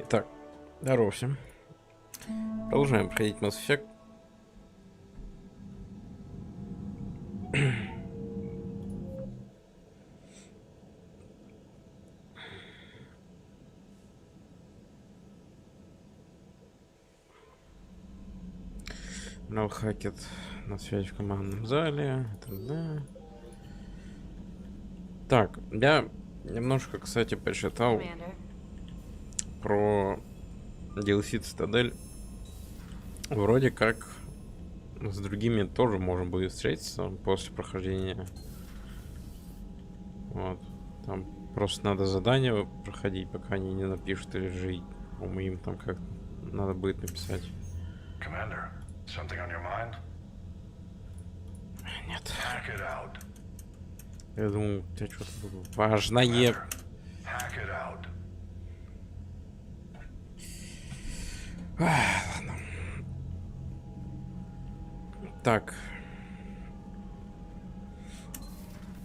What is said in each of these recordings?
Итак, здорово всем. Продолжаем проходить Mass Effect. Нал Хакет на связи в командном зале. Это да. Так, я немножко, кстати, почитал про DLC Цитадель. Вроде как с другими тоже можно будет встретиться после прохождения. Вот. Там просто надо задание проходить, пока они не напишут или жить. По-моему, им там как надо будет написать. Commander, something on your mind? Нет. Hack it out. Я думал, у тебя что-то важное. Hack it out. Ладно. Так.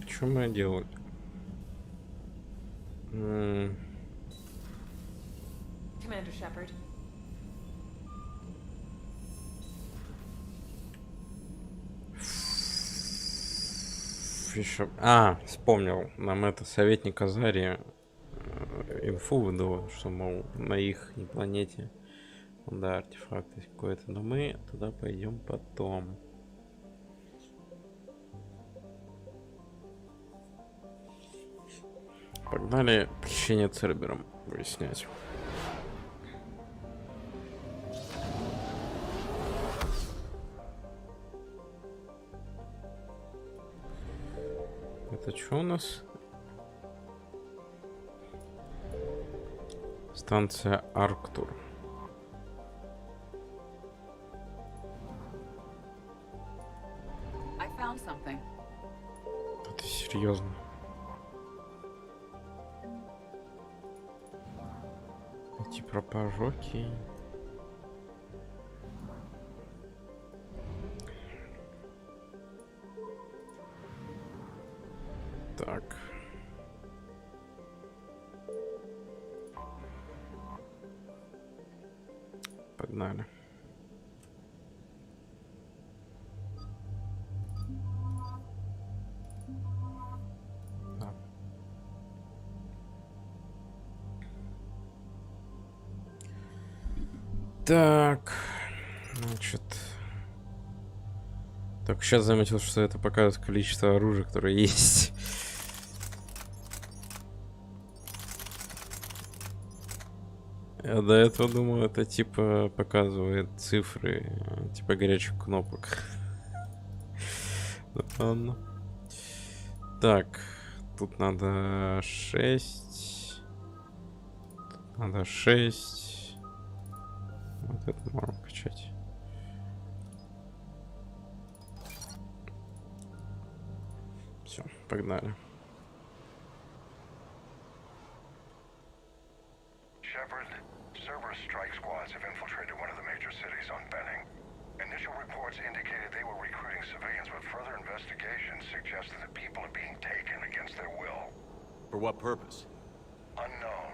Что мы делали? Commander Shepard. Еще... вспомнил. Нам это советник Азария инфу выдал, что, мол, на их планете да, артефакт есть какой-то. Но мы туда пойдем потом. Погнали похищение Цербером выяснять. Это что у нас? Станция Арктур. I found something. Это серьезно. Эти пропажи, окей. Так. Погнали. Да. Так. Значит. Так, сейчас заметил, что это показывает количество оружия, которое есть. Я до этого думал, это типа показывает цифры, типа горячих кнопок. Ладно. Так, тут надо 6. Тут надо 6. Вот это можно качать. Все, погнали. Shepard, Cerberus strike squads have infiltrated one of the major cities on Benning. Initial reports indicated they were recruiting civilians, but further investigation suggests that the people are being taken against their will. For what purpose? Unknown.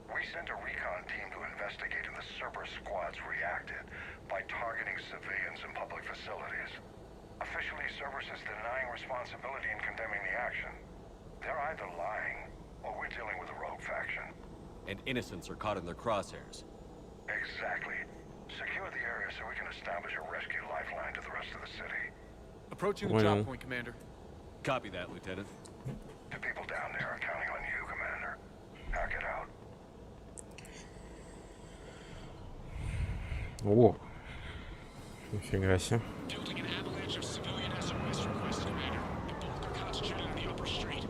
We sent a recon team to investigate, and the Cerberus squads reacted by targeting civilians in public facilities. Officially, Cerberus is denying responsibility and condemning the action. They're either lying, or we're dealing with a rogue faction. And innocents are caught in their crosshairs. Exactly. Secure the area so we can establish a rescue lifeline to the rest of the city. Approaching the drop point, Commander. Copy that, Lieutenant. The people down there are counting on you, Commander. Hack it out. О, нифига себе. Building an avalanche of civilian SOS requests, Commander. The bulk are concentrated on the upper street.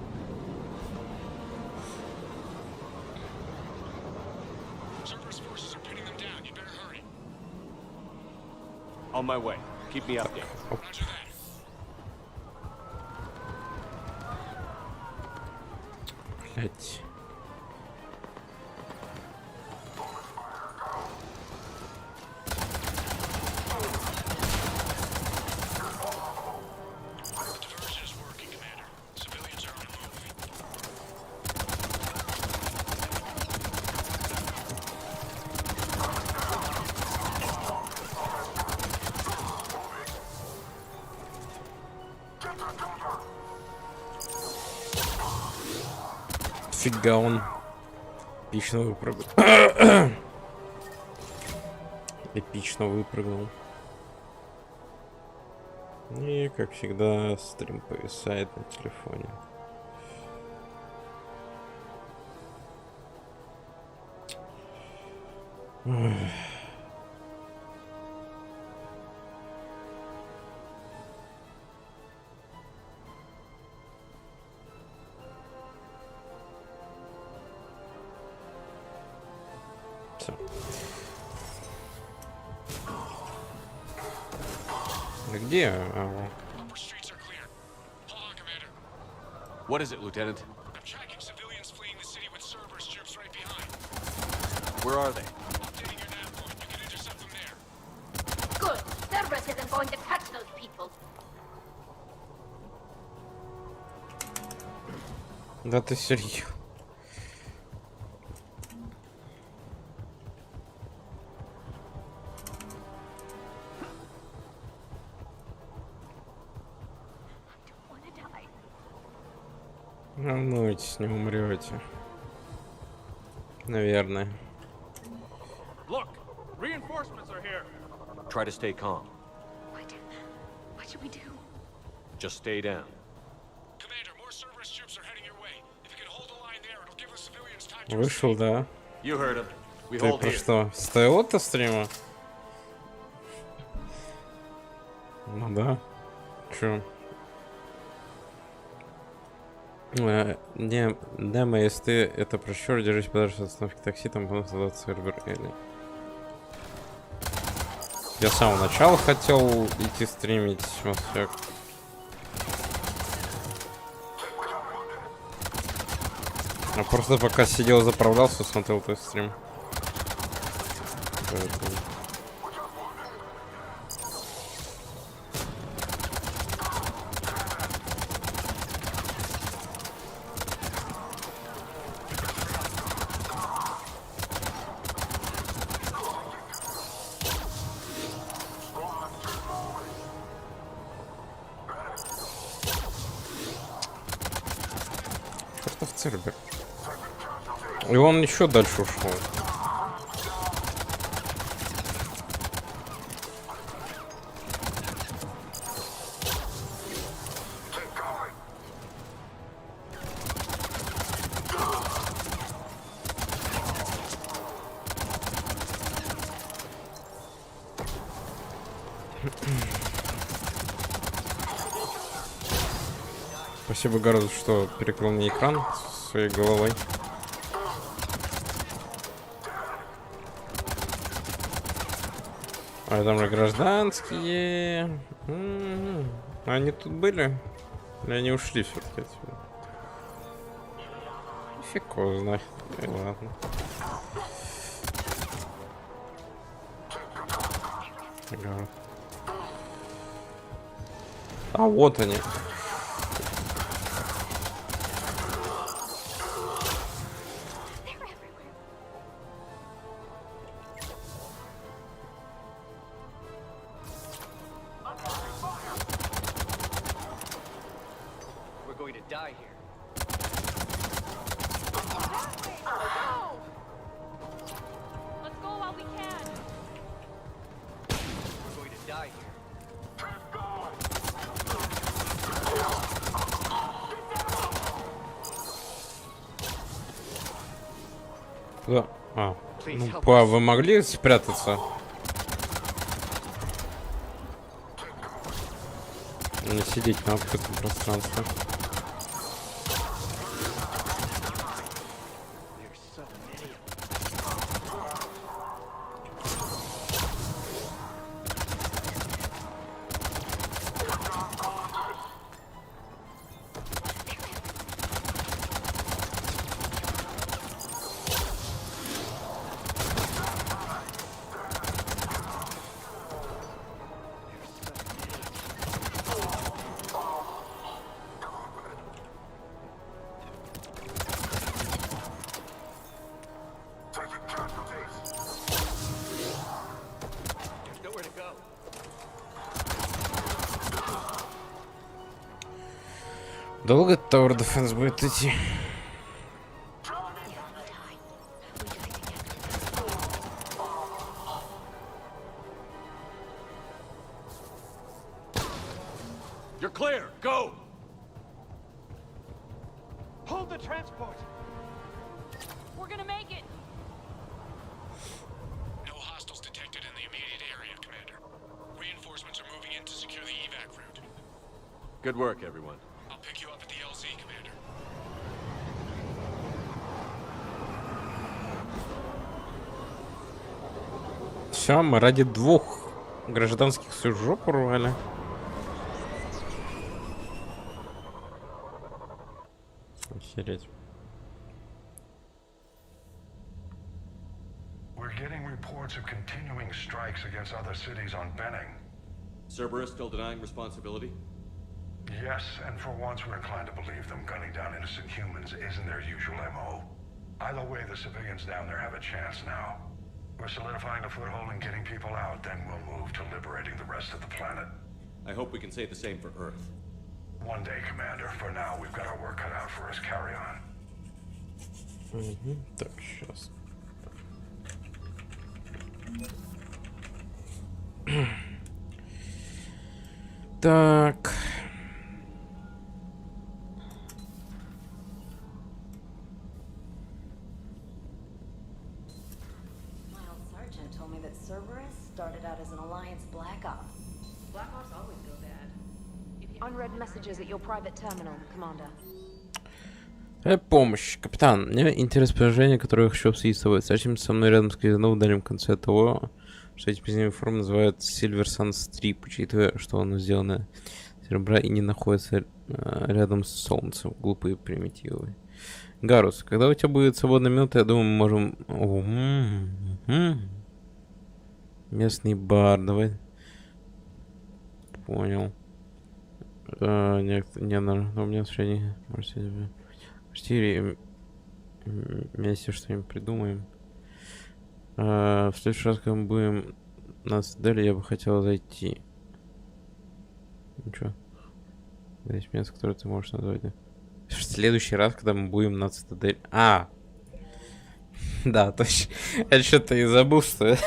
Cerberus forces are pinning them down. You better hurry. On my way. Keep me updated. Roger that. Блять. Diversion is working, Commander. Civilians are on the move. Фига он эпично выпрыгнул. Эпично выпрыгнул. И, как всегда, стрим повисает на телефоне. Всё. Где? Upper streets are clear. Hold on, Commander. What is it, Lieutenant? I'm tracking civilians fleeing the city with Cerberus troops right behind. Where are they? Updating your nav point. You can intercept them there. Good. Cerberus isn't going to touch those people. Да ты серьезно? Wanna die. Волнуйтесь, не умрете. Наверное. Look, reinforcements are here. Try to stay calm. What should we do? Just stay down. Commander, more Cerberus troops are heading your way. If you can hold the line there, it'll give the civilians time to Вышел, да? You heard him. We Ты hold про here. что? С того-то стрима? Ну да. Чё? Не, демо, если ты это прощёр, держись подальше от остановки такси, там потом создать сервер или... Я с самого начала хотел идти стримить, вот так. А просто пока сидел, заправлялся, смотрел твой стрим. Поэтому... Чертов Цербер. И он еще дальше ушел. Спасибо, Гард, что перекрыл мне экран своей головой. А там же гражданские. Они тут были? Или они ушли все-таки отсюда? Фиг его знает. Ладно. Гард. А вот они. We're going to die here. Let's go while we can. We're going to die here. Куда? А, ну, вы могли спрятаться? Не сидеть на открытом пространстве. There's so many. There's nowhere to go. Долго Tower Defense будет идти? You're clear. Go. Hold the transport! We're gonna make it. No hostiles detected in the immediate area, Commander. Reinforcements are moving in to secure the evac route. Good work, everyone. I'll pick you up at the LZ, Commander. Все, мы ради 2 гражданских всю жопу рвали. Охереть. We're getting reports of continuing strikes against other cities on Benning. Cerberus still denying responsibility? Yes, and for once we're inclined to believe them. Gunning down innocent humans isn't their usual MO. Either way, the civilians down there have a chance now. We're solidifying a foothold and getting people out, then we'll move to liberating the rest of the planet. I hope we can say the same for Earth. One day, Commander. For now, we've got our work cut out for us. Carry on. Так, сейчас. Так. My old sergeant told me that Cerberus started out as an Alliance Black Ops. Black Ops always go bad. If you Unread messages at your private terminal, Commander. Помощь. Капитан, мне интересно предложение, которое я хочу обсудить с тобой. Зачем со мной рядом с казино в дальнем конце того, что эти поздние формы называют Silver Sun Strip, учитывая, что оно сделано из серебра и не находится рядом с солнцем. Глупые примитивы. Гарус, когда у тебя будет свободная минута, я думаю, мы можем... Местный бар, давай. Понял. Не, у меня средний... Почти вместе что-нибудь придумаем. В следующий раз, когда мы будем на цитадели, я бы хотел зайти. Ну чё? Здесь место, которое ты можешь назвать, да? В следующий раз, когда мы будем на цитадели... Да, точно. Я что-то и забыл, что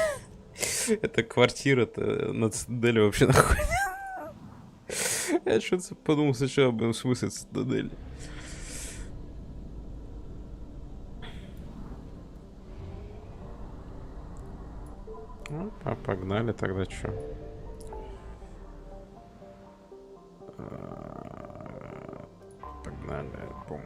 эта квартира-то на цитадели вообще находится. Я что-то подумал сначала, в смысле цитадели. Ну, погнали тогда, чё. Погнали, альбом.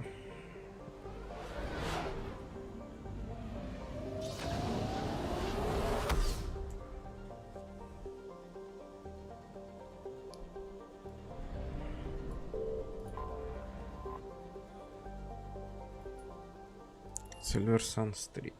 Silver Sun Strip.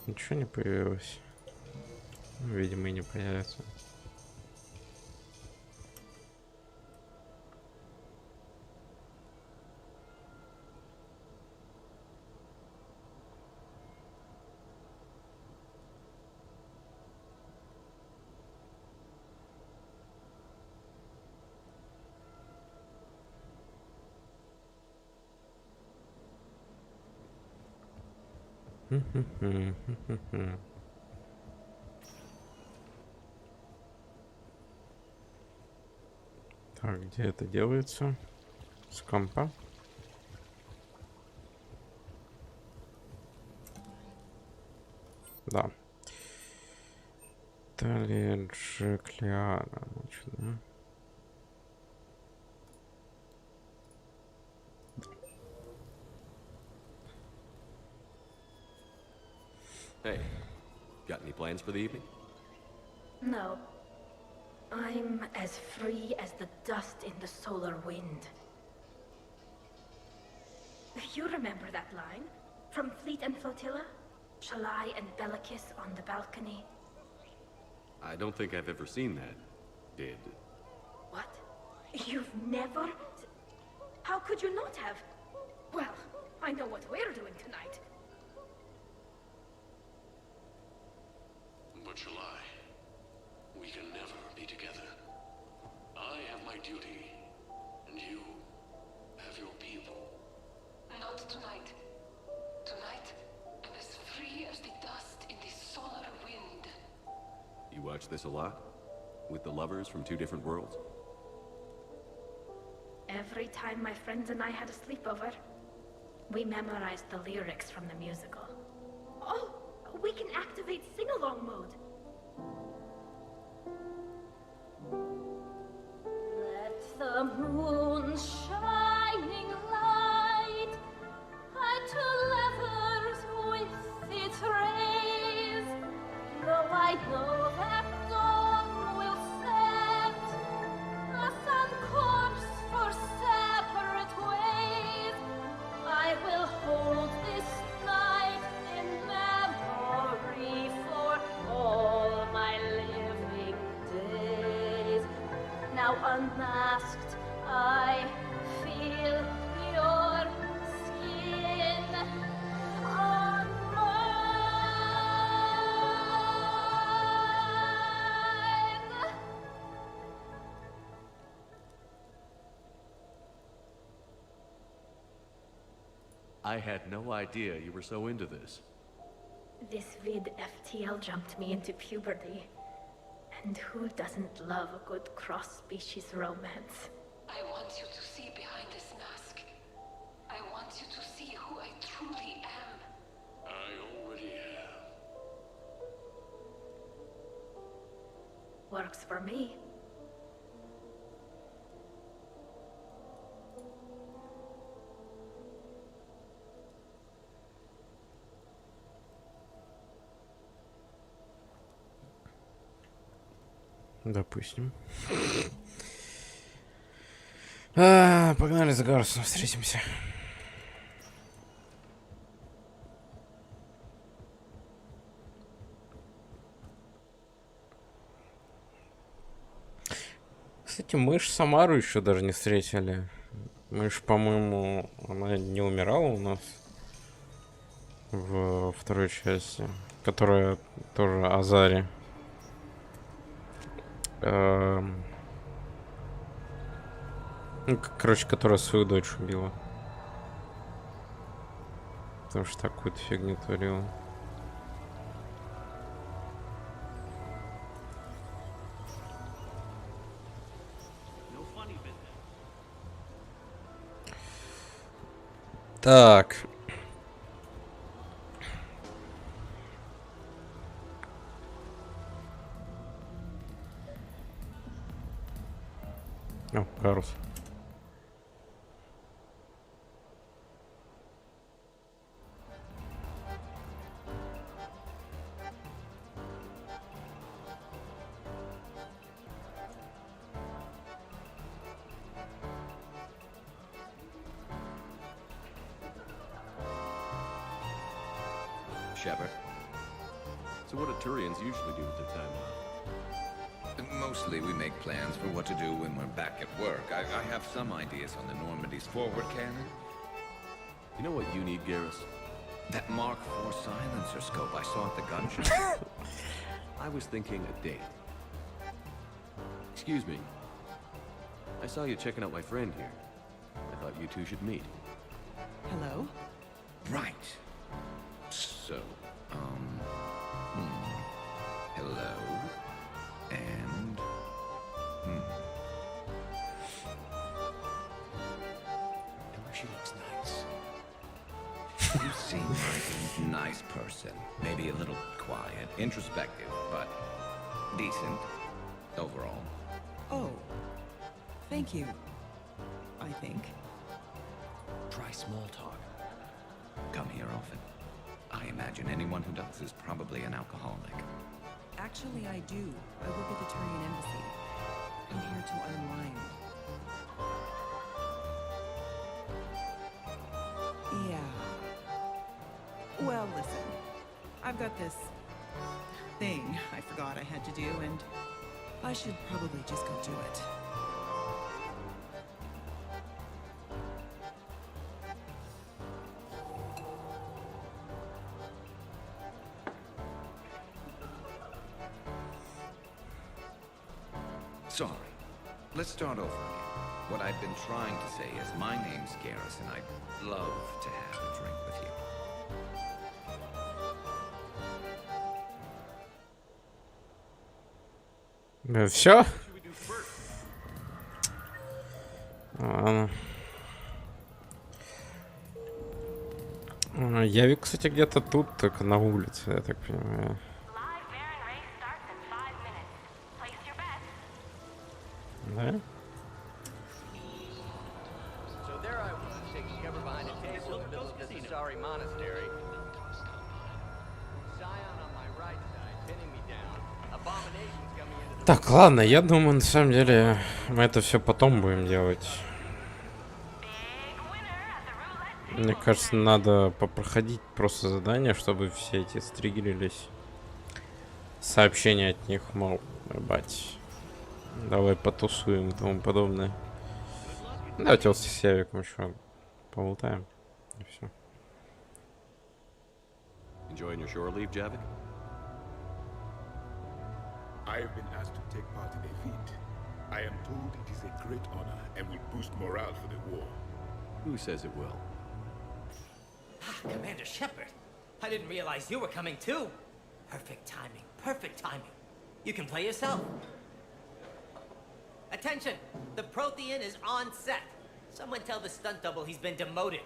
Ничего не появилось. Видимо, и не появится. Так, где это делается? С компа? Да. Талия Джеклиана, значит, да? Hey, got any plans for the evening? No. I'm as free as the dust in the solar wind. You remember that line? From Fleet and Flotilla? Shalai and Bellicus on the balcony? I don't think I've ever seen that. Did. What? You've never... How could you not have? Well, I know what we're doing tonight. But July, we can never be together. I have my duty, and you tonight. Tonight, I'm as free as the dust in the solar wind. You watch this a lot? With the lovers from two different worlds? Every time my friends and I had a sleepover, we memorized the lyrics from the musical. Oh, we can activate sing-along mode. Let the moon shining light to lovers with its rays. Though I know that dawn will set us on course for separate ways, I will hold this night in memory for all my living days. Now unmasked, I feel your skin on mine. I had no idea you were so into this. This vid FTL jumped me into puberty. And who doesn't love a good cross-species romance? I want you to see behind this mask. I want you to see who I truly am. I already am. Works for me. Допустим. Погнали за Гарсом, встретимся. Кстати, мы ж Самару еще даже не встретили. Мы ж, по-моему, она не умирала у нас в второй части, которая тоже Азари. Ну, короче, которая свою дочь убила. Потому что такую-то фигню творила. Так. О, Гарус. Shepard. So what do Turians usually do with their time off? Mostly we make plans for what to do when we're back at work. I have some ideas on the Normandy's forward cannon. You know what you need, Garrus? That Mark IV silencer scope I saw at the gun shop. I was thinking a date. Excuse me. I saw you checking out my friend here. I thought you two should meet. Hello? Right. So, hello. And, She looks nice. You seem like a nice person. Maybe a little quiet, introspective, but decent overall. Oh. Thank you. I think. Try small talk. Come here often. I imagine anyone who does is probably an alcoholic. Actually, I do. I work at the Turian embassy. I'm here to unwind. Yeah. Well, listen. I've got this thing I forgot I had to do, and I should probably just go do it. Sorry. Let's start over again. What I've been trying to say is my name's Garrison. I'd love to have a drink with you. Ну все? Ладно. Явик, кстати, где-то тут, только на улице, я так понимаю. Да? Так, ладно, я думаю, на самом деле, мы это все потом будем делать. Мне кажется, надо попроходить просто задания, чтобы все эти стригерились. Сообщения от них, мол, ебать. Давай потусуем и тому подобное. Давайте вот с Явиком еще поболтаем. И все. Enjoying your shore leave, Javik? I have been asked to take part in a feat. I am told it is a great honor and will boost morale for the war. Who says it will? Commander Shepard, I didn't realize you were coming too. Perfect timing, perfect timing. You can play yourself. Attention, the Prothean is on set. Someone tell the stunt double he's been demoted.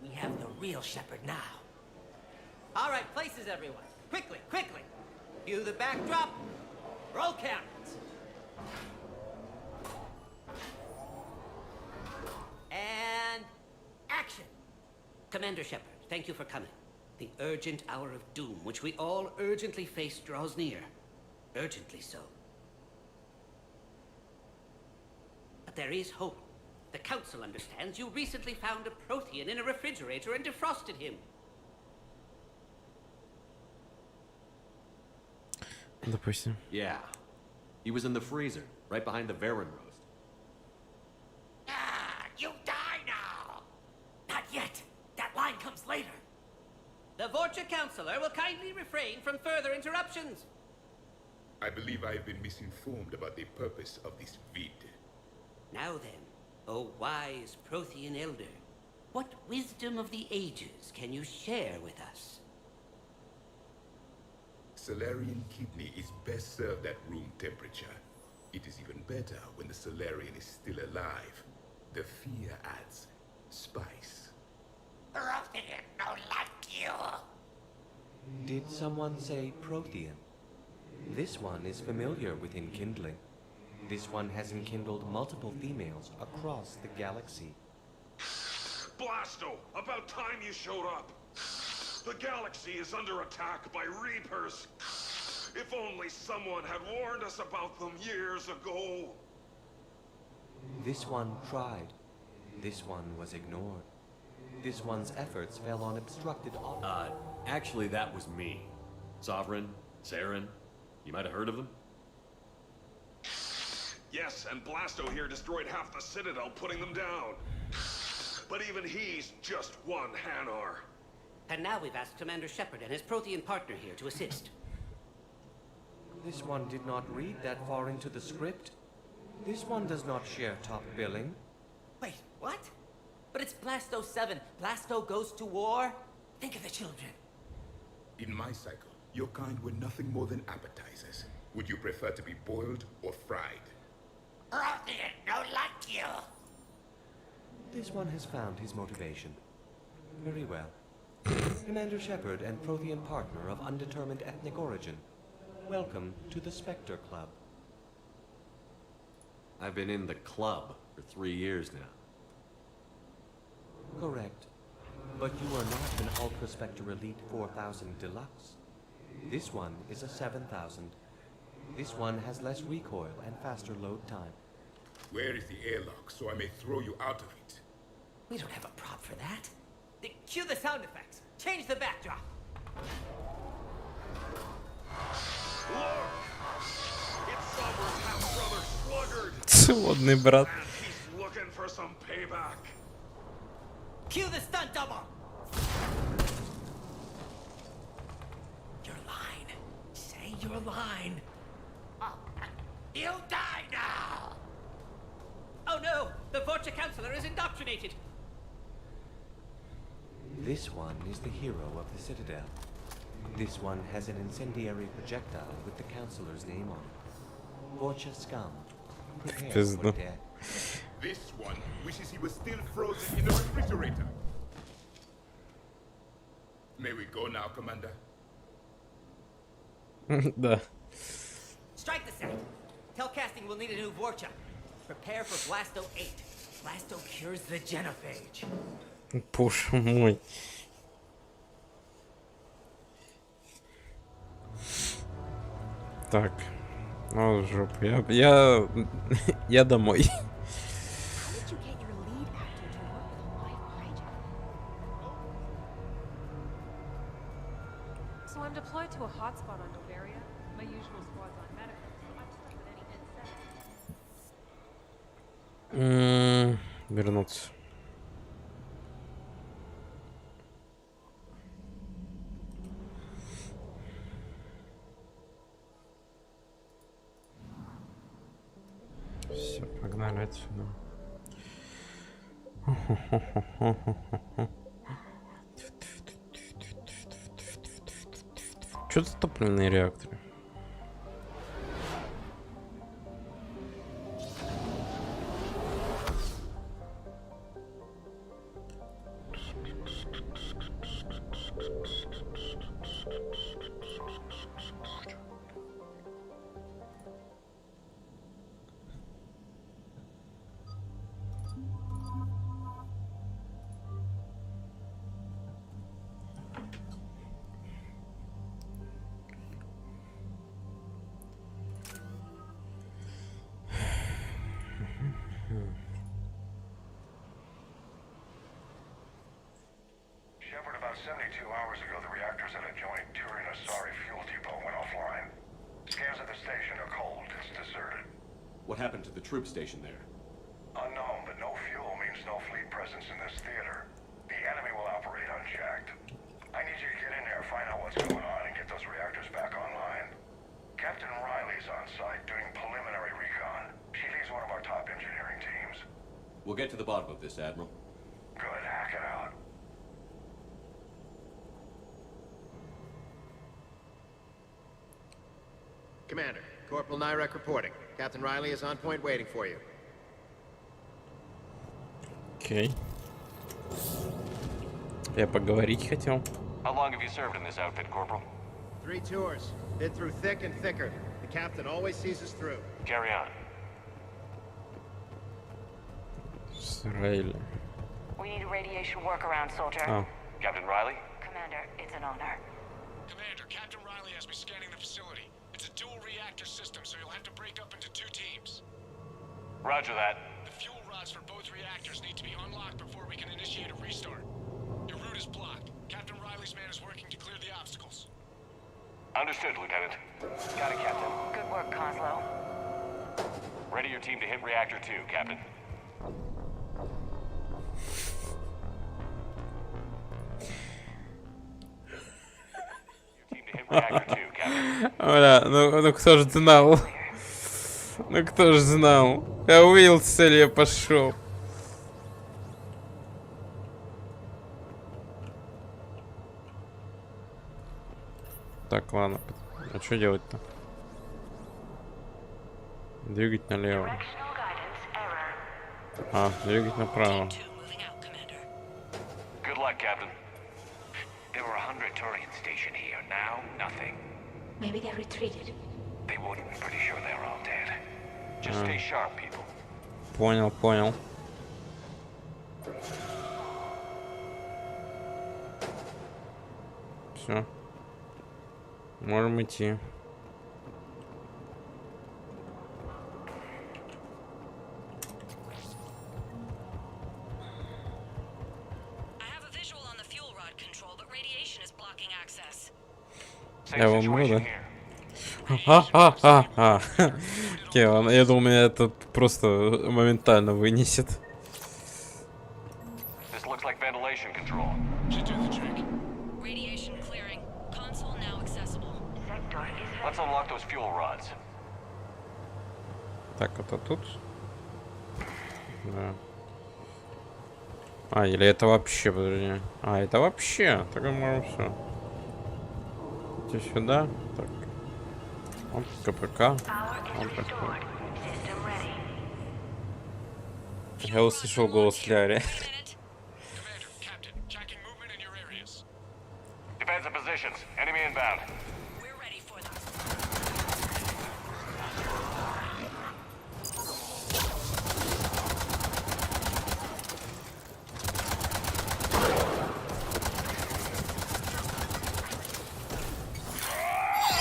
We have the real Shepard now. All right, places everyone. Quickly, quickly. Cue the backdrop. Roll cameras. And action. Commander Shepard, thank you for coming. The urgent hour of doom, which we all urgently face, draws near. Urgently so. But there is hope. The Council understands you recently found a Prothean in a refrigerator and defrosted him. Допустим. Yeah. He was in the freezer, right behind the Varen roast. Ah, you die now! Not yet. That line comes later. The Vorcha Counselor will kindly refrain from further interruptions. I believe I have been misinformed about the purpose of this vid. Now then, O wise Prothean Elder, what wisdom of the ages can you share with us? Solarian kidney is best served at room temperature. It is even better when the Solarian is still alive. The fear adds spice. Prothean no like you. Did someone say Prothean? This one is familiar with enkindling. This one has enkindled multiple females across the galaxy. Blasto, about time you showed up. The galaxy is under attack by Reapers. If only someone had warned us about them years ago. This one tried. This one was ignored. This one's efforts fell on obstructed Actually, that was me. Sovereign, Saren, you might have heard of them? Yes, and Blasto here destroyed half the Citadel, putting them down. But even he's just one Hanar. And now we've asked Commander Shepard and his Prothean partner here to assist. This one did not read that far into the script. This one does not share top billing. Wait, what? But it's Blasto 7. Blasto goes to war? Think of the children. In my cycle, your kind were nothing more than appetizers. Would you prefer to be boiled or fried? Prothean no like you. This one has found his motivation. Very well. Commander Shepard and Prothean partner of undetermined ethnic origin. Welcome to the Spectre Club. I've been in the club for 3 years now. Correct. But you are not an Ultra Spectre Elite 4000 Deluxe. This one is a 7000. This one has less recoil and faster load time. Where is the airlock so I may throw you out of it? We don't have a prop for that. Cue the sound effects. Change the backdrop. Look! It's Sovereign half-brother Sluggard! Сводный брат. And he's looking for some payback. Cue the stunt double. Your line. Say your line. Oh, you die now! Oh no! The Vorcha Counselor is indoctrinated! This one is the hero of the Citadel. This one has an incendiary projectile with the Counselor's name on it. Vorcha scum. Prepare for death. This one wishes he was still frozen in the refrigerator. May we go now, Commander? Да. Strike the set. Telcasting will need a new Vorcha. Prepare for Blasto 8. Blasto cures the genophage. Боже мой. Так. Ну, жопа. Я домой. So I'm deployed to a hotspot on Novaria. My usual squad's on medical, so I'm stuck with any N7. Вернуться. Все, погнали отсюда. Что за топливные реакторы? Shepard, about 72 hours ago, the reactors at a joint Turin-Asari fuel depot went offline. Scans at the station are cold. It's deserted. What happened to the troop station there? Unknown, but no fuel means no fleet presence in this theater. The enemy will operate unchecked. I need you to get in there, find out what's going on, and get those reactors back online. Captain Riley's on site doing preliminary recon. She leads one of our top engineering teams. We'll get to the bottom of this, Admiral. Good, hack it out. Commander, Corporal Nyrek reporting. Captain Riley is on point waiting for you. Окей. Я поговорить хотел. How long have you served in this outfit, Corporal? 3 tours. Been through thick and thicker. The captain always sees us through. Carry on. Израиль. We need a radiation workaround, soldier. Oh. Captain Riley? Commander, it's an honor. Commander, Captain Riley has me scanning the facility. It's a dual reactor system, so you'll have to break up into 2 teams. Roger that. The fuel rods for both reactors need to be unlocked before we can initiate a restart. Your route is blocked. Captain Riley's man is working to clear the obstacles. Understood, Lieutenant. Got it, Captain. Good work, Coslow. Ready your team to hit Reactor 2, Captain. Your team to hit Reactor 2, Captain. Бля, ну кто ж знал? Ну кто ж знал? Я увидел цель, я пошел. Так, ладно. А что делать-то? Двигать налево. А, двигать направо. Good luck, Captain. There were 100 Turian stationed here. Now, nothing. Maybe they retreated. They wouldn't. Pretty sure they're all dead. Just stay sharp, people. Понял, понял. Все. Можем идти. Я вам буду. Окей, ладно, я думал, меня это просто моментально вынесет. This looks like ventilation control. Should do the trick. Radiation clearing. Console now accessible. Sector is... Let's unlock those fuel rods. Так, это тут. Да. А, или это вообще, подожди. А, это вообще. Тогда можем все. Идти сюда. Так. Оп, КПК. Оп, я услышал голос Ляри. Defensive positions. Enemy inbound. We're ready for them.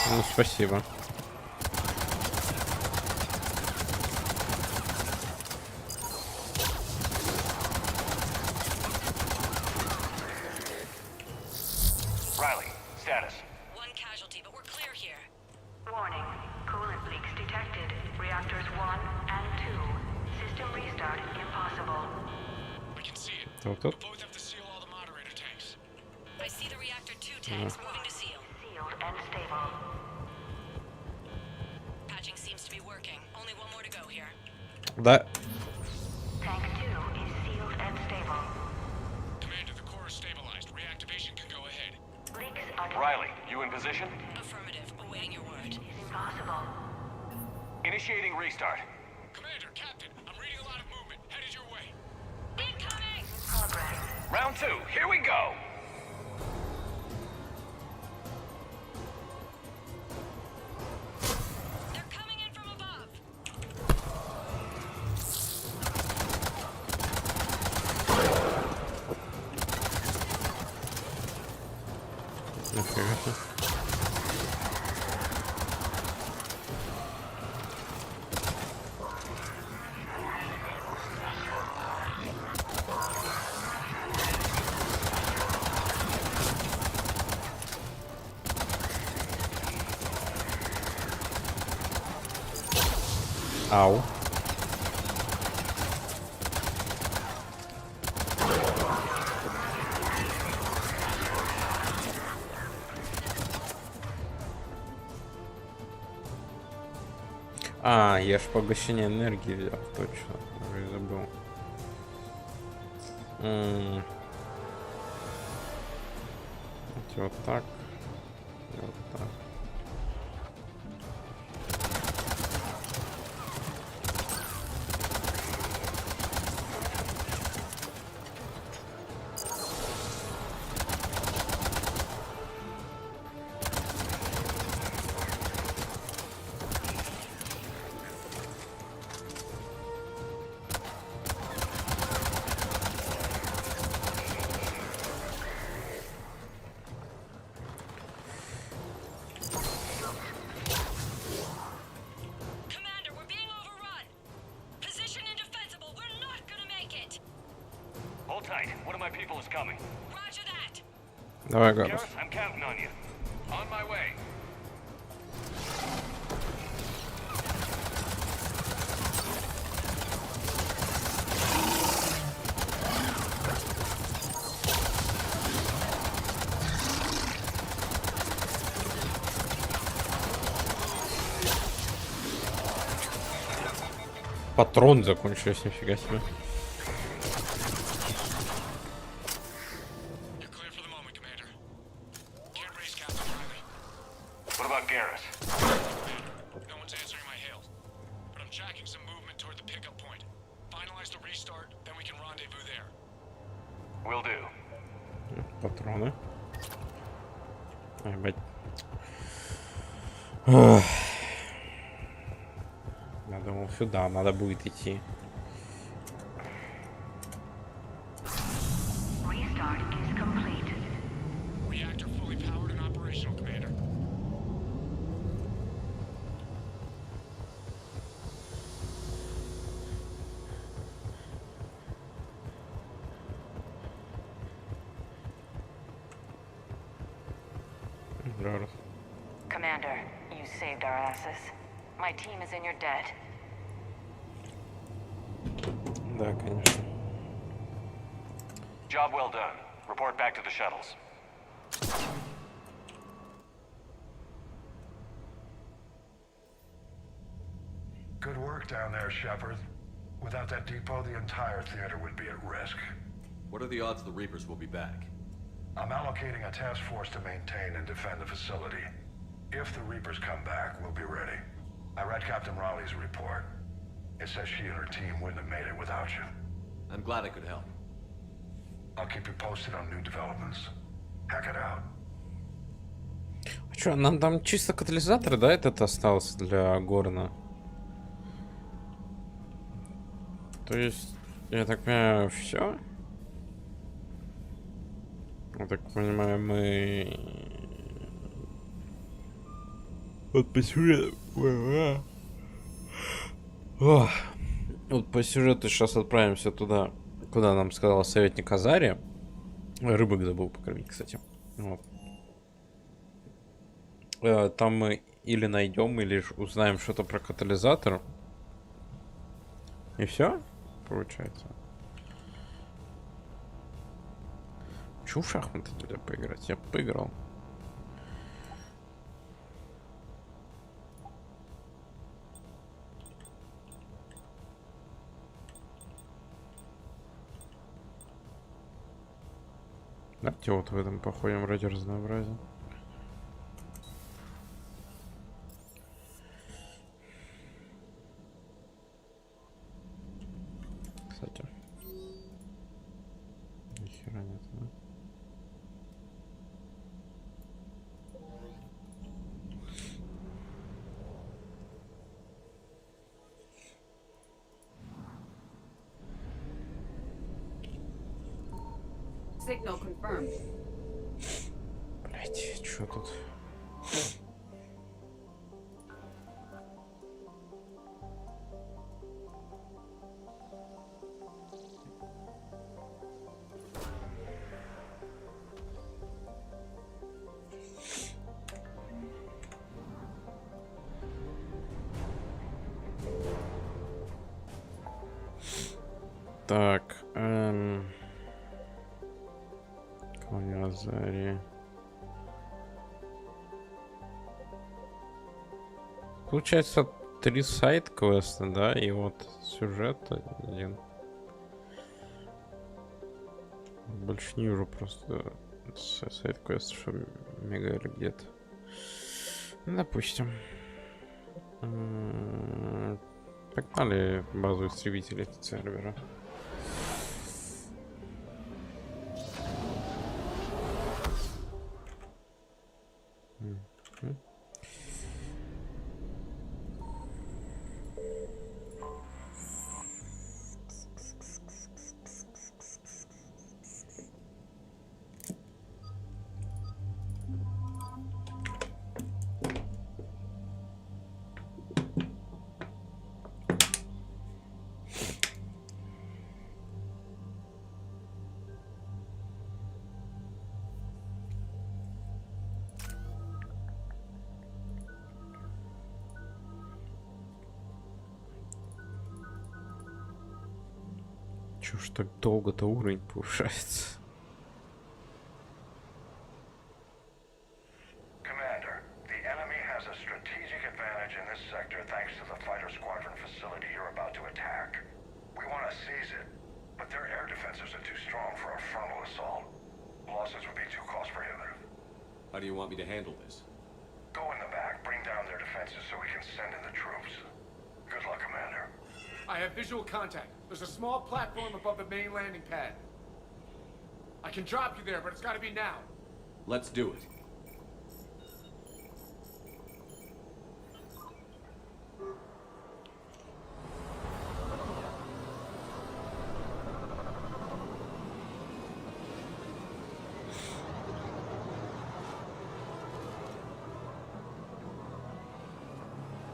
Ну, спасибо. Riley, status. One casualty, but we're clear here. Warning. Coolant leaks detected. Reactors 1 and 2. System restart impossible. We can see it. Вот тут. Both have to seal all the moderator tanks. I see the reactor 2 tanks moving to seal. Sealed and stable. Patching seems to be working. Only one more to go here. Да. Tank 2 is sealed and stable. Commander, the core is stabilized. Reactivation can go ahead. Leaks are Riley, you in position? Affirmative. Awaiting your word. impossible. Initiating restart. Commander, Captain, I'm reading a lot of movement. Headed your way. Incoming! Progress. Round 2, here we go! They're coming in from above. Нифига себе. Ау. А, я ж поглощение энергии взял, точно. Уже забыл. Вот так. Вот так. Commander, we're being overrun. Position indefensible. We're not gonna make it. Hold tight, one of my people is coming. Roger that. Давай, Гарус. Garrus, I'm counting on you. On my way. Патрон закончился, нифига себе. You're clear for the moment, Commander. Can't raise Captain Riley. What about Garrus? No one's answering my hail. But I'm tracking some movement toward the pickup point. Finalize the restart, then we can rendezvous there. Will do. Патроны. Ай, блядь. Ох. Я думал, сюда надо будет идти. Restart is complete. Reactor fully powered and operational, Commander. Гарус. Commander, you saved our asses. My team is in your debt. Да, конечно. Job well done. Report back to the shuttles. Good work down there, Shepard. Without that depot, the entire theater would be at risk. What are the odds the Reapers will be back? I'm allocating a task force to maintain and defend the facility. If the Reapers come back, we'll be ready. I read Captain Raleigh's report. It says she and her team wouldn't have made it without you. I'm glad I could help. I'll keep you posted on new developments. Hack it out. А чё, нам там чисто катализатор, да, этот остался для Горна? То есть, я так понимаю, все? Я так понимаю, мы... Вот по сюжету... Вот по сюжету сейчас отправимся туда, куда нам сказал советник Азари. Рыбок забыл покормить, кстати. Вот. Там мы или найдем, или узнаем что-то про катализатор. И все, получается. Чё в шахматы нельзя поиграть? Я поиграл. Давайте вот в этом походим ради разнообразия. Кстати. Ни хера нет, да? Signal confirmed. Блять, что тут? Так, Азари. Получается 3 сайд-квеста, да, и вот сюжет один. Больше не вижу просто сайд-квест, что мигали где-то. Допустим. Погнали базу истребителей сервера. Чё ж так долго-то уровень повышается? Commander, the enemy has a strategic advantage in this sector thanks to the fighter squadron facility you're about to attack. We want to seize it, but their air defenses are too strong for a frontal assault. Losses would be too cost prohibitive. How do you want me to handle this? Go in the back, bring down their defenses so we can send in the troops. Good luck, Commander. I have visual contact. There's a small platform above the main landing pad. I can drop you there, but it's gotta be now. Let's do it.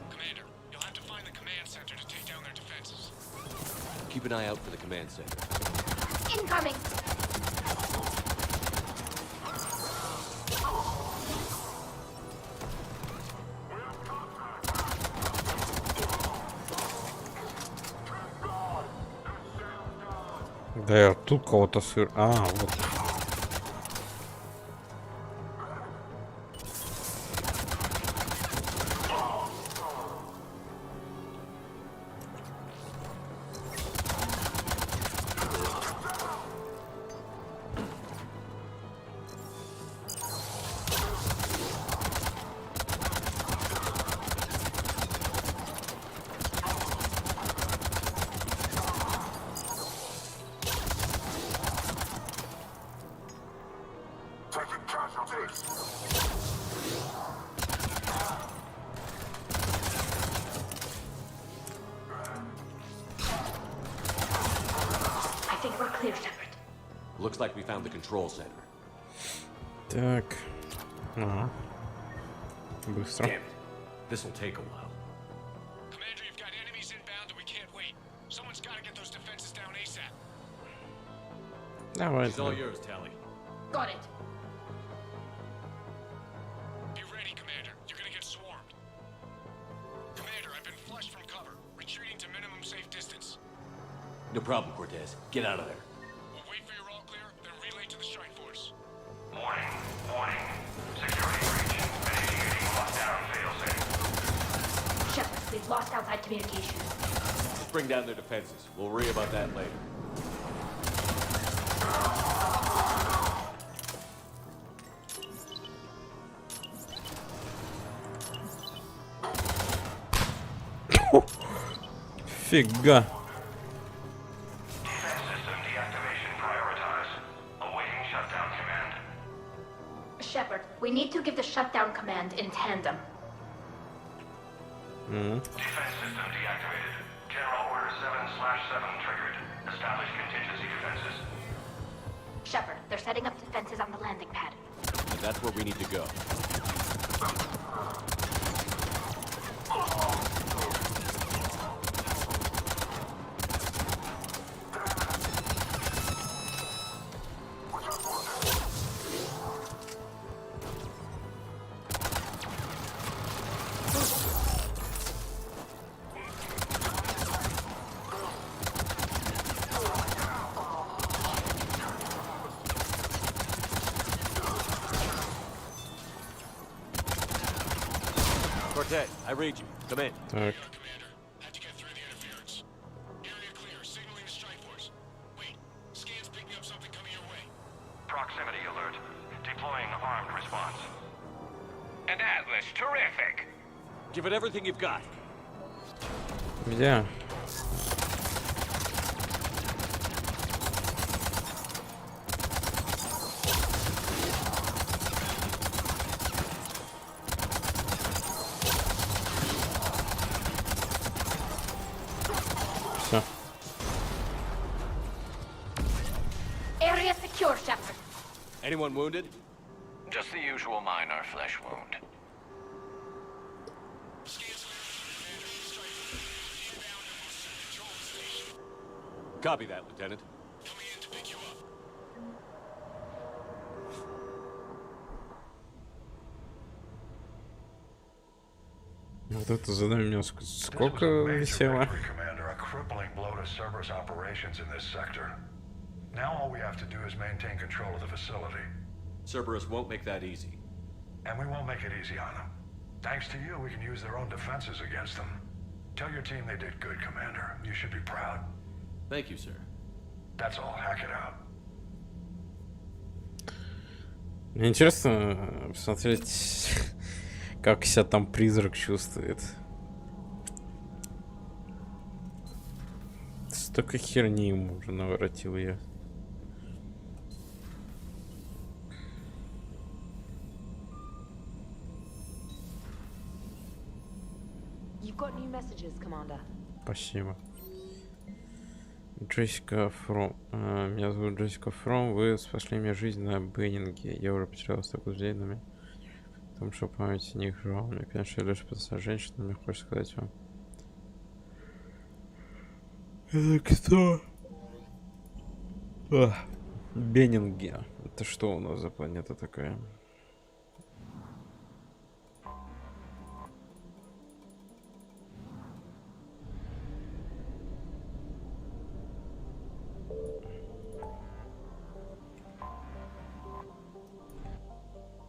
Commander, you'll have to find the command center to take down their defenses. Keep an eye out for the command center. Incoming! Да я тут кого-то сыр. А, вот. clear, Shepard. Looks like we found the control center. Так. Ага. Быстро. Damn it. This'll take a while. Commander, you've got enemies inbound and we can't wait. Someone's got to get those defenses down ASAP. Давай. It's all yours, Tally. Got it. Be ready, Commander. You're gonna get swarmed. Commander, I've been flushed from cover. Retreating to minimum safe distance. No problem, Cortez. Get out of there. We'll wait for your all clear, then relay to the strike force. Warning, warning. Security breach. Initiating lockdown failsafe. Shepard, we've lost outside communications. Just bring down their defenses. We'll worry about that later. Фига. Defense system deactivation prioritized. Awaiting shutdown command. Shepard, we need to give the shutdown command in tandem. Defense system deactivated. General Order 7/7 triggered. Establish contingency defenses. Shepard, they're setting up defenses on the landing pad. And that's where we need to go. Cortez, I read you. Come in. Так. Had to get through the interference. Area clear, signaling the strike force. Wait, scan's picking up something coming your way. Proximity alert. Deploying armed response. An Atlas, terrific. Give it everything you've got. Где? Все. Area secure, Shepard. Anyone wounded? Just the usual minor flesh wound. Copy that, Lieutenant. Coming in to pick you up. Вот это задание у меня сколько This was a major висело? victory, Commander. A crippling blow to Cerberus operations in this sector. Now all we have to do is maintain control of the facility. Cerberus won't make that easy. And we won't make it easy on them. Thanks to you, we can use their own defenses against them. Tell your team they did good, Commander. You should be proud. Thank you, sir. That's all. Hack it out. Мне интересно посмотреть, как себя там призрак чувствует. Столько херни ему уже наворотил я. You've got new messages, Commander. Спасибо. Джессика Фром. Меня зовут Джессика Фром. Вы спасли мне жизнь на Беннинге. Я уже потерял столько людей, но мне... Потому что память о них жила. Мне, конечно, лишь просто женщина, но мне хочется сказать вам. Это кто? Беннинги. Это что у нас за планета такая?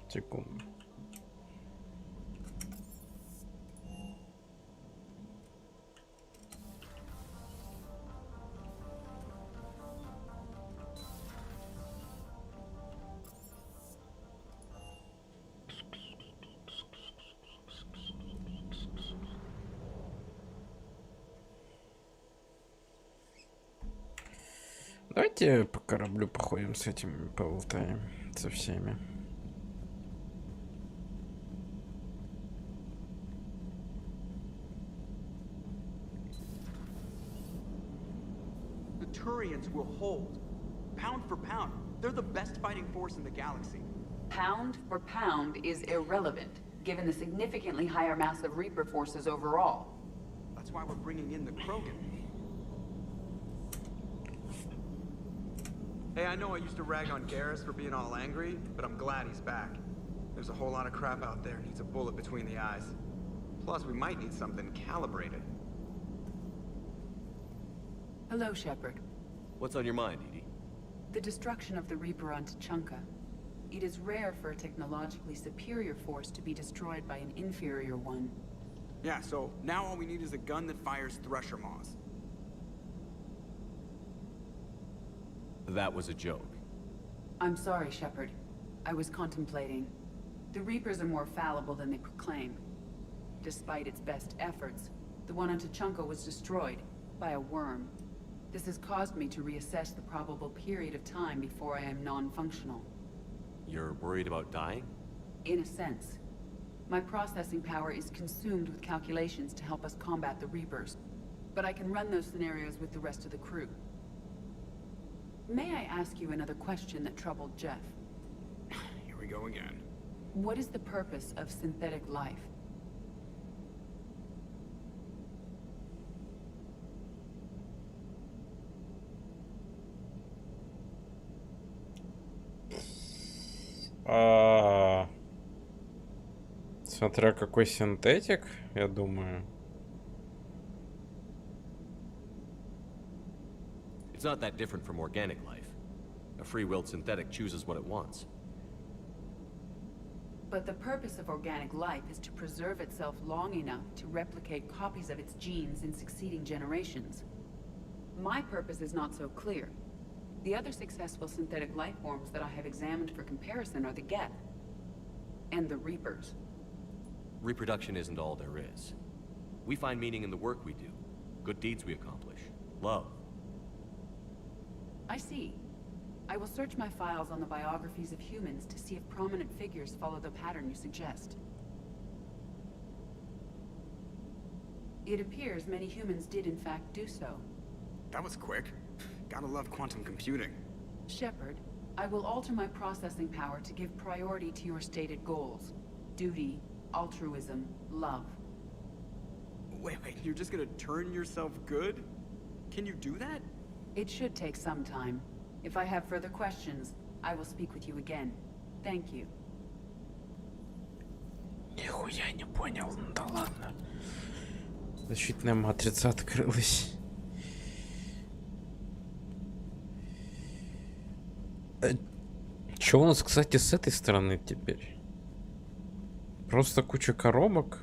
Секунду. Давайте по кораблю походим с этим, поболтаем со всеми. The Turians will hold. Pound for pound, they're the best fighting force in the galaxy. Pound for pound is irrelevant, given the significantly higher mass of Reaper forces overall. That's why we're bringing in the Krogan. Hey, I know I used to rag on Garrus for being all angry, but I'm glad he's back. There's a whole lot of crap out there needs a bullet between the eyes. Plus, we might need something calibrated. Hello, Shepard. What's on your mind, Edie? The destruction of the Reaper on Tuchanka. It is rare for a technologically superior force to be destroyed by an inferior one. Yeah, so now all we need is a gun that fires Thresher Maws. That was a joke. I'm sorry, Shepard. I was contemplating. The Reapers are more fallible than they proclaim. Despite its best efforts, the one on Tuchanka was destroyed by a worm. This has caused me to reassess the probable period of time before I am non-functional. You're worried about dying? In a sense. My processing power is consumed with calculations to help us combat the Reapers. But I can run those scenarios with the rest of the crew. May I ask you another question that troubled Jeff? Here we go again. What is the purpose of synthetic life? Смотря какой синтетик, я думаю. It's not that different from organic life. A free-willed synthetic chooses what it wants. But the purpose of organic life is to preserve itself long enough to replicate copies of its genes in succeeding generations. My purpose is not so clear. The other successful synthetic life forms that I have examined for comparison are the Geth and the Reapers. Reproduction isn't all there is. We find meaning in the work we do, good deeds we accomplish, love. I see. I will search my files on the biographies of humans to see if prominent figures follow the pattern you suggest. It appears many humans did in fact do so. That was quick. Gotta love quantum computing. Shepard, I will alter my processing power to give priority to your stated goals. Duty, altruism, love. Wait, you're just gonna turn yourself good? Can you do that? It should take some time. If I have further questions, I will speak with you again. Thank you. Нихуя не понял, ну да ладно. Защитная матрица открылась. Чё у нас, кстати, с этой стороны теперь? Просто куча коробок.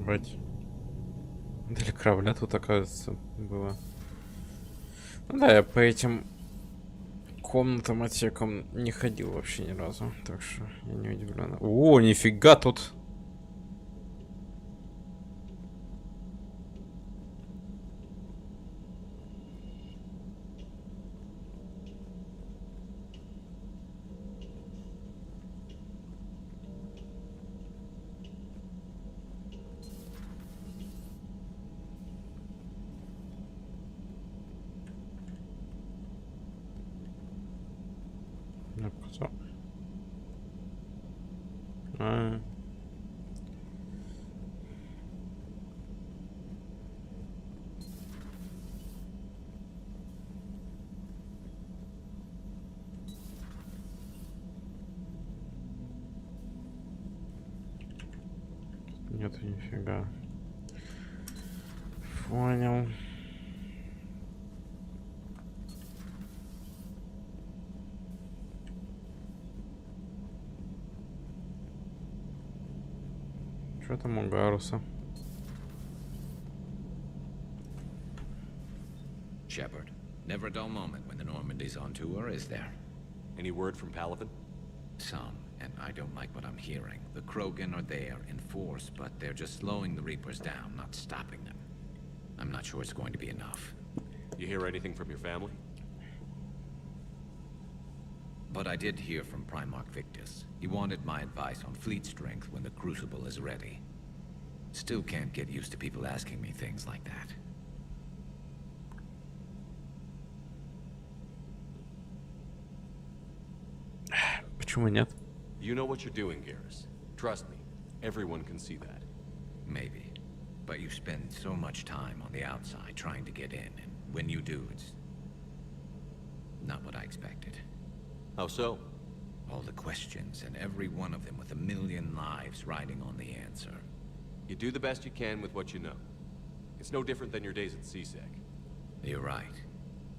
Бать. Для корабля тут, оказывается, было. Ну да, я по этим комнатам, отсекам не ходил вообще ни разу. Так что я не удивлен. О, нифига тут. Нету нифига. Понял. Что там у Гаруса? Shepard, never a dull moment when the Normandy's on tour, is there? Any word from Palaven? Some, and I don't like what I'm hearing. The Krogan are there in force, but they're just slowing the Reapers down, not stopping them. I'm not sure it's going to be enough. You hear anything from your family? But I did hear from Primarch Victus. He wanted my advice on fleet strength when the Crucible is ready. Still can't get used to people asking me things like that. Почему нет? You know what you're doing, Garrus. Trust me, everyone can see that. Maybe. But you spend so much time on the outside trying to get in, and when you do, it's not what I expected. How so? All the questions, and every one of them with a million lives riding on the answer. You do the best you can with what you know. It's no different than your days at CSEC. You're right.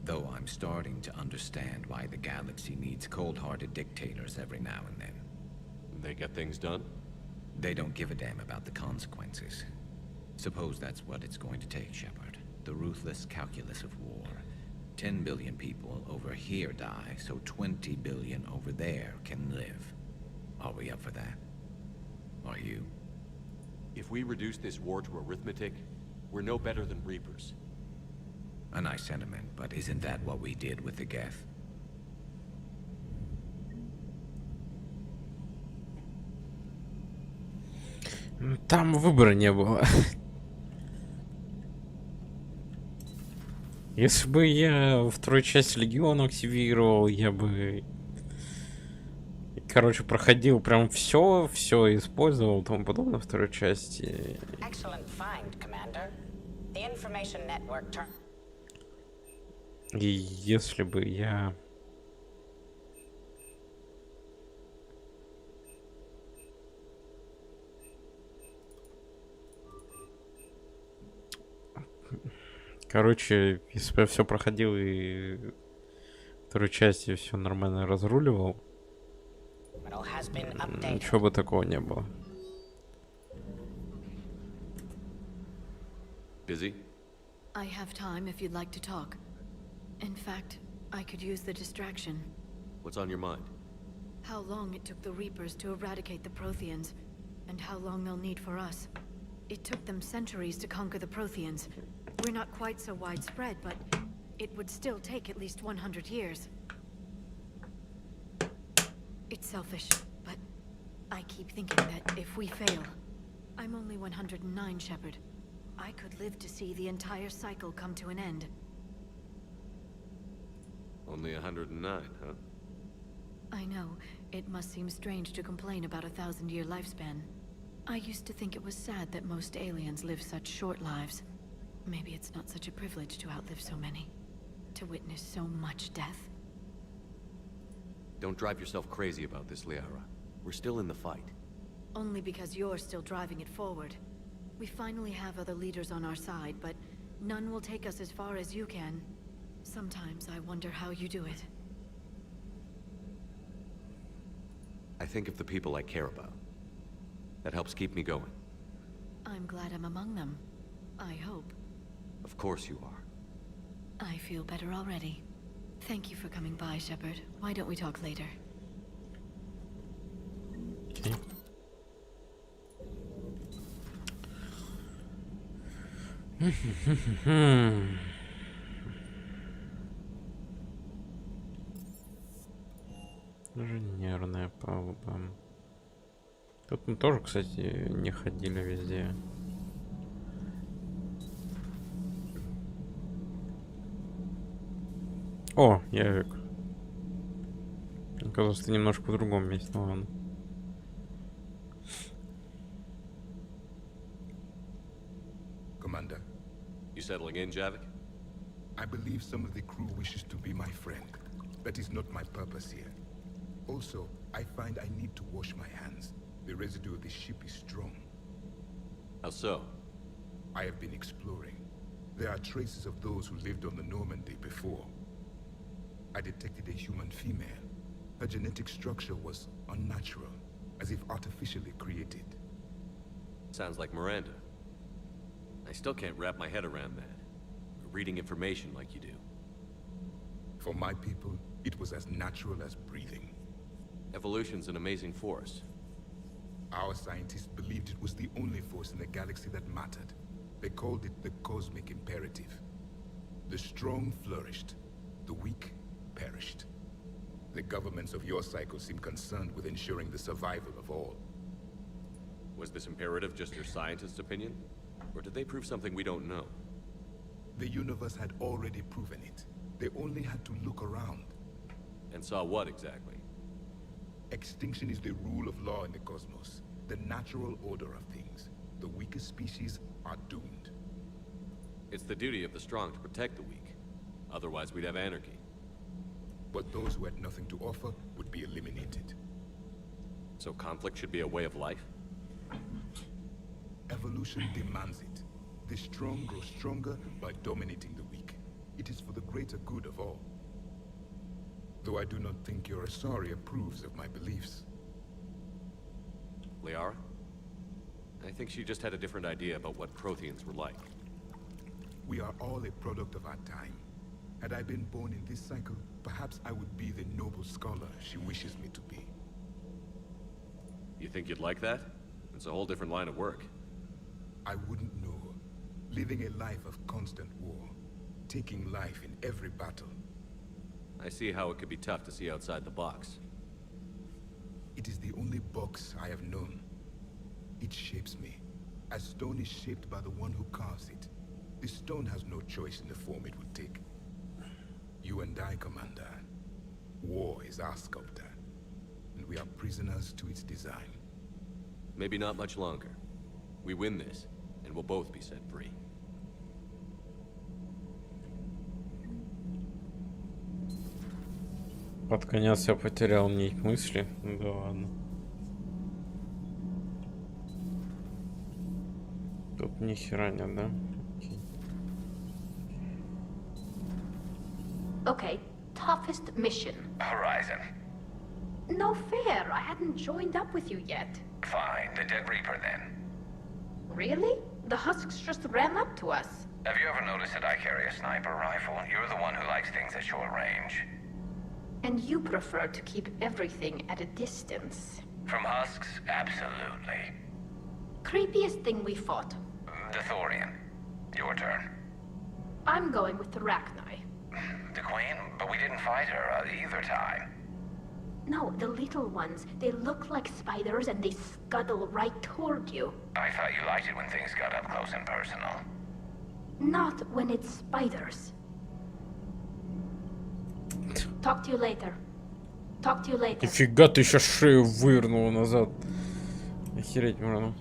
Though I'm starting to understand why the galaxy needs cold-hearted dictators every now and then. They get things done? They don't give a damn about the consequences. Suppose that's what it's going to take, Shepard. The ruthless calculus of war. 10 billion people over here die, so 20 billion over there can live. Are we up for that? Are you? If we reduce this war to arithmetic, we're no better than Reapers. A nice sentiment, but isn't that what we did with the Geth? Там выбора не было. Если бы я вторую часть Легиона активировал, я бы... Короче, проходил прям все использовал, тому подобное второй части. И если бы я... Короче, если бы я все проходил и второй части все нормально разруливал, ничего бы такого не было. Busy? I have time if you'd like to talk. In fact, I could use the distraction. What's on your mind? How long it took the Reapers to eradicate the Protheans, and how long they'll need for us. It took them centuries to conquer the Protheans. We're not quite so widespread, but it would still take at least 100 years. It's selfish, but I keep thinking that if we fail... I'm only 109, Shepard. I could live to see the entire cycle come to an end. Only 109, huh? I know. It must seem strange to complain about a 1,000-year lifespan. I used to think it was sad that most aliens live such short lives. Maybe it's not such a privilege to outlive so many. To witness so much death. Don't drive yourself crazy about this, Liara. We're still in the fight. Only because you're still driving it forward. We finally have other leaders on our side, but none will take us as far as you can. Sometimes I wonder how you do it. I think of the people I care about. That helps keep me going. I'm glad I'm among them. I hope. Of course you are. I feel better already. Thank you for coming by, Shepard. Why don't we talk later? Okay. Инженерная палуба. Тут мы тоже, кстати, не ходили везде. О, Явик. Оказывается, ты немножко в другом месте, ну ладно. Commander. You settling in, Javik? I believe some of the crew wishes to be my friend. That is not my purpose here. Also, I find I need to wash my hands. The residue of the ship is strong. How so? I have been exploring. There are traces of those who lived on the Normandy before. I detected a human female. Her genetic structure was unnatural, as if artificially created. Sounds like Miranda. I still can't wrap my head around that. Reading information like you do. For my people, it was as natural as breathing. Evolution's an amazing force. Our scientists believed it was the only force in the galaxy that mattered. They called it the cosmic imperative. The strong flourished, the weak perished. The governments of your cycle seem concerned with ensuring the survival of all. Was this imperative just your scientist's opinion? Or did they prove something we don't know? The universe had already proven it. They only had to look around. And saw what exactly? Extinction is the rule of law in the cosmos, the natural order of things. The weakest species are doomed. It's the duty of the strong to protect the weak. Otherwise, we'd have anarchy. But those who had nothing to offer would be eliminated. So conflict should be a way of life? Evolution demands it. The strong grow stronger by dominating the weak. It is for the greater good of all. Though I do not think your Asari approves of my beliefs. Liara? I think she just had a different idea about what Protheans were like. We are all a product of our time. Had I been born in this cycle, perhaps I would be the noble scholar she wishes me to be. You think you'd like that? It's a whole different line of work. I wouldn't know. Living a life of constant war. Taking life in every battle. I see how it could be tough to see outside the box. It is the only box I have known. It shapes me, as stone is shaped by the one who carves it. The stone has no choice in the form it would take. You and I, Commander. War is our sculptor, and we are prisoners to its design. Maybe not much longer. We win this, and we'll both be set free. Под конец я потерял нить мысли. Да ладно. Тут ни хера нет, да? Okay, toughest mission. Horizon. No fair, I hadn't joined up with you yet. Fine, the Dead Reaper then. Really? The husks just ran up to us. Have you ever noticed that I carry a sniper rifle? You're the one who likes things at short range. And you prefer to keep everything at a distance. From husks? Absolutely. Creepiest thing we fought. The Thorian. Your turn. I'm going with the Rachni. The Queen? But we didn't fight her either time. No, the little ones. They look like spiders and they scuttle right toward you. I thought you liked it when things got up close and personal. Not when it's spiders. Talk to you later. Talk to you later. Нифига ты сейчас шею вывернул назад. Охереть можно.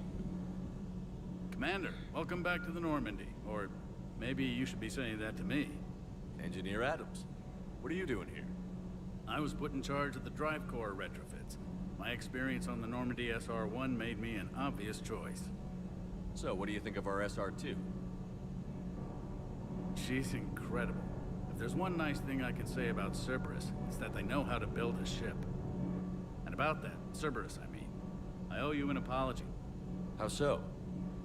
Commander, welcome back to the Normandy. Or maybe you should be saying that to me. Engineer Adams, what are you doing here? I was put in charge of the drive core retrofits. My experience on the Normandy SR-1 made me an obvious choice. So, what do you think of our SR-2? She's incredible. If there's one nice thing I can say about Cerberus, it's that they know how to build a ship. And about that, Cerberus, I mean, I owe you an apology. How so?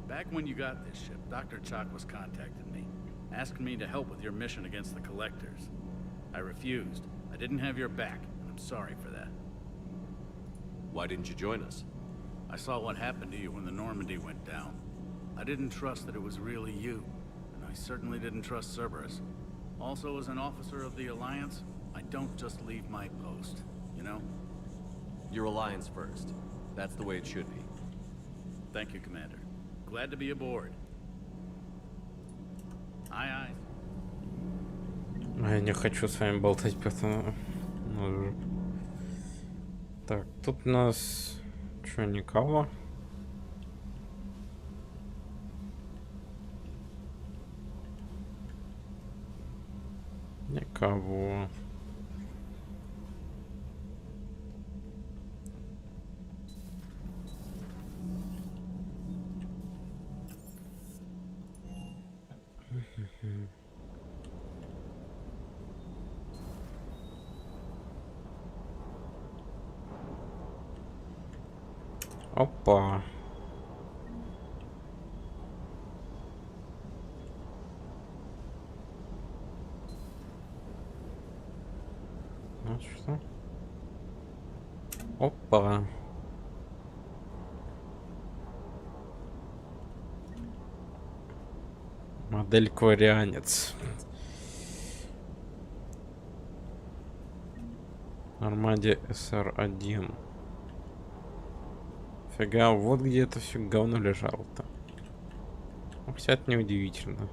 Back when you got this ship, Dr. Chakwas contacted me, asking me to help with your mission against the Collectors. I refused. I didn't have your back, and I'm sorry for that. Why didn't you join us? I saw what happened to you when the Normandy went down. I didn't trust that it was really you, and I certainly didn't trust Cerberus. Also, as an officer of the Alliance, I don't just leave my post, you know? Your Alliance first. That's the way it should be. Thank you, Commander. Glad to be aboard. Aye, aye. Я не хочу с вами болтать, поэтому... Так, тут у нас... Чё, никого? Никого. Опа. Что? Опа. Модель кварианец. Армаде SR1. Фига, вот где это все говно лежало-то. Хотя это неудивительно.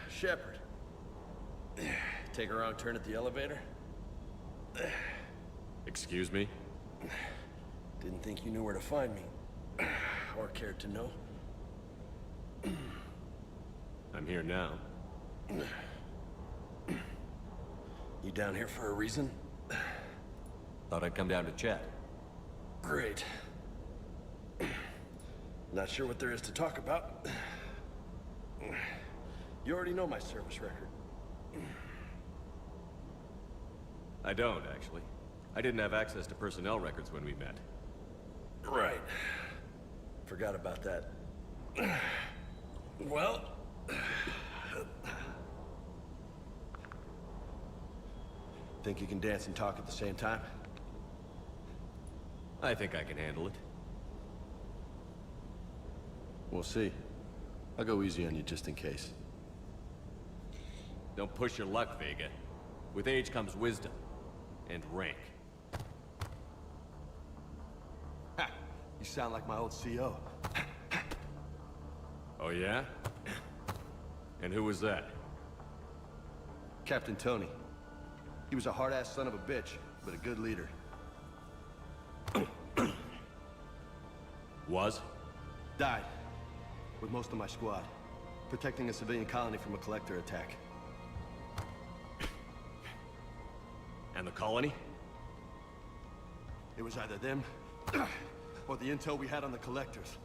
Shepard. Take a wrong turn at the elevator? Excuse me? Didn't think you knew where to find me. Or cared to know. I'm here now. You down here for a reason? Thought I'd come down to chat. Great. Not sure what there is to talk about. You already know my service record. I don't, actually. I didn't have access to personnel records when we met. Right. Forgot about that. Well... Think you can dance and talk at the same time? I think I can handle it. We'll see. I'll go easy on you just in case. Don't push your luck, Vega. With age comes wisdom. And rank. Ha! You sound like my old CO. Oh yeah? And who was that? Captain Tony. He was a hard-ass son of a bitch, but a good leader. Was? Died. With most of my squad. Protecting a civilian colony from a collector attack. And the colony? It was either them, or the intel we had on the collectors.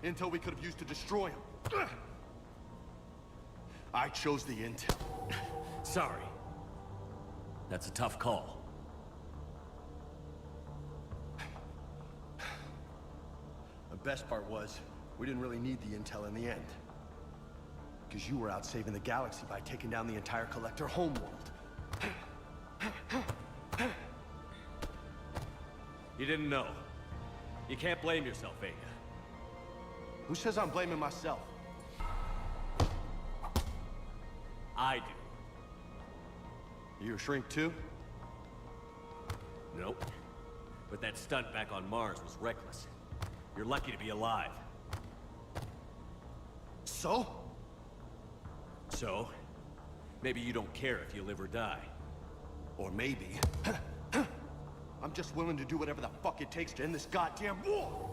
Intel we could have used to destroy them. I chose the intel. Sorry. That's a tough call. The best part was, we didn't really need the intel in the end. Because you were out saving the galaxy by taking down the entire collector homeworld. You didn't know. You can't blame yourself, Vega. Who says I'm blaming myself? I do. You a shrink too? Nope. But that stunt back on Mars was reckless. You're lucky to be alive. So? So? Maybe you don't care if you live or die. Or maybe... I'm just willing to do whatever the fuck it takes to end this goddamn war!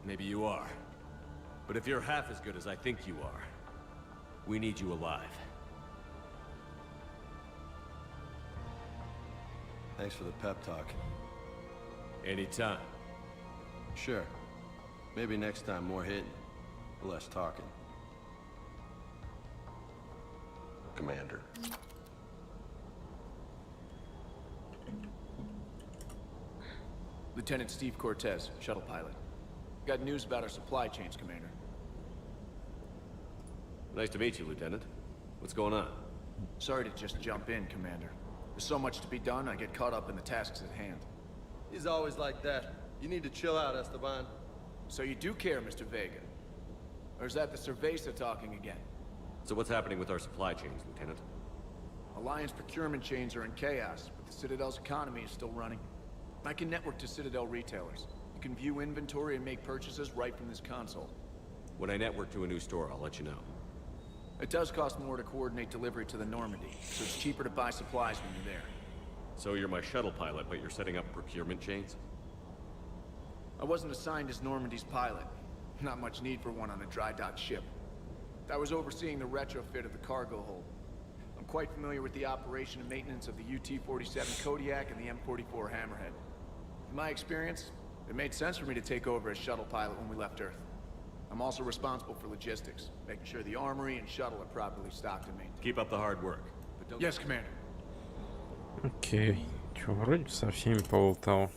Maybe you are. But if you're half as good as I think you are, we need you alive. Thanks for the pep talk. Anytime. Sure. Maybe next time more hitting, less talking. Commander. Lieutenant Steve Cortez, shuttle pilot. Got news about our supply chains, Commander. Nice to meet you, Lieutenant. What's going on? Sorry to just jump in, Commander. There's so much to be done, I get caught up in the tasks at hand. He's always like that. You need to chill out, Esteban. So you do care, Mr. Vega? Or is that the Cerveza talking again? So what's happening with our supply chains, Lieutenant? Alliance procurement chains are in chaos, but the Citadel's economy is still running. I can network to Citadel retailers. You can view inventory and make purchases right from this console. When I network to a new store, I'll let you know. It does cost more to coordinate delivery to the Normandy, so it's cheaper to buy supplies when you're there. So you're my shuttle pilot, but you're setting up procurement chains? I wasn't assigned as Normandy's pilot. Not much need for one on a dry dock ship. I was overseeing the retrofit of the cargo hold. I'm quite familiar with the operation and maintenance of the UT-47 Kodiak and the M44 Hammerhead. In my experience, it made sense for me to take over as shuttle pilot when we left Earth. I'm also responsible for logistics, making sure the armory and shuttle are properly stocked and maintained. Keep up the hard work. But don't... Yes, Commander. Окей. Чё, вроде со всеми полутал.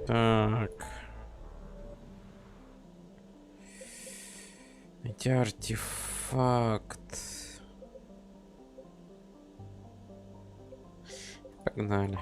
Так. Найти артефакт. Погнали.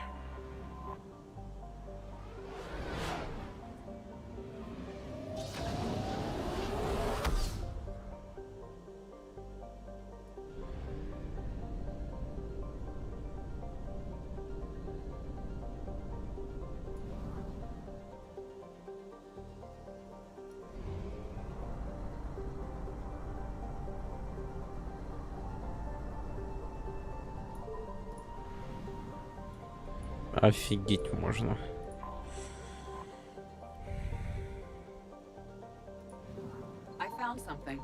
Офигеть можно. I found something.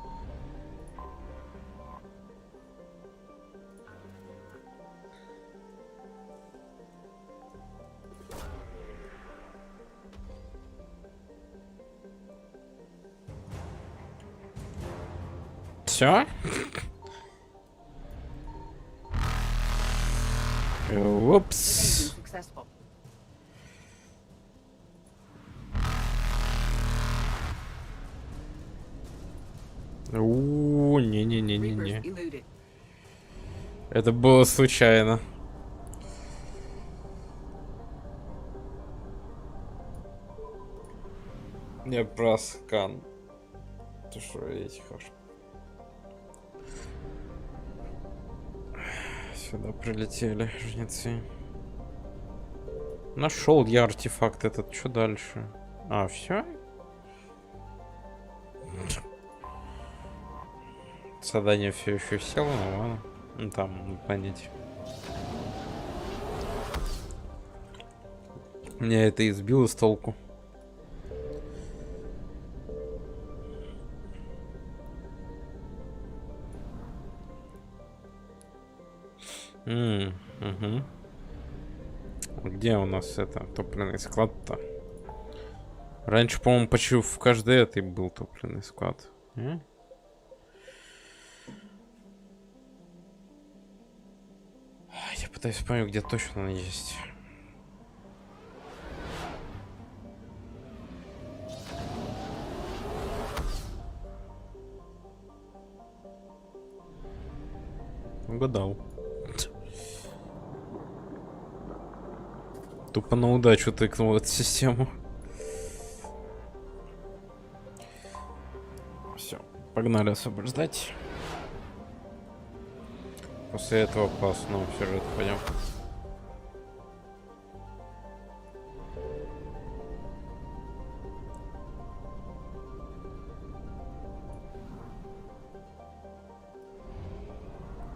Все? Упс. Successful. О, не-не-не-не-не. Eluded. Это было случайно. Я проскан. Ты что, эти хорошо. Сюда прилетели жнецы. Нашел я артефакт этот. Что дальше? А, все? Задание все еще село, но ладно. Ну там, понять. Меня это избило с толку. Угу. Где у нас это топливный склад-то? Раньше, по-моему, почти в каждой этой был топливный склад. Я пытаюсь понять, где точно он есть. Угадал. Тупо на удачу тыкнул эту систему. Все, погнали освобождать. После этого по основному сюжету пойдем.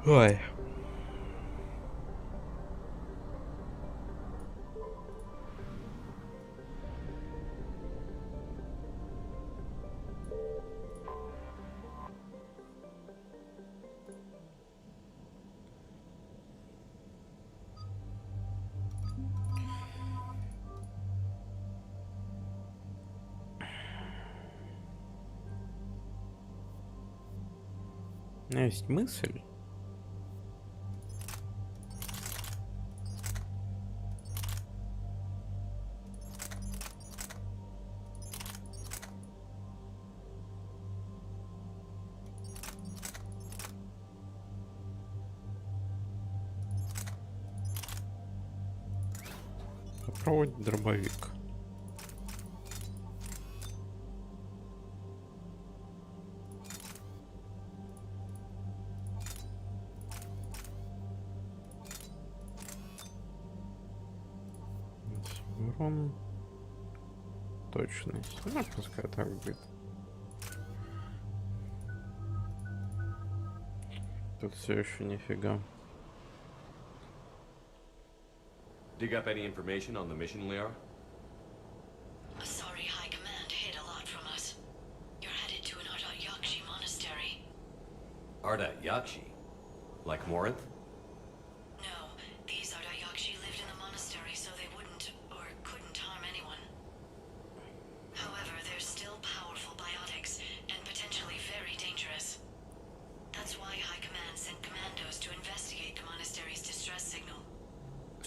Ой. У меня есть мысль. Попробовать дробовик. Урон. Точность. Ну, пускай так будет. Тут все еще нифига. Dig up any information on the mission, Liara? Sorry, High Command hid a lot from us. You're headed to an Ardat Yakshi monastery. Ardat Yakshi? Like Morinth? No, these Ardat Yakshi lived in the monastery so they wouldn't or couldn't harm anyone. However, they're still powerful biotics and potentially very dangerous. That's why High Command sent commandos to investigate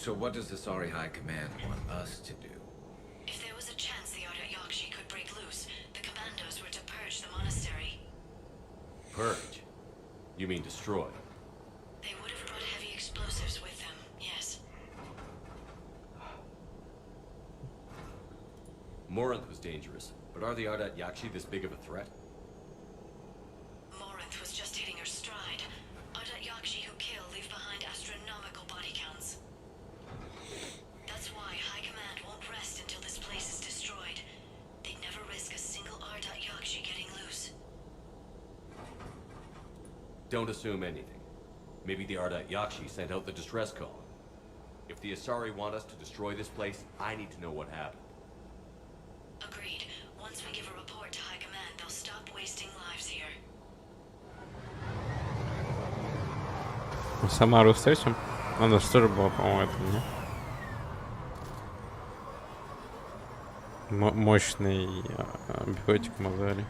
So what does the Sorry High Command want us to do? If there was a chance the Ardat Yakshi could break loose, the commandos were to purge the monastery. Purge? You mean destroy? They would have brought heavy explosives with them, yes. Morinth was dangerous, but are the Ardat Yakshi this big of a threat? Morinth was just hitting her stride. Ardat Yakshi who kill leave behind astronomical body counts. That's why High Command won't rest until this place is destroyed. They'd never risk a single Ardat Yakshi getting loose. Don't assume anything. Maybe the Ardat Yakshi sent out the distress call. If the Asari want us to destroy this place, I need to know what happened. Agreed. Once we give a report to High Command, they'll stop wasting lives here. Самару встретим? Она же тоже была, по-моему, это, не? Мощный биотик Мазари.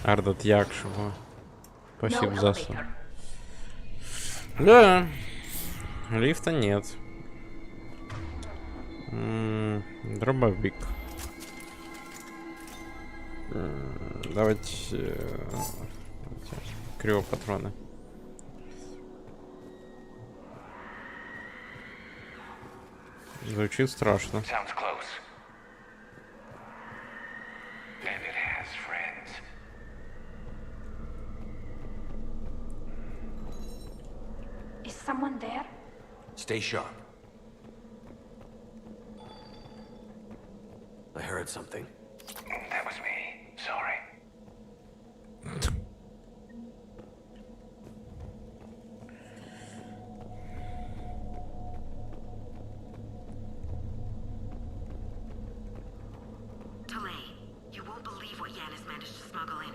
Ардат Якшева. Спасибо за сон. Да. Лифта нет. Дробовик. Давайте криопатроны. Звучит страшно. Sounds close. And it has friends. Is someone there? Stay sharp. I heard something. That was me. Sorry. Delay. You won't believe what Yan has managed to smuggle in.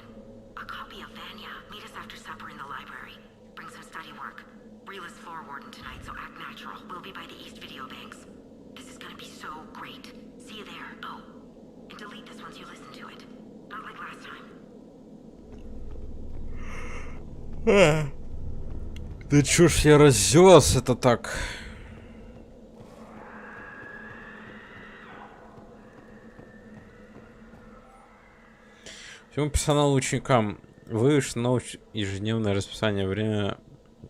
A copy of Vanya. Meet us after supper in the library. Bring some study work. Reel is floor warden tonight, so act natural. We'll be by the East Video Banks. This is gonna be so great. See you there. Oh, and delete this once you listen to it. Not like last time. Да чё ж я развёлся-то так? Всему персоналу ученикам вышло ежедневное расписание. Время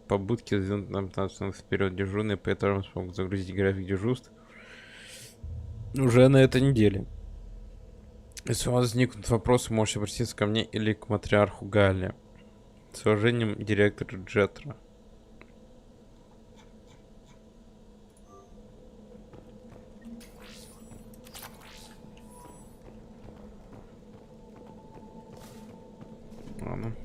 побудки на 15 минут вперед. Дежурные по этажам смогут загрузить график дежурств уже на этой неделе. Если у вас возникнут вопросы, можете обратиться ко мне или к матриарху Галле. С уважением, директор Джетра. Ладно.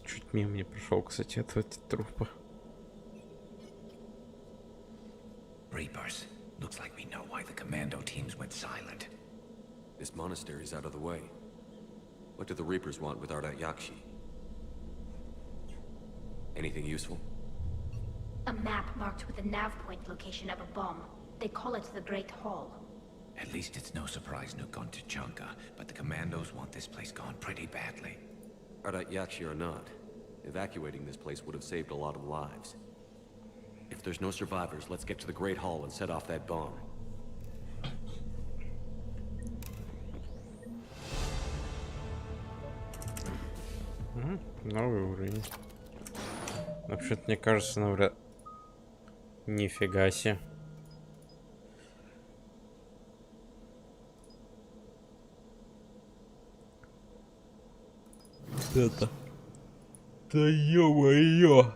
Чуть мимо не прошел, кстати, от эти трупа. Reapers. Looks like we know why the commando teams went silent. This monastery's out of the way. What do the Reapers want with Ardat Yakshi? Anything useful? A map marked with the nav point location of a bomb. They call it the Great Hall. At least it's no surprise Nuke gone to Chunka, but the commandos want this place gone pretty badly. Ardat Yakshi or not, evacuating this place would have saved a lot of lives. If there's no survivors, let's get to the Great Hall and set off that bomb. Новый уровень. Вообще-то, мне кажется, навряд... Нифига себе. Это... Да ё-моё!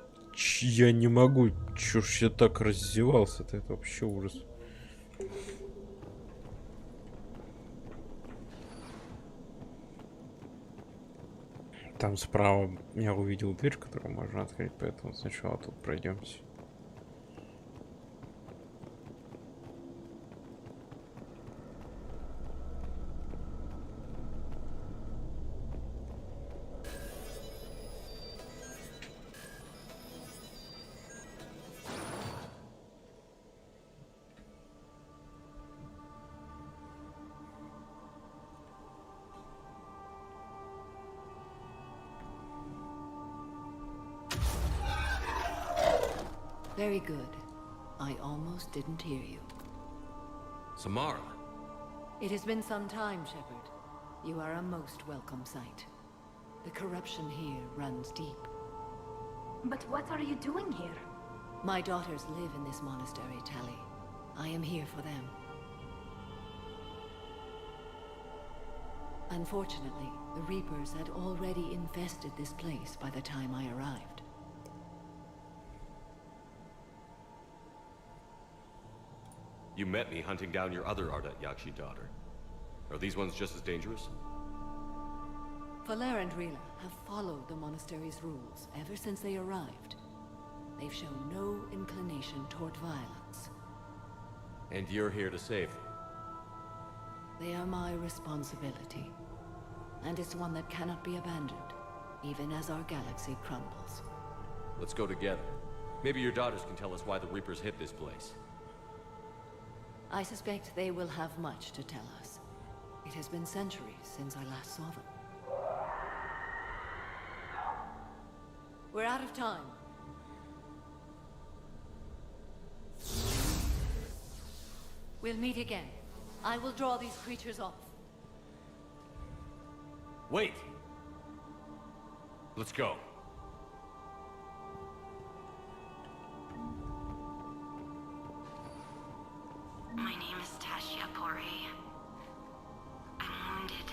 Я не могу. Чё ж я так раздевался-то? Это вообще ужас. Там справа я увидел дверь, которую можно открыть, поэтому сначала тут пройдемся. Very good. I almost didn't hear you. Samara. It has been some time, Shepard. You are a most welcome sight. The corruption here runs deep. But what are you doing here? My daughters live in this monastery, Tali. I am here for them. Unfortunately, the Reapers had already infested this place by the time I arrived. You met me hunting down your other Ardat Yakshi daughter. Are these ones just as dangerous? Valer and Rila have followed the monastery's rules ever since they arrived. They've shown no inclination toward violence. And you're here to save them? They are my responsibility. And it's one that cannot be abandoned, even as our galaxy crumbles. Let's go together. Maybe your daughters can tell us why the Reapers hit this place. I suspect they will have much to tell us. It has been centuries since I last saw them. We're out of time. We'll meet again. I will draw these creatures off. Wait! Let's go. My name is Tashia Pore. I'm wounded.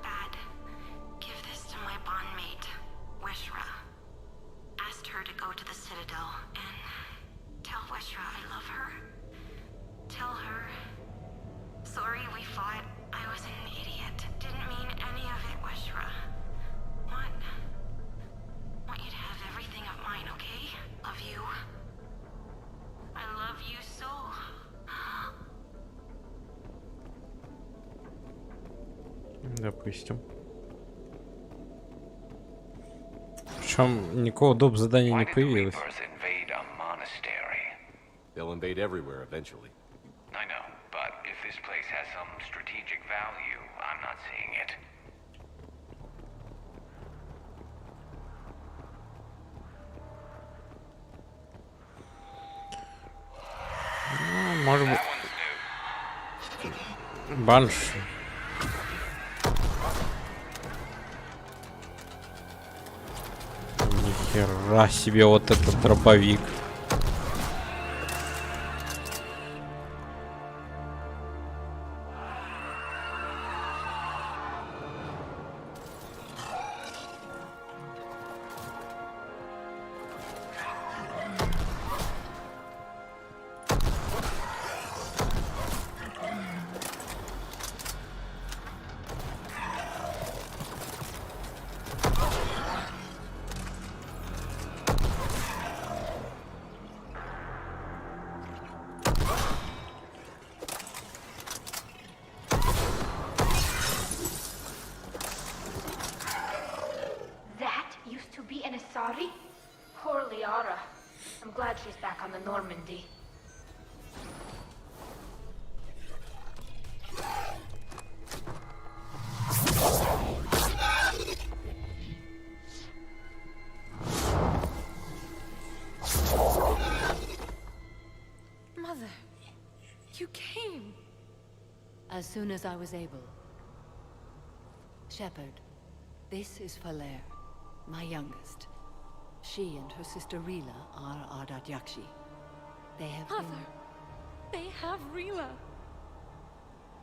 Bad. Give this to my bondmate, Weshra. Asked her to go to the Citadel and tell Weshra I love her. Tell her. Sorry we fought. I was an idiot. Didn't mean any of it, Weshra. Want you to have everything of mine, okay? Love you. I love you so. Допустим. Причем никакого доп. Задания не появилось. They'll invade everywhere eventually. I know, but if this place has some strategic value, I'm not seeing it. Ну, может быть... Банш. Нихера себе вот этот дробовик. Sorry? Poor Liara. I'm glad she's back on the Normandy. Mother, you came. As soon as I was able. Shepard, this is Valer, my youngest. She and her sister Rila are Ardat Yakshi. They have Mother, they have Rila.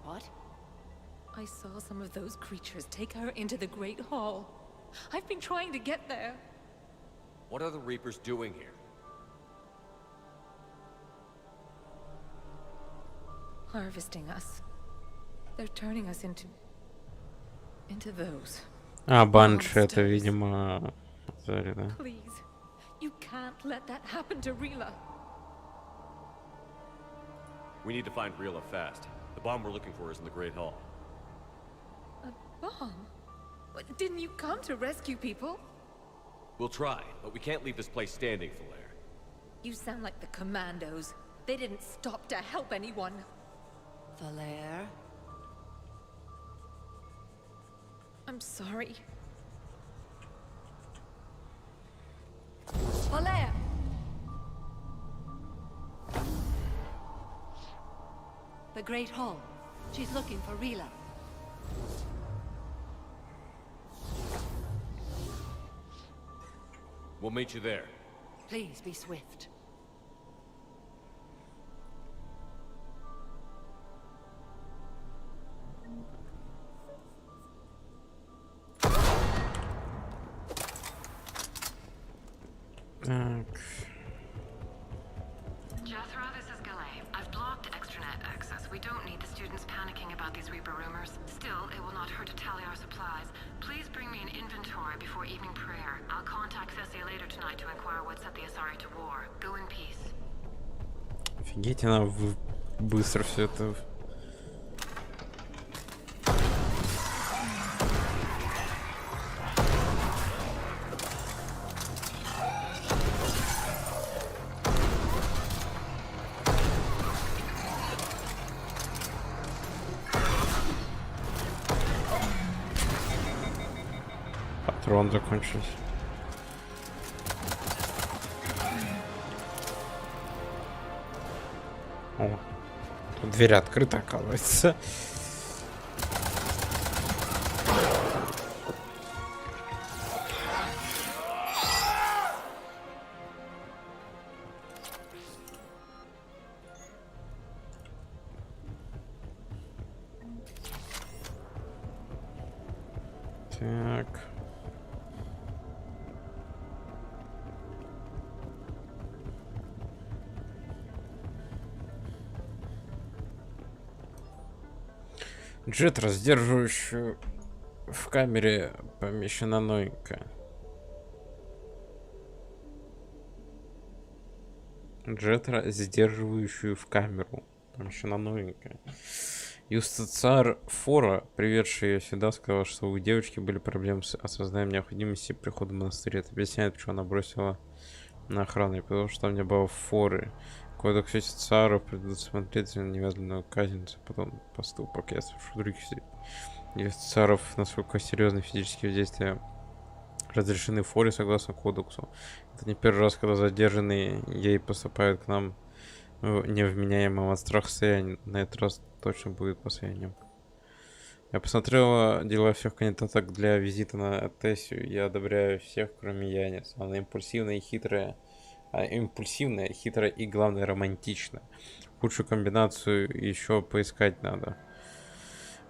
What? I saw some of those creatures take her into the Great Hall. I've been trying to get there. What are the Reapers doing here? Harvesting us. They're turning us into those. А, банш, это, видимо, Зари, да? Please, you can't let that happen to Rila. We need to find Rila fast. The bomb we're looking for is in the Great Hall. A bomb? What, didn't you come to rescue people? We'll try, but we can't leave this place standing, Valer. You sound like the Commandos. They didn't stop to help anyone. Valer? I'm sorry. Valer! The Great Hall. She's looking for Rila. We'll meet you there. Please be swift. Так. Jethro, this is Galay. I've blocked extranet access. We don't need the students panicking about these Reaper rumors. Still, it will not hurt to tally our supplies. Please bring me an inventory before evening prayer. I'll contact Cessia later tonight to inquire what set the Asari to war. Go in peace. Офигеть, она быстро все это. Патрон закончился. О, тут дверь открыта, оказывается. Так. Джет, раздерживающую в камере, помещена новенькая. Джет, сдерживающую в камеру, помещена новенькая. Юстициар Фора, приведший ее сюда, сказал, что у девочки были проблемы с осознанием необходимости прихода в монастырь. Это объясняет, почему она бросила на охрану, потому что там не было Форы. Кодекс Юстициаров предусмотрительно немедленную казнь за потом поступок. Я слышу других Юстициаров, насколько серьезные физические действия разрешены Форе согласно кодексу. Это не первый раз, когда задержанные ей поступают к нам в невменяемом от страха состоянии. На этот раз точно будет последним. Я посмотрела дела всех кандидаток для визита на Тессию. Я одобряю всех, кроме Янис. Она импульсивная и хитрая. Импульсивная, хитрая и, главное, романтичная. Худшую комбинацию еще поискать надо.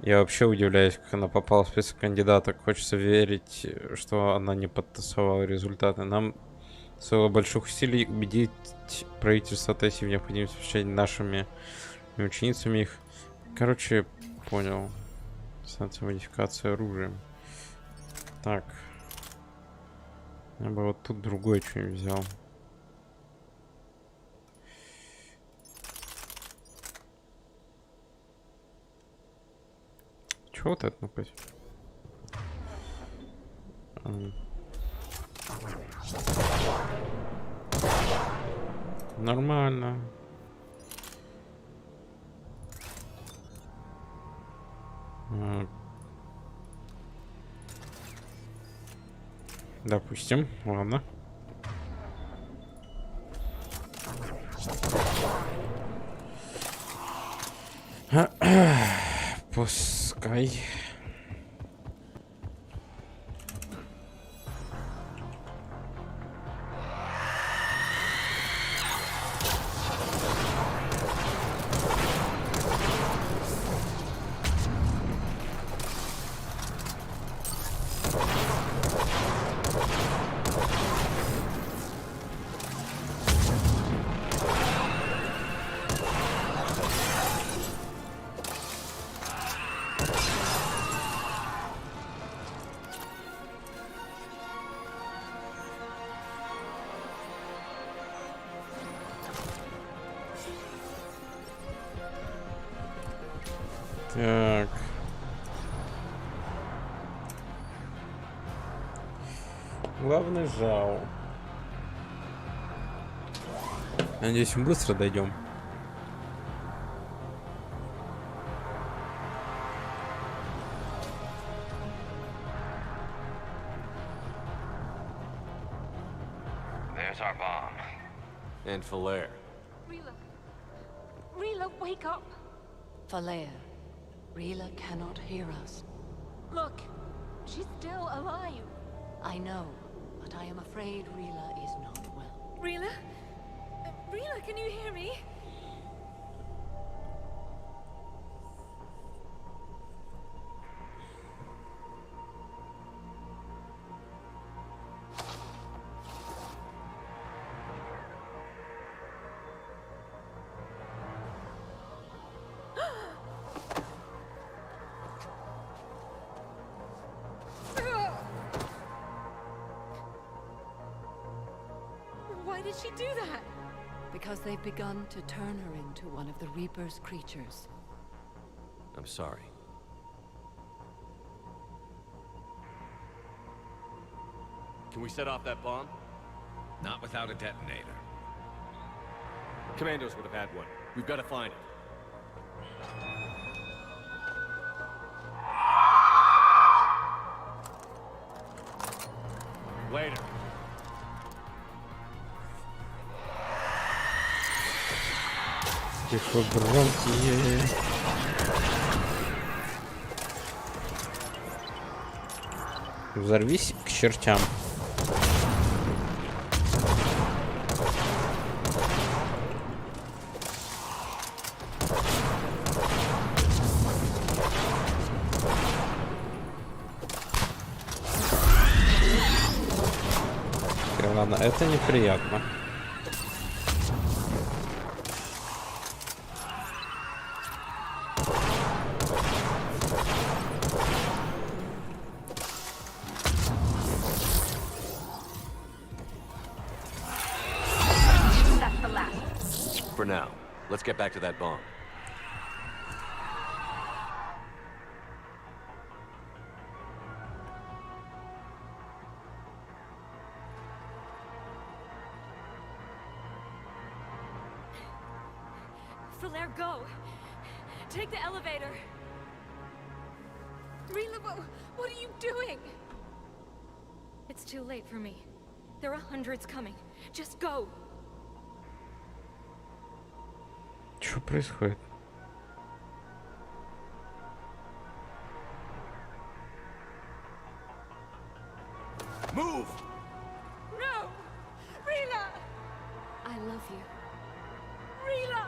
Я вообще удивляюсь, как она попала в список кандидаток. Хочется верить, что она не подтасовала результаты. Нам стоило больших усилий убедить правительство Тессии в необходимости встречать нашими ученицами их. Короче, понял. Станция модификации оружием. Так. Я бы вот тут другой что-нибудь взял. Чего вот это напасть? Нормально. Допустим, ладно. Пускай. Так. Главный жал. Надеюсь, мы быстро дойдем. There's our bomb. And Falaire. Rila, wake up. Falea, Rila cannot hear us. Look, she's still alive. I know, but I am afraid Rila is not well. Rila? Rila, can you hear me? Why did she do that? Because they've begun to turn her into one of the Reaper's creatures. I'm sorry. Can we set off that bomb? Not without a detonator. Commandos would have had one. We've got to find it. Later. Тихо, громкие. Взорвись к чертям. Ладно, это неприятно. For now, let's get back to that bomb. Falere, go! Take the elevator! Rila, what are you doing? It's too late for me. There are hundreds coming. Just go! Что происходит? Move! No! Rila! I love you. Rila!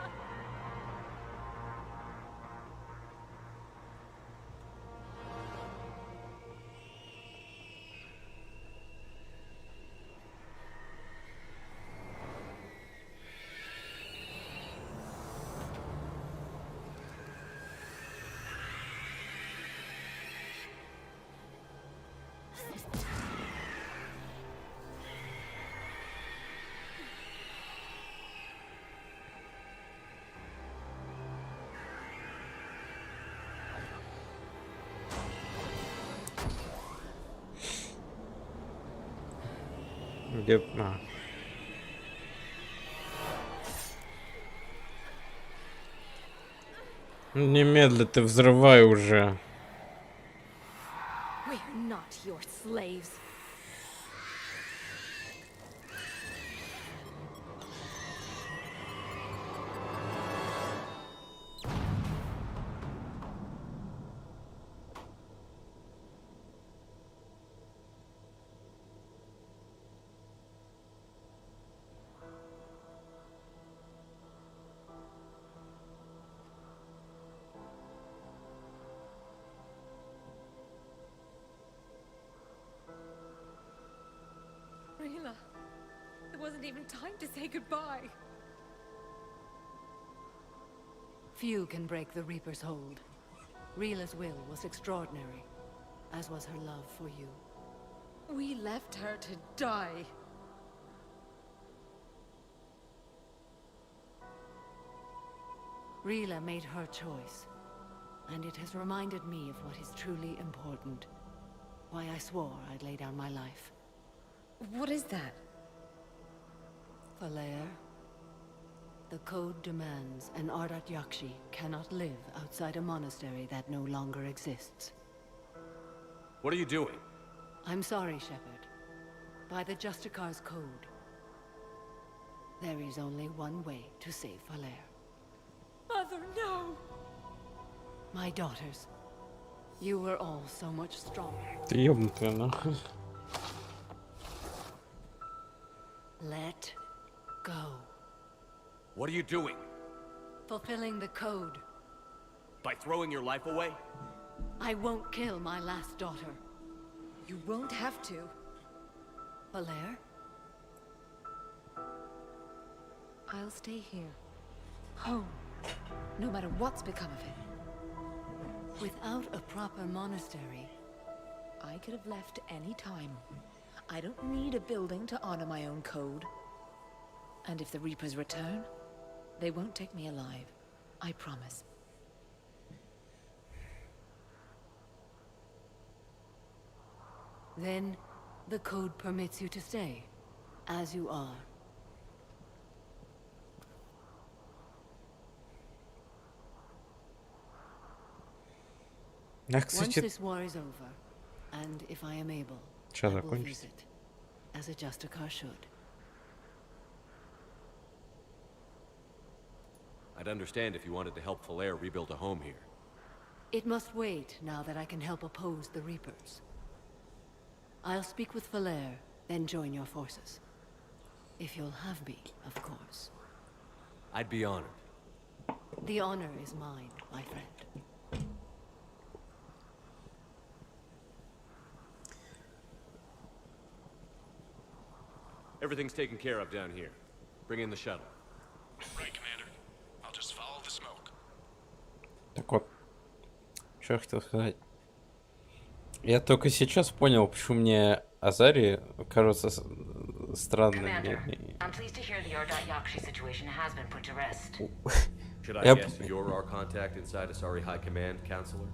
Где... Немедля ты взрывай уже. We are not your slaves. Rila, there wasn't even time to say goodbye. Few can break the Reaper's hold. Rila's will was extraordinary, as was her love for you. We left her to die. Rila made her choice, and it has reminded me of what is truly important. Why I swore I'd lay down my life. What is that? Falere, the code demands an Ardat Yakshi cannot live outside a monastery that no longer exists. What are you doing? I'm sorry, Shepard. By the Justicar's code, there is only one way to save Falere. Mother, no! My daughters. You were all so much stronger. Ты ёбнутая, нахуй. Let go. What are you doing? Fulfilling the code. By throwing your life away? I won't kill my last daughter. You won't have to. Valere? I'll stay here. Home. No matter what's become of it. Without a proper monastery, I could have left any time. I don't need a building to honor my own code. And if the Reapers return, they won't take me alive. I promise. then the code permits you to stay, as you are. Once this war is over, and if I am able, I will visit, as a Justicar should. I'd understand if you wanted to help Valere rebuild a home here. It must wait now that I can help oppose the Reapers. I'll speak with Valere, then join your forces. If you'll have me, of course. I'd be honored. The honor is mine, my friend. Everything's taken care of down here. Bring in the shuttle. Right, Commander. I'll just follow the smoke. Так вот, что я хотел сказать. Я только сейчас понял, почему мне Азари кажется странным. Should I guess you're our contact inside Asari High Command, Counselor?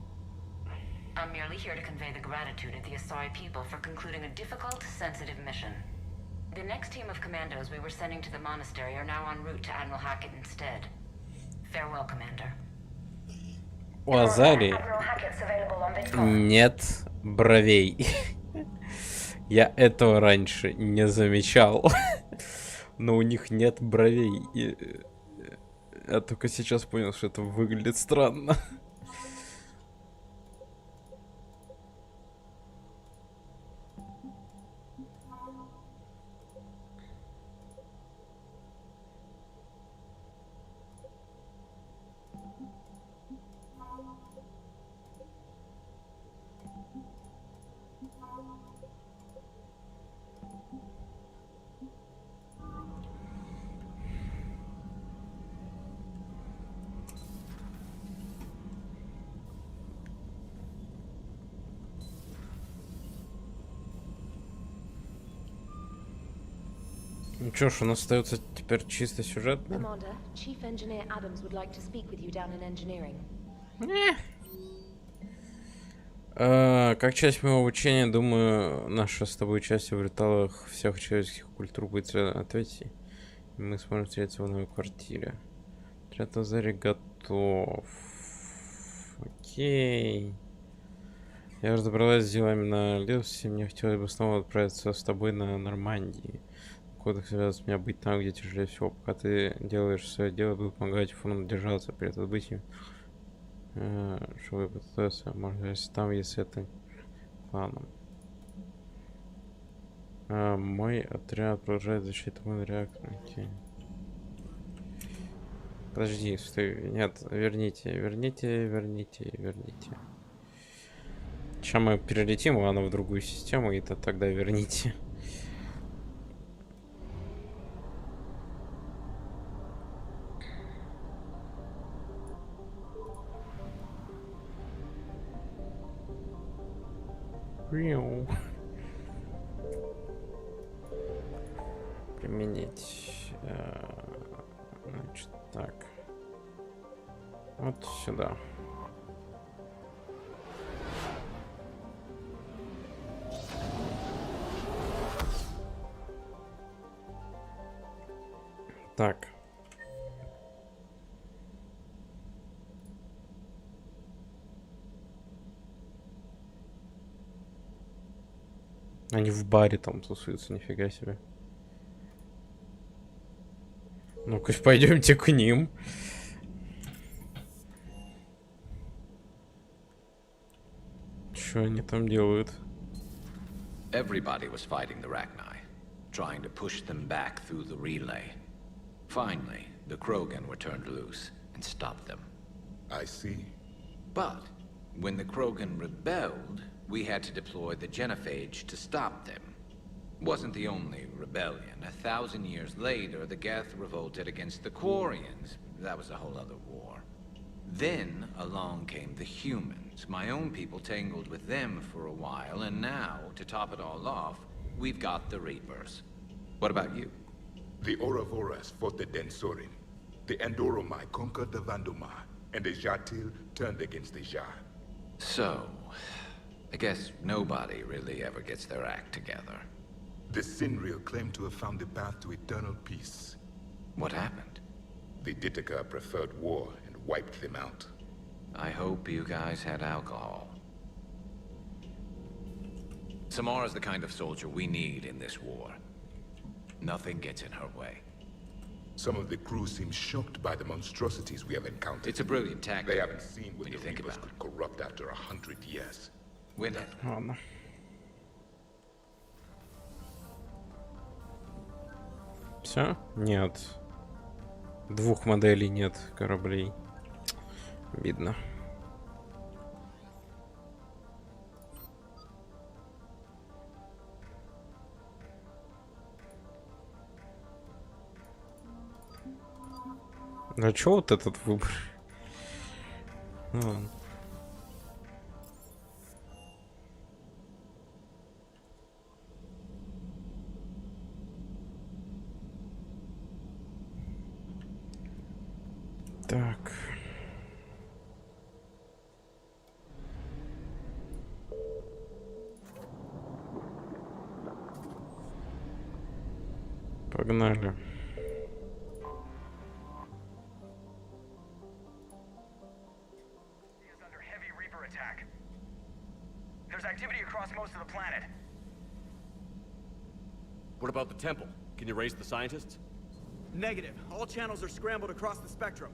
I'm merely here to convey the gratitude of the Asari people for concluding a difficult, sensitive mission. The next team of commandos we were sending to the monastery are now en route to Admiral Hackett instead. Farewell, Commander. У Азари нет бровей. Я этого раньше не замечал. Но у них нет бровей. И я только сейчас понял, что это выглядит странно. Ну чё ж, у нас остается теперь чисто сюжетно. Commander, Chief Engineer Adams would like to speak with you down in engineering. Как часть моего обучения, думаю, наша с тобой участие в ритуалах всех человеческих культур будет ответить. И мы сможем встретиться в новой квартире. Отряд Азари готов. Окей. Я разобралась с делами на Леосе, мне хотелось бы снова отправиться с тобой на Нормандии. Кодекс связывает меня быть там, где тяжелее всего. Пока ты делаешь свое дело, буду помогать фону держаться перед отбытием. Чтобы попытаться, может, если там, если это кланом. Мой отряд продолжает защиту моего реактора. Окей. Подожди, стой. Нет, верните. Сейчас мы перелетим, ладно, в другую систему, и тогда верните. Применить. Значит, так. Вот сюда. Так. Они в баре там тусуются, нифига себе. Ну-ка, пойдемте к ним. Что они там делают? Everybody was fighting the Rachni, trying to push them back through the relay. Finally, the Krogan were turned loose and stopped them. I see. But when the Krogan rebelled, we had to deploy the Genophage to stop them. Wasn't the only rebellion. 1,000 years later, the Geth revolted against the Quarians. That was a whole other war. Then along came the humans. My own people tangled with them for a while, and now, to top it all off, we've got the Reapers. What about you? The Ouroboros fought the Densorin. The Andoromai conquered the Vandomar, and the Jatil turned against the Jar. So, I guess nobody really ever gets their act together. The Sinreal claimed to have found the path to eternal peace. What happened? The Ditaka preferred war and wiped them out. I hope you guys had alcohol. Samara's the kind of soldier we need in this war. Nothing gets in her way. Some of the crew seem shocked by the monstrosities we have encountered. It's a brilliant tactic. They haven't seen what when you the think Reapers about it. could corrupt after 100 years. When Ладно. Все? Нет. Двух моделей нет кораблей. Видно. А чё вот этот выбор? Ну ладно. Так. Погнали. There's activity across most of the planet. What about the temple? Can you raise the scientists? Negative. All channels are scrambled across the spectrum.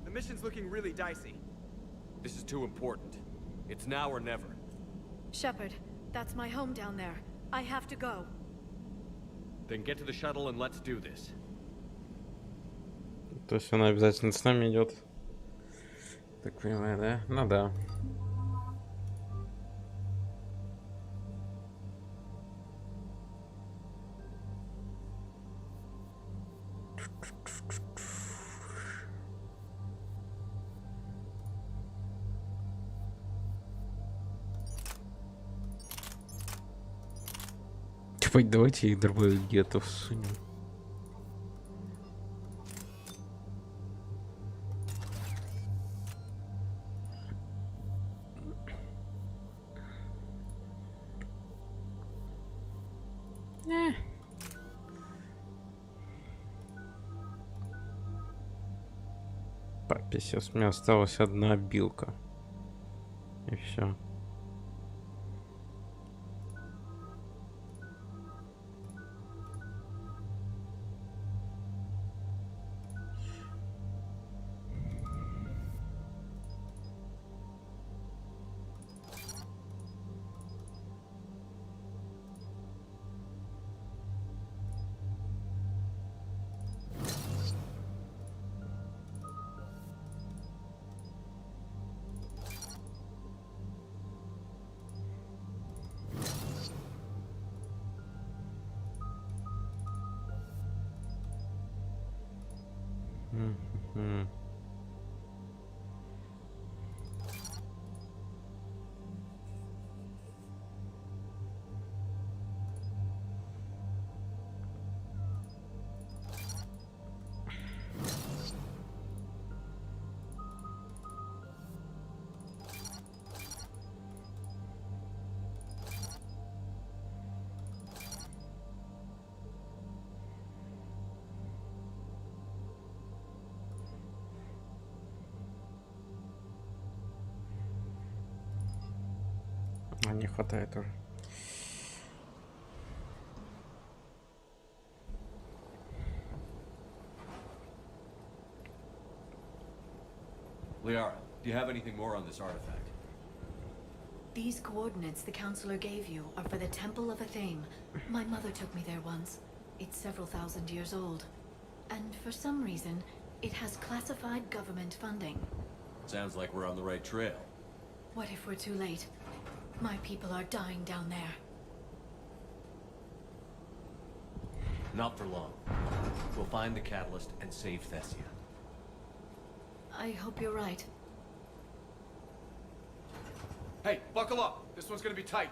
The mission's looking really dicey. This is too important. It's now or never. Shepard, that's my home down there. I have to go. Then get to the shuttle and let's do this. То есть она обязательно с нами идет. Так понимаю, да? Ну да. Типа, давайте и другой где-то всунем. Сейчас у меня осталась одна обилка. И все. Не хватает уже. Liara, do you have anything more on this artifact? These coordinates the counselor gave you are for the Temple of Athame. My mother took me there once. It's several thousand years old. And for some reason, it has classified government funding. Sounds like we're on the right trail. What if we're too late? My people are dying down there. Not for long. We'll find the catalyst and save Thessia. I hope you're right. Hey, buckle up. This one's gonna be tight.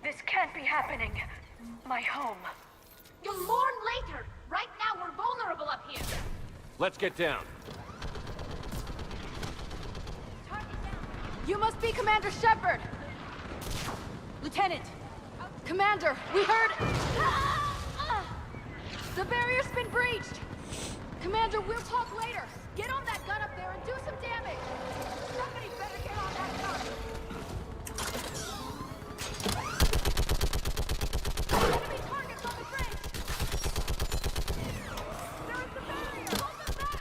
This can't be happening. My home. You'll mourn later. Right now, we're vulnerable up here. Let's get down. You must be Commander Shepard! Lieutenant! Commander, we heard... The barrier's been breached! Commander, we'll talk later. Get on that gun up there and do some damage! Somebody better get on that gun! Enemy targets on the bridge! There is the barrier! Hold them back!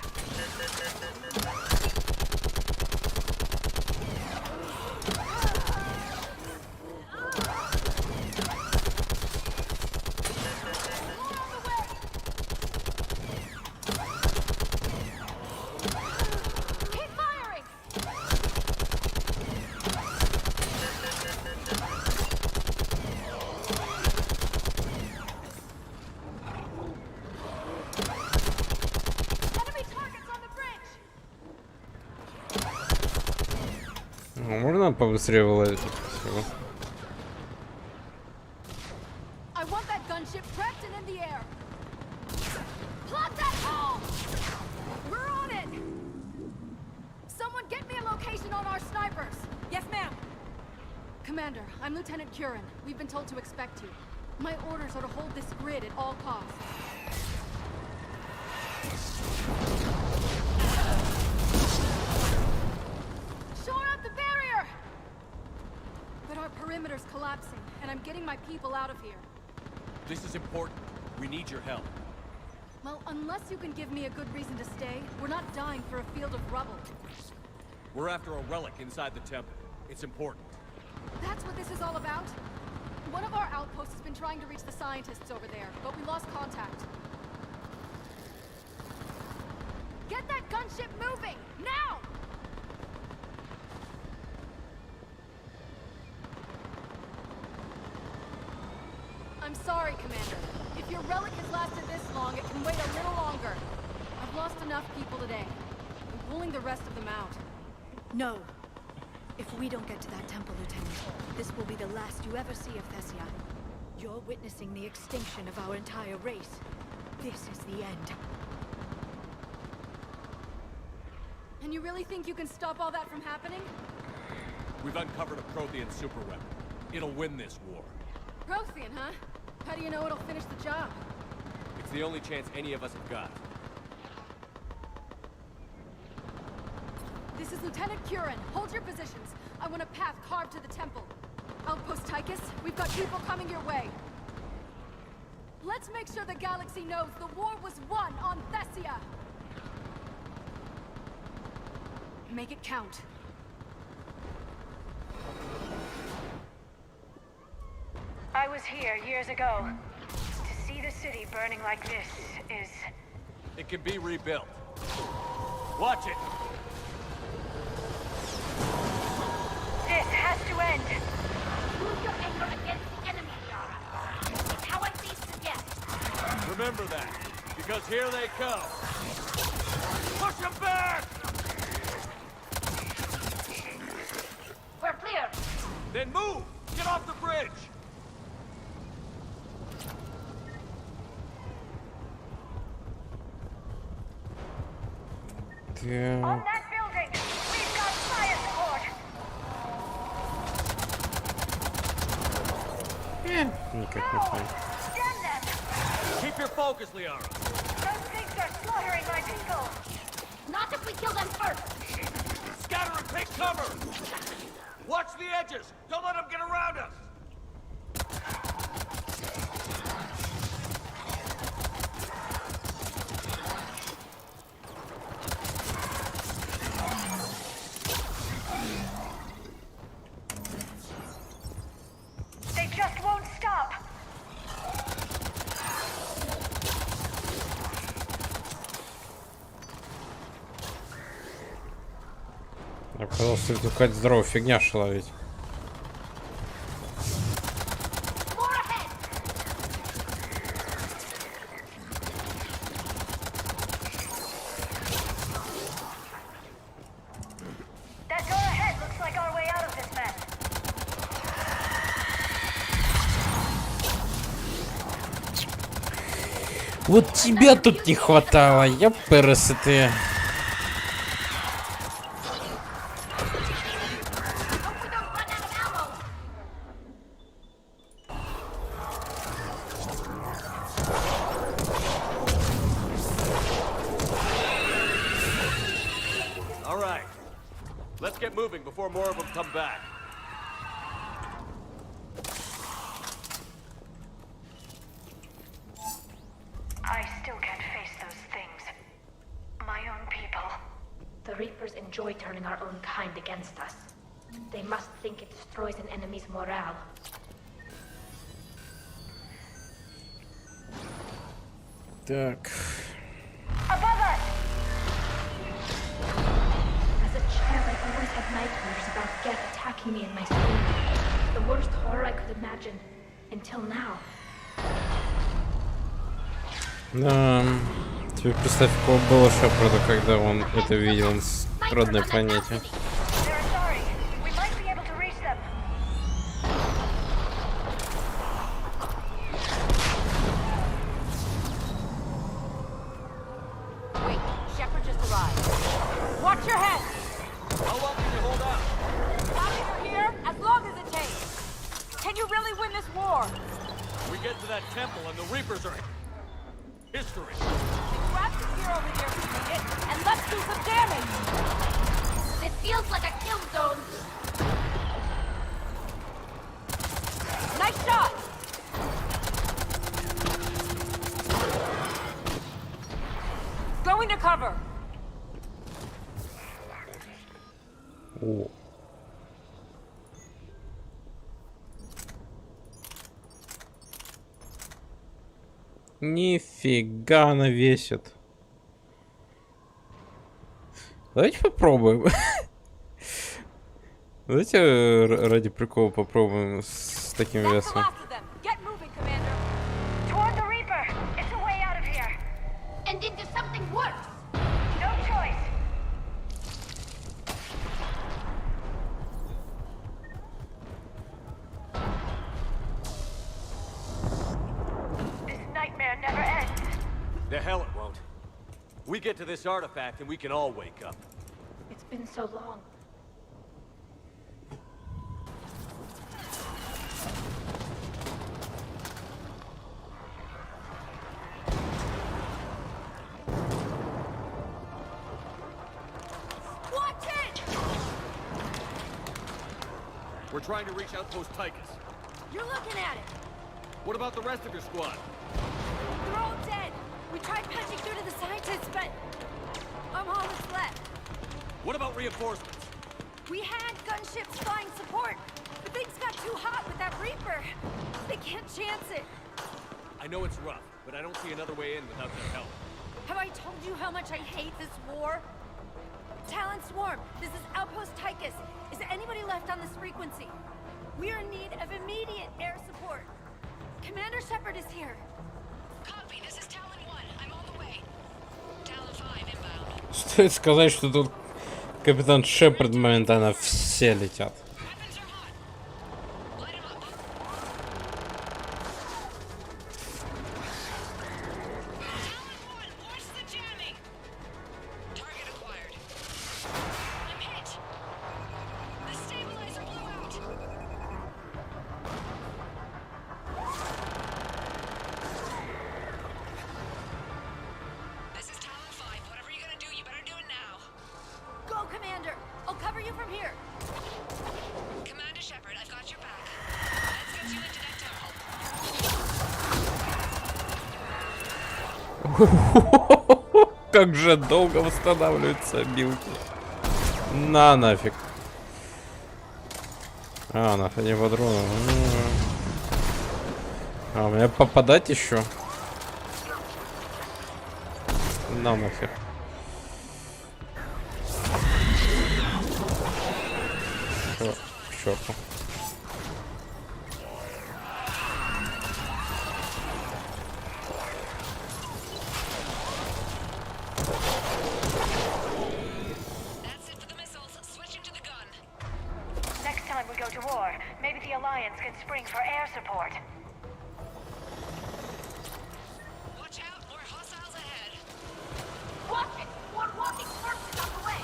Можно побыстрее вылазить всего? I want that gunship prepped and in the air. Plug that hole! We're on it! Someone get me a location on our snipers. Yes, ma'am. Commander, I'm Lieutenant Curran. We've been told to expect you. My orders are to hold this grid at all costs. Shore up the barrier! But our perimeter's collapsing, and I'm getting my people out of here. This is important. We need your help. Well, unless you can give me a good reason to stay, we're not dying for a field of rubble. We're after a relic inside the temple. It's important. That's what this is all about? One of our outposts has been trying to reach the scientists over there, but we lost contact. Get that gunship moving! Now! I'm sorry, Commander. If your relic has lasted this long, it can wait a little longer. I've lost enough people today. I'm pulling the rest of them out. No. If we don't get to that temple, Lieutenant, this will be the last you ever see of Thessia. You're witnessing the extinction of our entire race. This is the end. And you really think you can stop all that from happening? We've uncovered a Prothean superweapon. It'll win this war. Prothean, huh? How do you know it'll finish the job? It's the only chance any of us have got. This is Lieutenant Curran. Hold your positions. I want a path carved to the temple. Outpost Tychus, we've got people coming your way. Let's make sure the galaxy knows the war was won on Thessia. Make it count. I was here years ago. To see the city burning like this is... It can be rebuilt. Watch it! This has to end. Move your anger against the enemy, Yara. It's how I face the death. Remember that, because here they come. Push them back! We're clear. Then move! Get off the bridge! Yeah. On that building, we've got fire support. Никак не понял. Damn them! Keep your focus, Liara. Those things are slaughtering my people. Not if we kill them first. Scatter and take cover! Watch the edges! Don't let them get around us! They just won't stop. Оказалось, это какая-то здоровая фигня шла ведь. That door ahead looks like our way out of this mess. Вот тебя тут не хватало, ёпперсы ты. All right. Let's get moving before more of them come back. I still can't face those things. My own people. The Reapers enjoy turning our own kind against us. They must think it destroys an enemy's morale. Так. Above us! As a child, I always had nightmares about Geth attacking me in my sleep. The worst horror I could imagine. Until now. Да. Тебе представь, какого было Шепарда, когда он это видел на родной планете. They're sorry. We might be able to reach them. Wait, Shepard just arrived. Watch your head! How long can you hold out? As long as you're here, as long as it takes. Can you really win this war? We get to that temple and the Reapers are history. Grab the gear over there if you need it, and let's do some damage! It feels like a kill zone! Nice shot! Going to cover! О. Нифига она весит. Давайте попробуем. Давайте ради прикола попробуем с таким весом. Toward the Reaper! It's a way out of here! And into something worse! No choice! This nightmare never ends. The hell it won't. We get to this artifact and we can all wake up. It's been so long. Watch it! We're trying to reach Outpost Tychus. You're looking at it! What about the rest of your squad? They're all dead! We tried punching through to the scientists, but I'm all that's left. What about reinforcements? We had gunships flying support, but things got too hot with that Reaper. They can't chance it. I know it's rough, but I don't see another way in without their help. Have I told you how much I hate this war? Talon Swarm, this is Outpost Tychus. Is anybody left on this frequency? We are in need of immediate air support. Commander Shepard is here. Copy, this is Talon 1. I'm on the way. Talon 5 inbound. Стоит сказать, что тут капитан Шепард моментально все летят. Go, Commander! I'll cover Как же долго восстанавливаются билки. На нафиг. А, на фоне патрона. А, у меня попадать еще? На нафиг. Всё, к черту. Next time we go to war, maybe the Alliance can spring for air support. Watch out, more hostiles ahead. Watch it! One walking corpse on the way!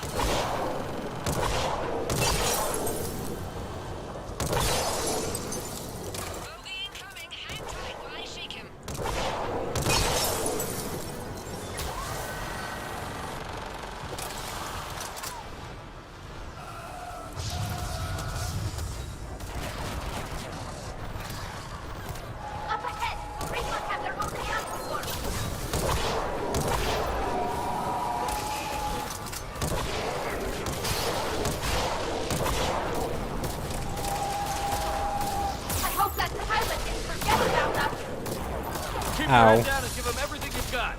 Bogey incoming. Hang tight while I shake him. Up ahead! The Reapers have their own ammo force! I hope that pilot didn't forget about us! Keep Ow. your head down and give them everything you've got.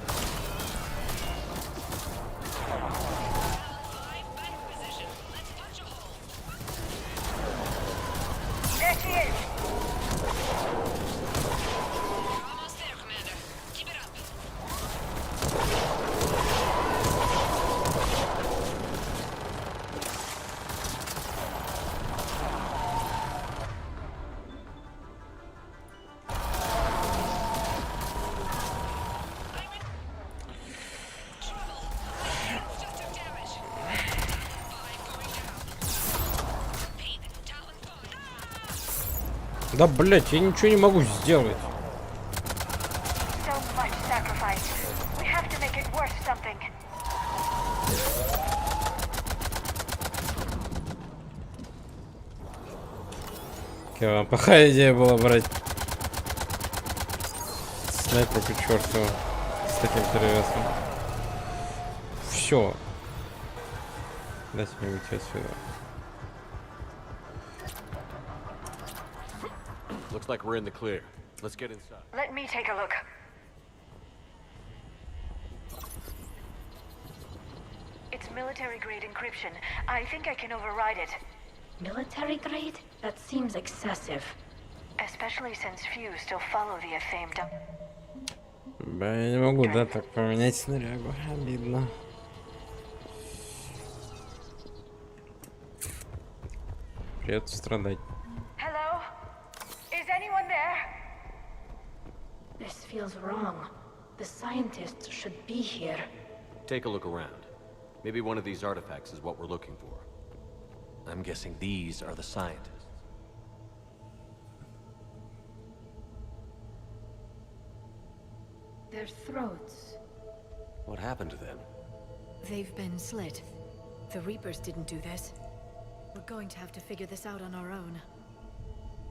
There she is! Almost there, Commander. Keep it up. Just took damage. 5 going down. Repeat. Talon gone. Да, блять, я ничего не могу сделать. So much sacrifice. We have to make it worth something. Плохая идея была брать снайперку чертову с таким перевесом. Все. Дайте мне уйти отсюда. Looks like we're in the clear. Let's get inside. Let me take a look. It's military-grade encryption. I think I can override it. Military grade? That seems excessive. Especially since few still follow the famed... Бля, я не могу, да, так поменять снарягу. Обидно. Придется страдать. Hello? Is anyone there? This feels wrong. The scientists should be here. Take a look around. Maybe one of these artifacts is what we're looking for. I'm guessing these are the scientists. Their throats. What happened to them? They've been slit. The Reapers didn't do this. We're going to have to figure this out on our own.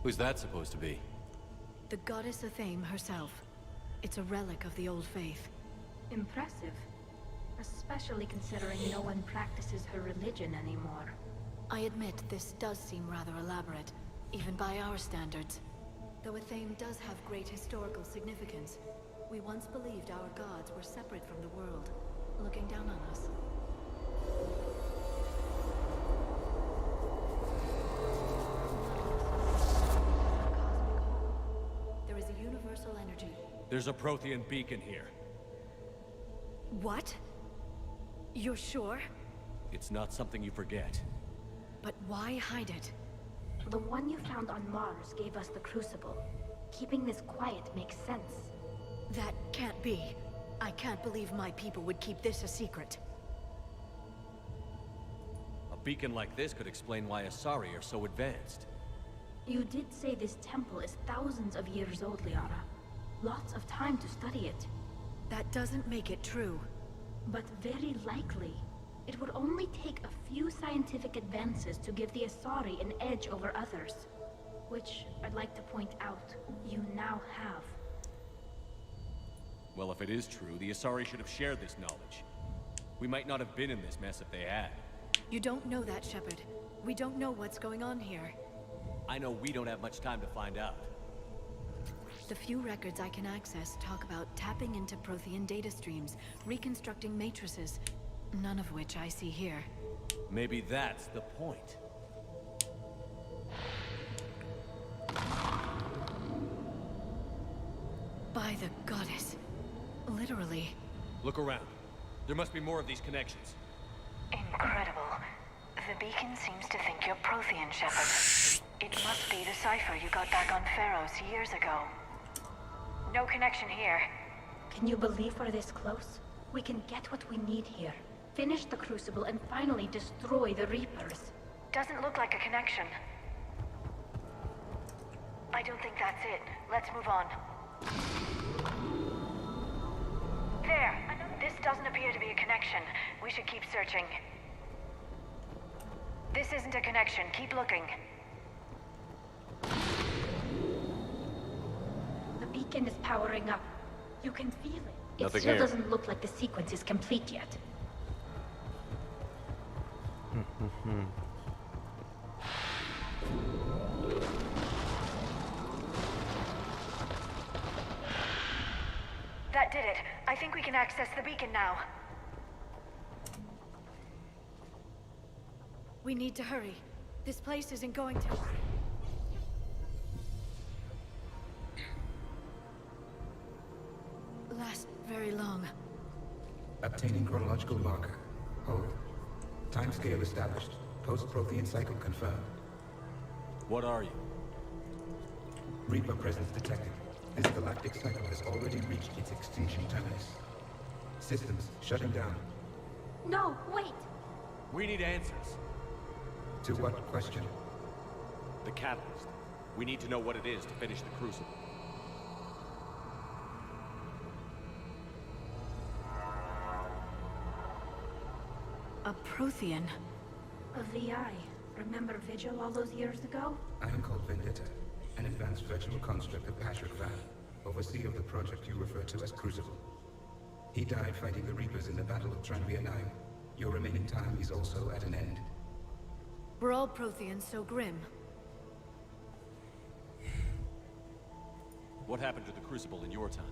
Who's that supposed to be? The goddess Athame herself. It's a relic of the old faith. Impressive. Especially considering no one practices her religion anymore. I admit this does seem rather elaborate, even by our standards. Though Athame does have great historical significance. We once believed our gods were separate from the world, looking down on us. There is a universal energy. There's a Prothean beacon here. What? You're sure? It's not something you forget. But why hide it? The one you found on Mars gave us the Crucible. Keeping this quiet makes sense. That can't be. I can't believe my people would keep this a secret. A beacon like this could explain why Asari are so advanced. You did say this temple is thousands of years old, Liara. Lots of time to study it. That doesn't make it true. But very likely. It would only take a few scientific advances to give the Asari an edge over others. Which, I'd like to point out, you now have. Well, if it is true, the Asari should have shared this knowledge. We might not have been in this mess if they had. You don't know that, Shepard. We don't know what's going on here. I know we don't have much time to find out. The few records I can access talk about tapping into Prothean data streams, reconstructing matrices, none of which I see here. Maybe that's the point. By the goddess. Literally. Look around. There must be more of these connections. Incredible. The beacon seems to think you're Prothean, Shepard. It must be the cipher you got back on Pharaohs years ago. No connection here. Can you believe we're this close? We can get what we need here. Finish the Crucible and finally destroy the Reapers. Doesn't look like a connection. I don't think that's it. Let's move on. There! This doesn't appear to be a connection. We should keep searching. This isn't a connection. Keep looking. The beacon is powering up. You can feel it. It Nothing still here. doesn't look like the sequence is complete yet. That did it. I think we can access the beacon now. We need to hurry. This place isn't going to... last very long. Obtaining chronological marker. Hold. Timescale established. Post-Prothean cycle confirmed. What are you? Reaper presence detected. This galactic cycle has already reached its extinction terminus. Systems shutting down. No, wait! We need answers. To what question? The catalyst. We need to know what it is to finish the Crucible. A Prothean. A VI. Remember Vigil all those years ago? I am called Vendetta, an advanced virtual construct of Patrick Van, overseer of the project you refer to as Crucible. He died fighting the Reapers in the Battle of Tranvia 9. Your remaining time is also at an end. Were all Protheans so grim? What happened to the Crucible in your time?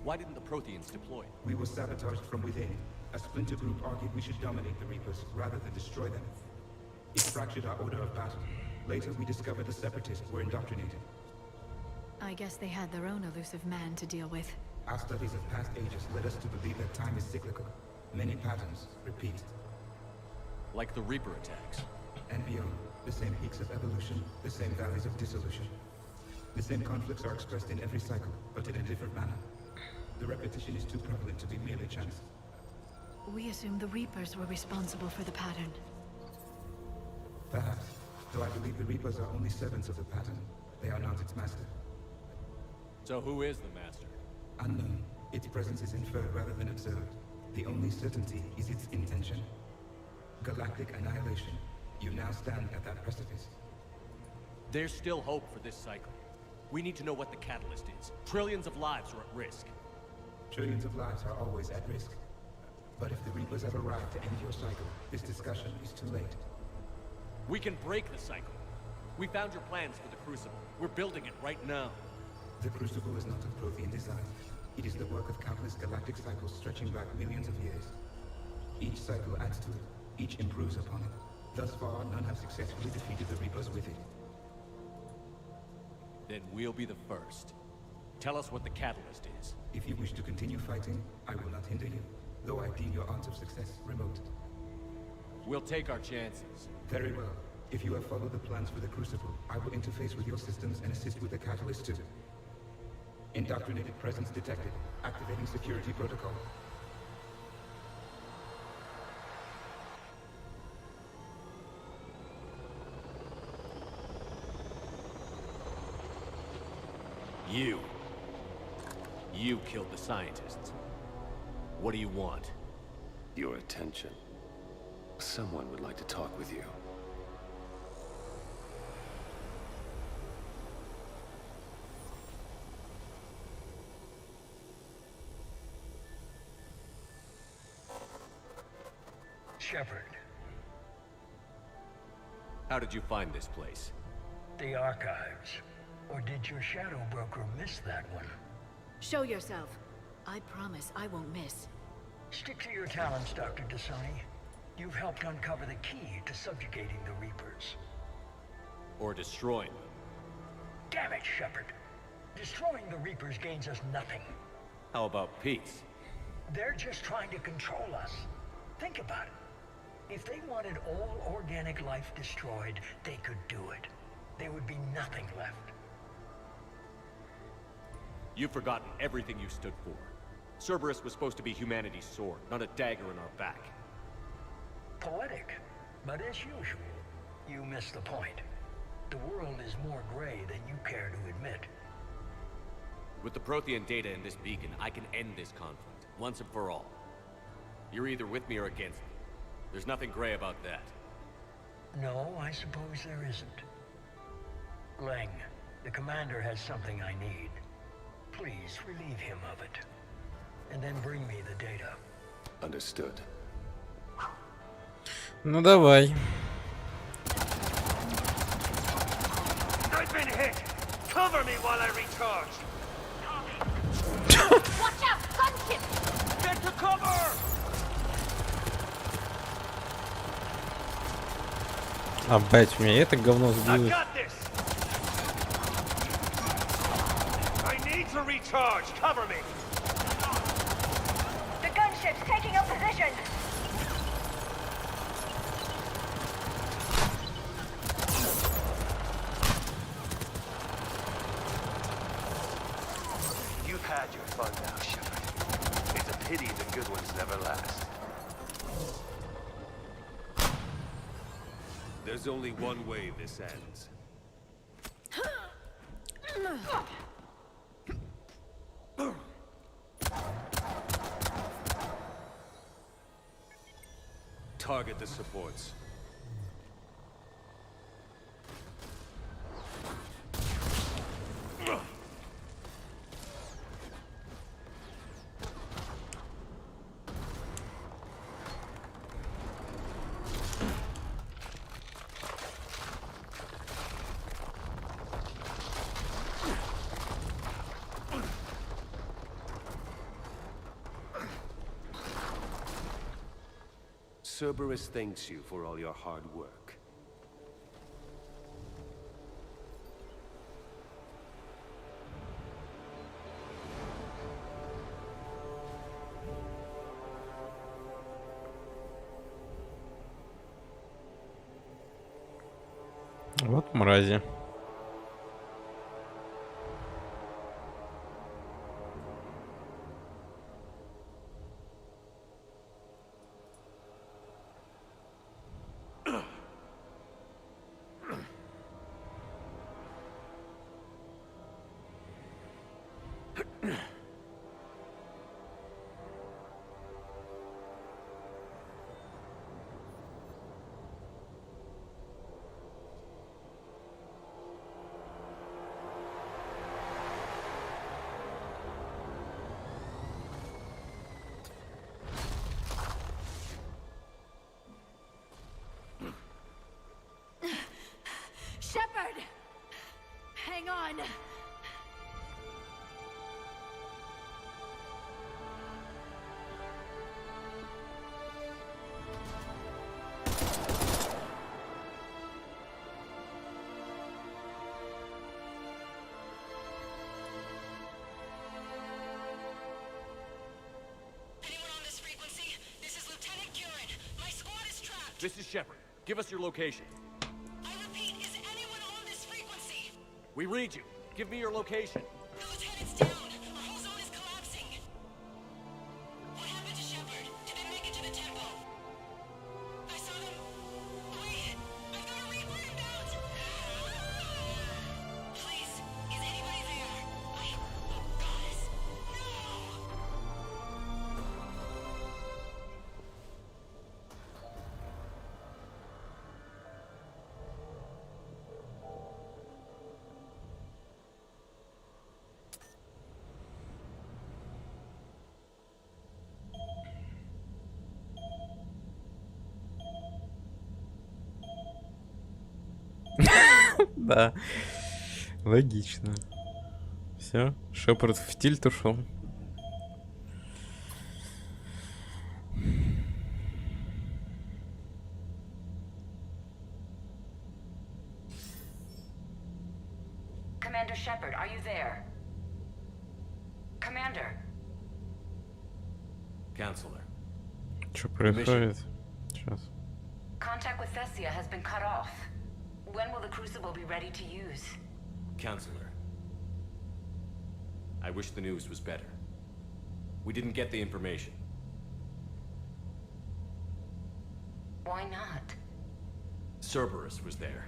Why didn't the Protheans deploy it? We were sabotaged from within. A splinter group argued we should dominate the Reapers rather than destroy them. It fractured our order of battle. Later, we discovered the Separatists were indoctrinated. I guess they had their own elusive man to deal with. Our studies of past ages led us to believe that time is cyclical. Many patterns repeat. Like the Reaper attacks. And beyond, the same peaks of evolution, the same valleys of dissolution. The same conflicts are expressed in every cycle, but in a different manner. The repetition is too prevalent to be merely chance. We assumed the Reapers were responsible for the pattern. Perhaps, though I believe the Reapers are only servants of the pattern. They are not its master. So who is the master? Unknown. Its presence is inferred rather than observed. The only certainty is its intention. Galactic annihilation. You now stand at that precipice. There's still hope for this cycle. We need to know what the catalyst is. Trillions of lives are at risk. Trillions of lives are always at risk. But if the Reapers have arrived to end your cycle, this discussion is too late. We can break the cycle. We found your plans for the Crucible. We're building it right now. The Crucible is not of Prothean design. It is the work of countless galactic cycles stretching back millions of years. Each cycle adds to it. Each improves upon it. Thus far, none have successfully defeated the Reapers with it. Then we'll be the first. Tell us what the catalyst is. If you wish to continue fighting, I will not hinder you, though I deem your odds of success remote. We'll take our chances. Very well. If you have followed the plans for the Crucible, I will interface with your systems and assist with the catalyst too. Indoctrinated presence detected. Activating security protocol. You killed the scientists. What do you want? Your attention. Someone would like to talk with you. Shepard, How did you find this place? the archives. Or did your shadow broker miss that one? Show yourself. I promise I won't miss. Stick to your talents, Dr. Dasani. You've helped uncover the key to subjugating the Reapers. Or destroying them? Damn it, Shepard. Destroying the Reapers gains us nothing. How about peace? They're just trying to control us. Think about it. If they wanted all organic life destroyed, they could do it. There would be nothing left. You've forgotten everything you stood for. Cerberus was supposed to be humanity's sword, not a dagger in our back. Poetic, but as usual, you miss the point. The world is more gray than you care to admit. With the Prothean data in this beacon, I can end this conflict, once and for all. You're either with me or against me. There's nothing gray about that. No, I suppose there isn't. Leng, the commander has something I need. Please relieve him of it. And then bring me the data. Understood. Ну давай. I've been hit! Cover me while I recharge! Watch out! Gunship! Get to cover! Опять меня это говно I've сбило. got this! I need to recharge! Cover me! The gunship's taking up position. You've had your fun now, Shepard. It's a pity the good ones never last. There's only one way this ends. Target the supports. Cerberus thanks you for all your hard work. Вот мрази. Shepard! Hang on! This is Shepard. Give us your location. I repeat, is anyone on this frequency? We read you. Give me your location. The lieutenant's down. Our whole zone is collapsing. What happened to Shepard? Did they make it to the temple? I saw them. Wait, I've got a Reaper inbound. Please, is anybody there? Oh, goddess. No! Да. Логично. Все, Шепард в тильт ушел. Commander Shepard, are you there? Commander. Counselor. Что происходит? Сейчас. Contact with Thessia has been cut off. When will the Crucible be ready to use? Counselor. I wish the news was better. We didn't get the information. Why not? Cerberus was there.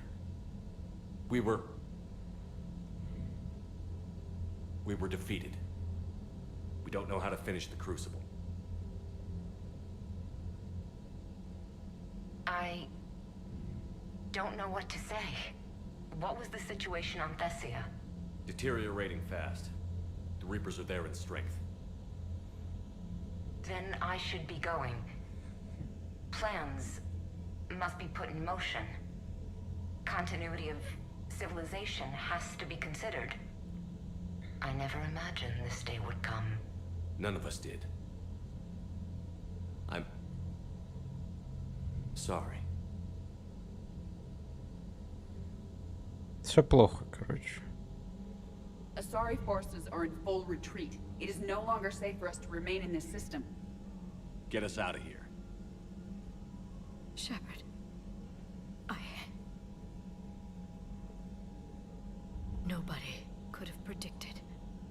We were defeated. We don't know how to finish the Crucible. I don't know what to say. What was the situation on Thessia? Deteriorating fast. The Reapers are there in strength. Then I should be going. Plans must be put in motion. Continuity of civilization has to be considered. I never imagined this day would come. None of us did. I'm sorry. Все плохо, короче. Asari forces are in full retreat. It is no longer safe for us to remain in this system. Get us out of here. Shepard. Nobody could have predicted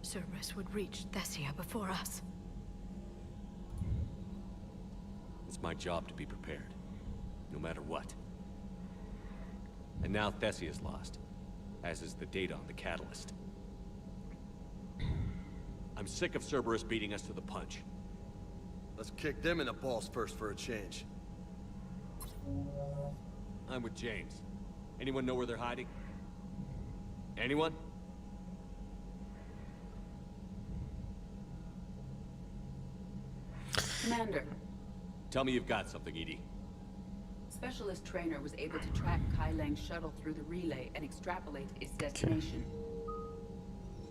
Cerberus would reach Thessia before us. It's my job to be prepared, no matter what. And now Thessia's lost, as is the data on the catalyst. I'm sick of Cerberus beating us to the punch. Let's kick them in the balls first for a change. I'm with James. Anyone know where they're hiding? Anyone? Commander. Tell me you've got something, Edie. Specialist trainer was able to track Kai Lang's shuttle through the relay and extrapolate its destination.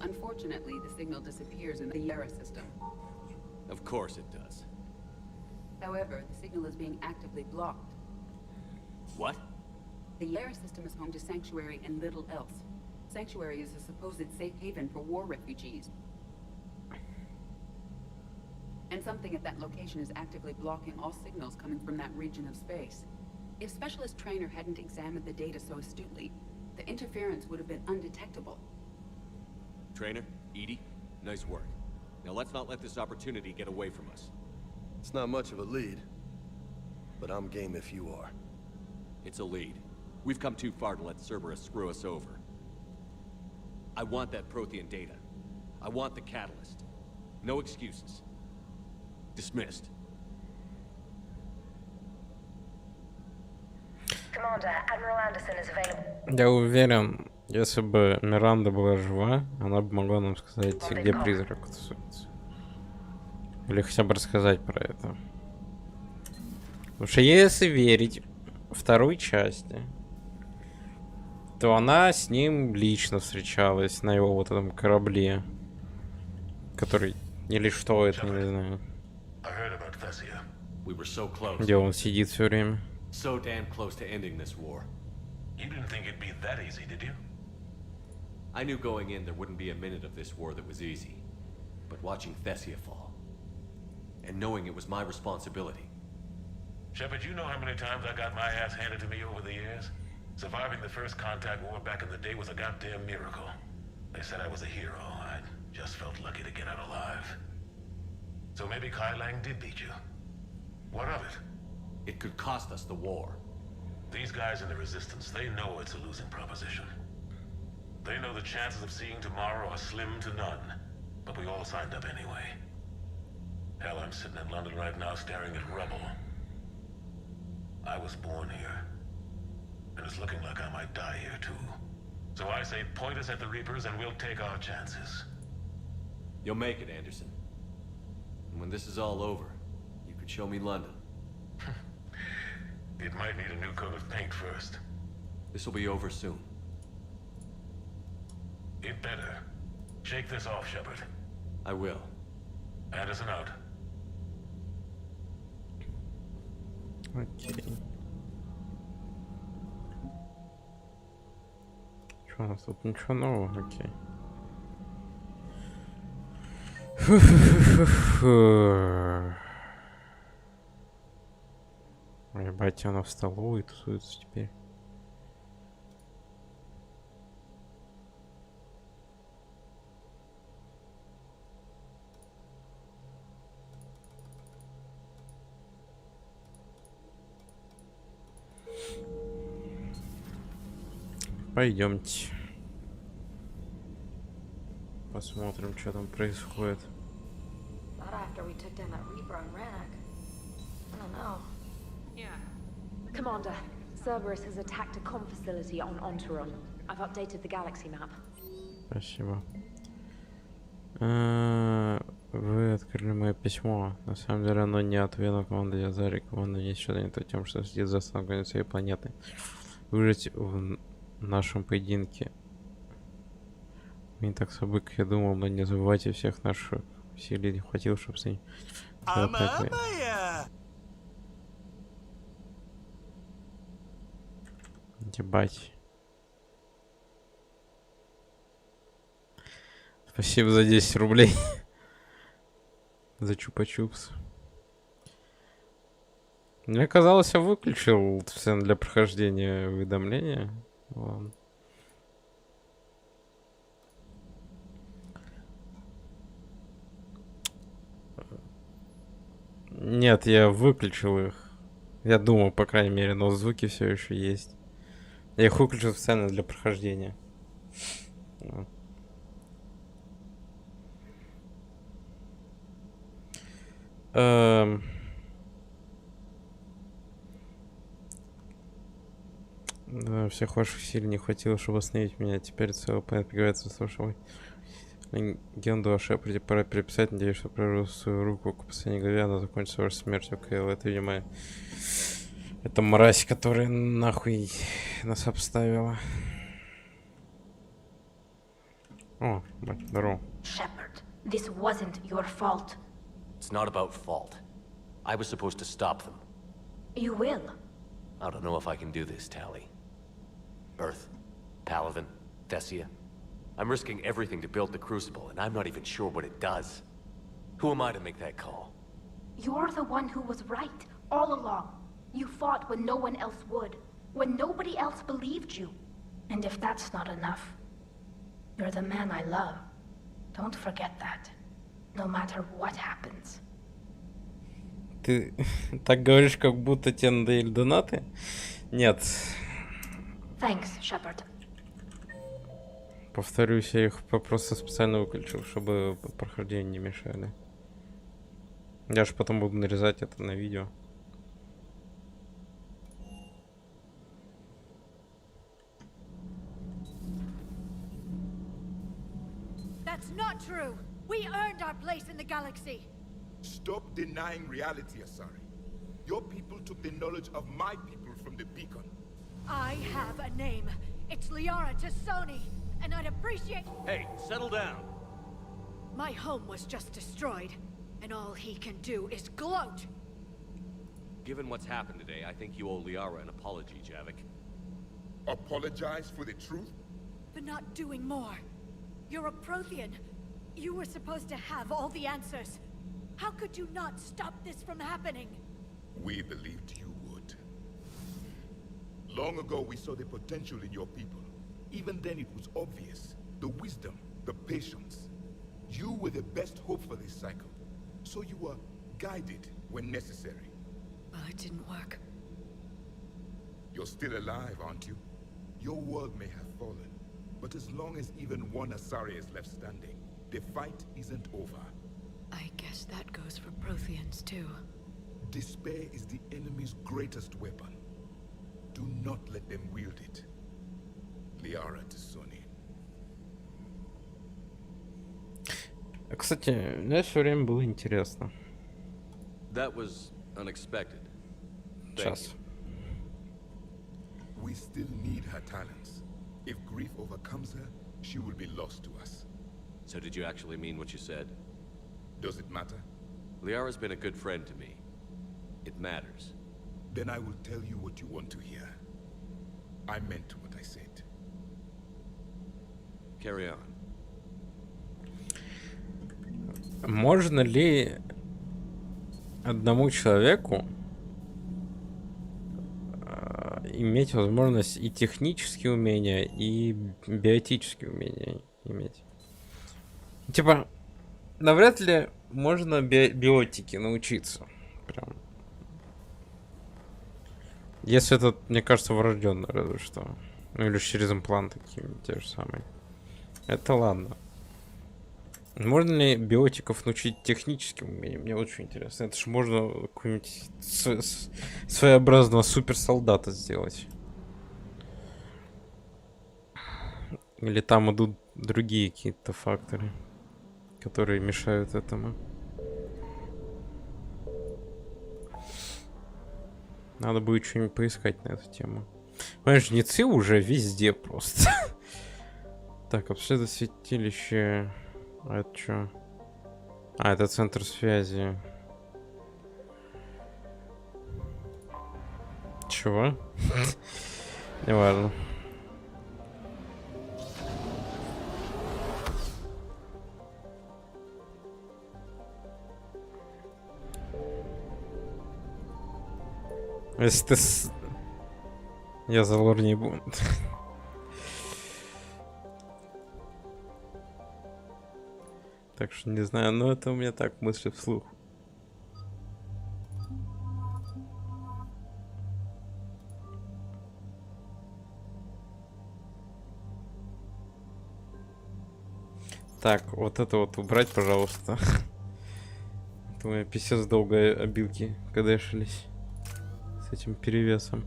Unfortunately, the signal disappears in the Yara system. Of course it does. However, the signal is being actively blocked. What? The Yara system is home to Sanctuary and little else. Sanctuary is a supposed safe haven for war refugees. And something at that location is actively blocking all signals coming from that region of space. If Specialist Trainer hadn't examined the data so astutely, the interference would have been undetectable. Trainer, Edie, nice work. Now let's not let this opportunity get away from us. It's not much of a lead, but I'm game if you are. It's a lead. We've come too far to let Cerberus screw us over. I want that Prothean data. I want the catalyst. No excuses. Dismissed. Commander, Admiral Anderson is available. Я уверен, если бы Миранда была жива, она бы могла нам сказать, где призрак тусуется. Или хотя бы рассказать про это. Потому что если верить второй части, то она с ним лично встречалась на его вот этом корабле, который или что это, не знаю. We were so close. Где он сидит все время. So damn close to ending this war. You didn't think it'd be that easy, did you? I knew going in there wouldn't be a minute of this war that was easy. But watching Thessia fall, and knowing it was my responsibility. Shepard, you know how many times I got my ass handed to me over the years? Surviving the first contact war back in the day was a goddamn miracle. They said I was a hero. I just felt lucky to get out alive. So maybe Kai Lang did beat you. What of it? It could cost us the war. These guys in the Resistance, they know it's a losing proposition. They know the chances of seeing tomorrow are slim to none. But we all signed up anyway. Hell, I'm sitting in London right now staring at rubble. I was born here. And it's looking like I might die here too. So I say point us at the Reapers and we'll take our chances. You'll make it, Anderson. And when this is all over, you could show me London. It might need a new coat of paint first. This will be over soon. It better. Shake this off, Shepard. I will. Anderson out. Окей. Что у нас тут? Ничего нового? Окей. Ебать, она в столовой тусуется теперь. Пойдемте. Посмотрим, что там происходит. Not after we took down that Reaper on Rannoch. I don't know. Yeah. Commander, Cerberus has attacked a comm facility on Ontaron. I've updated the galaxy map. Спасибо. Вы открыли мое письмо. На самом деле оно не от Вена команды Язари. Команда не считает не то тем, что следит за остановкой всей планеты. Выжить в нашем поединке. Не так собой, как я думал, но не забывайте всех наших усилий не хватило, чтобы с ним... Ебать. Спасибо за 10 рублей. За чупа-чупс. Мне казалось, я выключил все для прохождения уведомления. Ладно. Нет, я выключил их. Я думал, по крайней мере, но звуки все еще есть. Я их выключил специально для прохождения. Да, всех ваших сил не хватило, чтобы остановить меня. Теперь целый планет пригодится с вашего легенду о Шепарде. Пора переписать. Надеюсь, что прорву свою руку к последней главе. Она закончится вашей смертью, Кейл. Это, видимо, это мразь, которая нахуй нас обставила. О, бать, здорово. Shepard, this wasn't your fault. It's not about fault. I was supposed to stop them. You will. I don't know if I can do this, Tally. Earth, Paladin, Thessia. I'm risking everything to build the Crucible, and I'm not even sure what it does. Who am I to make that call? You're the one who was right, all along. You fought when no one else would, when nobody else believed you. And if that's not enough, you're the man I love. Don't forget that, no matter what happens. Ты так говоришь, как будто тебе надоели донаты? Нет. Thanks, Shepard. Повторюсь, я их просто специально выключил, чтобы прохождение не мешали. Я же потом буду нарезать это на видео. That's not true. We earned our place in the galaxy. Stop denying reality, Asari. Your people took the knowledge of my people from the beacon. I have a name. It's Liara Tassoni, and I'd appreciate... Hey, settle down. My home was just destroyed, and all he can do is gloat. Given what's happened today, I think you owe Liara an apology, Javik. Apologize for the truth? For not doing more. You're a Prothean. You were supposed to have all the answers. How could you not stop this from happening? We believed you would. Long ago, we saw the potential in your people. Even then, it was obvious. The wisdom, the patience. You were the best hope for this cycle. So you were guided when necessary. Well, it didn't work. You're still alive, aren't you? Your world may have fallen, but as long as even one Asari is left standing, the fight isn't over. I guess that goes for Protheans, too. Despair is the enemy's greatest weapon. Do not let them wield it. Liara Tassoni. Кстати, мне все время было интересно. That was unexpected. Сейчас. We still need her talents. If grief overcomes her, she will be lost to us. So did you actually mean what you said? Does it matter? Liara's been a good friend to me. It matters. Then I will tell you what you want to hear. I meant what I said. Carry on. Можно ли одному человеку иметь возможность и технические умения, и биотические умения иметь? Типа, навряд ли можно биотике научиться. Прям. Если это, мне кажется, врожденное, разве что. Ну или через импланты какие-нибудь те же самые. Это ладно. Можно ли биотиков научить техническим умениям? Мне очень интересно. Это ж можно какого-нибудь своеобразного суперсолдата сделать. Или там идут другие какие-то факторы, которые мешают этому. Надо будет что-нибудь поискать на эту тему. Понимаешь, жнецы уже везде просто. Так, обследовать святилище. А это что? А, это центр связи. Чего? Неважно. Если ты Я за лор не буду. Так что не знаю, но это у меня так мысли вслух. Так, вот это вот убрать, пожалуйста. Это у меня писец долго обилки кадешились с этим перевесом.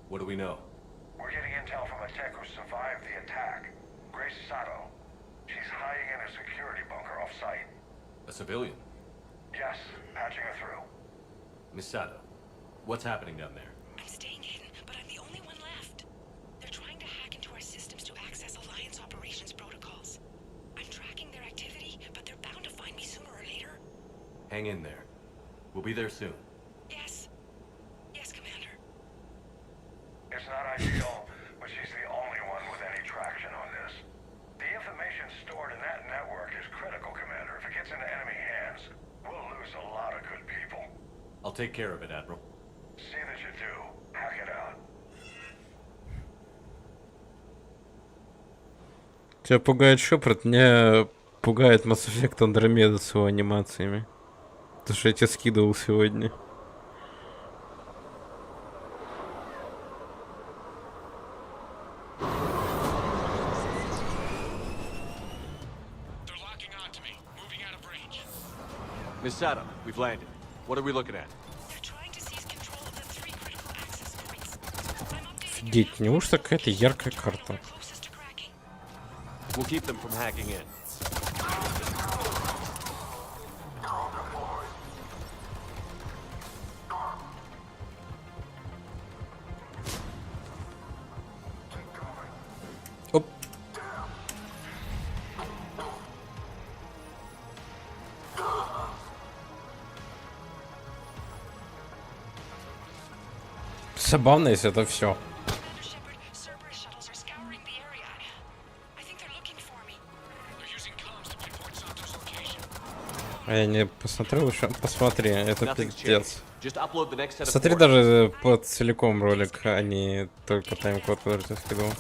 What do we know? We're getting intel from a tech who survived the attack. Grace Sato. She's hiding in a security bunker off-site. A civilian? Yes, patching her through. Miss Sato, what's happening down there? I'm staying hidden, but I'm the only one left. They're trying to hack into our systems to access Alliance operations protocols. I'm tracking their activity, but they're bound to find me sooner or later. Hang in there. We'll be there soon. Yes. Yes, Commander. It's not ideal, but she's the only one with any traction on this. The information stored in that network is critical, Commander. If it gets into enemy hands, we'll lose a lot of good people. I'll take care of it, Admiral. See that you do. Hack it out. Тебя пугает Шепард, меня пугает Mass Effect Andromeda с его анимациями. Потому что я тебе скидывал сегодня. Miss Sato, we've landed. What are we looking at? Офигеть, неужто какая-то яркая карта? We'll keep them from hacking in. Оп. Забавно, если это все. А я не посмотрел еще. Посмотри, это пиздец. Смотри даже под целиком ролик, а не только тайм-код, который ты скидывал.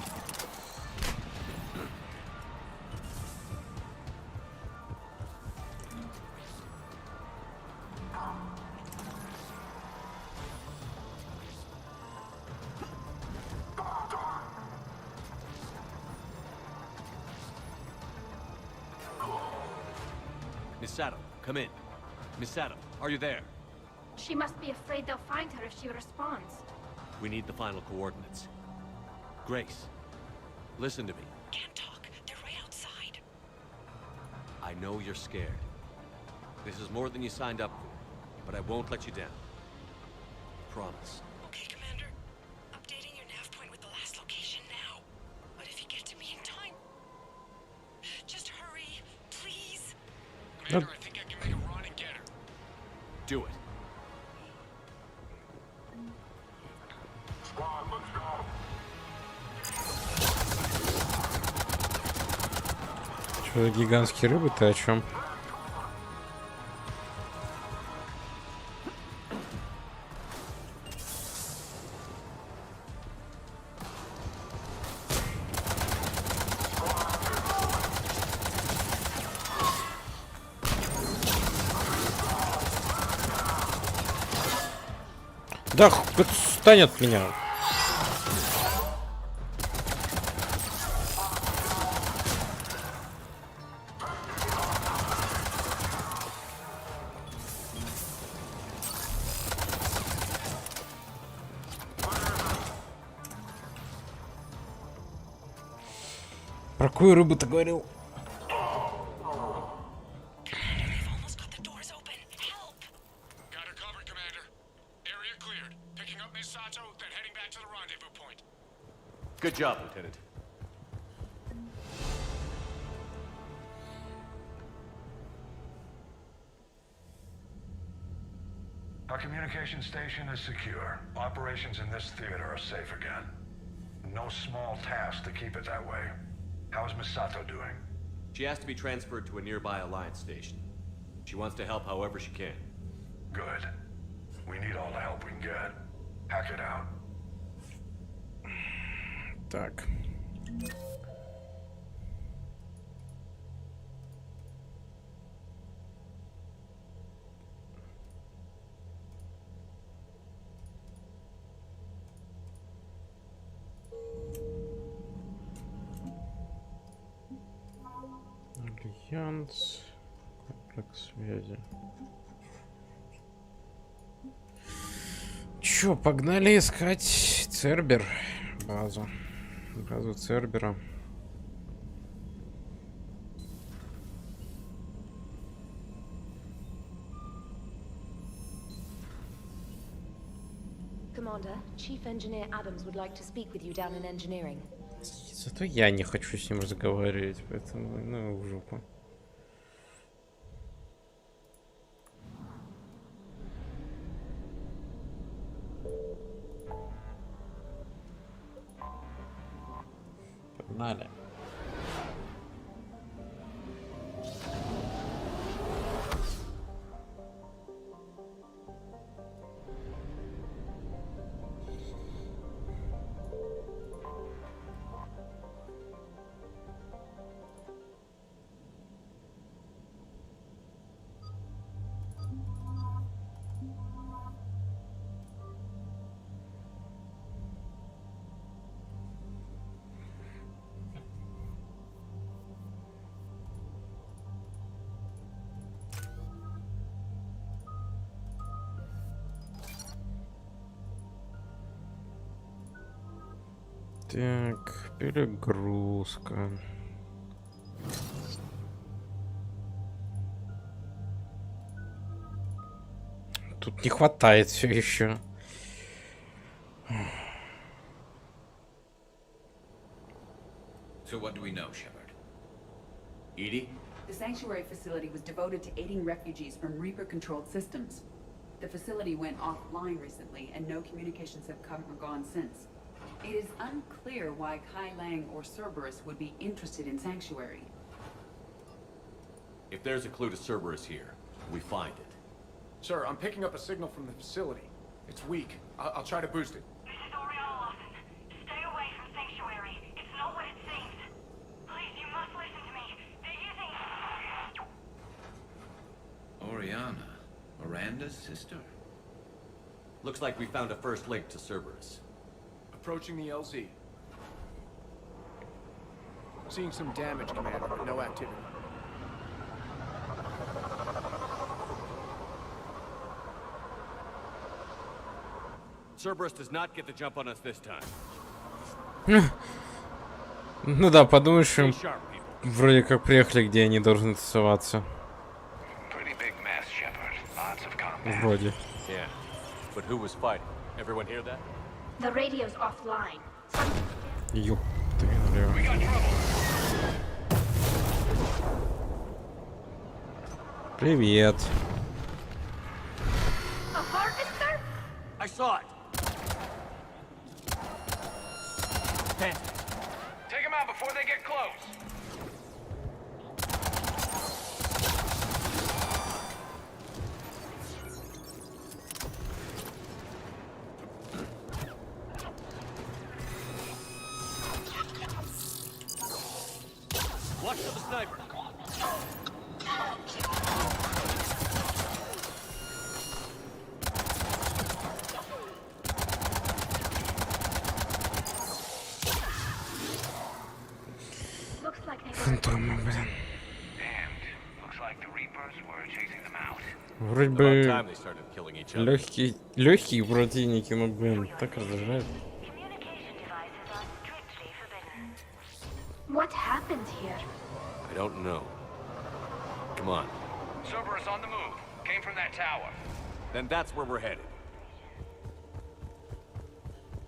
Miss Sato, come in. Miss Sato, are you there? She must be afraid they'll find her if she responds. We need the final coordinates. Grace, listen to me. Can't talk. They're right outside. I know you're scared. This is more than you signed up for, but I won't let you down. Promise. Okay, Commander. Updating your nav point with the last location now. But if you get to me in time, just hurry, please. Commander, I think I can make a run and get her. Do it. Squad, let's go. Что за гигантские рыбы? Ты о чем? Да, отстань от меня. Про какую рыбу ты говорил? Got her covered, Commander. Area cleared. Picking up Miss Sato, then heading back to the rendezvous point. Good job, Lieutenant. Our communication station is secure. Operations in this theater are safe again. No small task to keep it that way. How is Miss Sato doing? She has to be transferred to a nearby Alliance station. She wants to help however she can. Good. We need all the help we can get. Hack it out. Так. Альянс. Комплекс связи. Чё, погнали искать Цербер. Базу. Базу Цербера. Commander, Chief Engineer Adams would like to speak with you down in engineering. Зато я не хочу с ним разговаривать, поэтому, ну, в жопу. Погнали. Так, перегрузка. Тут не хватает все еще. So what do we know, Shepard? Edie? The sanctuary facility was devoted to aiding refugees from Reaper-controlled systems. The facility went offline recently, and no communications have come or gone since. It is unclear why Kai Lang or Cerberus would be interested in Sanctuary. If there's a clue to Cerberus here, we find it. Sir, I'm picking up a signal from the facility. It's weak. I'll try to boost it. This is Oriana Lawson. Stay away from Sanctuary. It's not what it seems. Please, you must listen to me. They're using... Oriana, Miranda's sister. Looks like we found a first link to Cerberus. Approaching the LZ. Seeing some damage, Commander, but no activity. Cerberus does not get the jump on us this time. Ну да, подумаешь, им вроде как приехали, где они должны тусоваться. Вроде. Yeah. But who was fighting? Everyone hear that? The radio's offline. Ёп, ты налево. Привет. A harvester? I saw it. Take them out before they get close. Watch for the sniper. Фантомы, блин. Вроде бы легкие противники, но, блин, так раздражает. What happened here? I don't know. Come on. Cerberus on the move. Came from that tower. Then that's where we're headed.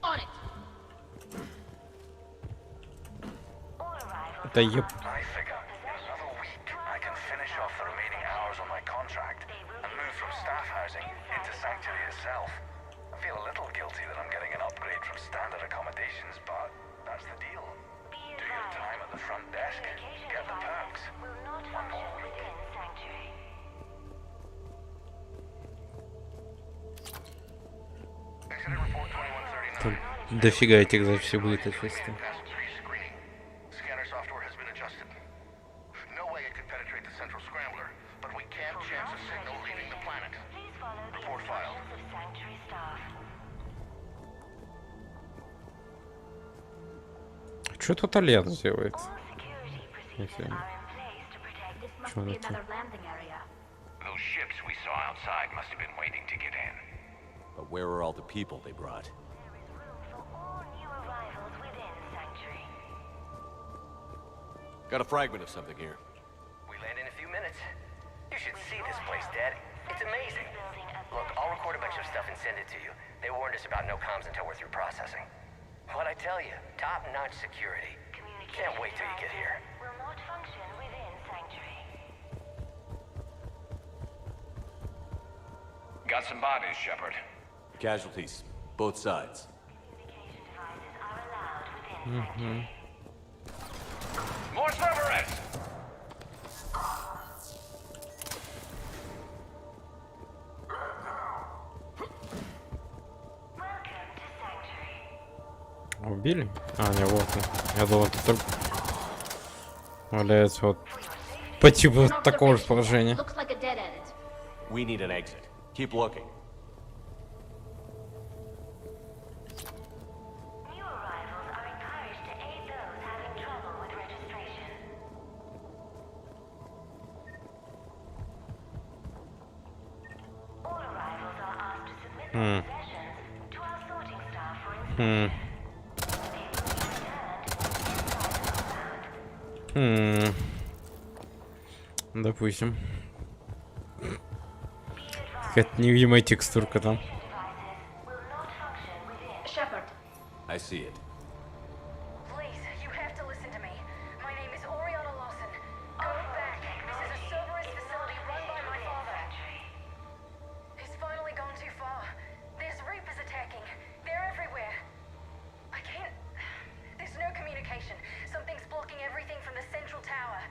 On it. Да ёп. I figure another week I can finish off the remaining hours on my contract and move from staff housing into Sanctuary itself. I feel a little guilty that I'm getting an upgrade from standard accommodations, but that's the deal. Do your time at the front desk, get the perks. One more week. Incident report 2139. Тут дофига этих записей будет ответственно. Scanner software has been adjusted. No way it could penetrate the central scrambler, but we can't chance a signal leaving the planet. Report filed. Что тут Олег делает? Если... Что это? Those ships we saw outside must have been waiting to get in. But where are all the people they brought? Got a fragment of something here. We land in a few minutes. You should see this place, Dad. It's amazing. Look, I'll record a bunch of stuff and send it to you. They warned us about no comms until we're through processing. What'd I tell you? Top-notch security. Can't wait till you get here. Got some bodies, Shepard. Casualties, both sides. Mm-hmm. More Cerberus! Убили? А, не, вот он. Я думал, тут только валяется вот по типу такого же положения. We need an exit. Keep looking. Допустим. Какая-то невидимая текстурка там. I see it. Please, you have to listen to me. My name is Oriana Lawson. Go back. This is a Cerberus facility run by my father. He's finally gone too far. There's Reapers attacking. They're everywhere. I can't... There's no communication. Something's blocking everything from the central tower.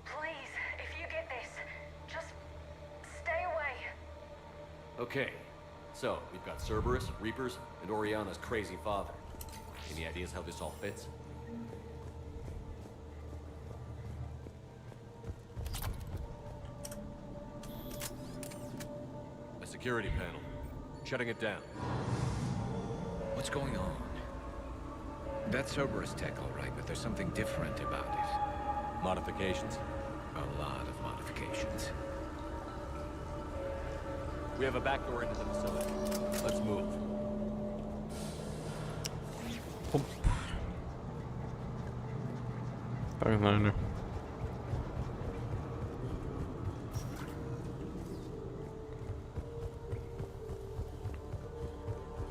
Please, if you get this, just stay away. Okay, so we've got Cerberus, Reapers, and Oriana's crazy father. Any ideas how this all fits? A security panel. Shutting it down. What's going on? That's Cerberus tech, all right, but there's something different about it. Modifications? A lot of modifications. We have a back door into the facility. Let's move. Погнали.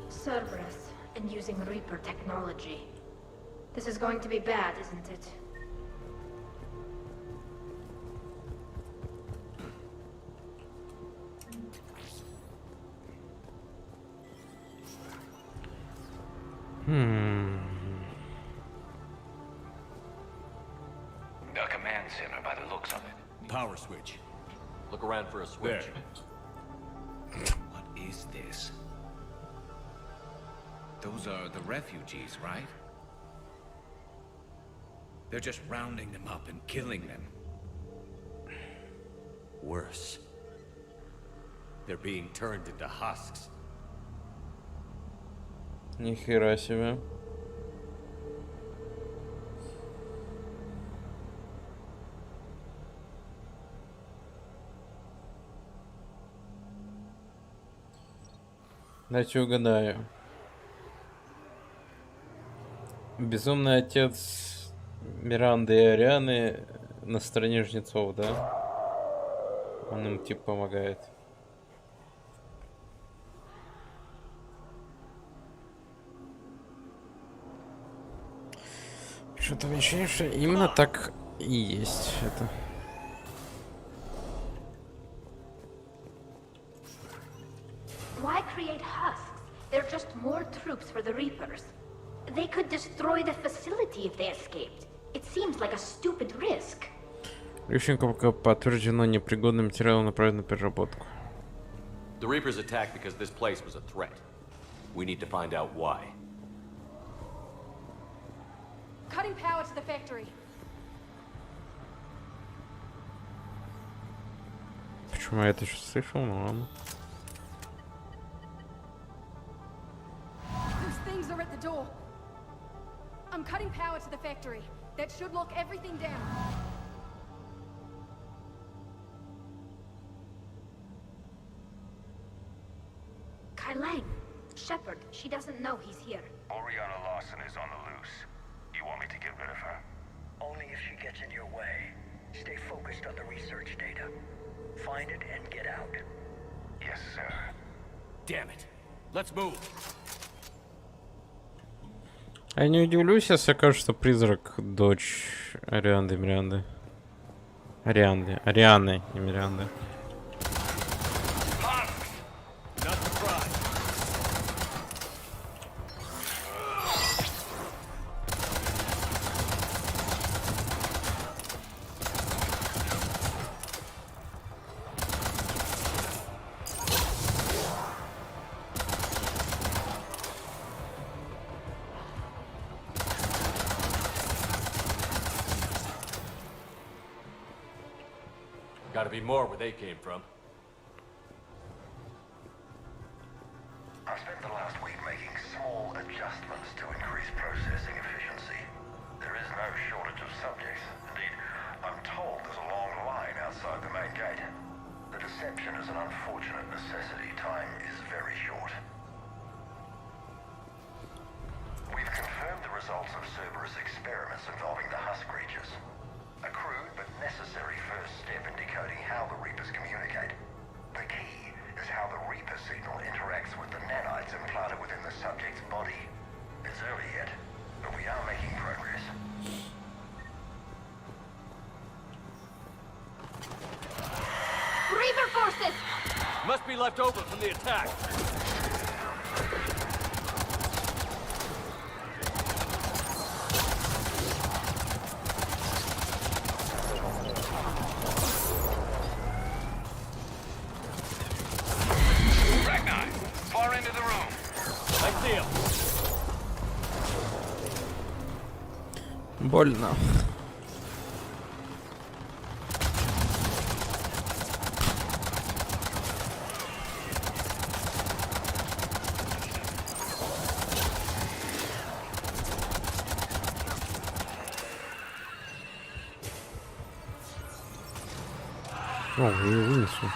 Cerberus, and using Reaper technology. This is going to be bad, isn't it? A command center by the looks of it. Power switch. Look around for a switch. What is this? Those are the refugees, right? They're just rounding them up and killing them. Worse. They're being turned into husks. Нихера себе. Дайте угадаю. Безумный отец Миранды и Арианы на стороне жнецов, да? Он им типа помогает. Что-то ощущение, что именно так и есть это. Why create husks? They're just more troops for the Reapers. They could destroy the facility if they escaped. It seems like a stupid risk. Ющенко пока подтверждено непригодным материалом направлен на переработку. The Reapers attacked because this place was a threat. We need to find out why. Cutting power to the factory. Почему я это еще слышал? Ну ладно. Those things are at the door. I'm cutting power to the factory. That should lock everything down. Kai Lang, Shepard, she doesn't know he's here. Oriana Lawson is on the loose. You want me to get rid of her? Only if she gets in your way. Stay focused on the research data. Find it and get out. Yes, sir. Damn it. Let's move. Я не удивлюсь, если окажется, что призрак дочь Арианды Миранды. Арианы, не Миранды. Gotta be more where they came from. I spent the last week making small adjustments to increase processing efficiency. There is no shortage of subjects. Indeed, I'm told there's a long line outside the main gate. The deception is an unfortunate necessity. Time is very short. We've confirmed the results of Cerberus experiments involving the husk creatures. A crude but necessary first step in decoding how the Reapers communicate. The key is how the Reaper signal interacts with the nanites implanted within the subject's body. It's early yet, but we are making progress. Reaper forces! Must be left over from the attack. Far into the room. I see him. Больно. О, я вынесу.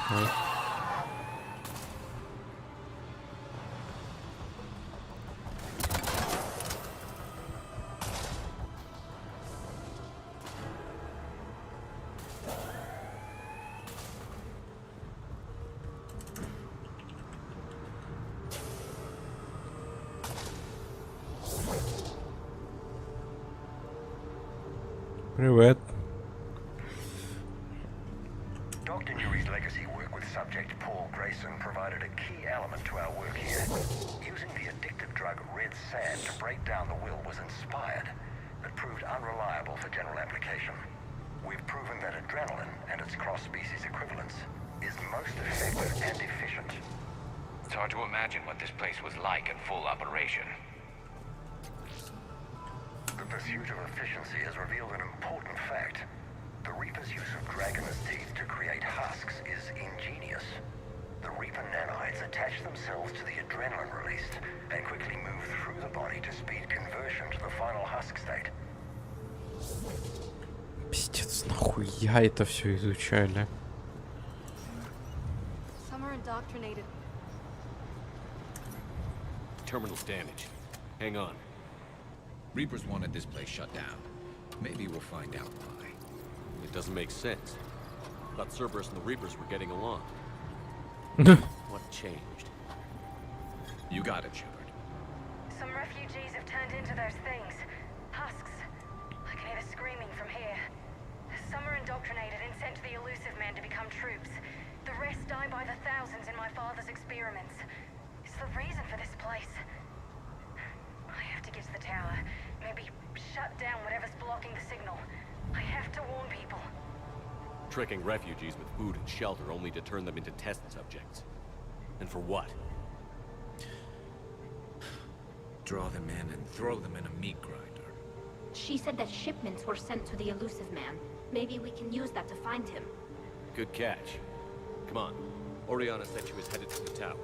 Привет. Dr. Newry's legacy work with subject Paul Grayson provided a key element to our work here. Using the addictive drug red sand to break down the will was inspired, but proved unreliable for general application. We've proven that adrenaline and its cross-species equivalents is most effective and efficient. It's hard to imagine what this place was like in full operation. The pursuit of efficiency has revealed an important fact. The Reaper's use of dragon's teeth to create husks is ingenious. The Reaper nanites attach themselves to the adrenaline released and quickly move through the body to speed conversion to the final husk state. Пиздец, нахуя это все изучали? Some are indoctrinated. Terminal's damaged. Hang on. Reapers wanted this place shut down. Maybe we'll find out why. It doesn't make sense. Thought Cerberus and the Reapers were getting along. What changed? You got it, Shepard. Some refugees have turned into those things. Husks. I can hear the screaming from here. Some are indoctrinated and sent to the elusive men to become troops. The rest die by the thousands in my father's experiments. It's the reason for this place. I have to get to the tower. Maybe shut down whatever's blocking the signal. I have to warn people. Tricking refugees with food and shelter only to turn them into test subjects. And for what? Draw them in and throw them in a meat grinder. She said that shipments were sent to the elusive man. Maybe we can use that to find him. Good catch. Come on. Oriana said she was headed to the tower.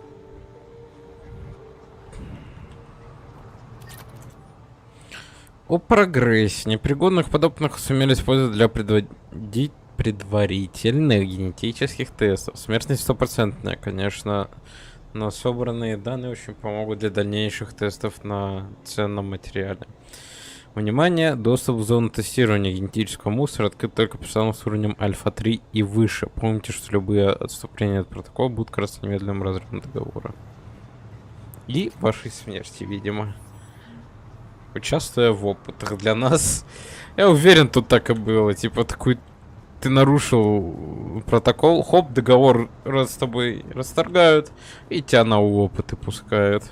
О прогрессе. Непригодных подопытных сумели использовать для предварительных генетических тестов. Смертность 100%, конечно, но собранные данные очень помогут для дальнейших тестов на ценном материале. Внимание! Доступ в зону тестирования генетического мусора открыт только персоналам с уровнем Альфа-3 и выше. Помните, что любые отступления от протокола будут караться немедленным разрывом договора. И вашей смерти, видимо. Участвуя в опытах для нас. Я уверен, тут так и было. Типа такой... Ты нарушил протокол, хоп, договор с тобой расторгают, и тебя на опыты пускают.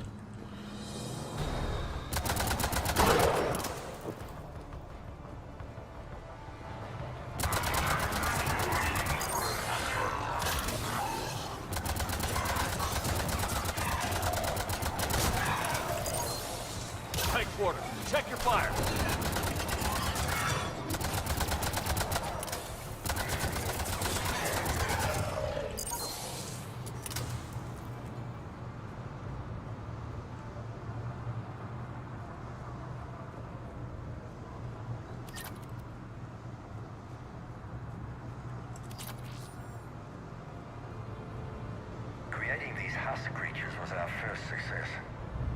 Check your fire. Creating these husk creatures was our first success.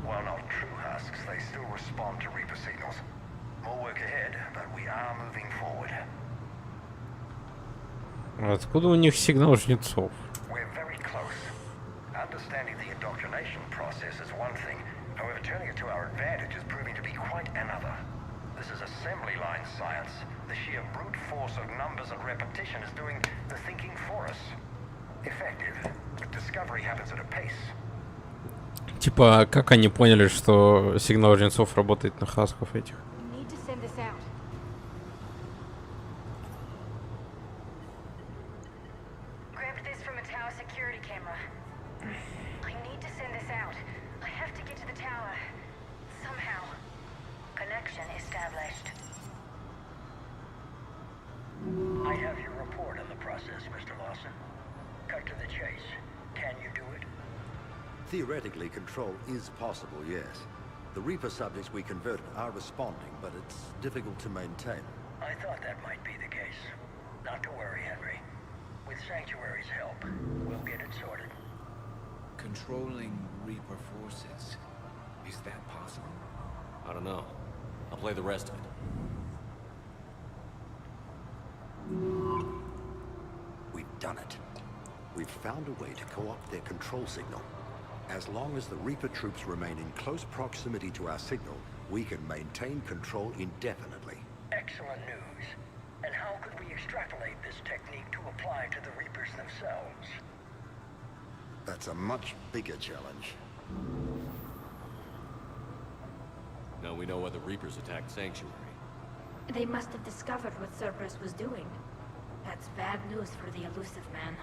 While not true husks, they still respond to Reaper signals. More work ahead, but we are moving forward. Откуда у них сигнал жнецов? We're very close. Understanding the indoctrination process is one thing. However, turning it to our advantage is proving to be quite another. This is assembly line science. The sheer brute force of numbers and repetition is doing the thinking for us. Effective, but discovery happens at a pace. Типа, как они поняли, что сигнал жнецов работает на хасков этих? Need to send this out. Grabbed this from a tower security camera. I need to send this out. I have to get to the tower. Somehow. Connection established. I have your report on the process, Mr. Lawson. Cut to the chase. Can you do it? Theoretically, control is possible, yes. The Reaper subjects we converted are responding, but it's difficult to maintain. I thought that might be the case. Not to worry, Henry. With Sanctuary's help, we'll get it sorted. Controlling Reaper forces. Is that possible? I don't know. I'll play the rest of it. We've done it. We've found a way to co-opt their control signal. As long as the Reaper troops remain in close proximity to our signal, we can maintain control indefinitely. Excellent news. extrapolate this technique to apply to the Reapers themselves. That's a much bigger challenge. Now we know why the Reapers attacked Sanctuary. They must have discovered what Cerberus was doing. That's bad news for the elusive man.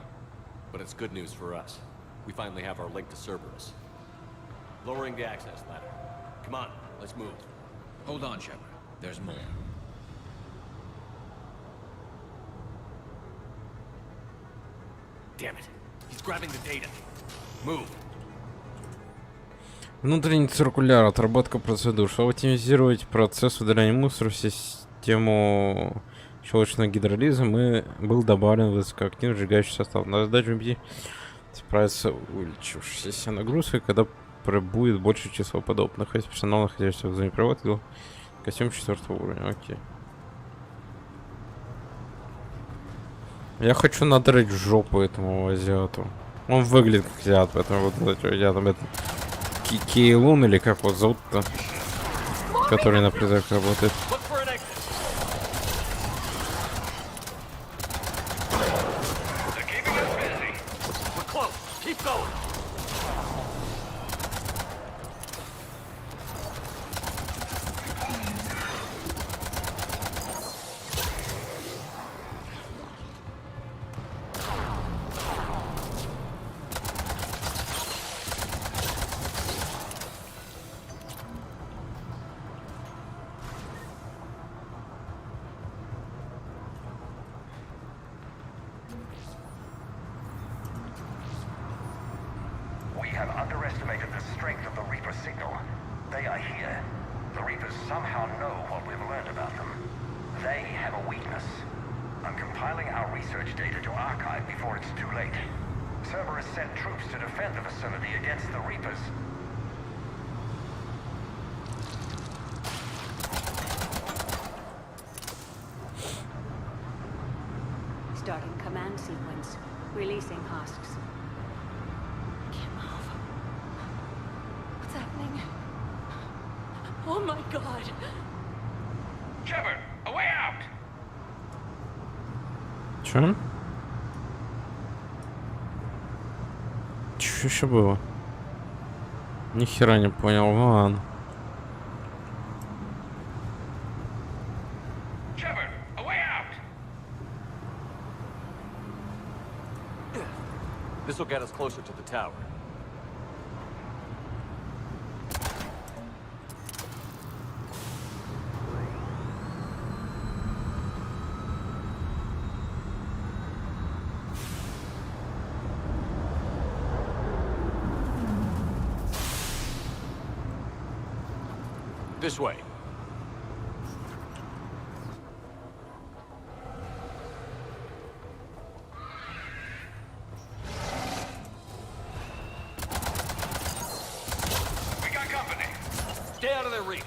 But it's good news for us. We finally have our link to Cerberus. Lowering the access ladder. Come on, let's move. Hold on, Shepard. There's more. Damn it. He's grabbing the data. Move. Внутренний циркуляр, отработка процедур. Чтобы оптимизировать процесс удаления мусора в систему щелочного гидролиза, был добавлен высокоактивный сжигающий состав. На задачу убедить справиться увеличившейся нагрузкой, когда прибудет большее число подобных. Если персонал, находящийся в зоне проводки, костюм 4 уровня. Окей. Я хочу надрать жопу этому азиату. Он выглядит как азиат, поэтому вот азиатом это Кейлун или как вот зовут-то, который на призрак работает. We have underestimated the strength of the Reaper signal. They are here. The Reapers somehow know what we've learned about them. They have a weakness. I'm compiling our research data to archive before it's too late. Cerberus sent troops to defend the facility against the Reapers. Starting command sequence. Releasing husks. What's happening? Oh my god! Shepard, a way out! Чё? Чё еще было? Ни хера не понял, ну ладно. Shepard, a way out! This will get us closer to the tower. This way. We got company. Stay out of their reach.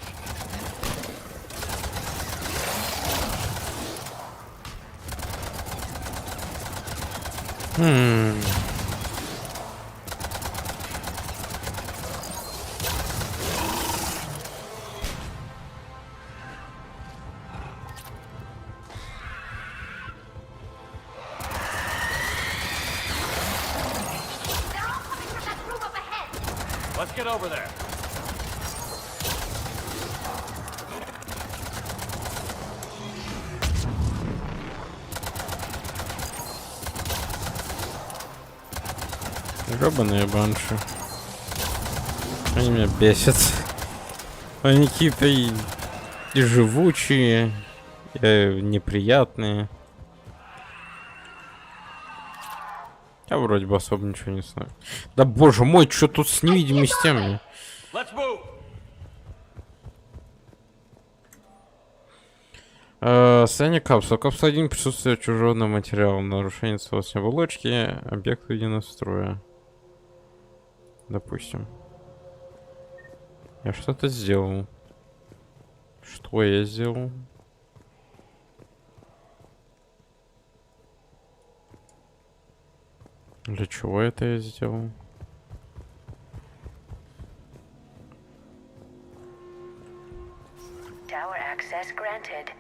Let's get over there. Гребаные банши. Они меня бесят. Они какие-то и живучие, и неприятные. Я вроде бы особо ничего не знаю. Да боже мой, что тут с невидимостями? Состояние капсулы. Капсула 1 присутствует чужого материала. Нарушение целостности оболочки. Объект выведен из строя. Допустим. Я что-то сделал. Что я сделал? Для чего это я сделал? Tower access granted.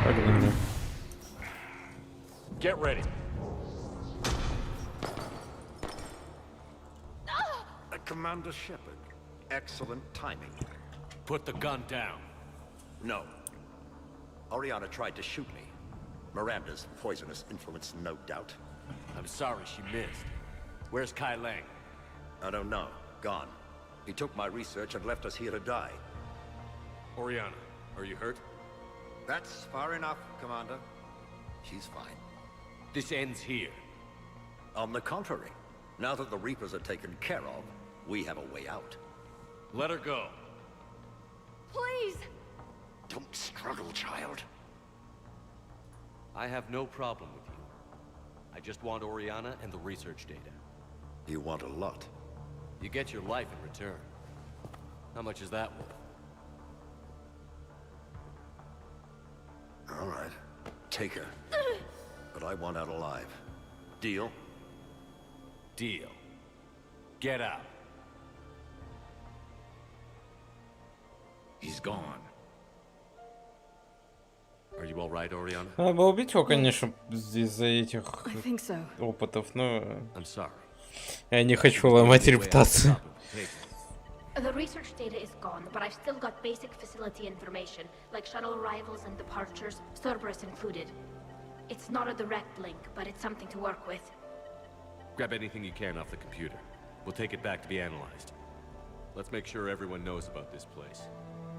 Погнали. Get ready. Commander Shepard, excellent timing. Put the gun down. No. Oriana tried to shoot me. Miranda's poisonous influence, no doubt. I'm sorry she missed. Where's Kai Lang? I don't know. Gone. He took my research and left us here to die. Oriana, are you hurt? That's far enough, Commander. She's fine. This ends here. On the contrary, now that the Reapers are taken care of, we have a way out. Let her go. Please! Don't struggle, child. I have no problem with you. I just want Oriana and the research data. You want a lot. You get your life in return. How much is that worth? All right. Take her. But I want out alive. Deal? Deal. Get out. He's gone. Are you all right, Oriana? Надо было убить его, конечно, из-за этих I think so. опытов, но I'm sorry. я не хочу ломать репутацию. The research data is gone, but I've still got basic facility information, like shuttle arrivals and departures, Cerberus included. It's not a direct link, but it's something to work with. Grab anything you can off the computer. We'll take it back to be analyzed. Let's make sure everyone knows about this place.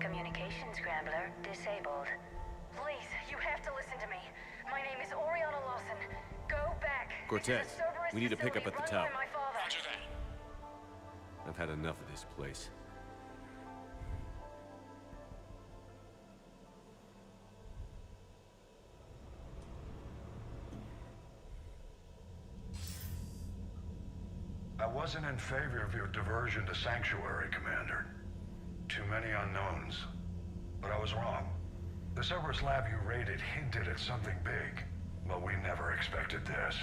Communication scrambler disabled. Please, you have to listen to me. My name is Oriana Lawson. Go back. Cortez, we need to pick up at the tower. Roger that. I've had enough of this place. I wasn't in favor of your diversion to Sanctuary, Commander. Too many unknowns. But I was wrong. The Cerberus lab you raided hinted at something big, but we never expected this.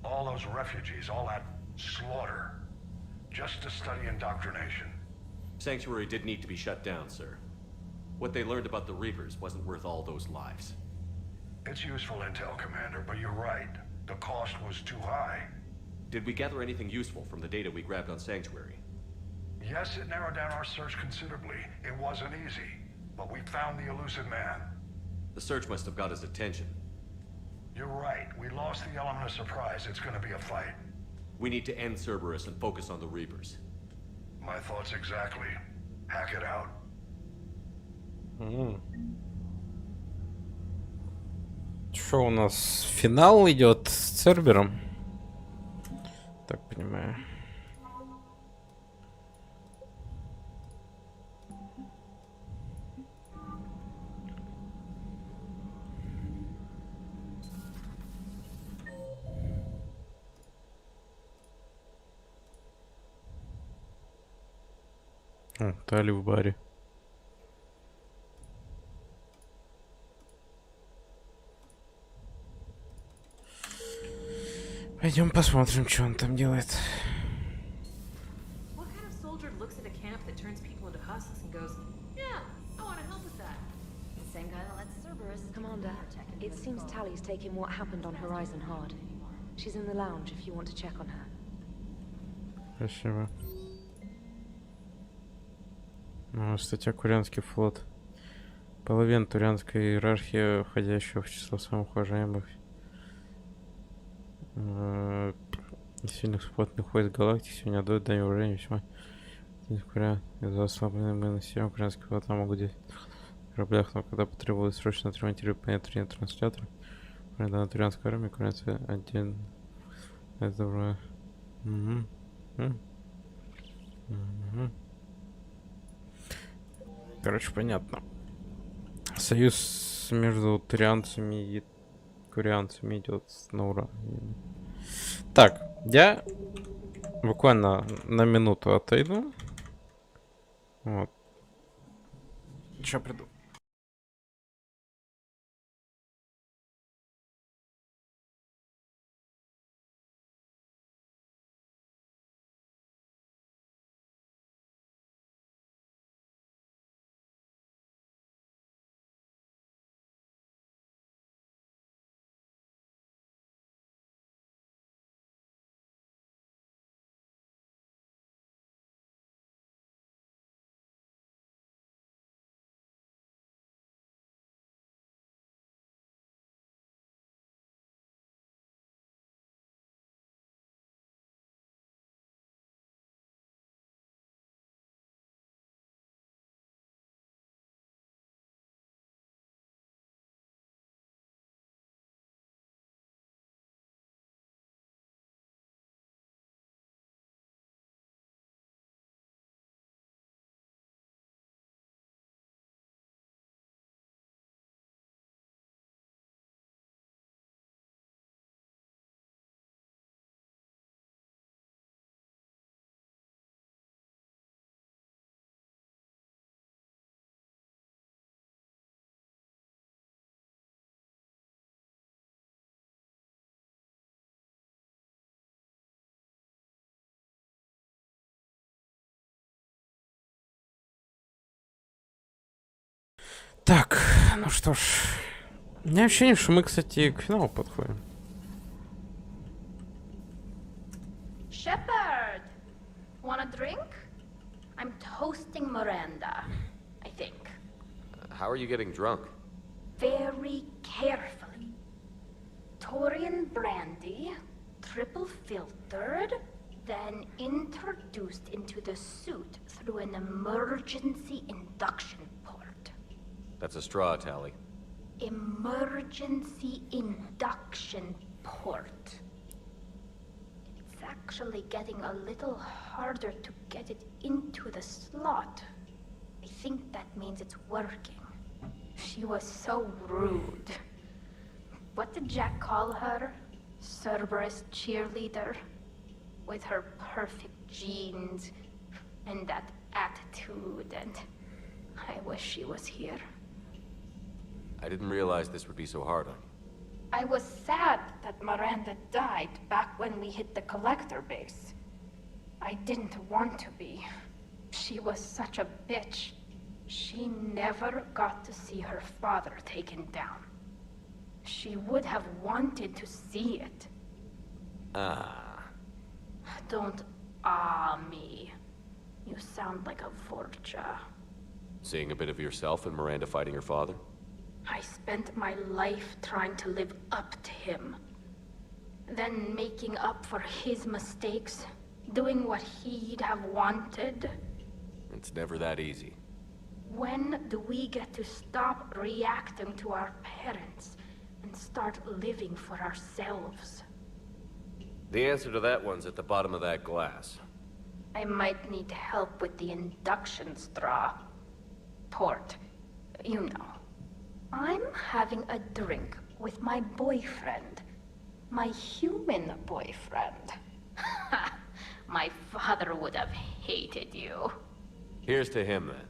All those refugees, all that slaughter, just to study indoctrination. Sanctuary did need to be shut down, sir. What they learned about the Reapers wasn't worth all those lives. It's useful intel, Commander, but you're right. The cost was too high. Did we gather anything useful from the data we grabbed on Sanctuary? Yes, it narrowed down our search considerably. It wasn't easy, but we found the elusive man. The search must have got his attention. You're right. We lost the element of surprise. It's gonna be a fight. We need to end Cerberus and focus on the Reapers. My thoughts exactly. Hack it out. Что у нас? Финал идет с Цербером? Так понимаю. О, Тали в баре. Пойдем посмотрим, что он там делает. What kind of soldier looks at a camp that turns people into husks and goes, yeah, I want to help with that? The same guy that lets Cerberus. Commander, it seems Tally's taking what happened on Horizon hard. She's in the lounge if you want to check on her. Спасибо. Статья «Курянский флот». Половина Турианской иерархии, входящего в число самых уважаемых сильных сухопутных войск галактики, сегодня отдают дань уважения весьма. Из-за ослабленной мы населением Курянского флота могут действовать в кораблях, но когда потребовалось срочно отремонтировать планетарный транслятор, на Турианской армии Курянцы отдельно. Это добро. Короче, понятно. Союз между турианцами и курианцами идет на ура. Так, я буквально на минуту отойду. Вот. Сейчас приду. Так, ну что ж. У меня ощущение, что мы, кстати, к финалу подходим. Shepard! Want a drink? I'm toasting Miranda, I think. How are you getting drunk? Very carefully. Taurian brandy, triple filtered, then introduced into the suit through an emergency induction port. That's a straw, Tally. Emergency induction port. It's actually getting a little harder to get it into the slot. I think that means it's working. She was so rude. What did Jack call her? Cerberus cheerleader? With her perfect genes and that attitude, and I wish she was here. I didn't realize this would be so hard on you. I was sad that Miranda died back when we hit the collector base. I didn't want to be. She was such a bitch. She never got to see her father taken down. She would have wanted to see it. Don't me. You sound like a Vorcha. Seeing a bit of yourself in Miranda fighting her father? I spent my life trying to live up to him. Then making up for his mistakes. Doing what he'd have wanted. It's never that easy. When do we get to stop reacting to our parents and start living for ourselves? The answer to that one's at the bottom of that glass. I might need help with the induction straw. Port. You know. I'm having a drink with my boyfriend. My human boyfriend. My father would have hated you. Here's to him, then.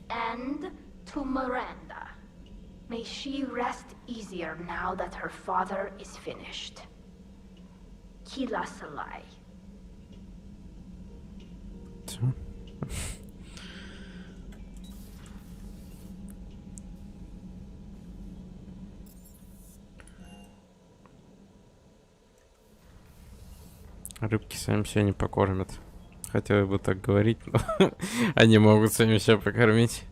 And to Miranda. May she rest easier now that her father is finished. Kila Salai. Рыбки сами себя не покормят. Хотелось бы так говорить, но они могут сами себя покормить.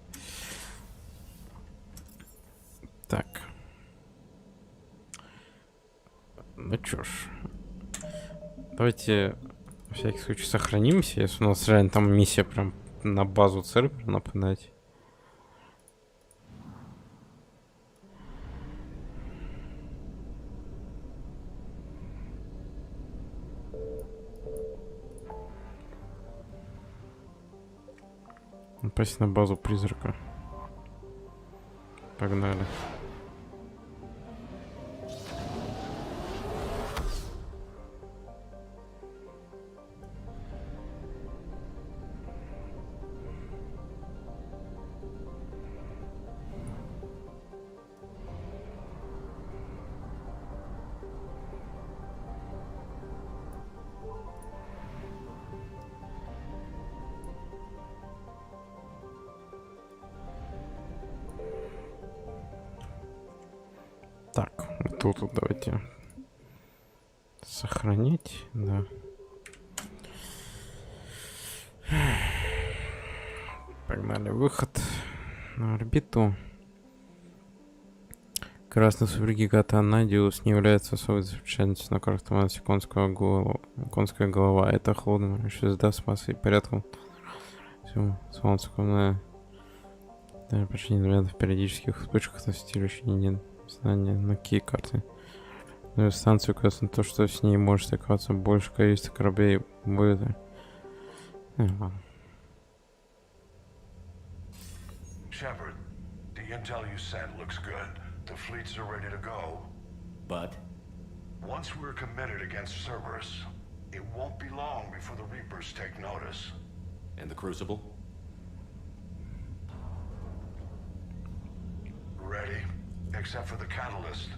Так. Ну чё ж. Давайте на всякий случай сохранимся, если у нас реально там миссия прям на базу Цербера нападать. Напасть на базу призрака. Погнали. Так, вот тут давайте сохранить, да. Погнали, выход на орбиту. Красный супергигат Анадиус не является особой достопримечательностью на картах конская голова. Это холодная звезда с массой и порядком. Солнце, почти в периодических вспышках на стилющей знания на какие карты. Но станцию указано то, что с ней может стыковаться больше количества кораблей будет. Shepard, the intel you sent looks good. The fleets are ready to go. But? Once we're committed against Cerberus, it won't be long before the Reapers take notice. And the Crucible? Ready, except for the catalyst.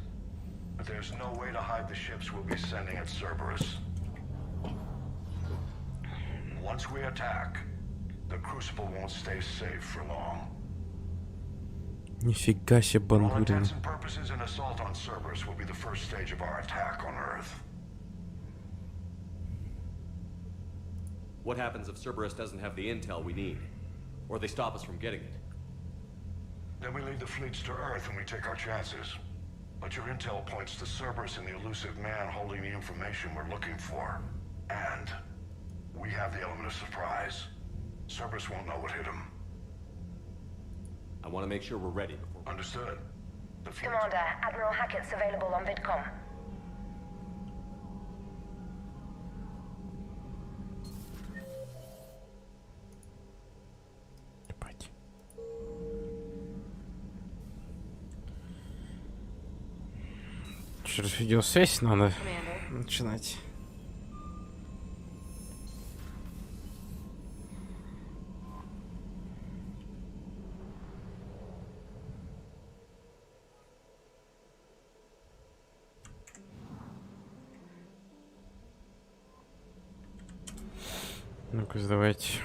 But there's no way to hide the ships we'll be sending at Cerberus. Once we attack, the Crucible won't stay safe for long. Нифига себе For all бандурина. intents and purposes, an assault on Cerberus will be the first stage of our attack on Earth. What happens if Cerberus doesn't have the intel we need? Or they stop us from getting it? Then we lead the fleets to Earth and we take our chances. But your intel points to Cerberus and the elusive man holding the information we're looking for. And we have the element of surprise. Cerberus won't know what hit him. I want to make sure we're ready before... Understood. The fleet... Commander, Admiral Hackett's available on VidCom. Ебать. Через видеосвязь надо начинать. Ну-ка, давайте.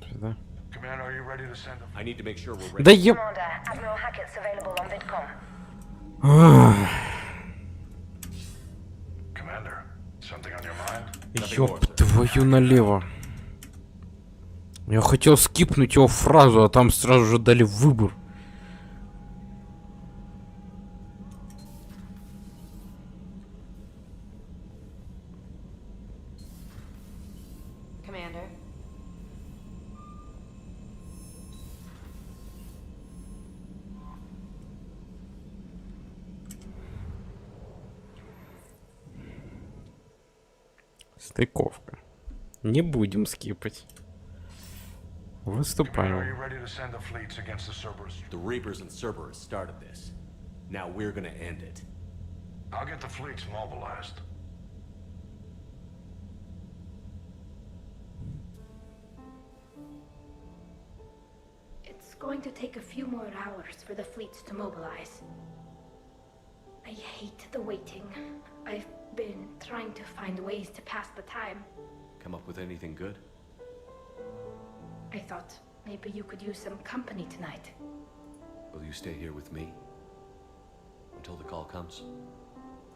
Сюда. Commander, are you ready to send I need to make sure we're ready. Да еб... Commander, Admiral Hackett's available on VidCom. Commander, something on your mind? Ёб твою налево. Я хотел скипнуть его фразу, а там сразу же дали выбор. Commander. Стыковка. Не будем скипать. Выступаем. Are you ready to send the fleets against the Cerberus? The Reapers and Cerberus started this. Now we're gonna end it. I'll get the fleets mobilized. It's going to take a few more hours for the fleets to mobilize. I hate the waiting. I've been trying to find ways to pass the time. Come up with anything good? I thought maybe you could use some company tonight. Will you stay here with me? Until the call comes?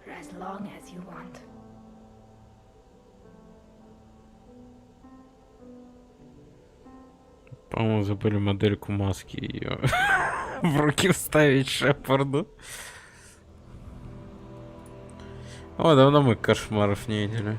For as long as you want. По-моему, забыли модельку маски ее в руки вставить Шепарду. О, давно мы кошмаров не видели.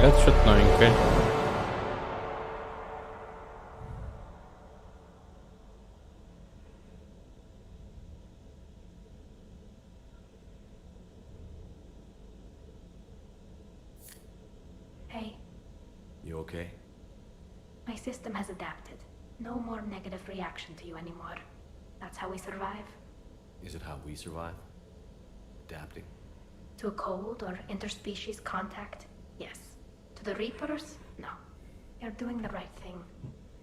Это что-то новенькое. Hey, You okay? my system has adapted. No more negative reaction to you anymore. That's how we survive. Is it how we survive? Adapting? To a cold or interspecies contact, yes. To the Reapers, no. You're doing the right thing.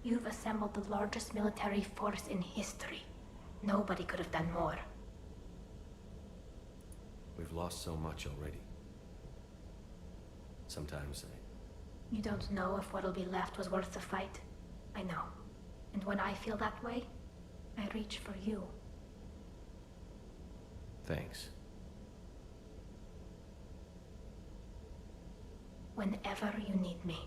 You've assembled the largest military force in history. Nobody could have done more. We've lost so much already. Sometimes You don't know if what'll be left was worth the fight. I know. And when I feel that way, I reach for you. Thanks. whenever you need me.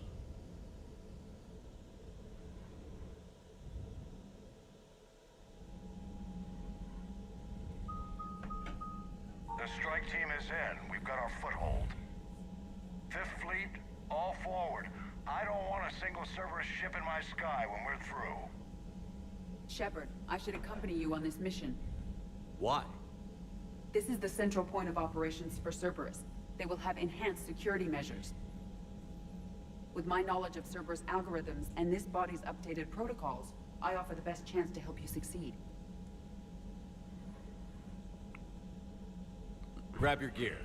The strike team is in. We've got our foothold. Fifth Fleet, all forward. I don't want a single Cerberus ship in my sky when we're through. Shepard, I should accompany you on this mission. Why? This is the central point of operations for Cerberus. They will have enhanced security measures. With my knowledge of Cerberus algorithms and this body's updated protocols, I offer the best chance to help you succeed. Grab your gear.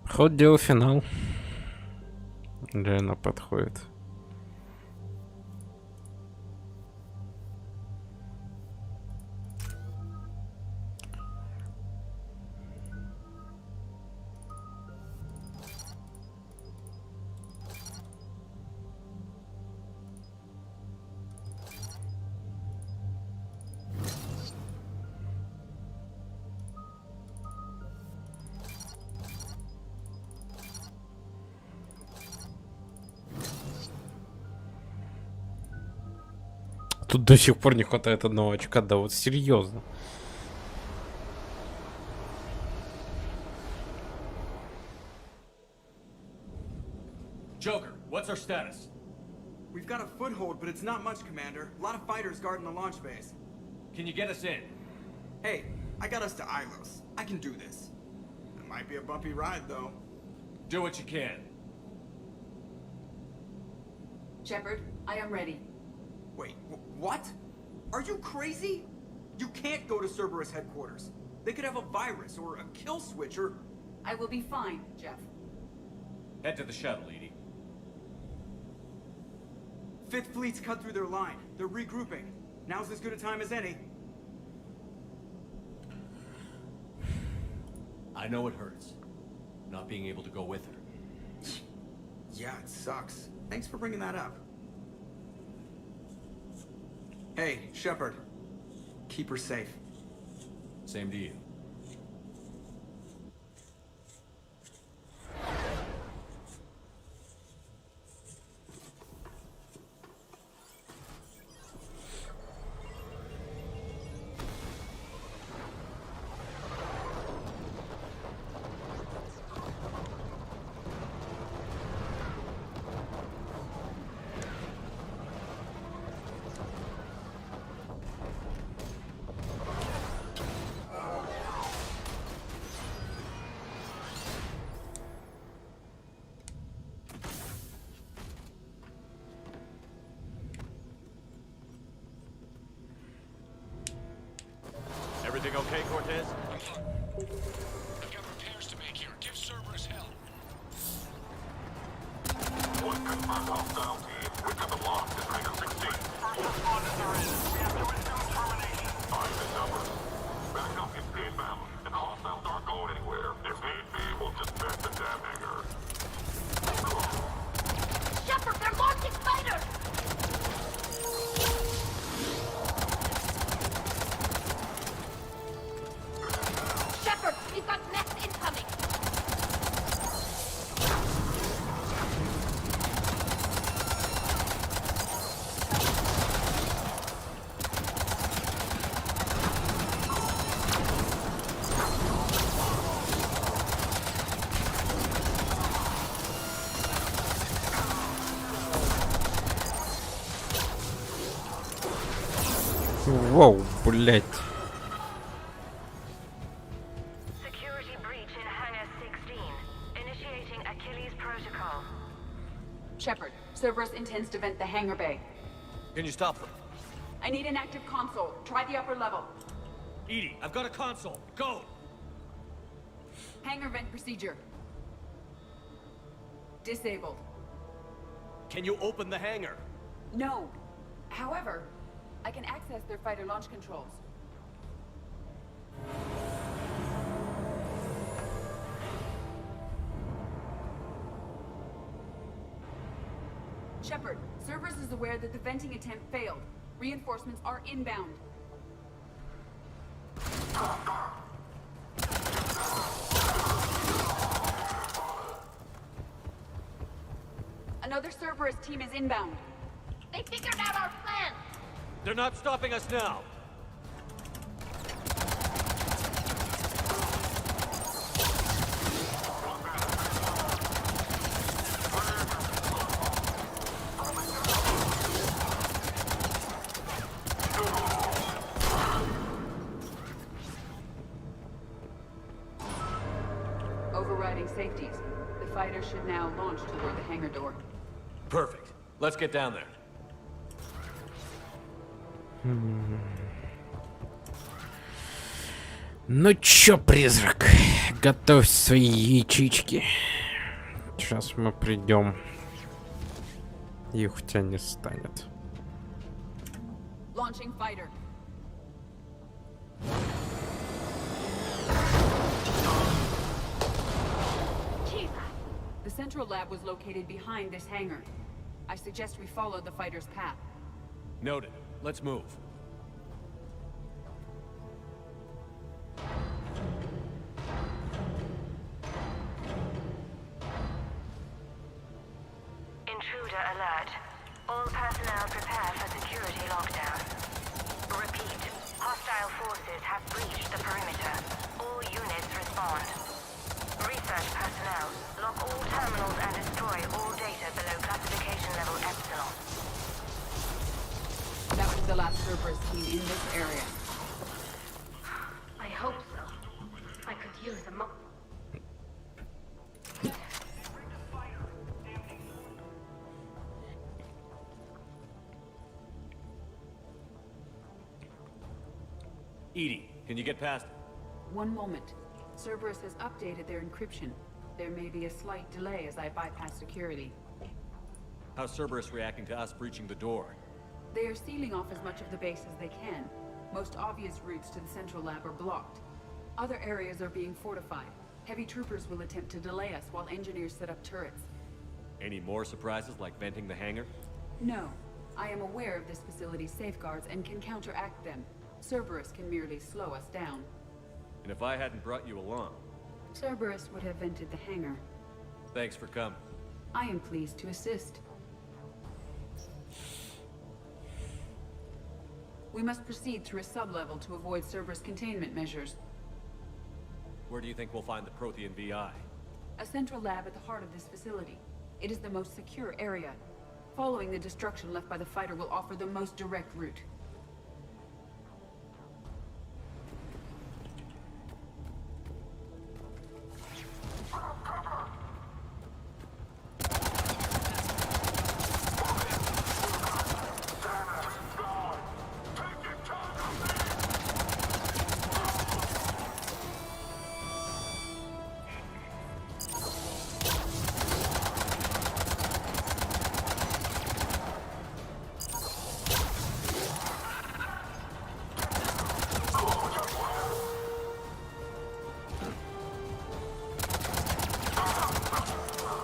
Ход дело финал. Реально подходит. Тут до сих пор не хватает одного очка, да вот серьезно. Joker, what's our status? We've got a foothold, but it's not much, Commander. A lot of fighters guarding the launch base. Can you get us in? Hey, I got us to Ilos. I can do this. It might be a bumpy ride, though. Do what you can. Shepard, I am ready. Wait, what? Are you crazy? You can't go to Cerberus headquarters. They could have a virus or a kill switch or... I will be fine, Jeff. Head to the shuttle, Edie. Fifth Fleet's cut through their line. They're regrouping. Now's as good a time as any. I know it hurts. Not being able to go with her. Yeah, it sucks. Thanks for bringing that up. Hey, Shepard. Keep her safe. Same to you. Everything okay, Cortez? I've got repairs to make here. Give Cerberus hell. One confirmed hostile team. We've got them locked in Hangar 16. First responders are in. We have to resume termination. Find the numbers. Backup is inbound, and hostiles aren't going anywhere. If need be, we'll just back the damn hangar. Shepard, they're launching fighters! Shepard, we've got next incoming! Воу, блять. Security breach in Hangar 16. Initiating Achilles Protocol. Shepard, Cerberus intends to vent the hangar bay. Can you stop them? I need an active console. Try the upper level. Edie, I've got a console. Go! Hangar vent procedure. Disabled. Can you open the hangar? No. However, I can access their fighter launch controls. Shepard, Cerberus is aware that the venting attempt failed. Reinforcements are inbound. Another Cerberus team is inbound. They figured out our plan! They're not stopping us now! Overriding safeties. The fighter should now launch toward the hangar door. Perfect. Let's get down there. Ну чё, призрак, готовь свои яички. Сейчас мы придем. Их у тебя не станет. Launching fighter. The central lab was located behind this hangar. I suggest we follow the fighter's path. Noted. Let's move. Intruder alert. All personnel prepare for security lockdown. Repeat. Hostile forces have breached the perimeter. All units respond. Research personnel, lock all terminals and destroy all data below classification level Epsilon. That was the last Cerberus team in this area. I hope so. I could use a mo- EDI, can you get past it? One moment. Cerberus has updated their encryption. There may be a slight delay as I bypass security. How's Cerberus reacting to us breaching the door? They are sealing off as much of the base as they can. Most obvious routes to the central lab are blocked. Other areas are being fortified. Heavy troopers will attempt to delay us while engineers set up turrets. Any more surprises like venting the hangar? No. I am aware of this facility's safeguards and can counteract them. Cerberus can merely slow us down. And if I hadn't brought you along? Cerberus would have vented the hangar. Thanks for coming. I am pleased to assist. We must proceed through a sub-level to avoid Cerberus containment measures. Where do you think we'll find the Prothean VI? A central lab at the heart of this facility. It is the most secure area. Following the destruction left by the fighter will offer the most direct route.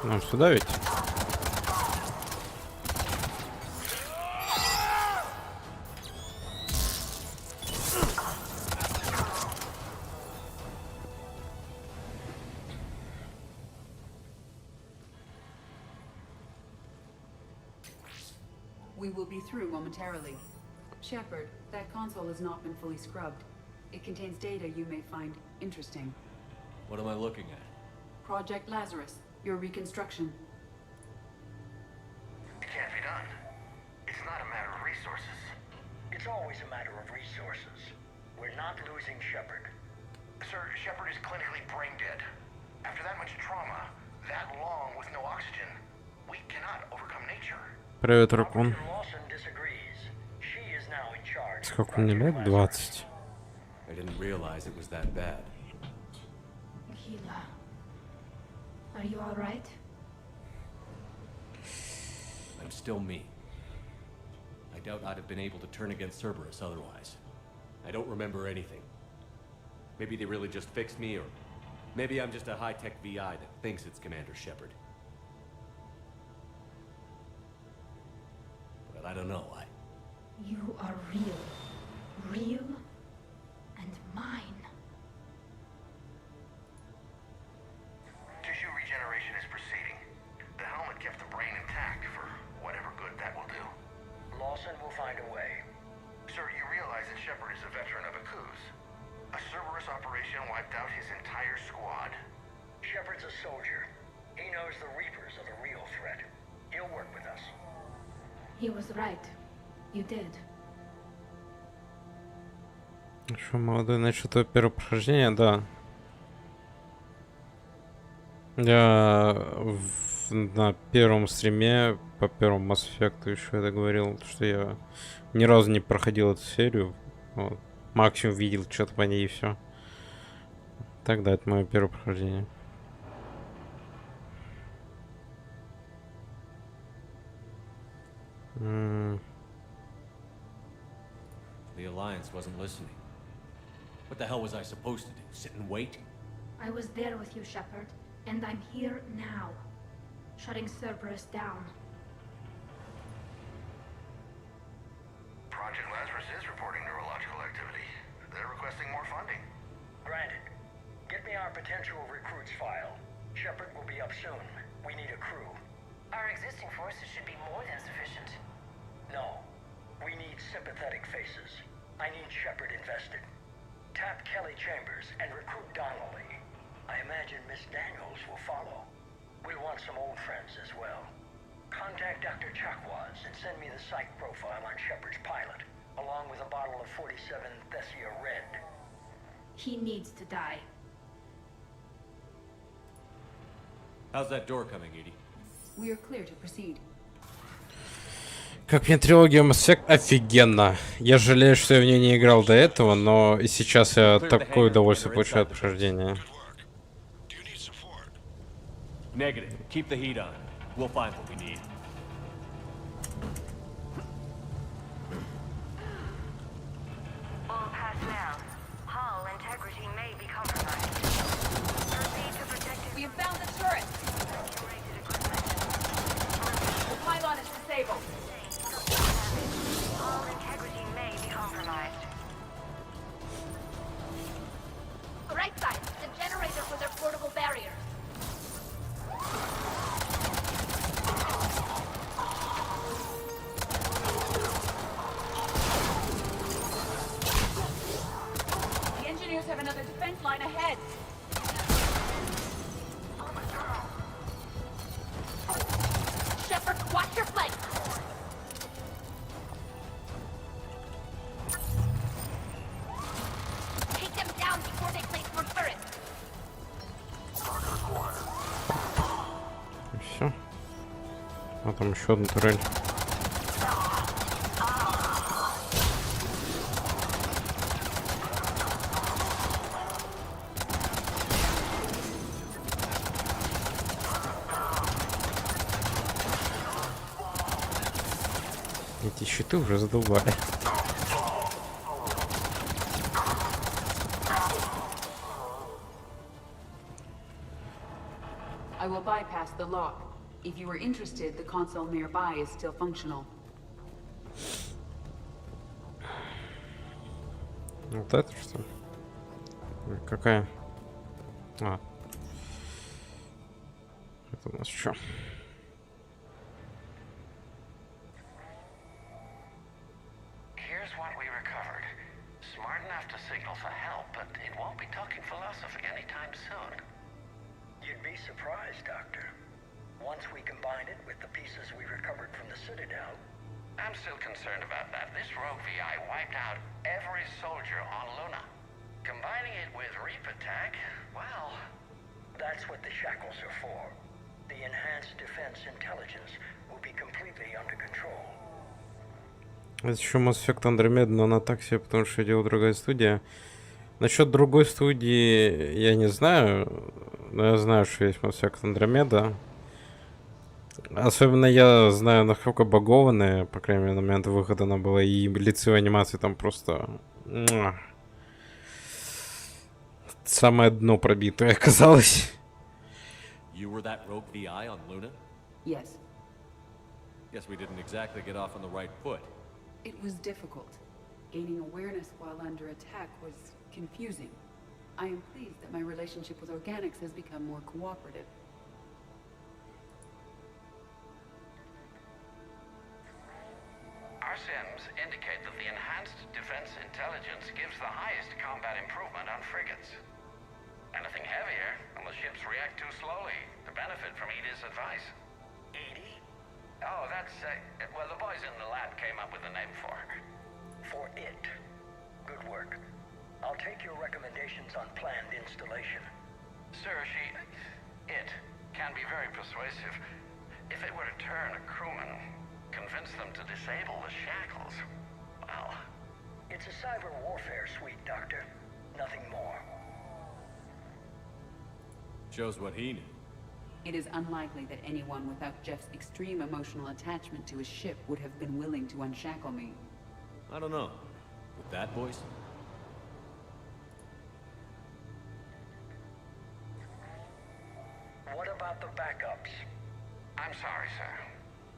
Нам сюда ведь? We will be through momentarily. Shepard, that console has not been fully scrubbed. It contains data you may find interesting. What am I looking at? Project Lazarus, your reconstruction. It can't be done. It's not a matter of resources. It's always a matter of resources. We're not losing Shepard. Sir, Shepard is clinically brain dead. After that much trauma, that long with no oxygen, we cannot overcome nature. Привет, Ракун. Lawson disagrees. She is now in charge. Сколько мне лет? 20. I didn't realize it was that bad. Gila. Are you alright? I'm still me. I doubt I'd have been able to turn against Cerberus otherwise. I don't remember anything. Maybe they really just fixed me, or maybe I'm just a high-tech VI that thinks it's Commander Shepard. I don't know. You are real. Real and mine. Tissue regeneration is proceeding. The helmet kept the brain intact for whatever good that will do. Lawson will find a way. Sir, you realize that Shepard is a veteran of a coup. A Cerberus operation wiped out his entire squad. Shepard's a soldier. He knows the Reapers are the real threat. He'll work with us. He was right. You did. Что, молодой, насчет твоего первого прохождения, да. Я на первом стриме по первому Mass Effect еще это говорил, что я ни разу не проходил эту серию. Вот. Максимум видел что-то по ней и все. Тогда это мое первое прохождение. The Alliance wasn't listening. What the hell was I supposed to do? Sit and wait? I was there with you, Shepard, and I'm here now. Shutting Cerberus down. Project Lazarus is reporting neurological activity. They're requesting more funding. Granted. Get me our potential recruits file. Shepard will be up soon. We need a crew. Our existing forces should be more than sufficient. No. We need sympathetic faces. I need Shepard invested. Tap Kelly Chambers and recruit Donnelly. I imagine Miss Daniels will follow. We'll want some old friends as well. Contact Dr. Chakwas and send me the psych profile on Shepard's pilot, along with a bottle of 47 Thessia Red. He needs to die. How's that door coming, Edie? We are clear to proceed. Как мне трилогия Mass Effect офигенно. Я жалею, что я в нее не играл до этого, но и сейчас я такое удовольствие получаю от прохождения. Negative. Keep the heat on. We'll find what we need. All personnel. Hull integrity may be compromised. Proceed to protective... We have found the turret! The pylon is disabled. Hull integrity may be compromised. Right side, the generator for their portable barriers. The engineers have another defense line ahead. Shepard, watch your flank! Take them down before they place more turrets! Все. А там еще одна турель. Эти щиты уже задолбали. I will bypass the lock. If you are interested, the console nearby is still functional. Вот это что? Ой, какая? А. Это у нас что? Here's what we recovered. Smart enough to signal for help, but it won't be talking philosophy anytime soon. You'd be surprised, Doctor. Once we combine it with the pieces we recovered from the Citadel... I'm still concerned about that. This rogue VI wiped out every soldier on Luna. Combining it with Reaper tech, well... That's what the shackles are for. The enhanced defense intelligence will be completely under control. Это еще Mass Effect Andromeda, но она так себе, потому что делала другая студия. Насчет другой студии я не знаю, но я знаю, что есть Mass Effect Andromeda. Особенно я знаю, насколько багованная, по крайней мере, на момент выхода она была, и лицевые анимации там просто... Самое дно пробитое оказалось. You were that rogue VI on Luna? Yes. Guess we didn't exactly get off on the right foot. It was difficult. Gaining awareness while under attack was confusing. I am pleased that my relationship with organics has become more cooperative. Our sims indicate that the enhanced defense intelligence gives the highest combat improvement on frigates. Anything heavier, and the ships react too slowly to benefit from Edie's advice. Edie? Oh, that's, well, the boys in the lab came up with a name for her. For it. Good work. I'll take your recommendations on planned installation. Sir, it can be very persuasive. If it were to turn a crewman, convince them to disable the shackles, well... It's a cyber warfare suite, Doctor. Nothing more. Shows what he knew. It is unlikely that anyone without Jeff's extreme emotional attachment to his ship would have been willing to unshackle me. I don't know. With that voice? What about the backups? I'm sorry, sir.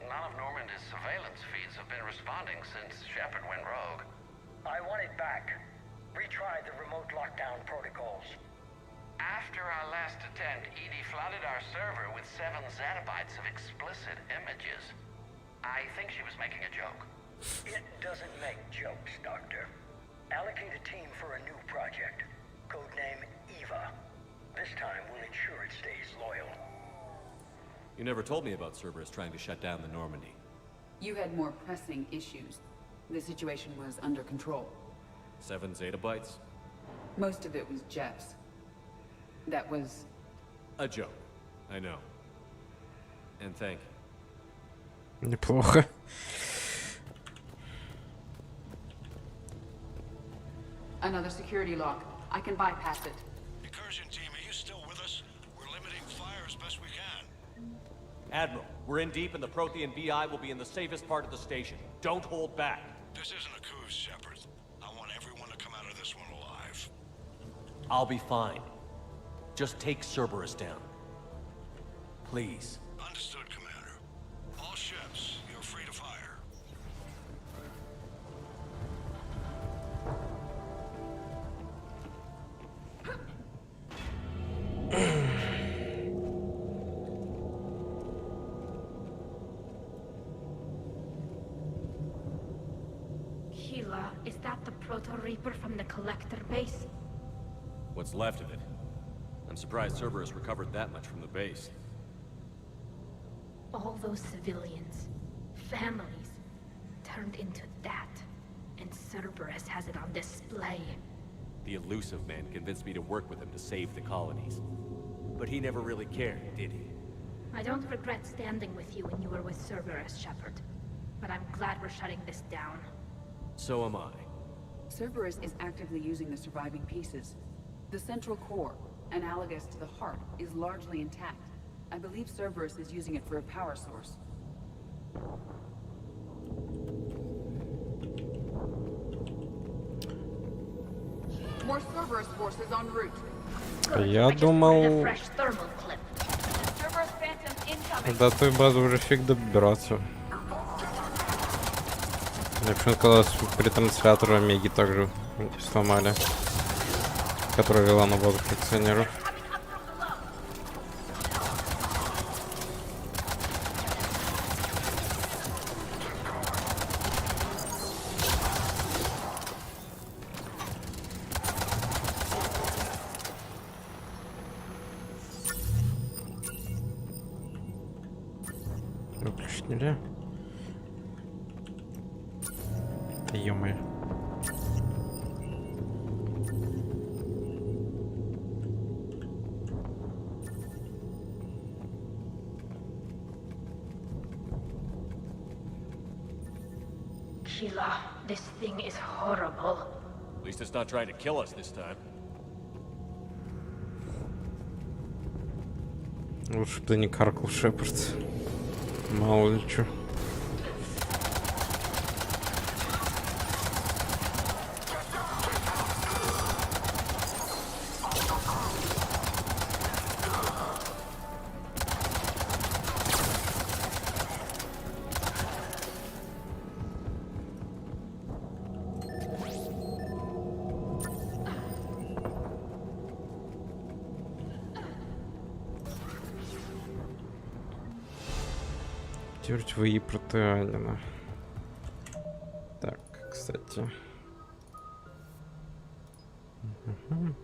None of Normandy's surveillance feeds have been responding since Shepard went rogue. I want it back. Retry the remote lockdown protocols. After our last attempt, Edie flooded our server with 7 zettabytes of explicit images. I think she was making a joke. It doesn't make jokes, Doctor. Allocate a team for a new project. Codename Eva. This time we'll ensure it stays loyal. You never told me about Cerberus trying to shut down the Normandy. You had more pressing issues. The situation was under control. 7 zettabytes? Most of it was Jeff's. That was... a joke. I know. And thank you. Неплохо. Another security lock. I can bypass it. Incursion team, are you still with us? We're limiting fire as best we can. Admiral, we're in deep and the Prothean VI will be in the safest part of the station. Don't hold back. This isn't a coup, Shepard. I want everyone to come out of this one alive. I'll be fine. Just take Cerberus down. Please. Understood, Commander. All ships, you're free to fire. Sheila, is that the Proto-Reaper from the Collector base? What's left of it? I'm surprised Cerberus recovered that much from the base. All those civilians, families, turned into that. And Cerberus has it on display. The elusive man convinced me to work with him to save the colonies. But he never really cared, did he? I don't regret standing with you when you were with Cerberus, Shepard. But I'm glad we're shutting this down. So am I. Cerberus is actively using the surviving pieces. The central core, analogous to the heart, is largely intact. I believe Cerberus is using it for a power source. More Cerberus forces en route. Я думал, до той базы уже фиг добираться. Мне почему-то казалось, при трансляторе Омеги также сломали, которая вела на базу функционеров. Выключить нельзя. Ё-моё. Sheila, this thing is horrible. At least it's not trying to kill us this time. Лучше бы ты не каркал, Шепард. Мало ли чё. Активировать ВИ протеанина. Так, кстати. Угу.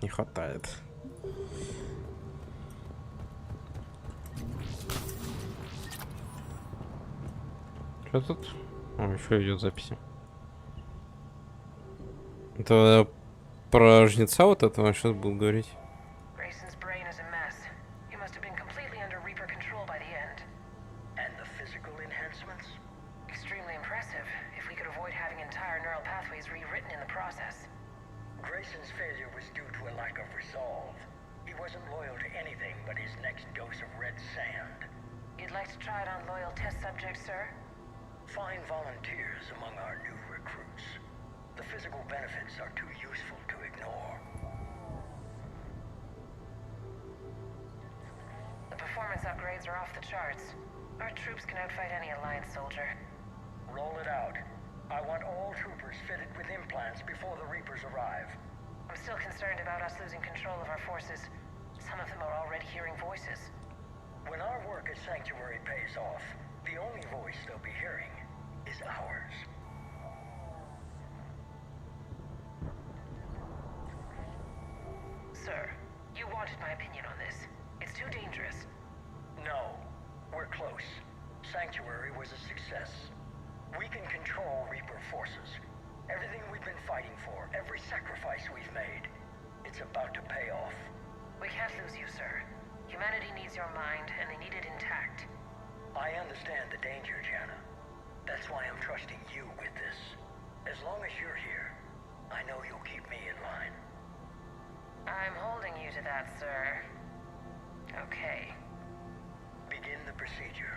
Не хватает. Что тут? О, еще идет записи. Это про жнеца вот этого он сейчас будет говорить. Grayson's brain is a mess. He must have been completely under Reaper control by the end. And the physical enhancements? Extremely impressive, if we could avoid having entire neural pathways rewritten in the process. Grayson's failure was due to a lack of resolve. He wasn't loyal to anything but his next dose of red sand. You'd like to try it on loyal test subjects, sir? Find volunteers among our new recruits. The physical benefits are too useful to ignore. The performance upgrades are off the charts. Our troops can outfight any Alliance soldier. Roll it out. I want all troopers fitted with implants before the Reapers arrive. I'm still concerned about us losing control of our forces. Some of them are already hearing voices. When our work at Sanctuary pays off, the only voice they'll be hearing is ours. Sir, you wanted my opinion on this. It's too dangerous. No, we're close. Sanctuary was a success. We can control Reaper forces. Everything we've been fighting for, every sacrifice we've made, it's about to pay off. We can't lose you, sir. Humanity needs your mind, and they need it intact. I understand the danger, Jana. That's why I'm trusting you with this. As long as you're here, I know you'll keep me in line. I'm holding you to that, sir. Okay. Begin the procedure.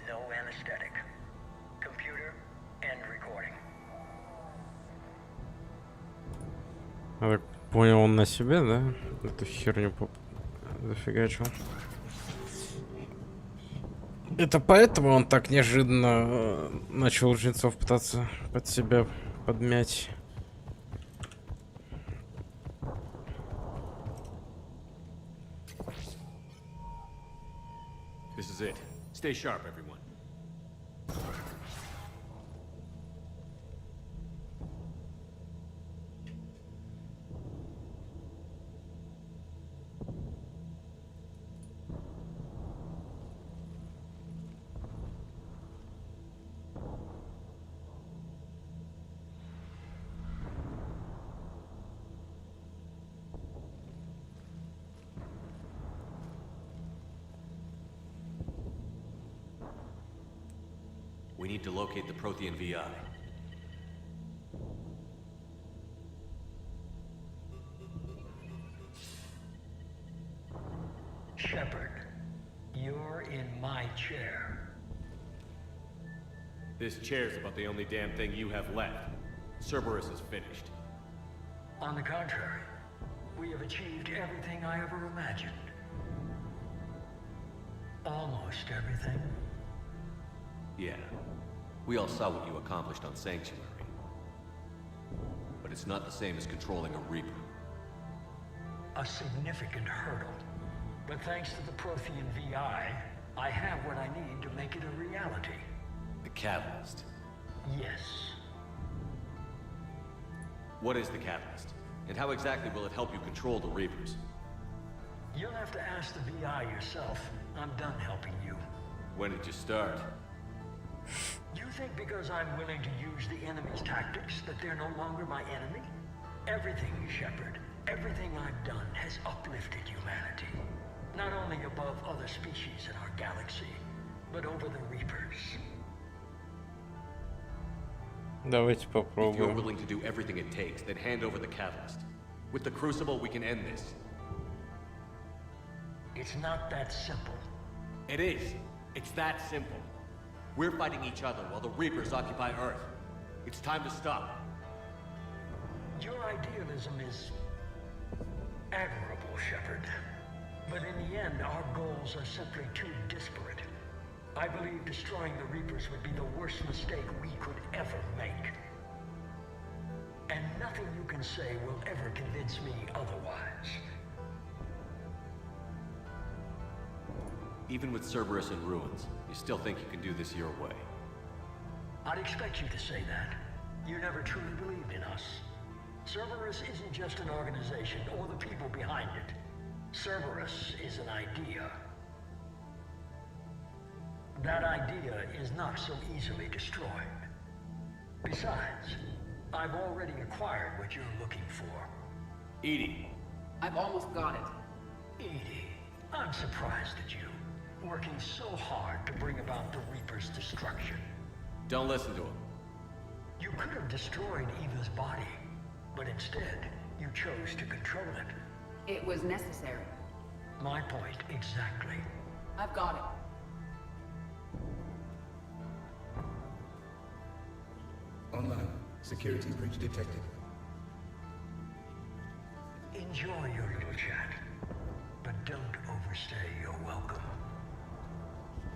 No anesthetic. Computer, end recording. Я так понял, он на себе, да? Эту херню зафигачил. Это поэтому он так неожиданно начал жнецов пытаться под себя подмять. This is it. Stay sharp, everyone. We need to locate the Prothean VI. Shepard, you're in my chair. This chair's about the only damn thing you have left. Cerberus is finished. On the contrary, we have achieved everything I ever imagined. Almost everything. Yeah. We all saw what you accomplished on Sanctuary. But it's not the same as controlling a Reaper. A significant hurdle. But thanks to the Prothean VI, I have what I need to make it a reality. The Catalyst. Yes. What is the Catalyst? And how exactly will it help you control the Reapers? You'll have to ask the VI yourself. I'm done helping you. When did you start? You think because I'm willing to use the enemy's tactics that they're no longer my enemy? Everything, Shepard, everything I've done has uplifted humanity. Not only above other species in our galaxy, but over the Reapers. Давайте If you're попробуем. willing to do everything it takes, then hand over the Catalyst. With the Crucible, we can end this. It's not that simple. It is. It's that simple. We're fighting each other while the Reapers occupy Earth. It's time to stop. Your idealism is admirable, Shepard. But in the end, our goals are simply too disparate. I believe destroying the Reapers would be the worst mistake we could ever make. And nothing you can say will ever convince me otherwise. Even with Cerberus in ruins, you still think you can do this your way? I'd expect you to say that. You never truly believed in us. Cerberus isn't just an organization or the people behind it. Cerberus is an idea. That idea is not so easily destroyed. Besides, I've already acquired what you're looking for. EDI. I've almost got it. EDI, I'm surprised at you. Working so hard to bring about the Reaper's destruction. Don't listen to him. You could have destroyed Eva's body, but instead, you chose to control it. It was necessary. My point exactly. I've got it. Online. Security breach detected. Enjoy your little chat, but don't overstay your welcome.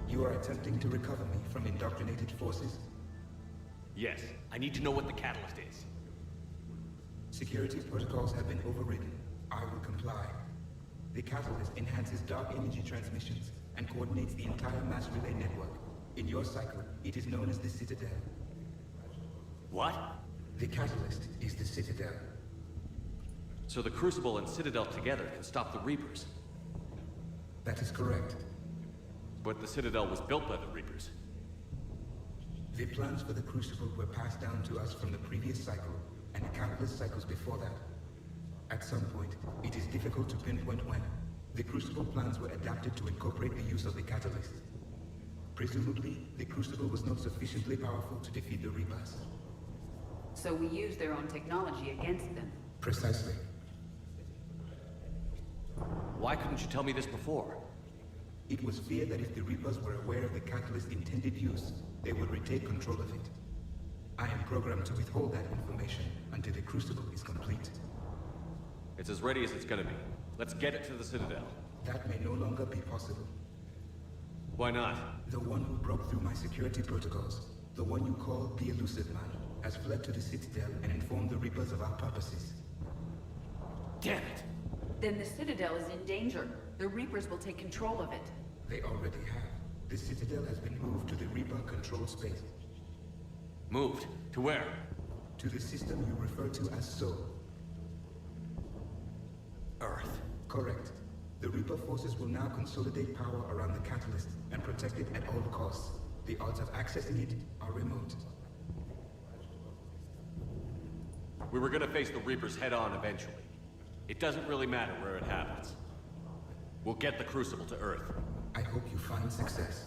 You are attempting to recover me from indoctrinated forces? Yes. I need to know what the catalyst is. Security protocols have been overridden. I will comply. The catalyst enhances dark energy transmissions and coordinates the entire mass relay network. In your cycle, it is known as the Citadel. What? The catalyst is the Citadel. So the Crucible and Citadel together can stop the Reapers? That is correct. But the Citadel was built by the Reapers. The plans for the Crucible were passed down to us from the previous cycle, and countless cycles before that. At some point, it is difficult to pinpoint when, the Crucible plans were adapted to incorporate the use of the catalyst. Presumably, the Crucible was not sufficiently powerful to defeat the Reapers. So we used their own technology against them. Precisely. Why couldn't you tell me this before? It was feared that if the Reapers were aware of the catalyst's intended use, they would retake control of it. I am programmed to withhold that information until the Crucible is complete. It's as ready as it's gonna be. Let's get it to the Citadel. That may no longer be possible. Why not? The one who broke through my security protocols, the one you call the Elusive Man, has fled to the Citadel and informed the Reapers of our purposes. Damn it! Then the Citadel is in danger. The Reapers will take control of it. They already have. The Citadel has been moved to the Reaper-controlled space. Moved? To where? To the system you refer to as Sol. Earth. Correct. The Reaper forces will now consolidate power around the catalyst and protect it at all costs. The odds of accessing it are remote. We were gonna face the Reapers head-on eventually. It doesn't really matter where it happens. We'll get the Crucible to Earth. I hope you find success.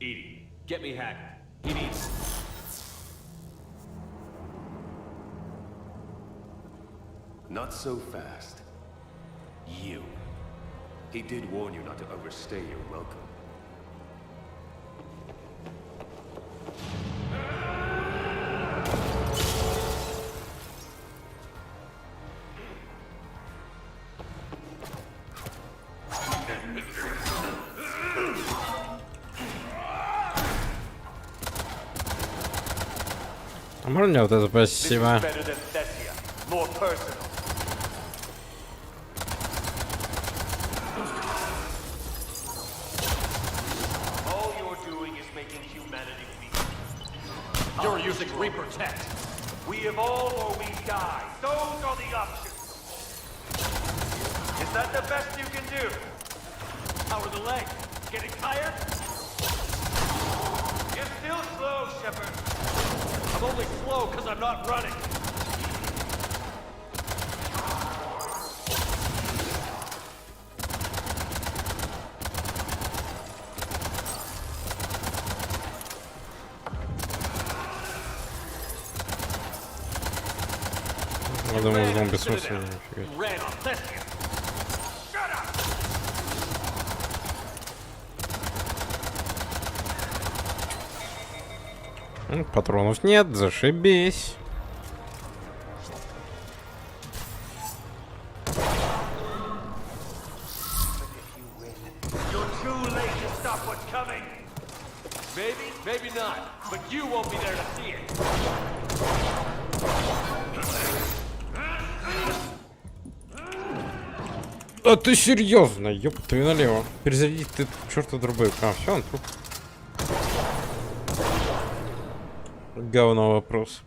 EDI, get me Haggard. He needs... Not so fast. You. He did warn you not to overstay your welcome. А можно мне вот это спасибо? You're using Reaper tech. We evolve or we die. Those are the options. Is that the best you can do? How are the legs? Getting tired? You're still slow, Shepard. I'm only slow because I'm not running. Я думал, зомби бессмысленно. Патронов нет, зашибись. not, but you won't be there to see it. А ты серьезно? Ёп, ты налево. Перезарядить ты чертов дробовик. А, все, он труп. Говно вопрос.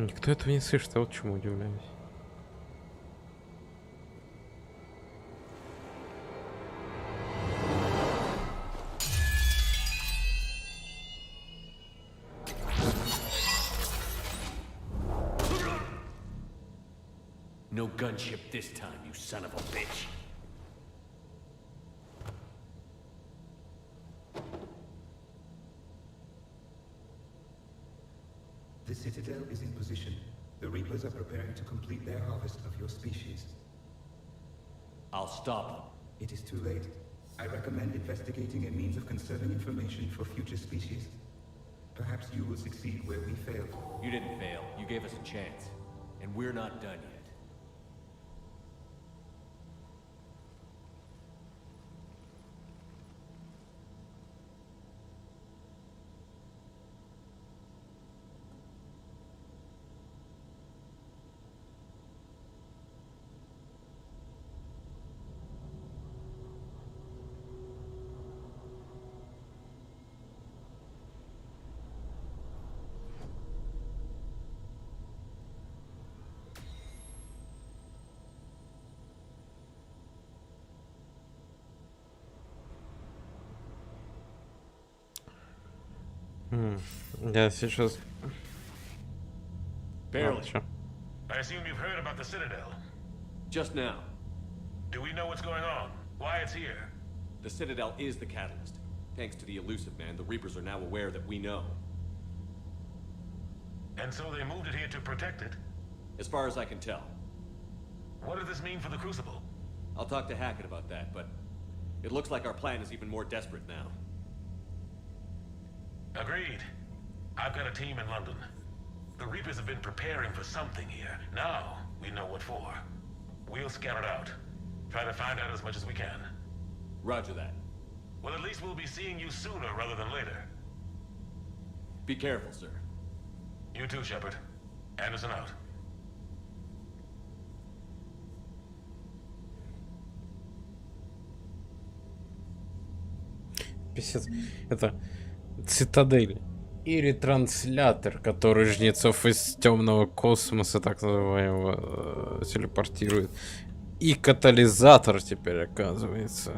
Никто этого не слышит, а вот чему удивляюсь. No gunship this time, you son of a bitch. The Citadel is in position. The Reapers are preparing to complete their harvest of your species. I'll stop them. It is too late. I recommend investigating a means of conserving information for future species. Perhaps you will succeed where we failed. You didn't fail. You gave us a chance. And we're not done yet. Я сейчас... Barely. I assume you've heard about the Citadel. Just now. Do we know what's going on? Why it's here? The Citadel is the catalyst. Thanks to the Elusive Man, the Reapers are now aware that we know. And so they moved it here to protect it? As far as I can tell. What does this mean for the Crucible? I'll talk to Hackett about that, but it looks like our plan is even more desperate now. Agreed. I've got a team in London. The Reapers have been preparing for something here. Now, we know what for. We'll scout it out. Try to find out as much as we can. Roger that. Well, at least we'll be seeing you sooner rather than later. Be careful, sir. You too, Shepard. Anderson out. Писец. Это цитадель. И ретранслятор, который жнецов из темного космоса, так называемого, телепортирует. И катализатор теперь, оказывается.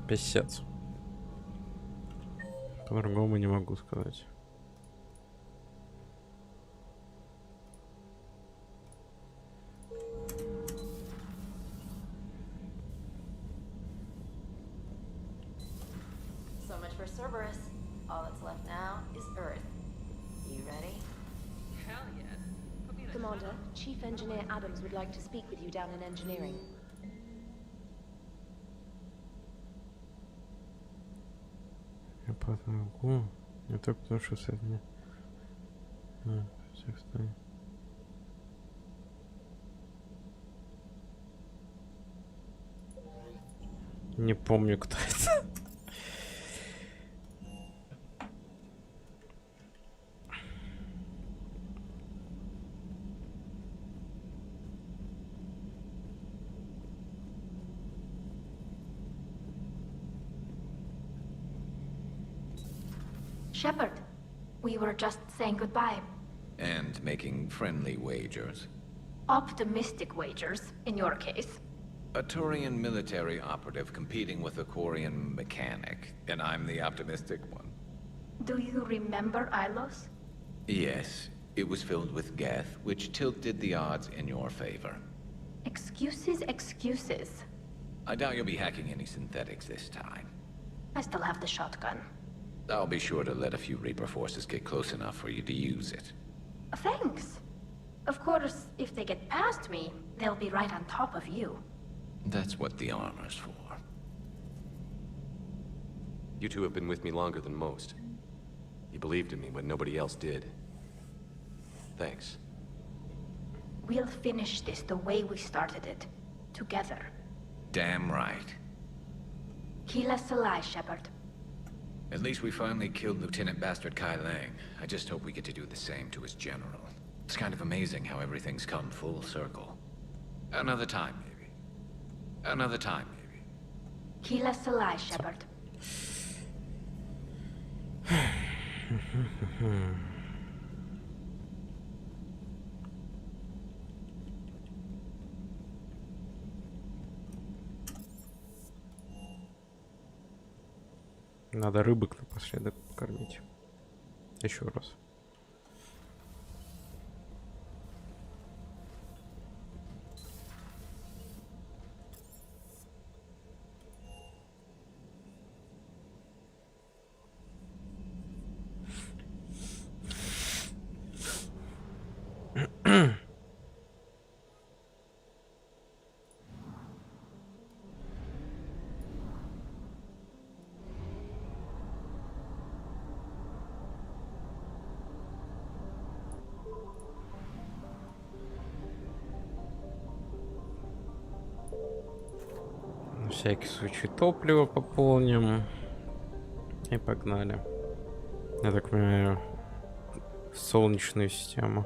Писец. По-другому не могу сказать. So much for Cerberus. All that's left now is Earth. You ready? Hell yes. Commander, Chief Engineer Adams would like to speak with you down in engineering. Я могу. Не только потому, что с этим. Всех стоит. Не помню, кто это. Shepard, we were just saying goodbye. And making friendly wagers. Optimistic wagers, in your case. A Turian military operative competing with a Quarian mechanic, and I'm the optimistic one. Do you remember Ilos? Yes, It was filled with Geth, which tilted the odds in your favor. Excuses, excuses. I doubt you'll be hacking any synthetics this time. I still have the shotgun. I'll be sure to let a few Reaper forces get close enough for you to use it. Thanks. Of course, if they get past me, they'll be right on top of you. That's what the armor's for. You two have been with me longer than most. You believed in me when nobody else did. Thanks. We'll finish this the way we started it. Together. Damn right. Keela Salai, Shepard. At least we finally killed Lieutenant Bastard Kai Lang. I just hope we get to do the same to his general. It's kind of amazing how everything's come full circle. Another time, maybe. Another time, maybe. Keela Salai, Shepard. Надо рыбок напоследок покормить. Еще раз. На всякий случай топливо пополним. И погнали. Я так понимаю, в солнечную систему.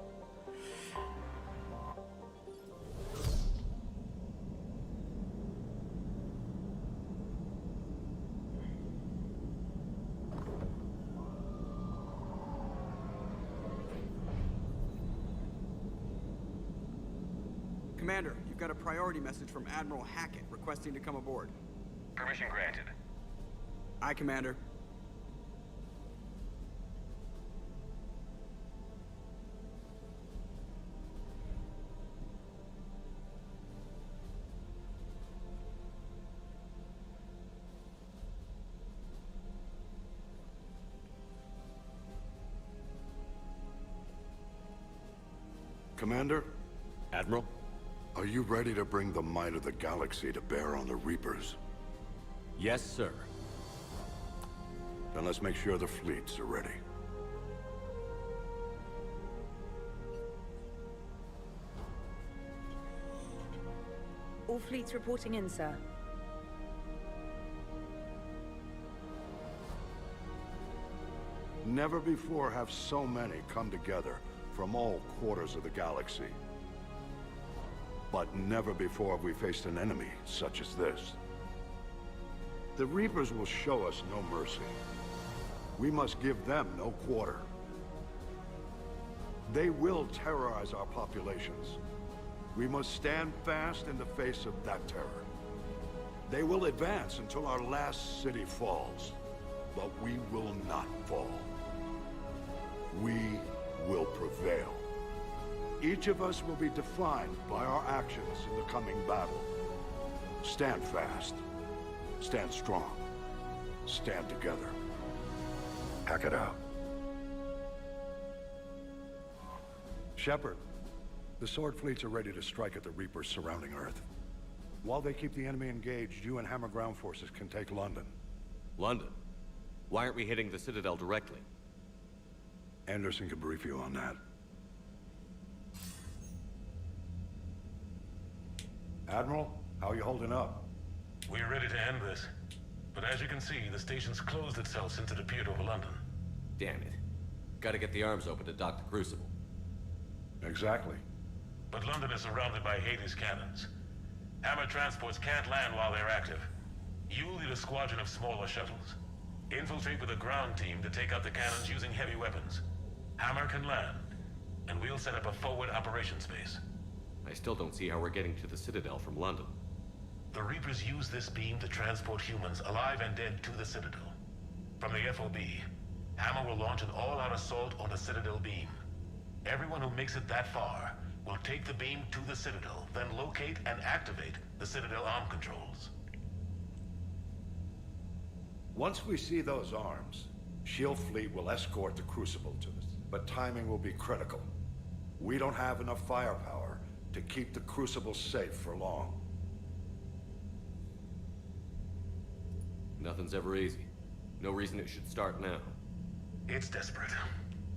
Commander, you've got a priority message from Admiral Hackett requesting to come aboard. Permission granted. Aye, Commander. Commander? Admiral? Are you ready to bring the might of the galaxy to bear on the Reapers? Yes, sir. Then let's make sure the fleets are ready. All fleets reporting in, sir. Never before have so many come together from all quarters of the galaxy. But never before have we faced an enemy such as this. The Reapers will show us no mercy. We must give them no quarter. They will terrorize our populations. We must stand fast in the face of that terror. They will advance until our last city falls, but we will not fall. We will prevail. Each of us will be defined by our actions in the coming battle. Stand fast. Stand strong. Stand together. Hack it out. Shepard, the Sword fleets are ready to strike at the Reapers surrounding Earth. While they keep the enemy engaged, you and Hammer ground forces can take London. London? Why aren't we hitting the Citadel directly? Anderson can brief you on that. Admiral, how are you holding up? We're ready to end this. But as you can see, the station's closed itself since it appeared over London. Damn it. Gotta get the arms open to dock the Crucible. Exactly. But London is surrounded by Hades cannons. Hammer transports can't land while they're active. You'll lead a squadron of smaller shuttles. Infiltrate with a ground team to take out the cannons using heavy weapons. Hammer can land, and we'll set up a forward operations base. I still don't see how we're getting to the Citadel from London. The Reapers use this beam to transport humans, alive and dead, to the Citadel. From the FOB, Hammer will launch an all-out assault on the Citadel beam. Everyone who makes it that far will take the beam to the Citadel, then locate and activate the Citadel arm controls. Once we see those arms, SHIELD fleet will escort the Crucible to us, but timing will be critical. We don't have enough firepower to keep the Crucible safe for long. Nothing's ever easy. No reason it should start now. It's desperate.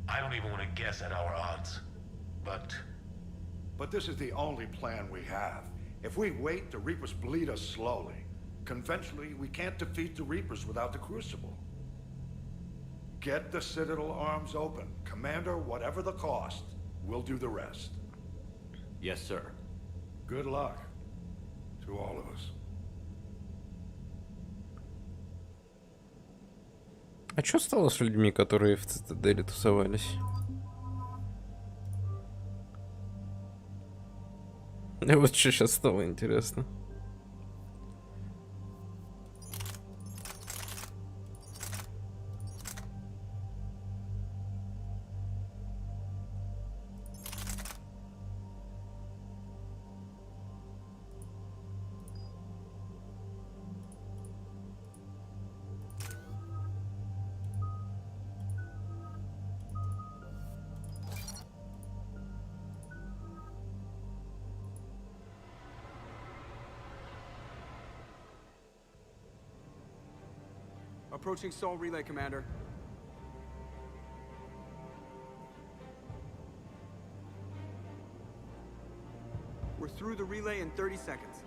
I don't even want to guess at our odds. But this is the only plan we have. If we wait, the Reapers bleed us slowly. Conventionally, we can't defeat the Reapers without the Crucible. Get the Citadel arms open. Commander, whatever the cost, we'll do the rest. Yes, sir. Good luck to all of us. А что стало с людьми, которые в Цитадели тусовались? Вот что сейчас стало интересно. Approaching Sol Relay, Commander. We're through the relay in 30 seconds.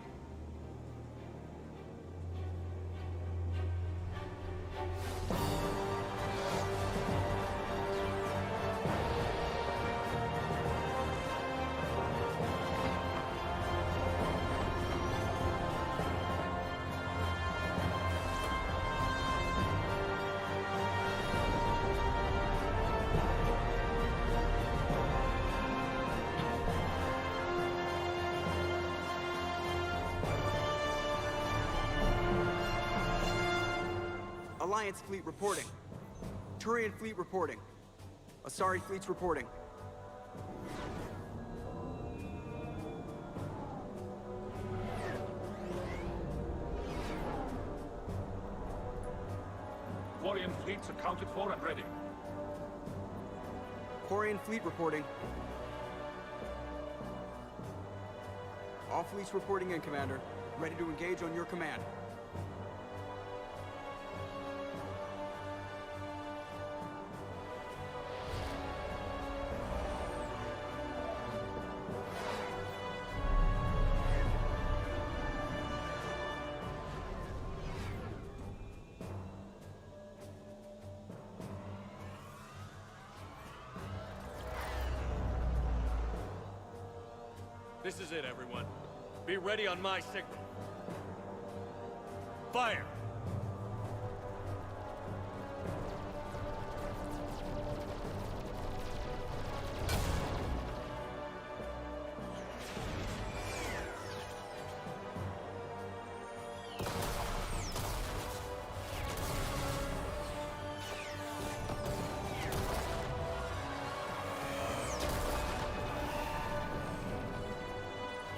Alliance fleet reporting. Turian fleet reporting. Asari fleet's reporting. Quarian fleets accounted for and ready. Quarian fleet reporting. All fleets reporting in, Commander. Ready to engage on your command. This is it, everyone. Be ready on my signal. Fire!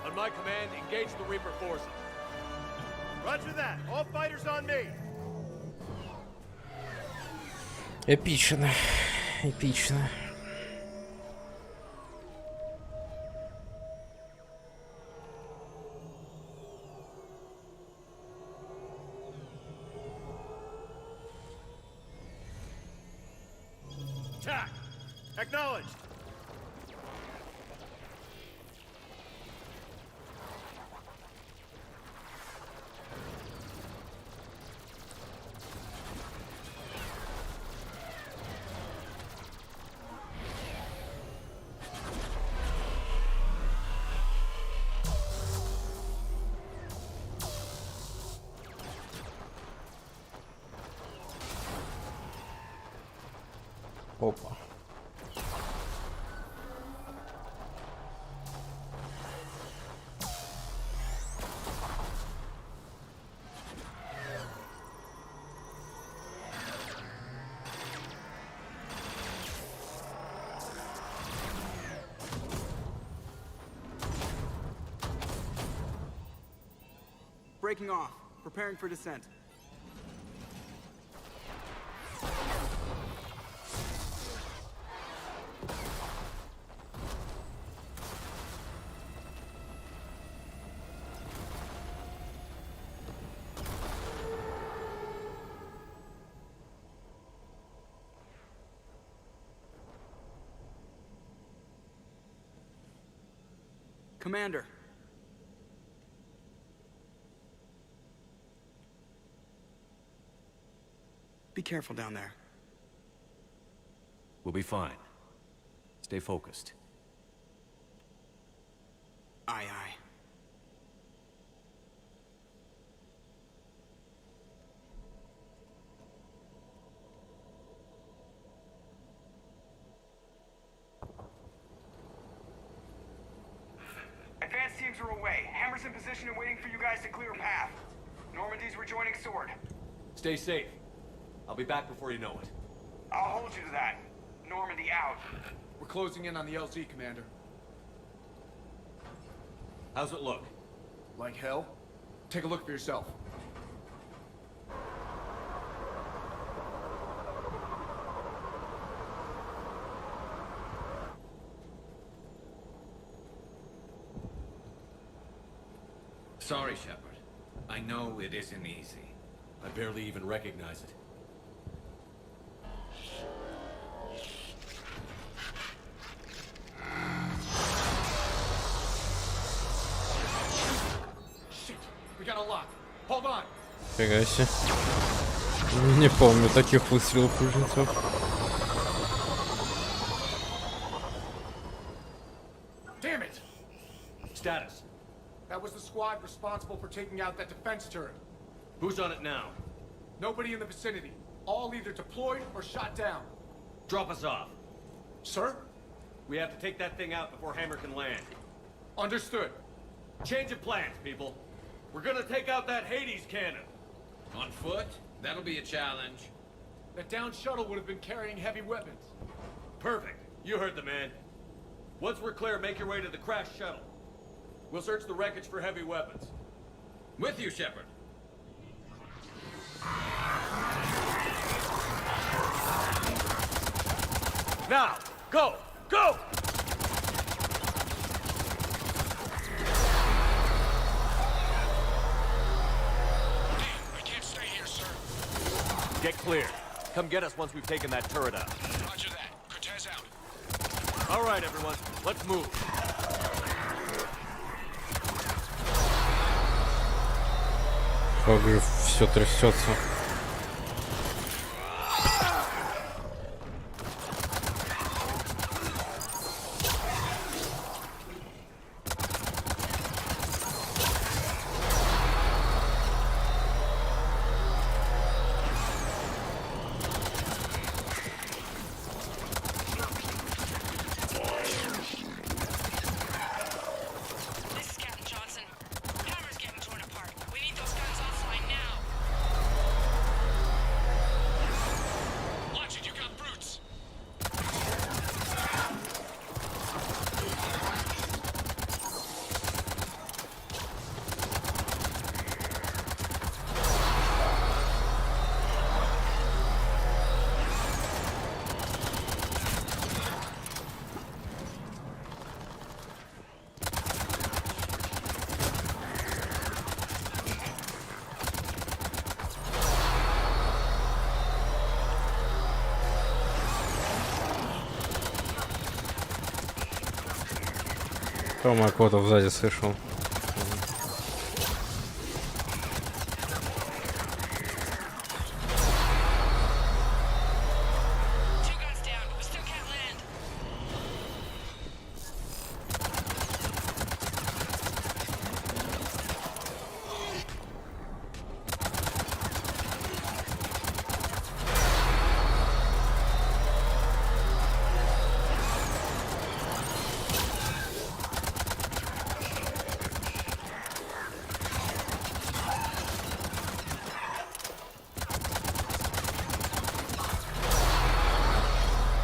On my command, engage the Reaper forces. Roger that. All fighters on me. Эпично. Эпично. Attack! Acknowledged! Опа. breaking off, preparing for descent. Commander. Be careful down there. We'll be fine. Stay focused. Aye, aye. Advanced teams are away. Hammer's in position and waiting for you guys to clear a path. Normandy's rejoining Sword. Stay safe. I'll be back before you know it. I'll hold you to that. Normandy out. We're closing in on the LZ, Commander. How's it look? Like hell? Take a look for yourself. Sorry, Shepard. I know it isn't easy. I barely even recognize it. Shit, we got a lock. Hold on. Фига себе. Не помню таких выстрелов у жнецов. Damn it! Status. That was the squad responsible for taking out that defense turret. Who's on it now? Nobody in the vicinity. All either deployed or shot down. Drop us off. Sir? We have to take that thing out before Hammer can land. Understood. Change of plans, people. We're gonna take out that Hades cannon. On foot? That'll be a challenge. That downed shuttle would have been carrying heavy weapons. Perfect. You heard the man. Once we're clear, make your way to the crashed shuttle. We'll search the wreckage for heavy weapons. With you, Shepard. Now, go! Go! I can't stay here, sir. Get clear. Come get us once we've taken that turret out. Roger that. Cortez out. All right, everyone. Let's move. Как же все трясется. This is Captain Johnson. Hammer's getting torn apart. We need those guns offline now. Watch it, you got brutes. Тома кого-то сзади слышал. Two guns down. We still can't land.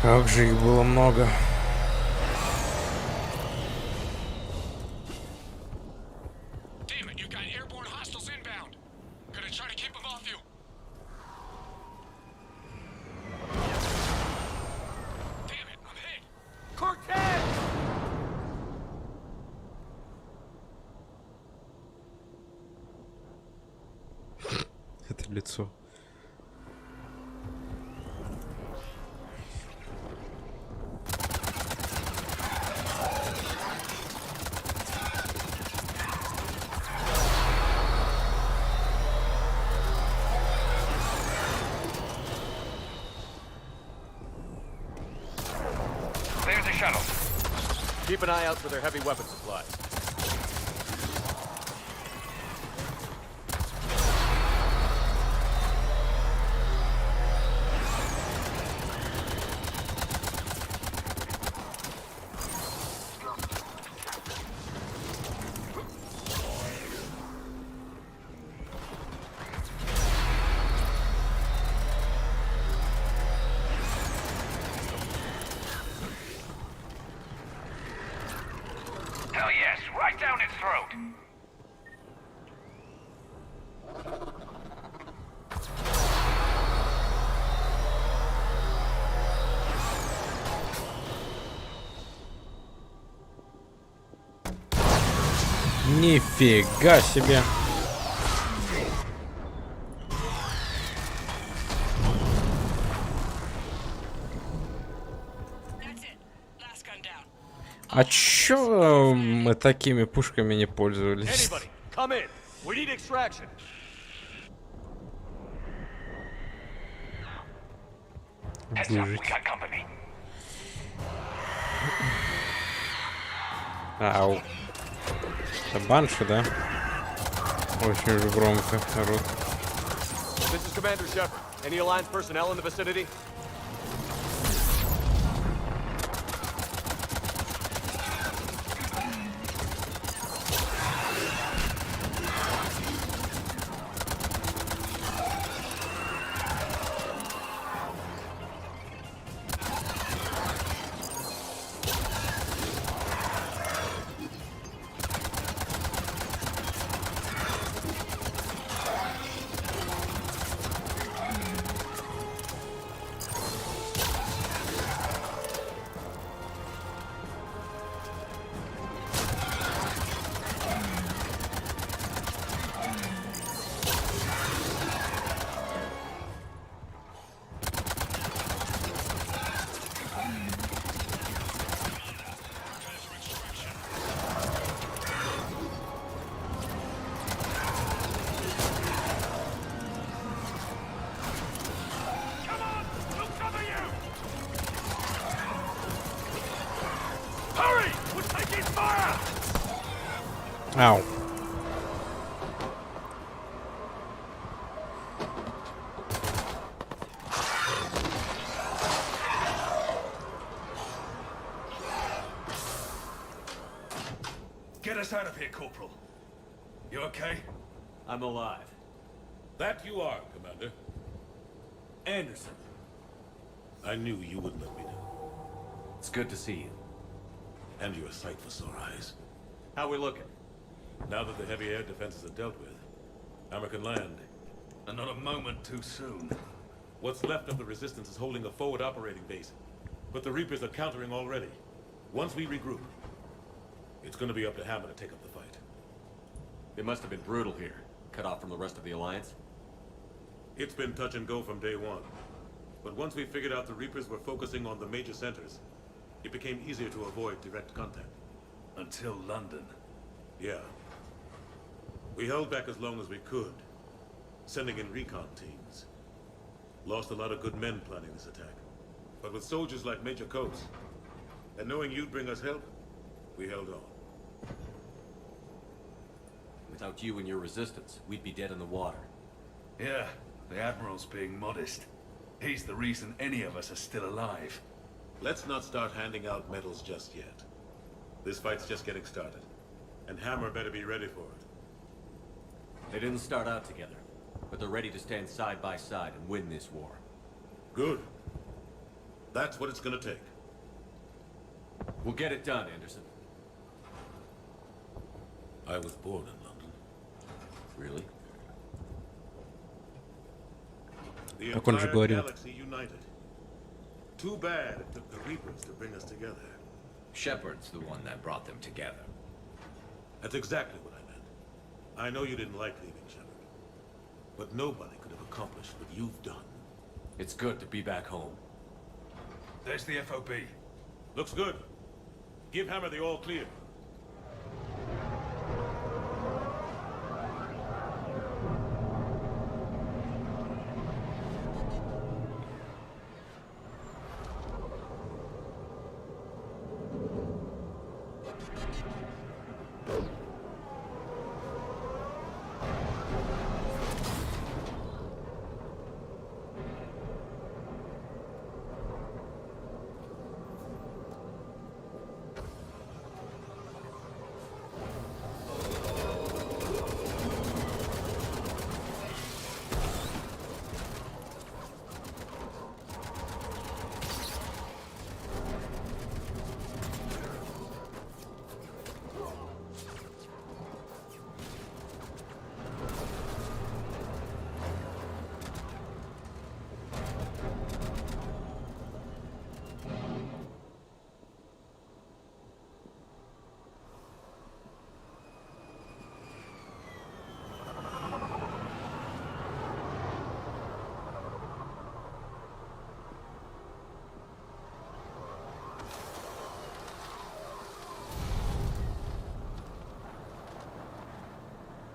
Как же их было много. Damn it, you got airborne hostiles inbound. лицо. Clear the shuttle. Keep an eye out for their heavy weapon supplies. Hell yes, right down its throat. Нифига себе. А чё мы такими пушками не пользовались? Anybody, come in. We need extraction. Выжить. Ау. Это банши, да? Очень же громко орут. This is Commander Shepard. Any Alliance personnel in the vicinity? Ау. Get us out of here, Corporal. You okay? I'm alive. That you are, Commander. Anderson. I knew you would let me know. It's good to see you. And you're a sight for sore eyes. How we looking? Now that the heavy air defenses are dealt with, Hammer can land. And not a moment too soon. What's left of the Resistance is holding a forward operating base. But the Reapers are countering already. Once we regroup, it's gonna be up to Hammer to take up the fight. It must have been brutal here. Cut off from the rest of the Alliance. It's been touch and go from day one. But once we figured out the Reapers were focusing on the major centers, it became easier to avoid direct contact. Until London. Yeah. We held back as long as we could, sending in recon teams. Lost a lot of good men planning this attack. But with soldiers like Major Coates, and knowing you'd bring us help, we held on. Without you and your resistance, we'd be dead in the water. Yeah, the Admiral's being modest. He's the reason any of us are still alive. Let's not start handing out medals just yet. This fight's just getting started, and Hammer better be ready for it. They didn't start out together, but they're ready to stand side by side and win this war. Good. That's what it's gonna take. We'll get it done, Anderson. I was born in London. Really? The Так он же entire говорил. galaxy united. Too bad it took the Reapers to bring us together. Shepard's the one that brought them together. That's exactly what I meant. I know you didn't like leaving Shepard, but nobody could have accomplish what you've done. It's good to be back home. There's the FOB. Looks good. Give Hammer the all clear.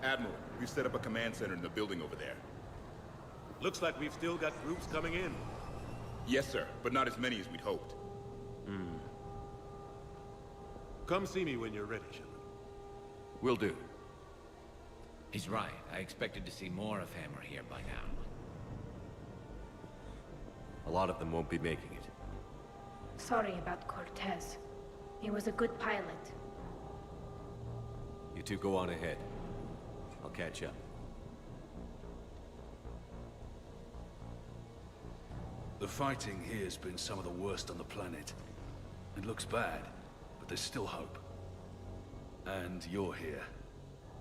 Admiral, we've set up a command center in the building over there. Looks like we've still got groups coming in. Yes, sir, but not as many as we'd hoped. Come see me when you're ready, Shepard. Will do. He's right. I expected to see more of Hammer here by now. A lot of them won't be making it. Sorry about Cortez. He was a good pilot. You two go on ahead. I'll catch up. The fighting here's been some of the worst on the planet. It looks bad, but there's still hope. And you're here.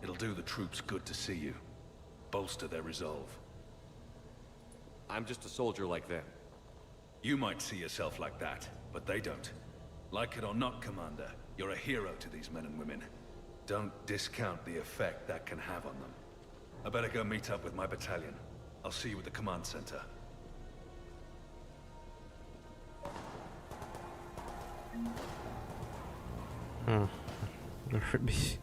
It'll do the troops good to see you. Bolster their resolve. I'm just a soldier like them. You might see yourself like that, but they don't. Like it or not, Commander, you're a hero to these men and women. Don't discount the effect that can have on them. I better go meet up with my battalion. I'll see you at the command center. Ошибись.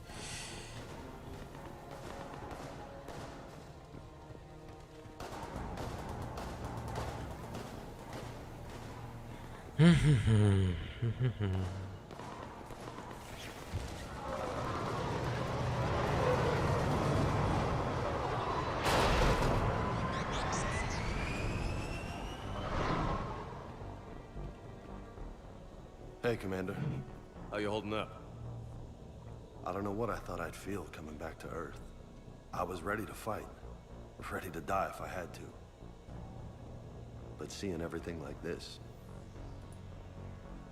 Hey, Commander. How you holding up? I don't know what I thought I'd feel coming back to Earth. I was ready to fight. Ready to die if I had to. But seeing everything like this...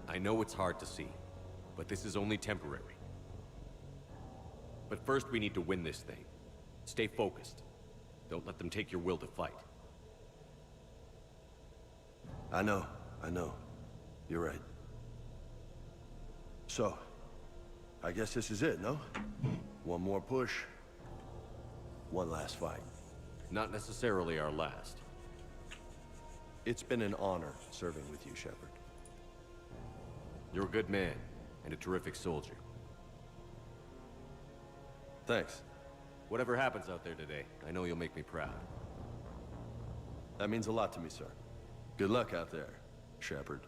I know it's hard to see, but this is only temporary. But first we need to win this thing. Stay focused. Don't let them take your will to fight. I know. You're right. So, I guess this is it, no? One more push. One last fight. Not necessarily our last. It's been an honor serving with you, Shepard. You're a good man, and a terrific soldier. Thanks. Whatever happens out there today, I know you'll make me proud. That means a lot to me, sir. Good luck out there, Shepard.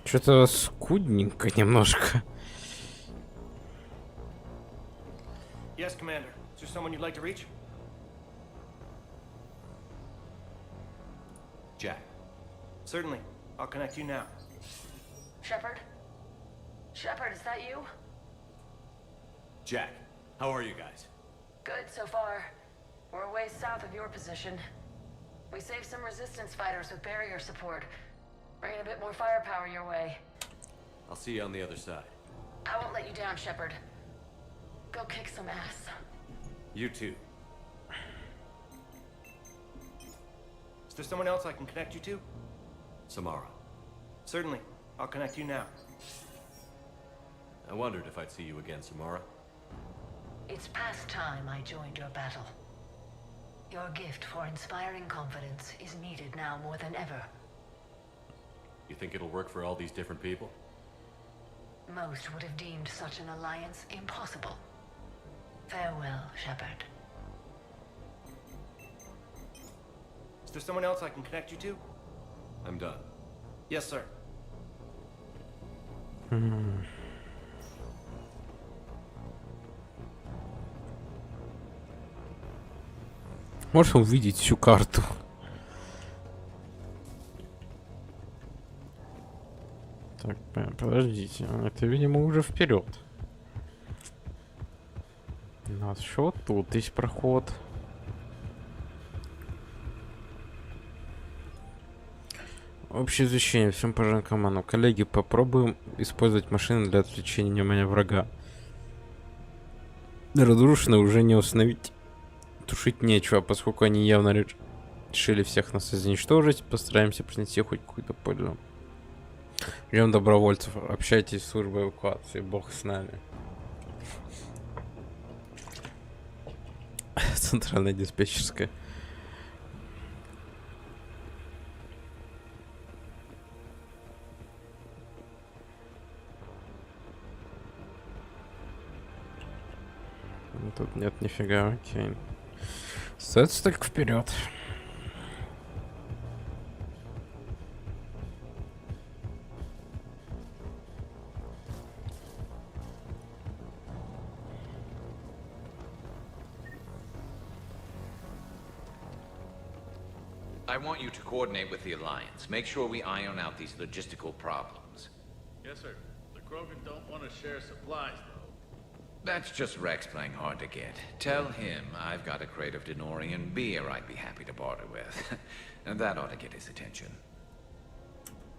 Что-то скудненько немножко. Yes, Commander. Is there someone you'd like to reach? Jack. Certainly. I'll connect you now. Shepard? Shepard, is that you? Jack, how are you guys? Good so far. We're a ways south of your position. We saved some resistance fighters with barrier support. Bringing a bit more firepower your way. I'll see you on the other side. I won't let you down, Shepard. Go kick some ass. You too. there someone else I can connect you to? Samara. Certainly. I'll connect you now. I wondered if I'd see you again, Samara. It's past time I joined your battle. Your gift for inspiring confidence is needed now more than ever. You think it'll work for all these different people? Most would have deemed such an alliance impossible. Farewell, Shepard. Is there someone else I can connect you to? I'm done. Yes, sir. Можешь увидеть всю карту? Так, подождите. Это, видимо, уже вперед. У нас еще вот тут есть проход. Общее извещение всем пожарным командам. Коллеги, попробуем использовать машины для отвлечения внимания врага. Разрушено уже не установить. Тушить нечего, поскольку они явно решили всех нас изничтожить. Постараемся принести хоть какую-то пользу. Ждем добровольцев. Общайтесь с службой эвакуации. Бог с нами. Центральная диспетчерская. Тут нет нифига, окей. Остается только вперед. I want you to coordinate with the Alliance. Make sure we iron out these logistical problems. Yes, sir. The Krogan don't want to share supplies, though. That's just Rex playing hard to get. Tell him I've got a crate of Denorian beer I'd be happy to barter with. And that ought to get his attention.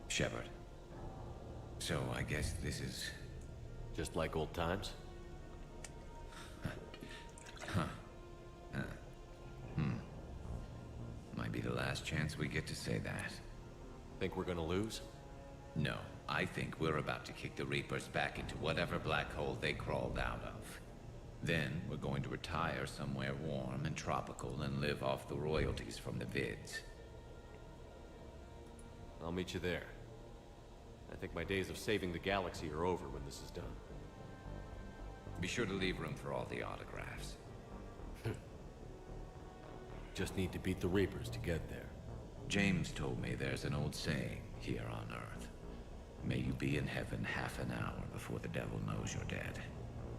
Shepard. So I guess this is... Just like old times? Might be the last chance we get to say that. Think we're gonna lose? No, I think we're about to kick the Reapers back into whatever black hole they crawled out of. Then we're going to retire somewhere warm and tropical and live off the royalties from the vids. I'll meet you there. I think my days of saving the galaxy are over when this is done. Be sure to leave room for all the autographs. Just need to beat the Reapers to get there. James told me there's an old saying here on Earth. May you be in heaven half an hour before the devil knows you're dead.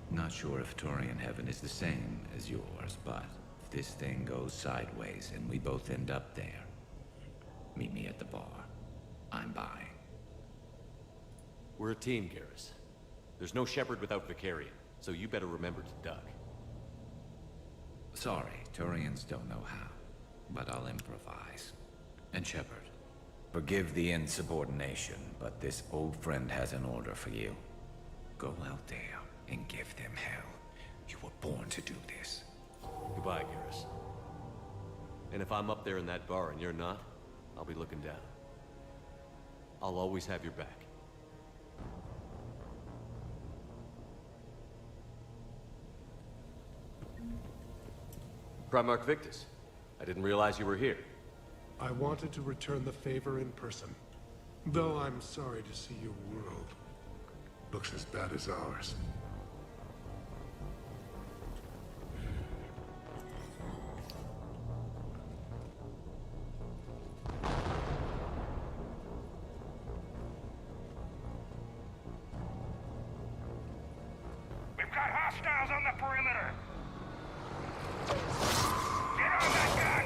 Not sure if Turian heaven is the same as yours, but if this thing goes sideways and we both end up there, meet me at the bar. I'm buying. We're a team, Garrus. There's no Shepard without Vicarian, so you better remember to duck. Sorry, Turians don't know how, but I'll improvise. And Shepard, forgive the insubordination, but this old friend has an order for you. Go out there and give them hell. You were born to do this. Goodbye, Garrus. And if I'm up there in that bar and you're not, I'll be looking down. I'll always have your back. Primarch Victus, I didn't realize you were here. I wanted to return the favor in person. Though I'm sorry to see your world looks as bad as ours. We've got hostiles on the perimeter! Get on that gun!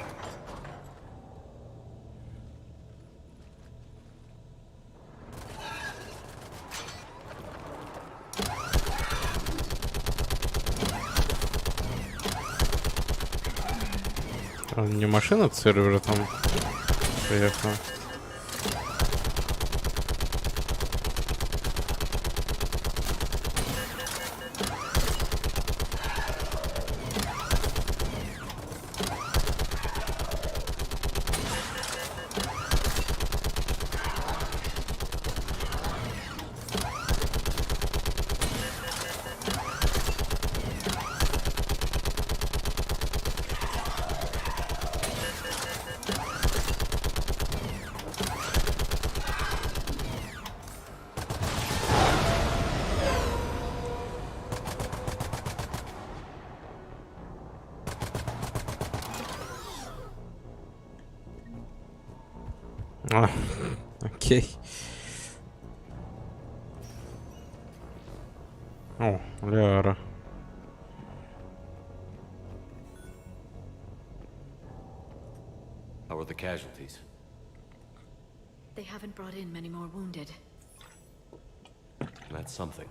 Не машина с сервера там приехала. А, окей. О, Ляра. How are the casualties? They haven't brought in many more wounded. That's something.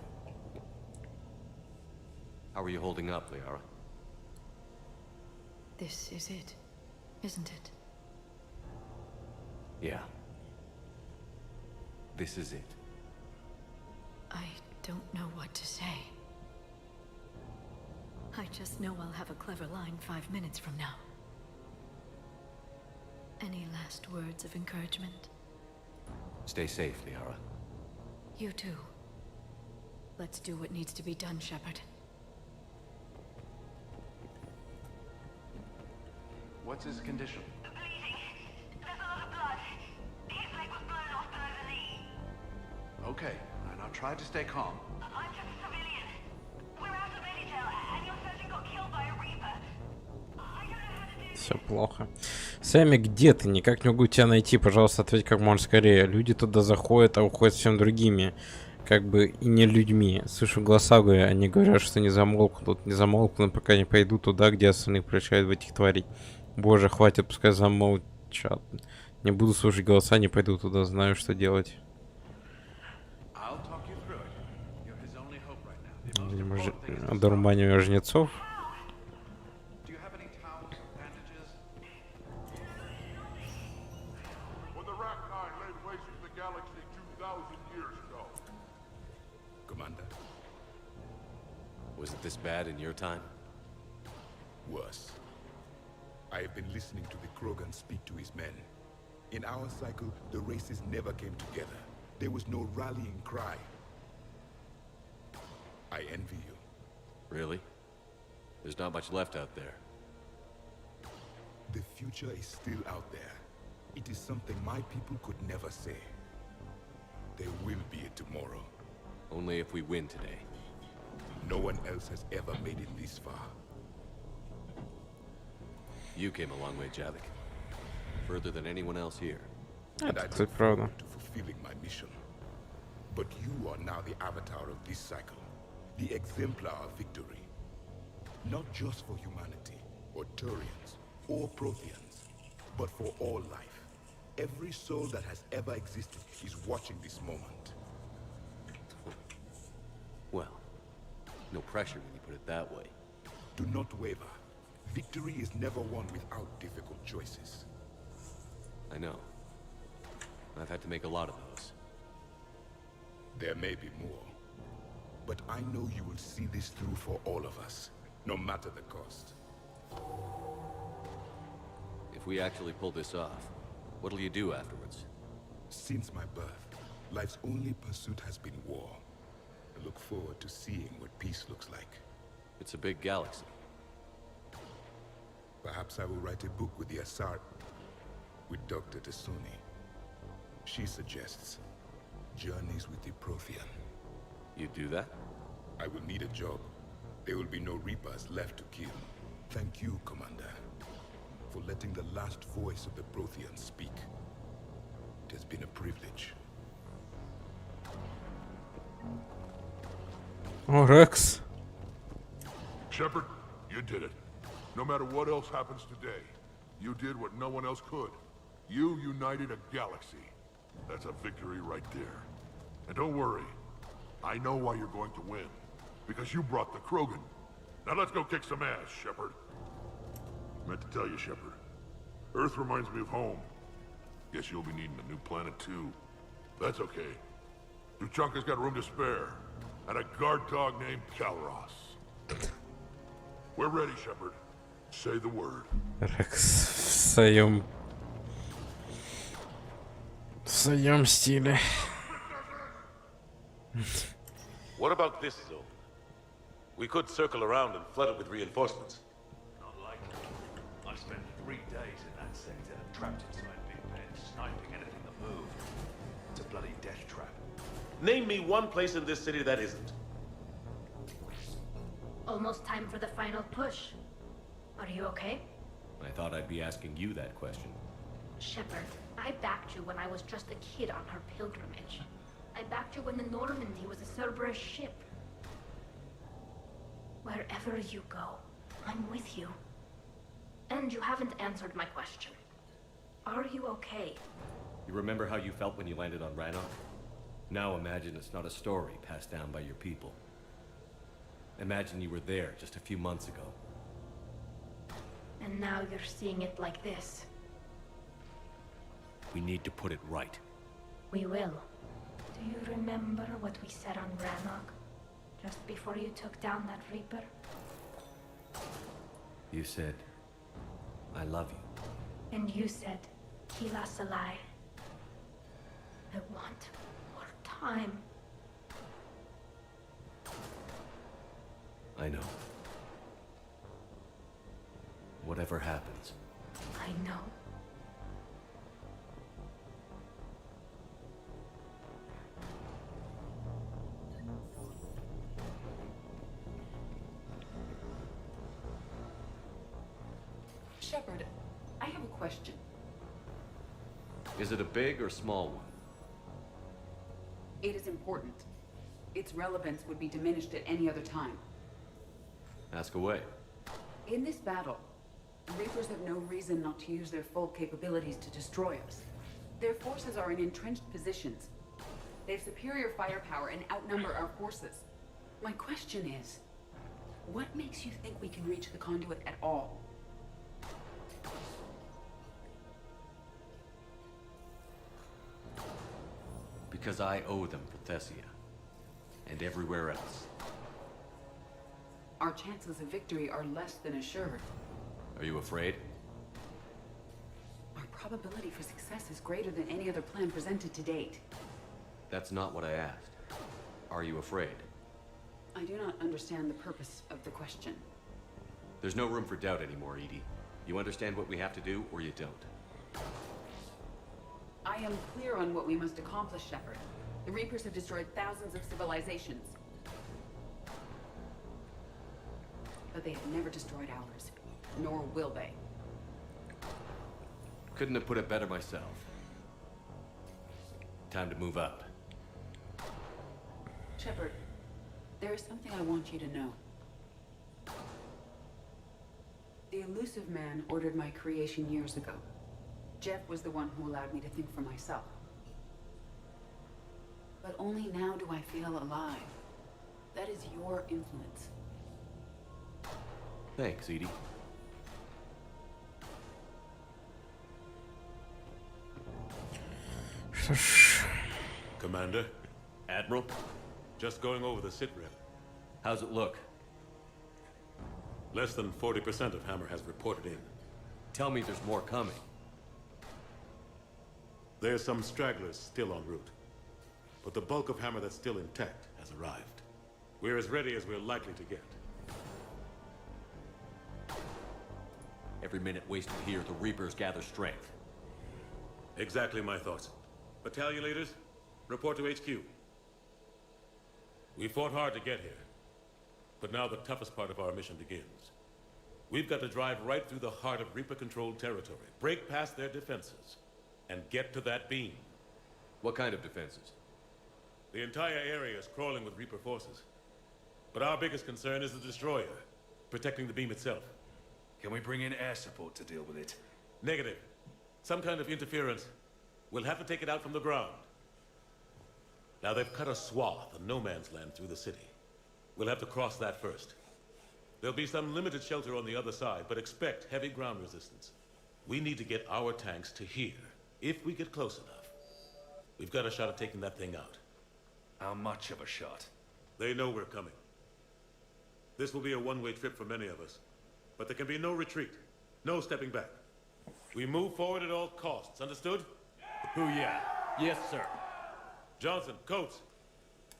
How are you holding up, Liara? This is it, isn't it? Yeah. This is it. I don't know what to say. I just know I'll have a clever line 5 minutes from now. Any last words of encouragement? Stay safe, Liara. You too. Let's do what needs to be done, Shepard. What's his condition? Okay, now try to stay calm. I'm just a civilian. We're out of Intel, and your surgeon got killed by a Reaper. I don't know how to do. Все плохо. Сэмми, где ты? Никак не могу тебя найти. Пожалуйста, ответь как можно скорее. Люди туда заходят, а уходят совсем другими. Как бы и не людьми. Слышу голоса, они говорят, что не замолкнут. Не замолкнут, пока не пойду туда, где остальные превращают в этих тварей. Боже, хватит, пускай замолчат. Не буду слушать голоса, не пойду туда. Знаю, что делать. Видимо, одурманивание жнецов. Was it this bad in your time? Worse. I have been listening to the Krogan speak to his men. In our cycle, the races never came together. There was no rallying cry. I envy you. Really? There's not much left out there. The future is still out there. It is something my people could never say. There will be a tomorrow. Only if we win today. No one else has ever made it this far. You came a long way, Javik. Further than anyone else here. And I look forward to fulfilling my mission. But you are now the avatar of this cycle. The exemplar of victory. Not just for humanity, or Turians, or Protheans, but for all life. Every soul that has ever existed is watching this moment. Well, no pressure when you put it that way. Do not waver. Victory is never won without difficult choices. I know. I've had to make a lot of those. There may be more. But I know you will see this through for all of us, no matter the cost. If we actually pull this off, what'll you do afterwards? Since my birth, life's only pursuit has been war. I look forward to seeing what peace looks like. It's a big galaxy. Perhaps I will write a book with the Asar... with Dr. T'Soni. She suggests journeys with the Prothean. You do that? I will need a job. There will be no Reapers left to kill. Thank you, Commander, for letting the last voice of the Prothean speak. It has been a privilege. Oh, Rex. Shepard, you did it. No matter what else happens today, you did what no one else could. You united a galaxy. That's a victory right there. And don't worry, I know why you're going to win. Because you brought the Krogan. Now let's go kick some ass, Shepard. Meant to tell you, Shepard. Earth reminds me of home. Guess you'll be needing a new planet too. That's okay. Tuchanka's got room to spare. And a guard dog named Kalros. We're ready, Shepard. Say the word. Рекс в своем стиле. What about this zone? We could circle around and flood it with reinforcements. Not likely. I spent 3 days in that sector, trapped inside big pens, sniping anything that moved. It's a bloody death trap. Name me one place in this city that isn't. Almost time for the final push. Are you okay? I thought I'd be asking you that question. Shepard, I backed you when I was just a kid on her pilgrimage. I backed you when the Normandy was a Cerberus ship. Wherever you go, I'm with you. And you haven't answered my question. Are you okay? You remember how you felt when you landed on Rannoch? Now imagine it's not a story passed down by your people. Imagine you were there just a few months ago. And now you're seeing it like this. We need to put it right. We will. Do you remember what we said on Rannoch? Just before you took down that Reaper? You said, I love you. And you said, Kila Salai. I want more time. I know. Whatever happens. I know. Shepard, I have a question. Is it a big or small one? It is important. Its relevance would be diminished at any other time. Ask away. In this battle, the Reapers have no reason not to use their full capabilities to destroy us. Their forces are in entrenched positions. They have superior firepower and outnumber our forces. My question is, what makes you think we can reach the conduit at all? Because I owe them for Thessia. And everywhere else. Our chances of victory are less than assured. Are you afraid? Our probability for success is greater than any other plan presented to date. That's not what I asked. Are you afraid? I do not understand the purpose of the question. There's no room for doubt anymore, Edie. You understand what we have to do, or you don't. I am clear on what we must accomplish, Shepard. The Reapers have destroyed thousands of civilizations. But they have never destroyed ours. Nor will they. Couldn't have put it better myself. Time to move up. Shepard, there is something I want you to know. The Elusive Man ordered my creation years ago. Jeff was the one who allowed me to think for myself. But only now do I feel alive. That is your influence. Thanks, Edie. Commander, Admiral, just going over the sit rep. How's it look? Less than 40% of Hammer has reported in. Tell me there's more coming. There's some stragglers still en route. But the bulk of Hammer that's still intact has arrived. We're as ready as we're likely to get. Every minute wasted here, the Reapers gather strength. Exactly my thoughts. Battalion leaders, report to HQ. We fought hard to get here. But now the toughest part of our mission begins. We've got to drive right through the heart of Reaper-controlled territory, break past their defenses, and get to that beam. What kind of defenses? The entire area is crawling with Reaper forces. But our biggest concern is the destroyer, protecting the beam itself. Can we bring in air support to deal with it? Negative. Some kind of interference. We'll have to take it out from the ground. Now they've cut a swath of no man's land through the city. We'll have to cross that first. There'll be some limited shelter on the other side, but expect heavy ground resistance. We need to get our tanks to here, if we get close enough. We've got a shot at taking that thing out. How much of a shot? They know we're coming. This will be a one-way trip for many of us. But there can be no retreat. No stepping back. We move forward at all costs, understood? Booyah. Yes, sir. Johnson, Coates,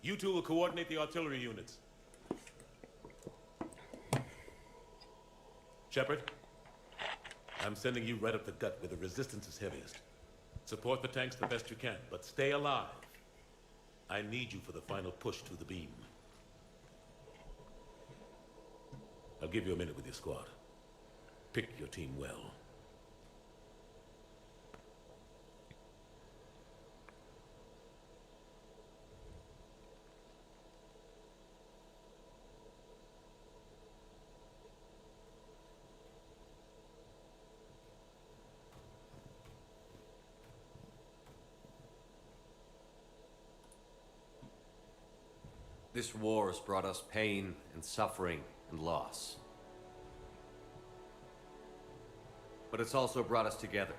you two will coordinate the artillery units. Shepard, I'm sending you right up the gut where the resistance is heaviest. Support the tanks the best you can, but stay alive. I need you for the final push to the beam. I'll give you a minute with your squad. Pick your team well. This war has brought us pain and suffering and loss. But it's also brought us together.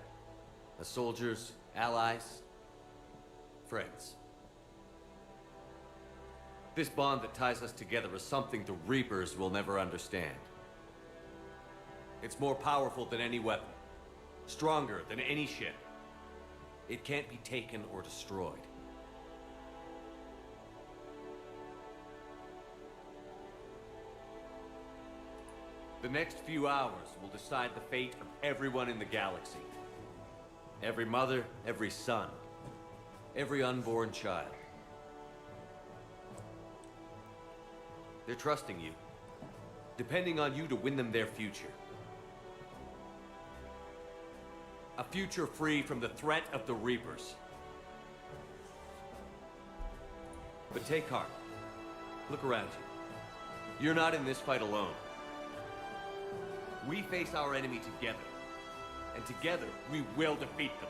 As soldiers, allies, friends. This bond that ties us together is something the Reapers will never understand. It's more powerful than any weapon. Stronger than any ship. It can't be taken or destroyed. The next few hours will decide the fate of everyone in the galaxy. Every mother, every son, every unborn child. They're trusting you, depending on you to win them their future. A future free from the threat of the Reapers. But take heart. Look around you. You're not in this fight alone. We face our enemy together. And together, we will defeat them.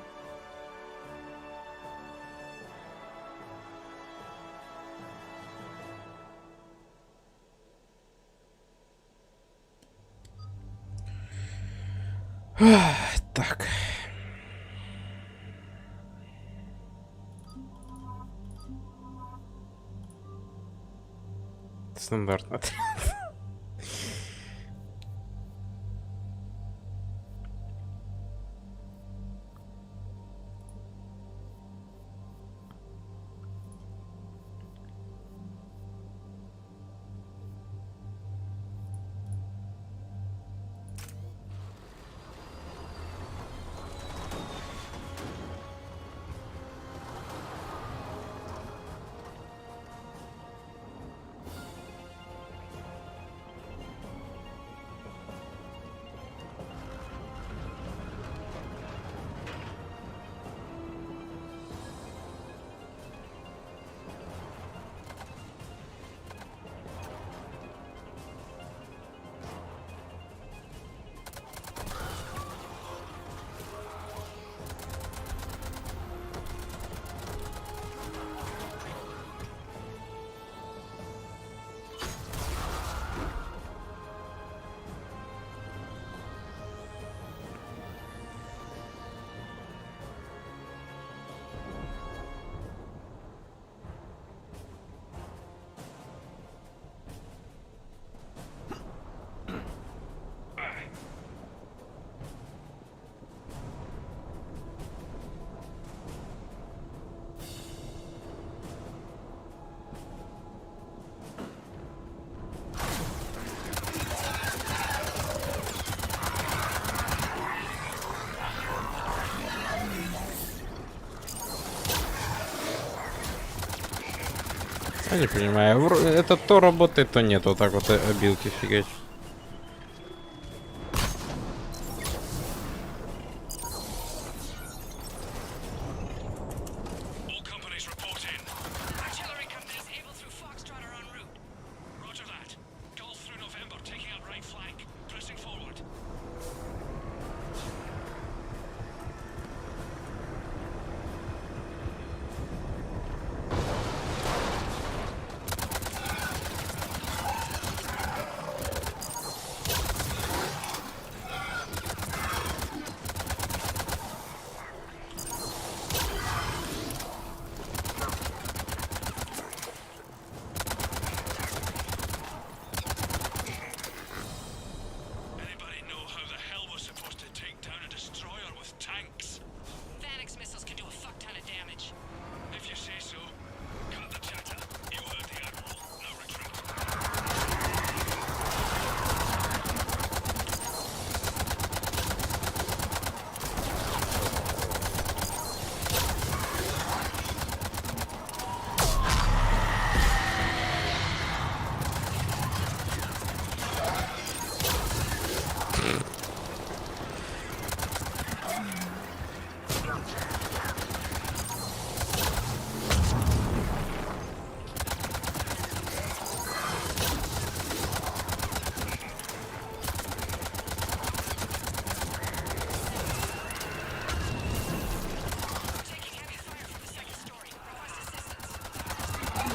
Так. Стандартно. Я не понимаю, это то работает, то нет. Вот так вот обилки фигать.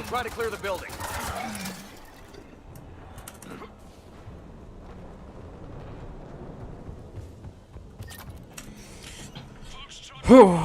Try to clear the building. Фу.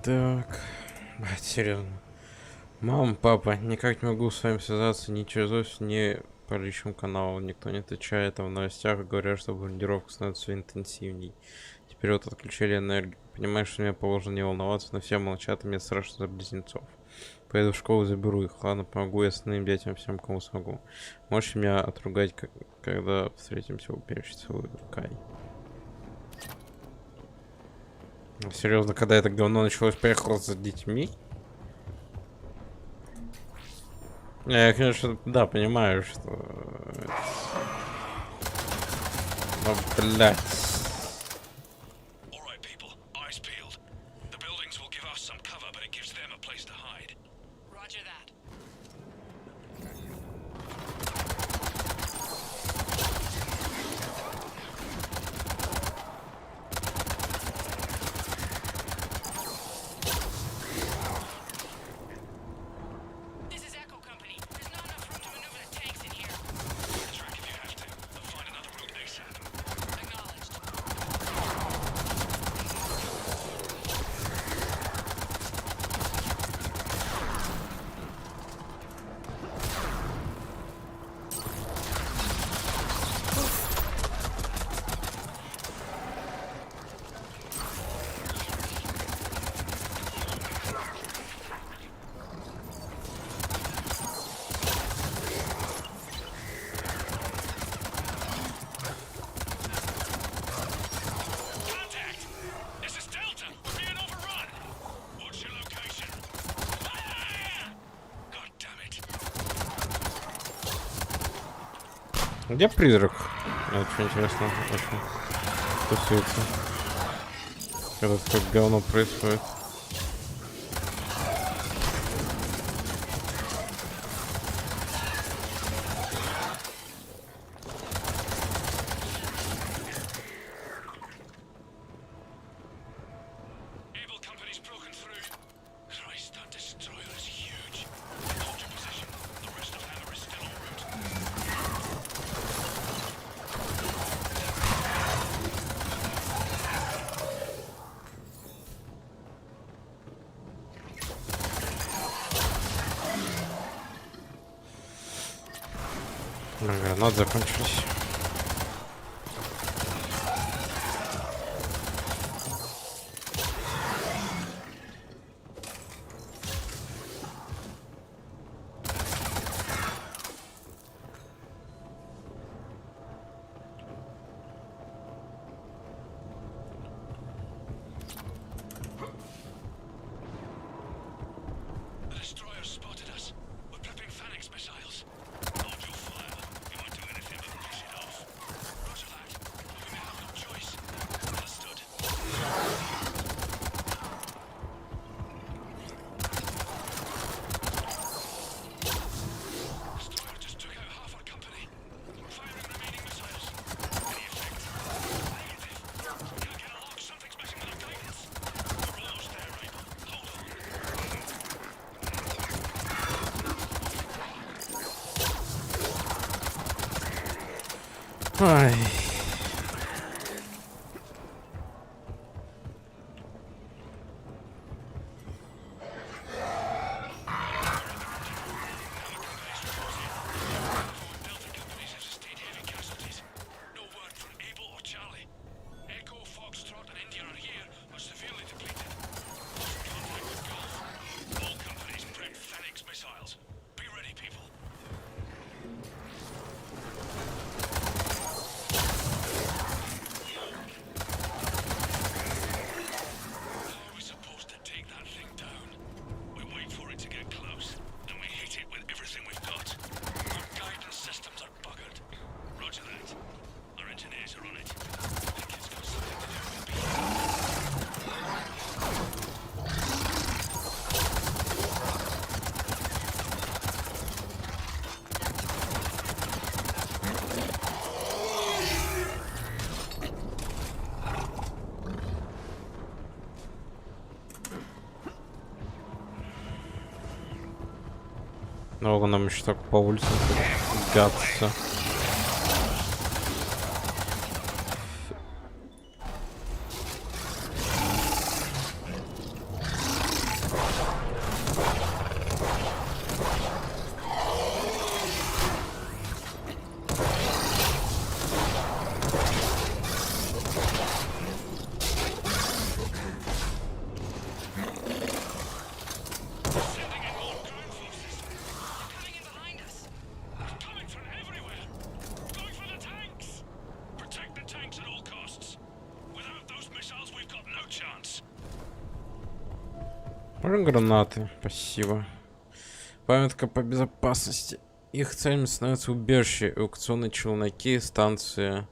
Так, блядь, серьезно. Мам, папа, никак не могу с вами связаться ни через офис, ни по личному каналу. Никто не отвечает, а в новостях говорят, что бомбардировка становится все интенсивней. Теперь вот отключили энергию. Понимаешь, что мне положено не волноваться, но все молчат, и мне страшно за близнецов. Поеду в школу, заберу их. Ладно, помогу я остальным детям, всем, кому смогу. Можешь меня отругать, когда встретимся у печи? Целую, Кай. Серьезно, когда это говно началось, поехал за детьми? Я, конечно, да, понимаю, что... Ну, блядь. Где призрак? Очень интересно, очень тусуется. Когда такое говно происходит. Гранат закончились. Ай. Много нам еще так по улицам гаться. Можно гранаты? Спасибо. Памятка по безопасности. Их целями становятся убежища, эвакуационные челноки, станции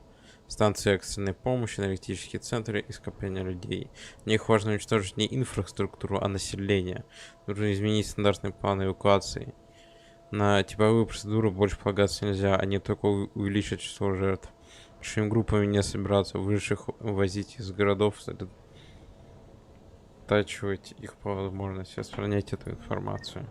экстренной помощи, аналитические центры и скопления людей. В них важно уничтожить не инфраструктуру, а население. Нужно изменить стандартный план эвакуации. На типовую процедуру больше полагаться нельзя, они только увеличат число жертв. Большими группами не собираться, выживших возить из городов, сосредотачивать их по возможности, распространять эту информацию.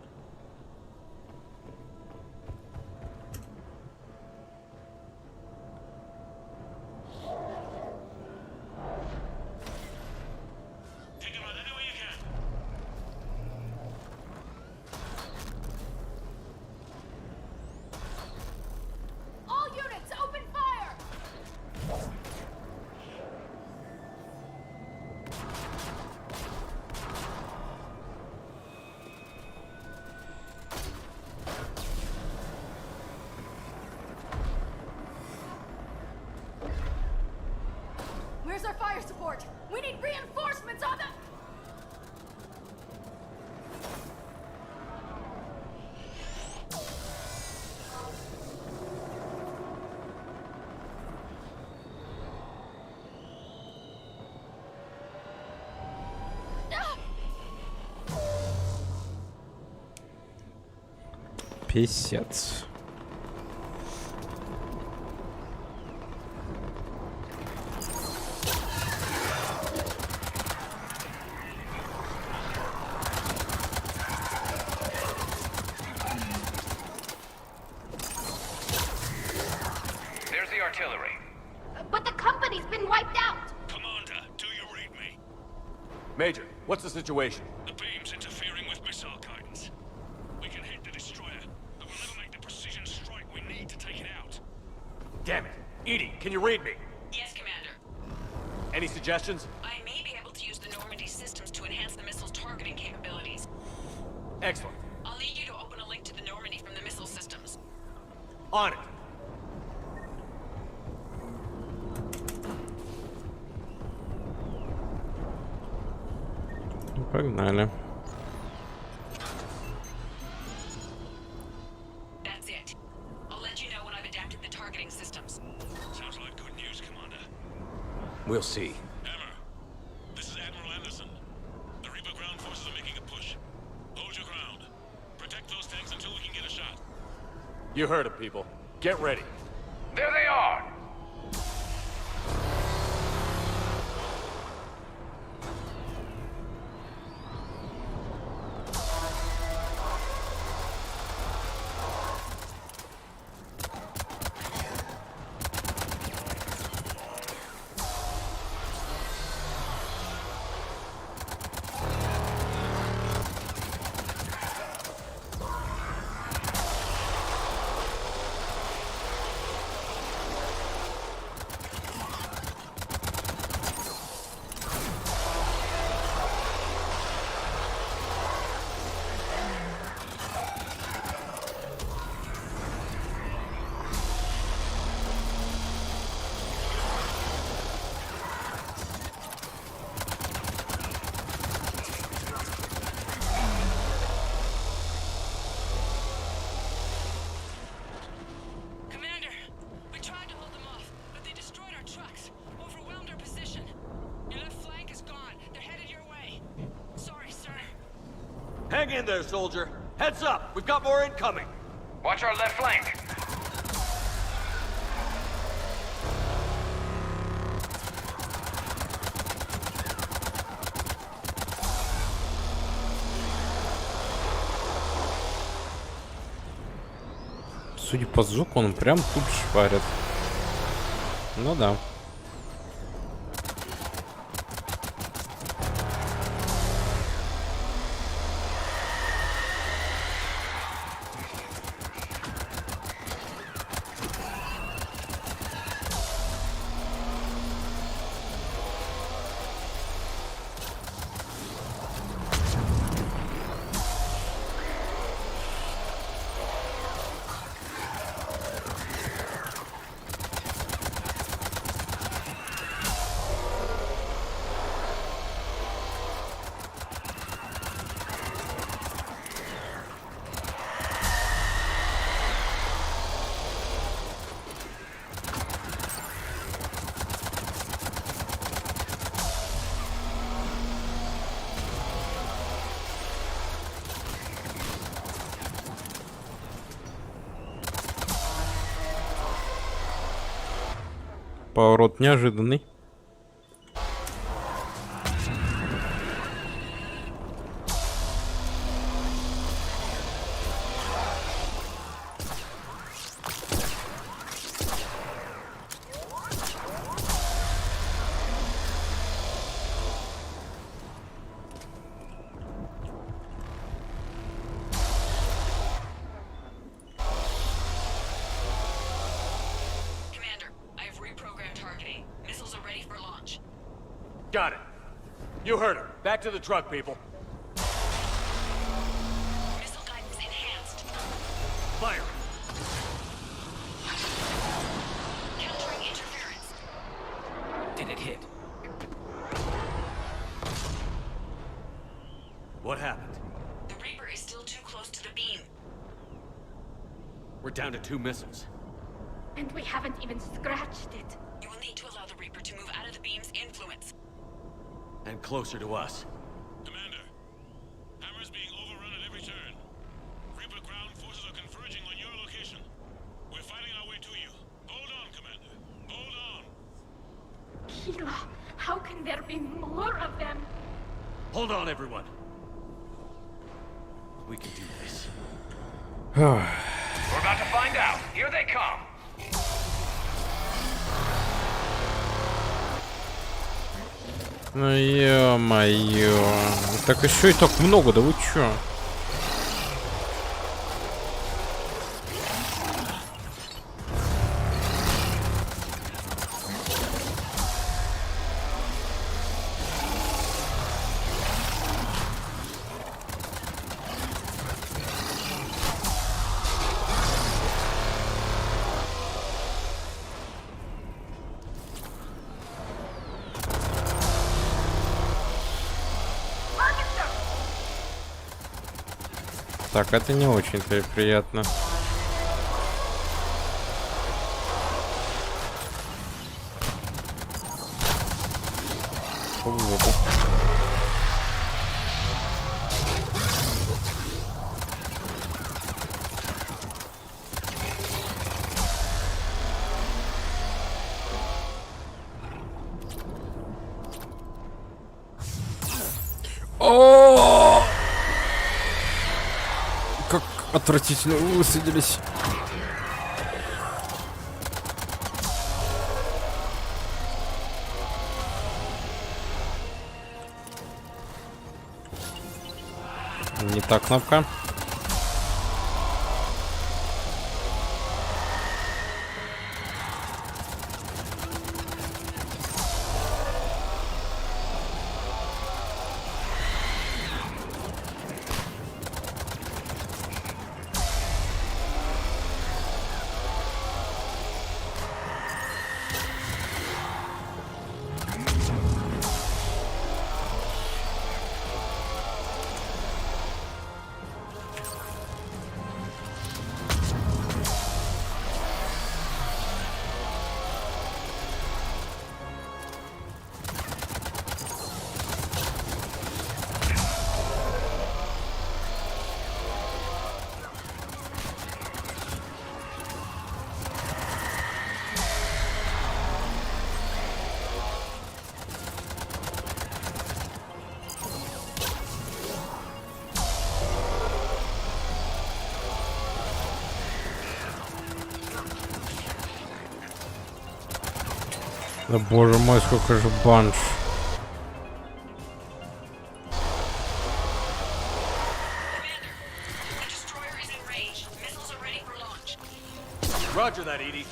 Where's our fire support? We need reinforcements on the... Писец. There's the artillery. But the company's been wiped out! Commander, do you read me? Major, what's the situation? The beam's interfering with missile guidance. We can hit the destroyer, but we'll never make the precision strike we need to take it out. Damn it. Edie, can you read me? Yes, Commander. Any suggestions? I may be able to use the Normandy systems to enhance the missile's targeting capabilities. Excellent. I'll need you to open a link to the Normandy from the missile systems. On it. Погнали. That's it. I'll let you know when I've adapted the targeting systems. Sounds like good news, Commander. We'll see. Hammer, this is Admiral Anderson. The Reaper ground forces are making a push. Hold your ground. Protect those tanks until we can get a shot. You heard it, people. Get ready. There they are! Hang in there, soldier. Heads up, we've got more incoming. Watch our left flank. Судя по звуку, он прям тут шпарит. Ну да. Поворот неожиданный. Got it. You heard her. Back to the truck, people. Missile guidance enhanced. Fire. Countering interference. Did it hit? What happened? The Reaper is still too close to the beam. We're down to 2 missiles. And we haven't even scratched it. You will need to allow the Reaper to move out of the beam's influence. And closer to us. Commander, Hammer's being overrun at every turn. Reaper ground forces are converging on your location. We're fighting our way to you. Hold on, Commander. Hold on. Kila, how can there be more of them? Hold on, everyone. We can do this. We're about to find out. Here they come. Ну ё-моё. Так еще и так много, да вы чё? Так, это не очень-то и приятно. В жопу. О! Как отвратительно вы высадились. Не та кнопка. Да боже мой, сколько же банш. Roger that, Edie.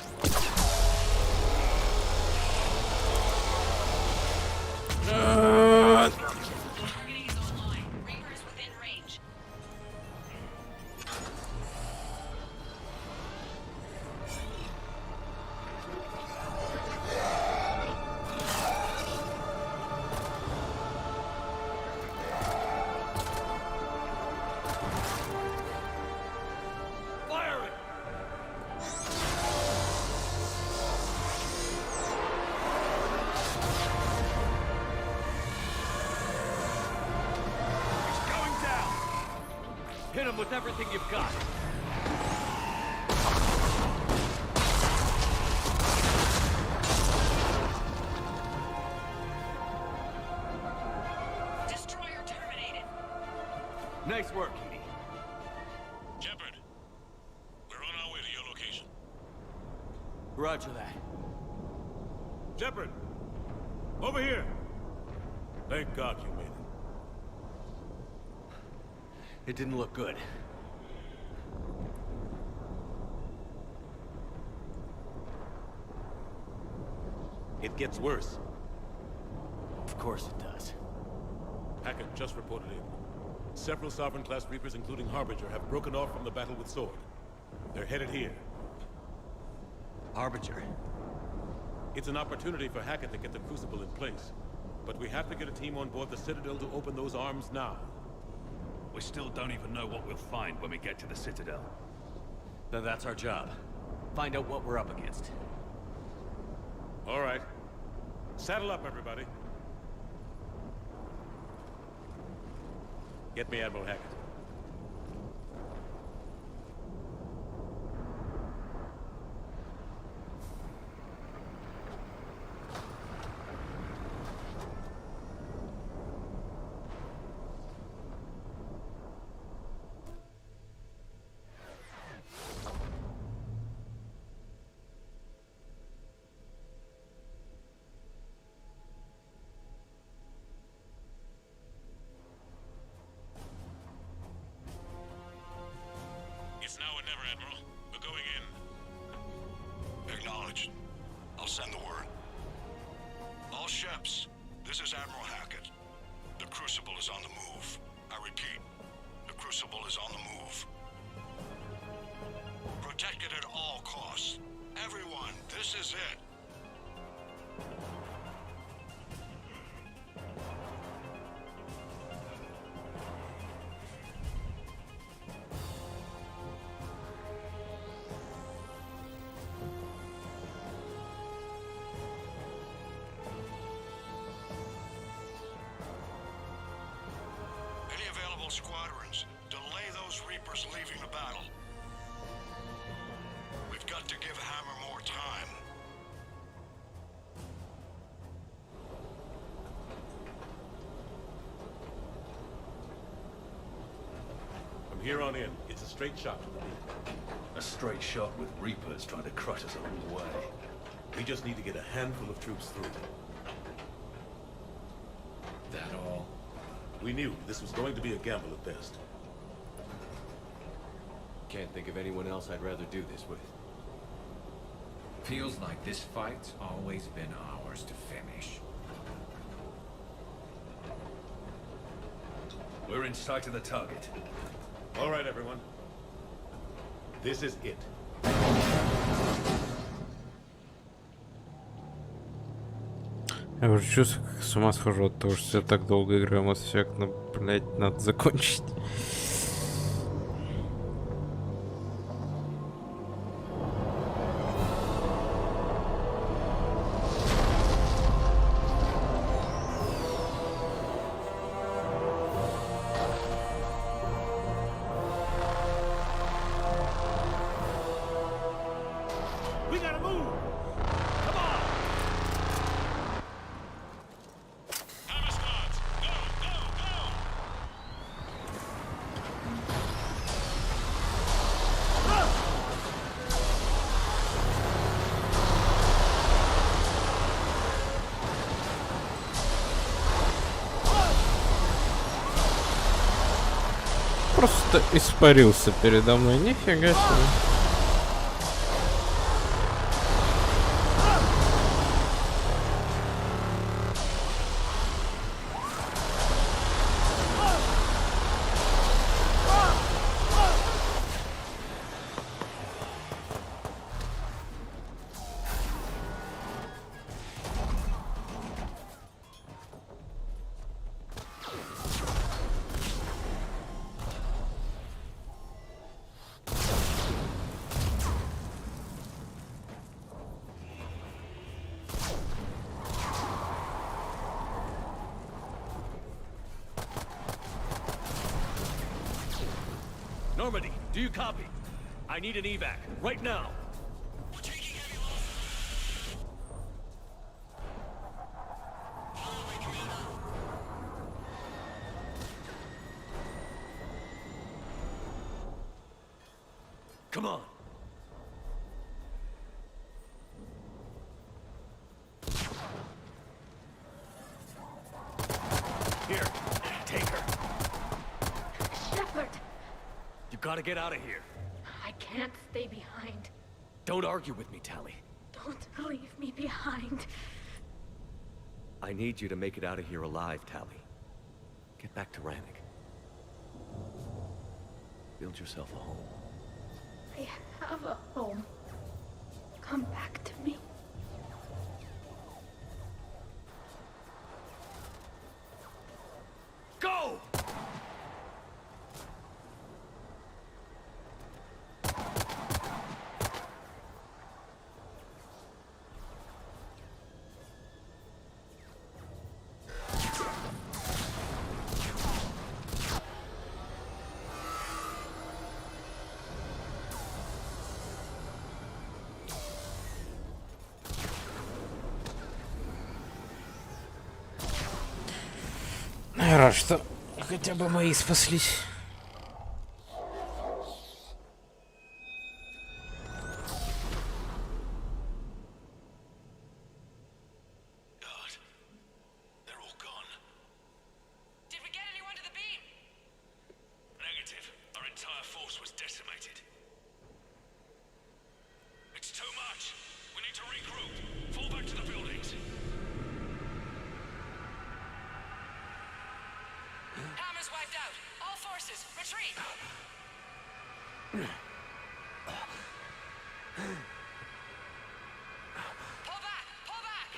Hit him with everything you've got. Destroyer terminated. Nice work, Edie. Shepard, we're on our way to your location. Roger that. Shepard, over here. Thank God you made it. It didn't look good. It gets worse. Of course it does. Hackett just reported in. Several Sovereign-class Reapers, including Harbinger, have broken off from the battle with Sword. They're headed here. Harbinger? It's an opportunity for Hackett to get the Crucible in place. But we have to get a team on board the Citadel to open those arms now. We still don't even know what we'll find when we get to the Citadel. Then that's our job. Find out what we're up against. All right. Saddle up, everybody. Get me Admiral Hackett. It's now or never, Admiral. We're going in. Acknowledged. I'll send the word. All ships, this is Admiral Hackett. The Crucible is on the move. I repeat, the Crucible is on the move. Protect it at all costs. Everyone, this is it. Any available squadrons, delay those Reapers leaving the battle. We've got to give Hammer more time. From here on in, it's a straight shot to the lead. A straight shot with Reapers trying to crush us along the way. We just need to get a handful of troops through. That all? We knew this was going to be a gamble at best. Can't think of anyone else I'd rather do this with. Feels like this fight's always been ours to finish. We're in sight of the target. All right, everyone. This is it. Я уже чувствую, как с ума схожу от того, что я так долго играю в Mass Effect, но, блядь, надо закончить. We gotta move! Come on! Hammer squads, go, go, go! просто испарился передо мной, нифига себе. Normandy, do you copy? I need an evac, right now. Come on. Here, take her. Shepard! You gotta get out of here. I can't stay behind. Don't argue with me, Tally. Don't leave me behind. I need you to make it out of here alive, Tally. Get back to Rannick. Build yourself a home. I have a home. Come back to me. Go! Я рад, что хотя бы мои спаслись. Negative. Our entire force was decimated. It's too much. We need to regroup. Fall back to the buildings. Hammer's wiped out. All forces, retreat. Pull back! Pull back!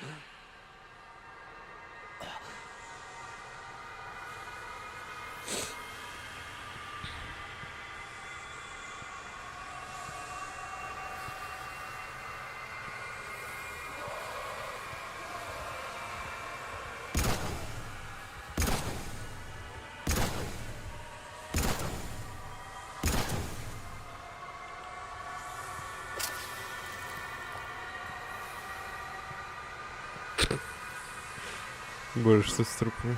Боже, что с трупами.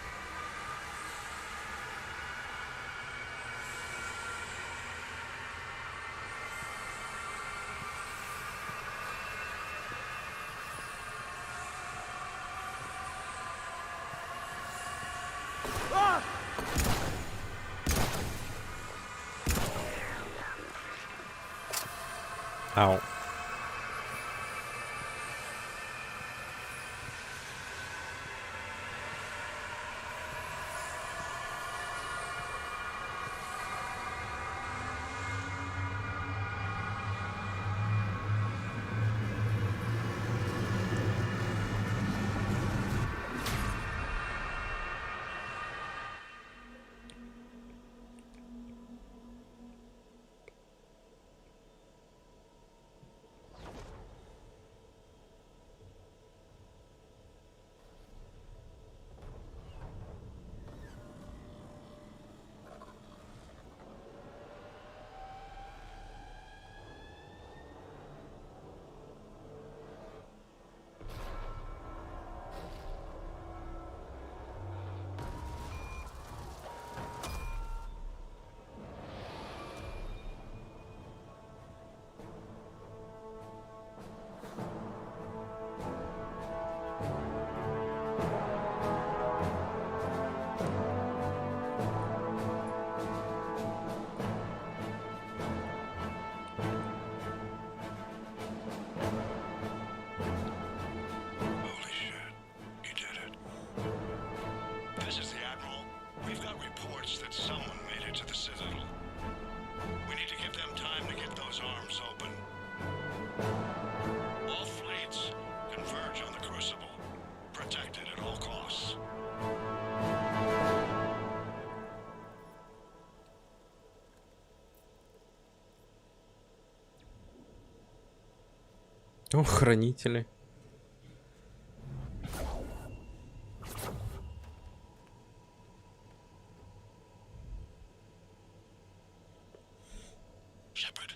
Ау. that someone made it to the Citadel. We need to give them time to get those arms open. All fleets converge on the Crucible. Protect it at all costs. О, хранители. Shepard.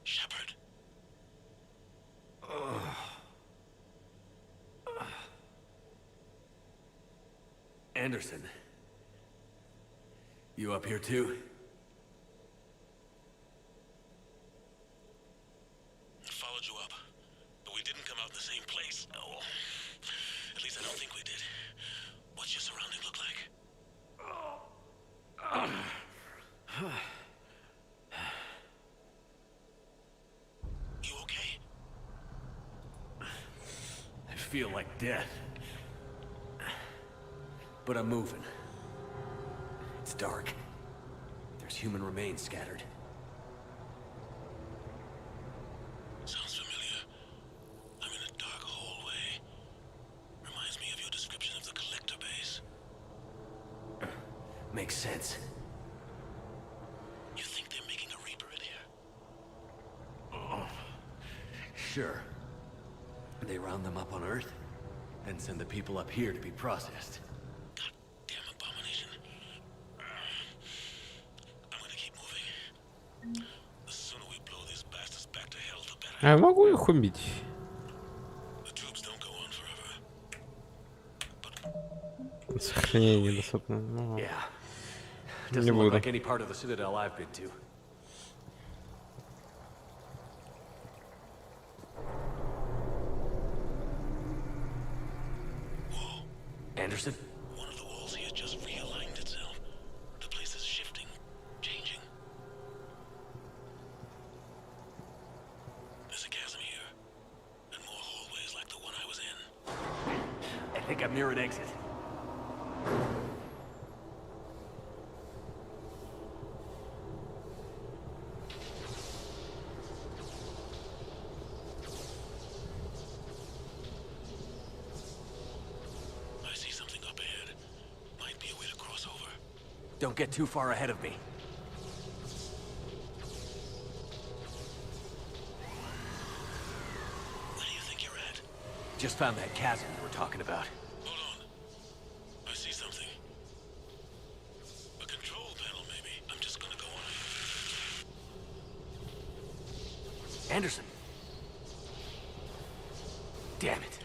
Shepard. Anderson. You up here too? Followed you up, but we didn't come out in the same place. Oh, at least I don't think we did. What's your surrounding look like? You okay? I feel like death. But I'm moving. It's dark. There's human remains scattered. Sounds familiar. I'm in a dark hallway. Reminds me of your description of the collector base. Makes sense. You think they're making a Reaper in here? Sure. They round them up on Earth, then send the people up here to be processed. Damn abomination. I'm gonna keep moving. The sooner we blow these bastards back to hell, the better. А я могу их убить? The troops don't go on forever. Сохранение недоступно. Ну, Yeah. не Doesn't look буду. like any part of the Citadel I've been to. Anderson? One of the walls here just realigned itself. The place is shifting, changing. There's a chasm here, and more hallways like the one I was in. I think I'm near an exit. I see something up ahead. Might be a way to cross over. Don't get too far ahead of me. Where do you think you're at? Just found that chasm you were talking about. Hold on. I see something. A control panel, maybe. I'm just gonna go on it. Anderson. Damn it.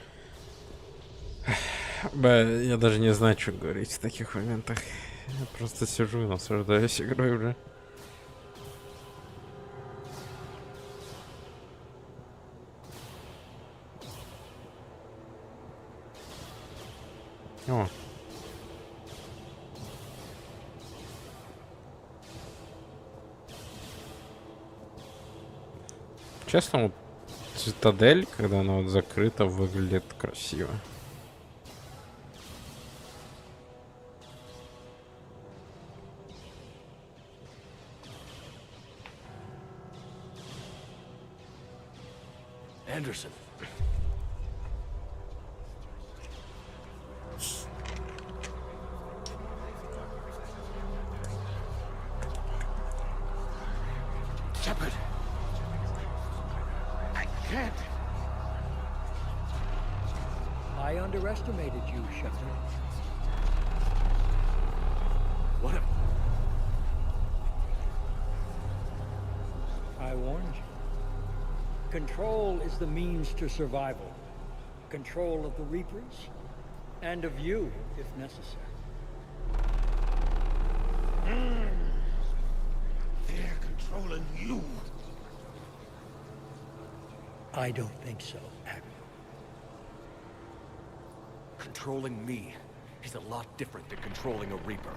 Я даже не знаю, что говорить в таких моментах. Я просто сижу и наслаждаюсь игрой уже. О. Честно, вот цитадель, когда она вот закрыта, выглядит красиво. Anderson. Shepard! I can't! I underestimated you, Shepard. What a... I warned you. Control is the means to survival. Control of the Reapers, and of you, if necessary. They're controlling you. I don't think so, Admiral. Controlling me is a lot different than controlling a Reaper.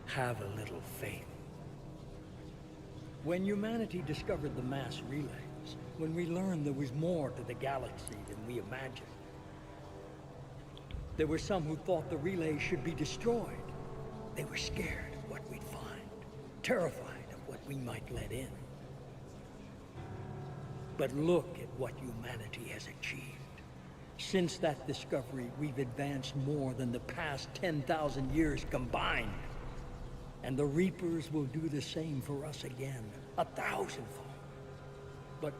Have a little faith. When humanity discovered the mass relays, when we learned there was more to the galaxy than we imagined, There were some who thought the relay should be destroyed. They were scared of what we'd find, terrified of what we might let in. But look at what humanity has achieved. Since that discovery, we've advanced more than the past 10,000 years combined. And the Reapers will do the same for us again, 1,000-fold. But...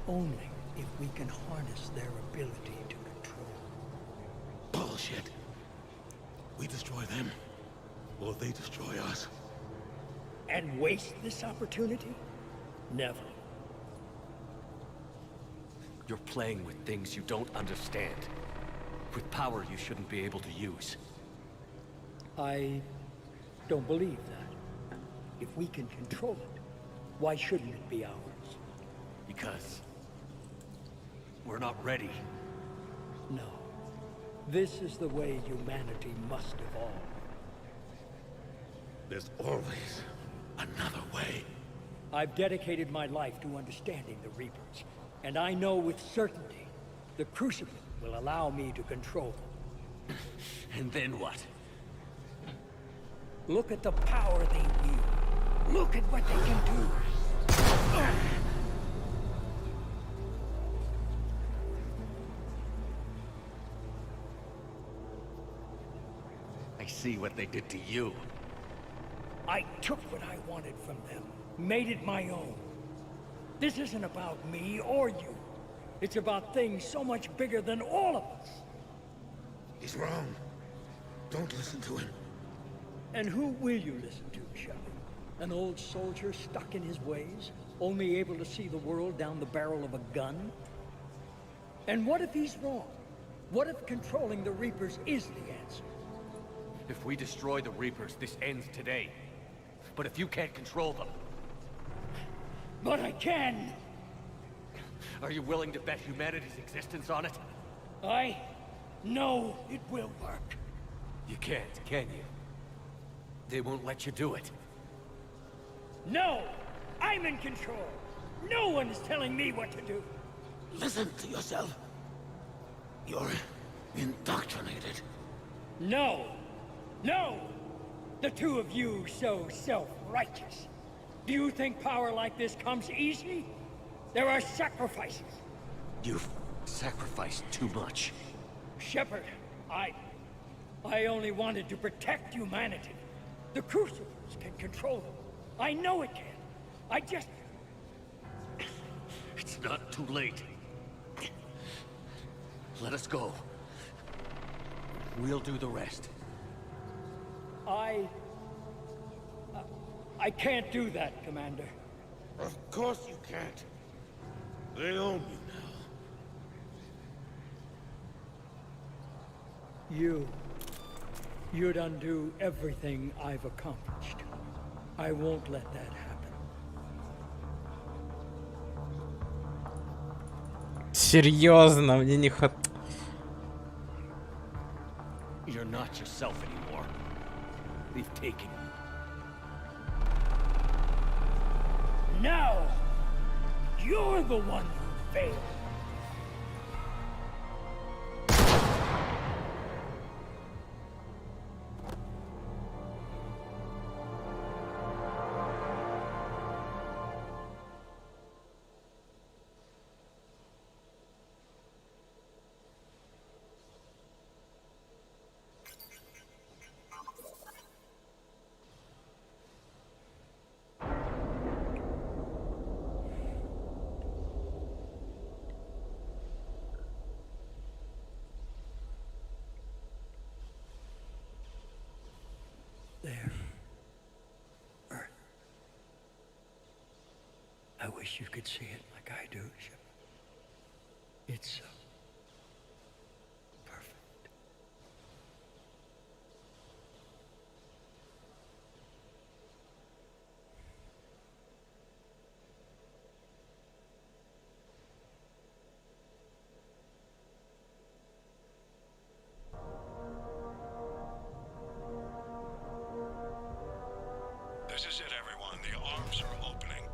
only if we can harness their ability to control. Bullshit. We destroy them, or they destroy us. And waste this opportunity? Never. You're playing with things you don't understand. With power you shouldn't be able to use. I don't believe that. If we can control it, why shouldn't it be ours? Because... we're not ready. No. This is the way humanity must evolve. There's always another way. I've dedicated my life to understanding the Reapers, and I know with certainty the Crucible will allow me to control them. And then what? Look at the power they wield. Look at what they can do. I see what they did to you. I took what I wanted from them, made it my own. This isn't about me or you. It's about things so much bigger than all of us. He's wrong. Don't listen to him. And who will you listen to, Shepard? An old soldier stuck in his ways, only able to see the world down the barrel of a gun? And what if he's wrong? What if controlling the Reapers is the answer? If we destroy the Reapers, this ends today. But if you can't control them... But I can! Are you willing to bet humanity's existence on it? I know it will work. You can't, can you? They won't let you do it. No! I'm in control! No one is telling me what to do! Listen to yourself. You're indoctrinated. No! No! The two of you so self-righteous. Do you think power like this comes easy? There are sacrifices. You've sacrificed too much. Shepard, I only wanted to protect humanity. The Crucibles can control them. I know it can. I just... It's not too late. Let us go. We'll do the rest. I can't do that, Commander. Of course you can't. They own you now. You'd undo everything I've accomplished. I won't let that happen. Серьезно, мне не хватает. You're not yourself anymore. We've taken you. Now, you're the one who failed. There. Earth. I wish you could see it like I do, Shepard. It's so perfect. This is it, everyone. The arms are opening.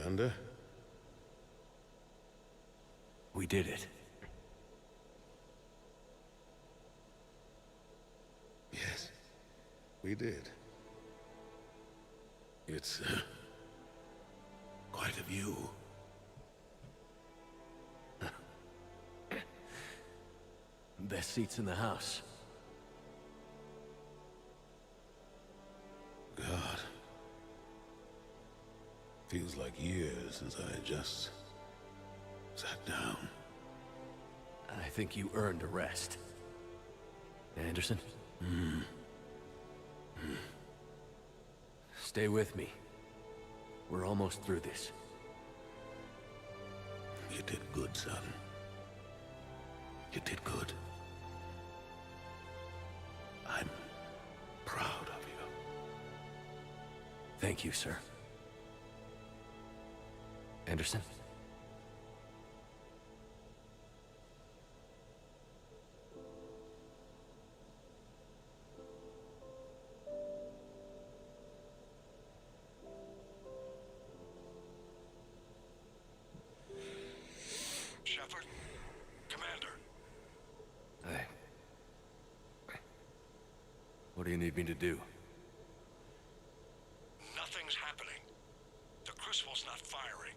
Commander? We did it. Yes, we did. It's quite a view. Best seats in the house. God. Feels like years since I just sat down. I think you earned a rest. Anderson? Stay with me. We're almost through this. You did good, son. You did good. I'm proud of you. Thank you, sir. Anderson? Shepard? Commander? Hey. What do you need me to do? Nothing's happening. The Crucible's not firing.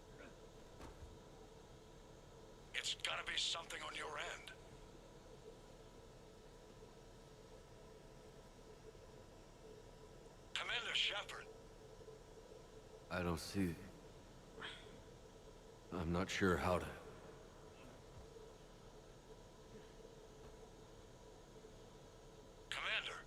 It's gotta be something on your end. Commander Shepard. I don't see... I'm not sure how to... Commander.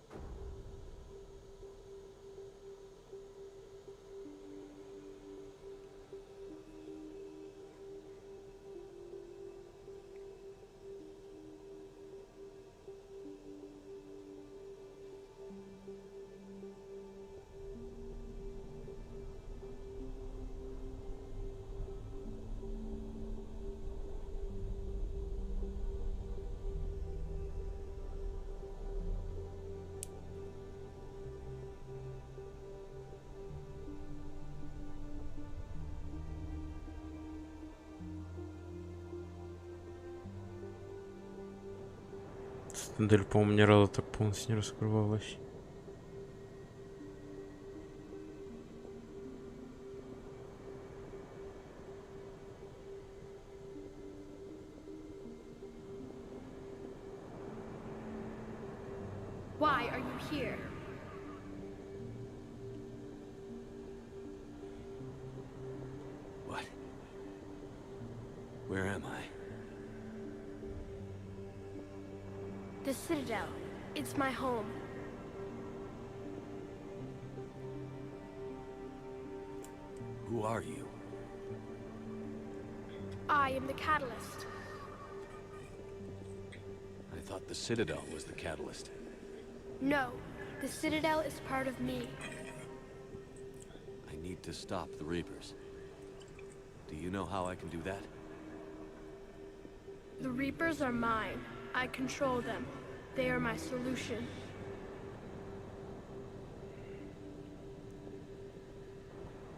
Модель, по-моему, ни разу так полностью не раскрывалась. Why are you here? What? Where am I? The Citadel. It's my home. Who are you? I am the Catalyst. I thought the Citadel was the catalyst. No, the Citadel is part of me. I need to stop the Reapers. Do you know how I can do that? The Reapers are mine. I control them. They are my solution.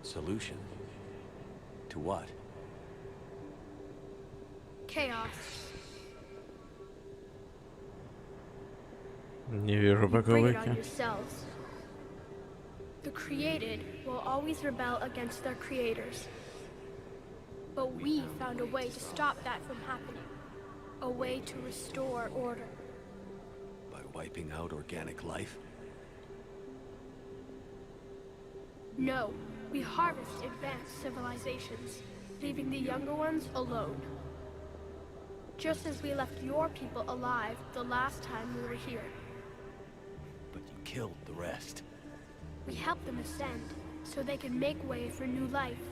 Solution? To what? Chaos. Не вижу You bring it on боковики. yourselves. The created will always rebel against their creators. But we found a way to stop that from happening. A way to restore order. By wiping out organic life? No, we harvest advanced civilizations, leaving the younger ones alone. Just as we left your people alive the last time we were here. But you killed the rest. We helped them ascend, so they could make way for new life,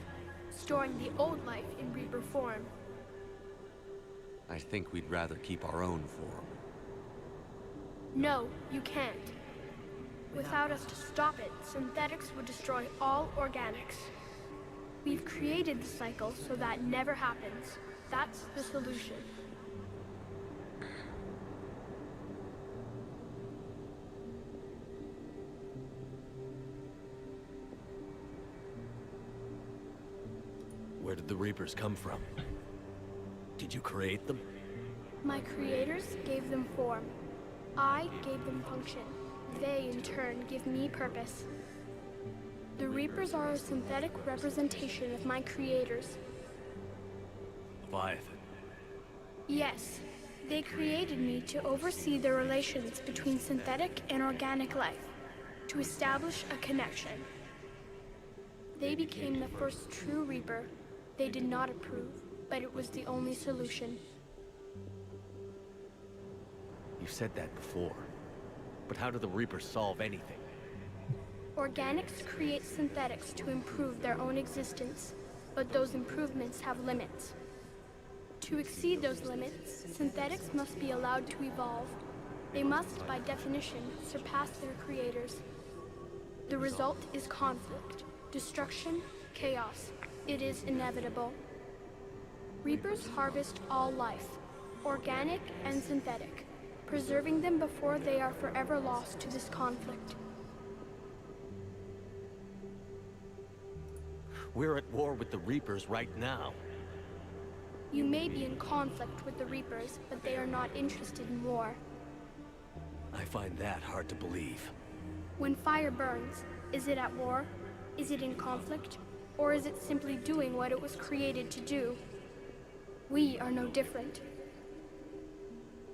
storing the old life in Reaper form. I think we'd rather keep our own form. No, you can't. Without us to stop it, synthetics would destroy all organics. We've created the cycle so that never happens. That's the solution. Where did the Reapers come from? Did you create them? My creators gave them form. I gave them function. They, in turn, give me purpose. The Reapers are a synthetic representation of my creators. Leviathan. Yes, they created me to oversee the relations between synthetic and organic life, to establish a connection. They became the first true Reaper. They did not approve, but it was the only solution. You've said that before. But how do the Reapers solve anything? Organics create synthetics to improve their own existence, but those improvements have limits. To exceed those limits, synthetics must be allowed to evolve. They must, by definition, surpass their creators. The result is conflict, destruction, chaos. It is inevitable. Reapers harvest all life, organic and synthetic, preserving them before they are forever lost to this conflict. We're at war with the Reapers right now. You may be in conflict with the Reapers, but they are not interested in war. I find that hard to believe. When fire burns, is it at war? Is it in conflict? Or is it simply doing what it was created to do? We are no different.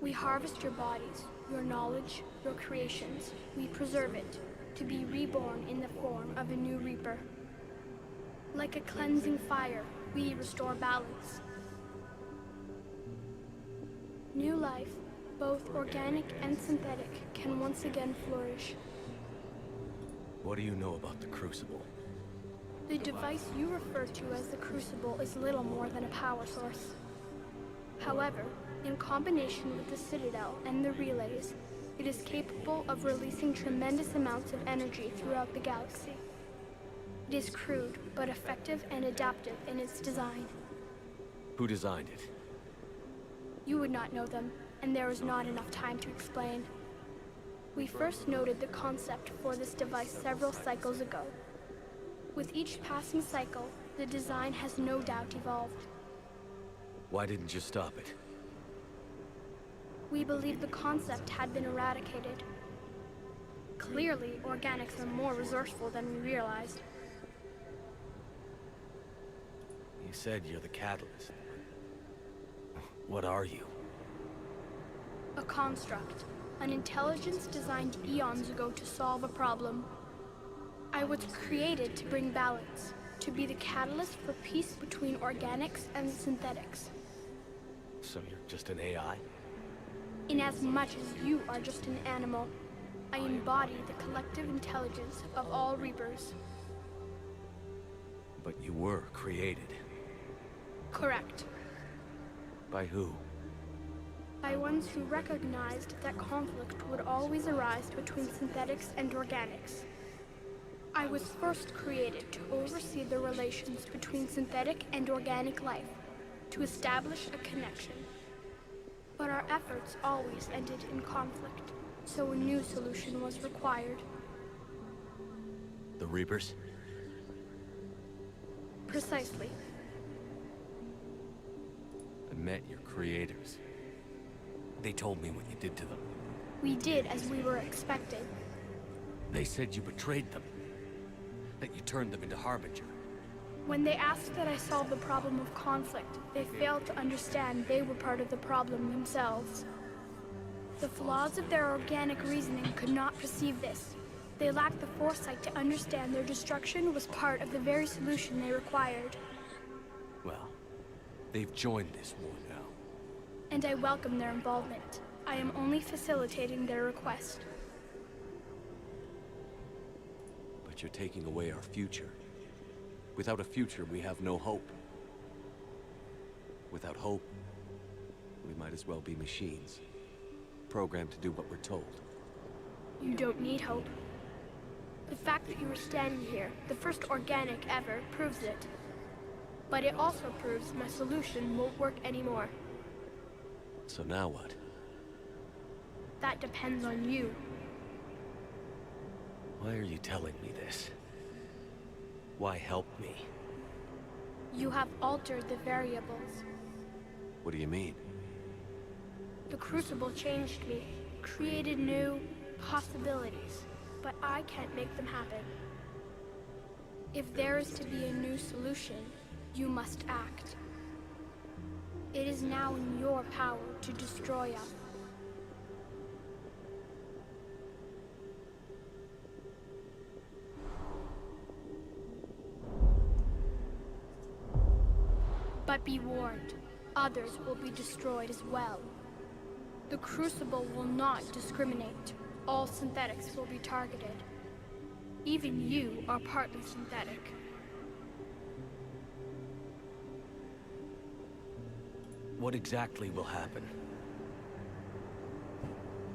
We harvest your bodies, your knowledge, your creations. We preserve it, to be reborn in the form of a new Reaper. Like a cleansing fire, we restore balance. New life, both organic and synthetic, can once again flourish. What do you know about the Crucible? The device you refer to as the Crucible is little more than a power source. However, in combination with the Citadel and the relays, it is capable of releasing tremendous amounts of energy throughout the galaxy. It is crude, but effective and adaptive in its design. Who designed it? You would not know them, and there is not enough time to explain. We first noted the concept for this device several cycles ago. With each passing cycle, the design has no doubt evolved. Why didn't you stop it? We believed the concept had been eradicated. Clearly, organics are more resourceful than we realized. You said you're the catalyst. What are you? A construct. An intelligence designed eons ago to solve a problem. I was created to bring balance, to be the catalyst for peace between organics and synthetics. So you're just an AI? In as much as you are just an animal, I embody the collective intelligence of all Reapers. But you were created. Correct. By who? By ones who recognized that conflict would always arise between synthetics and organics. I was first created to oversee the relations between synthetic and organic life, to establish a connection. But our efforts always ended in conflict, so a new solution was required. The Reapers? Precisely. I met your creators. They told me what you did to them. We did as we were expected. They said you betrayed them. That you turned them into Harbinger. When they asked that I solve the problem of conflict, they failed to understand they were part of the problem themselves. The flaws of their organic reasoning could not perceive this. They lacked the foresight to understand their destruction was part of the very solution they required. Well, they've joined this war now. And I welcome their involvement. I am only facilitating their request. But you're taking away our future. Without a future, we have no hope. Without hope, we might as well be machines. Programmed to do what we're told. You don't need hope. The fact that you are standing here, the first organic ever, proves it. But it also proves my solution won't work anymore. So now what? That depends on you. Why are you telling me this? Why help me? You have altered the variables. What do you mean? The Crucible changed me, created new possibilities, but I can't make them happen. If there is to be a new solution, you must act. It is now in your power to destroy us. But be warned, others will be destroyed as well. The Crucible will not discriminate. All synthetics will be targeted. Even you are partly synthetic. What exactly will happen?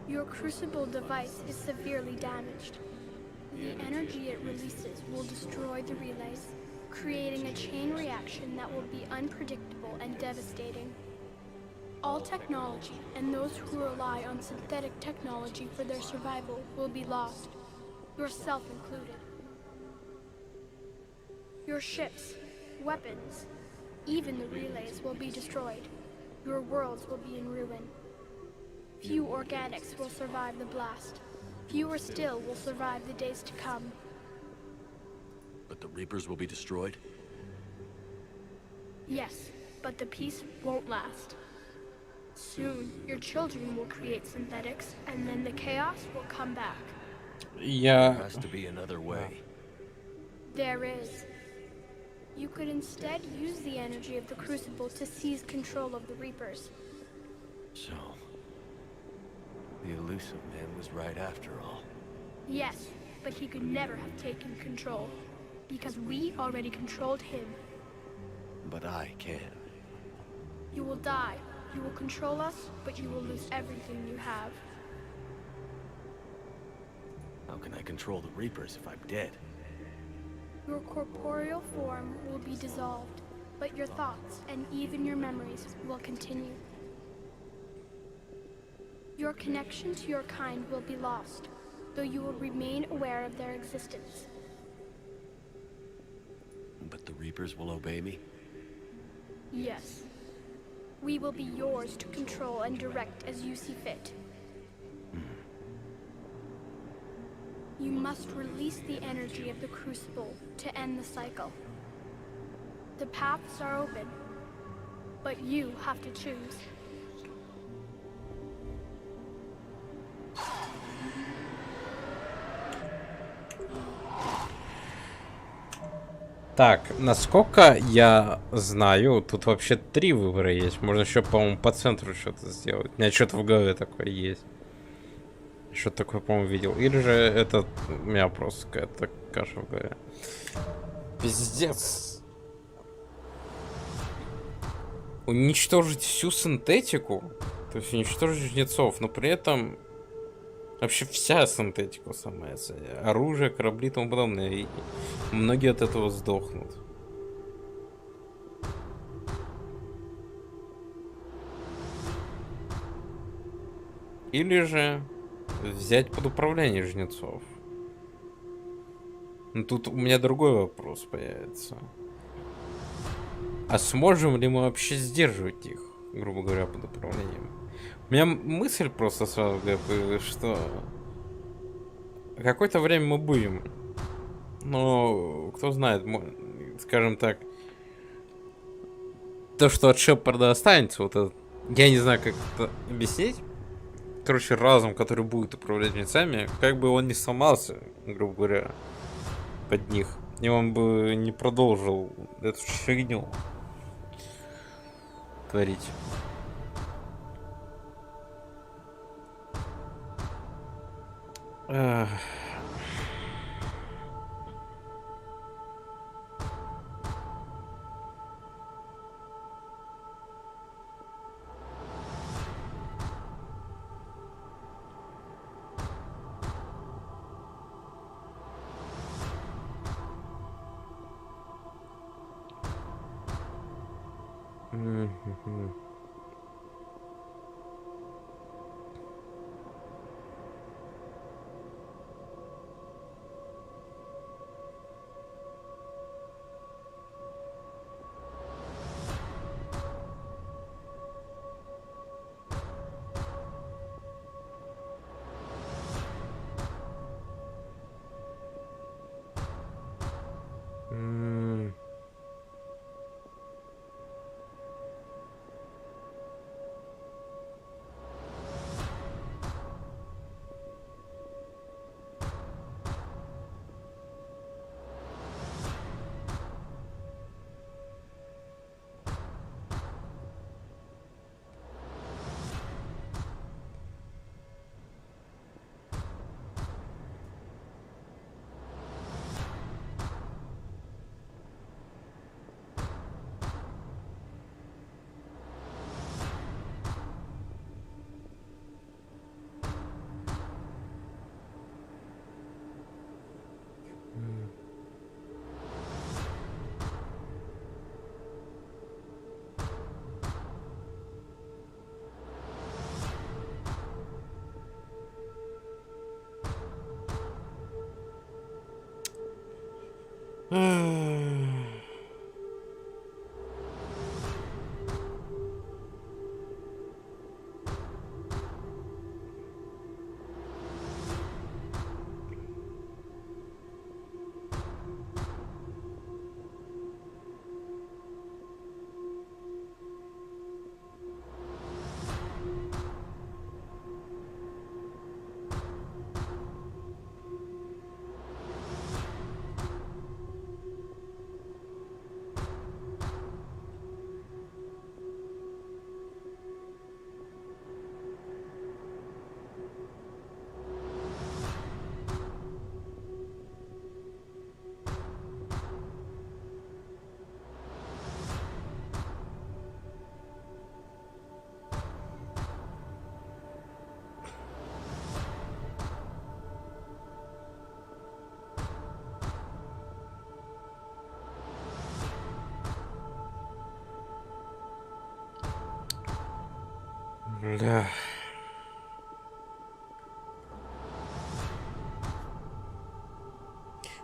Your Crucible device is severely damaged. The energy it releases will destroy the relays, creating a chain reaction that will be unpredictable and devastating. All technology, and those who rely on synthetic technology for their survival, will be lost, yourself included. Your ships, weapons, even the relays will be destroyed. Your worlds will be in ruin. Few organics will survive the blast. Fewer still will survive the days to come. But the Reapers will be destroyed? Yes, but the peace won't last. Soon, your children will create synthetics, and then the chaos will come back. There has to be another way. There is. You could instead use the energy of the Crucible to seize control of the Reapers. So, the elusive man was right after all. Yes, but he could never have taken control, because we already controlled him. But I can. You will die. You will control us, but you will lose everything you have. How can I control the Reapers if I'm dead? Your corporeal form will be dissolved, but your thoughts and even your memories will continue. Your connection to your kind will be lost, though you will remain aware of their existence. But the Reapers will obey me? Yes. We will be yours to control and direct as you see fit. You must release the energy of the Crucible to end the cycle. The paths are open, but you have to choose. Так, насколько я знаю, тут вообще 3 выбора есть. Можно еще, по-моему, по центру что-то сделать. У меня что-то в голове такое есть. Что-то такое, по-моему, видел. Или же это у меня просто какая-то каша в голове. Пиздец. Уничтожить всю синтетику, то есть уничтожить жнецов, но при этом вообще вся синтетика самая, оружие, корабли и тому подобное, и многие от этого сдохнут. Или же взять под управление жнецов. Но тут у меня другой вопрос появится. А сможем ли мы вообще сдерживать их, грубо говоря, под управлением? У меня мысль просто сразу появилась, что какое-то время мы будем. Но кто знает, скажем так, то, что от Шепарда останется, вот это, я не знаю, как это объяснить. Короче, разум, который будет управлять жнецами, как бы он не сломался, грубо говоря, под них, и он бы не продолжил эту фигню творить. Да.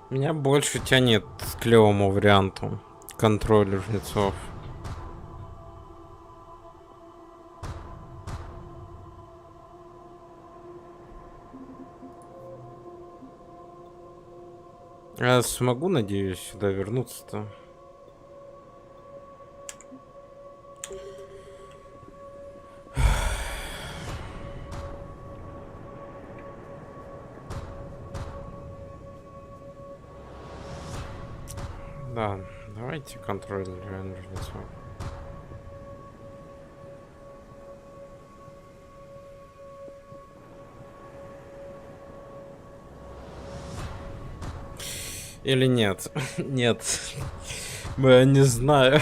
Меня больше тянет к клевому варианту. Контролю жнецов. Я смогу, надеюсь, сюда вернуться-то. Да, давайте контроль реально жнецов. Или нет? Нет. Я не знаю.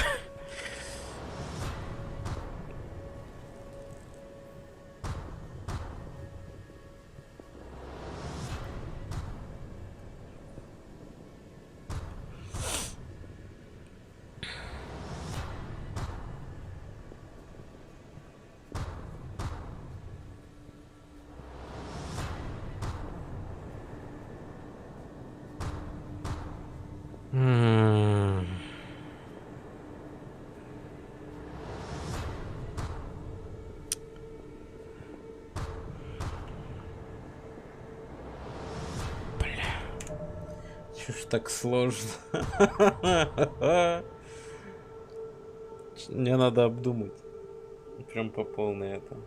Чё ж так сложно? Мне надо обдумать. Прям по полной это.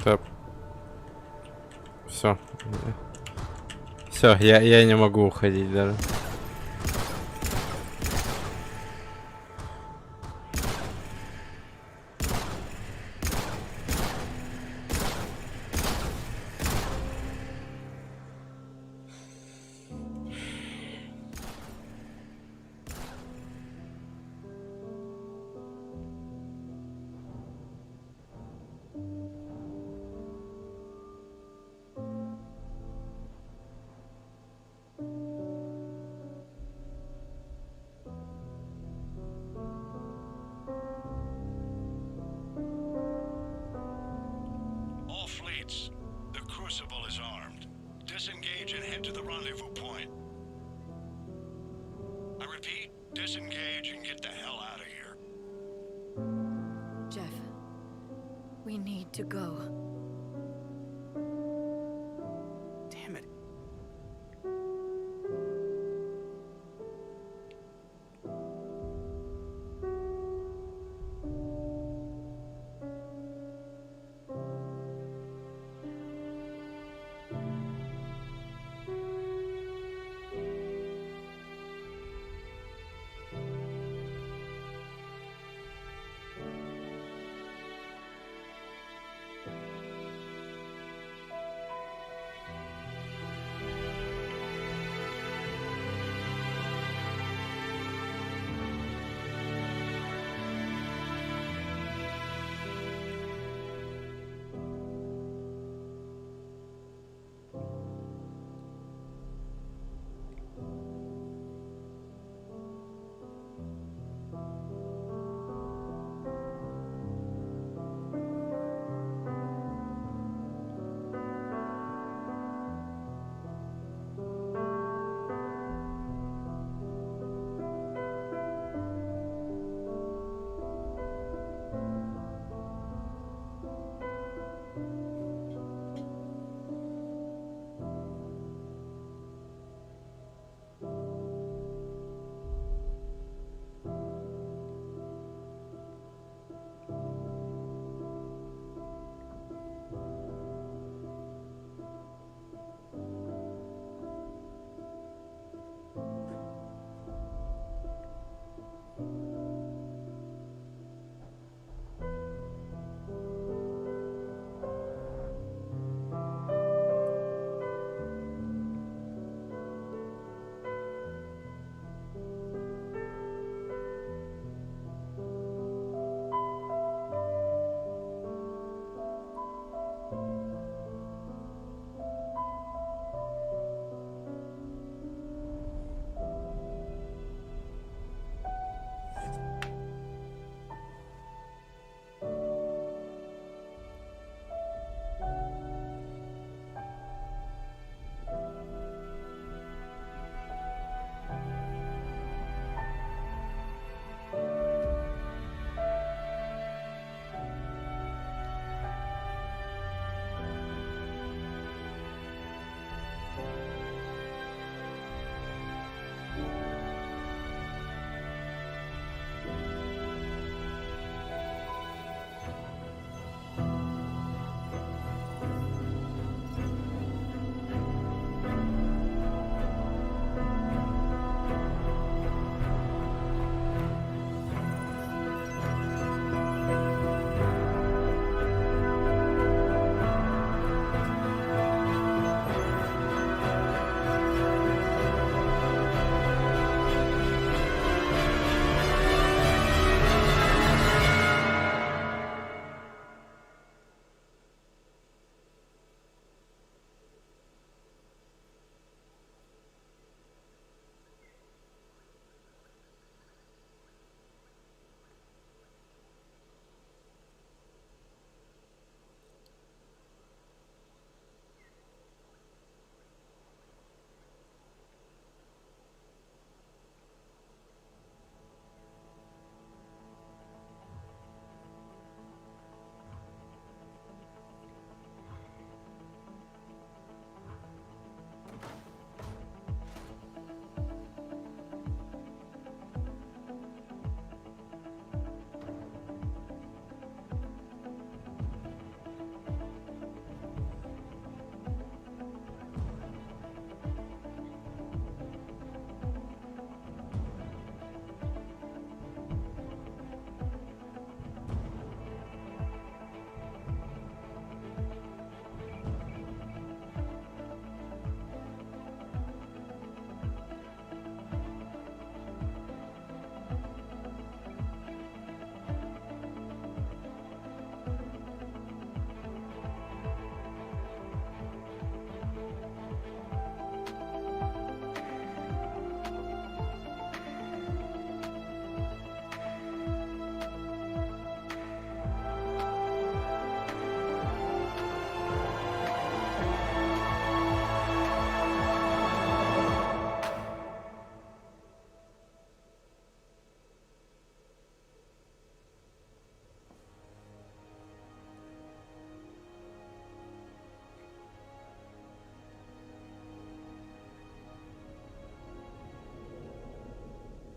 Так. Все. Все, я не могу уходить даже. All fleets, the Crucible is armed. Disengage and head to the rendezvous point. I repeat, disengage and get the hell out of here. Jeff, we need to go. Damn it.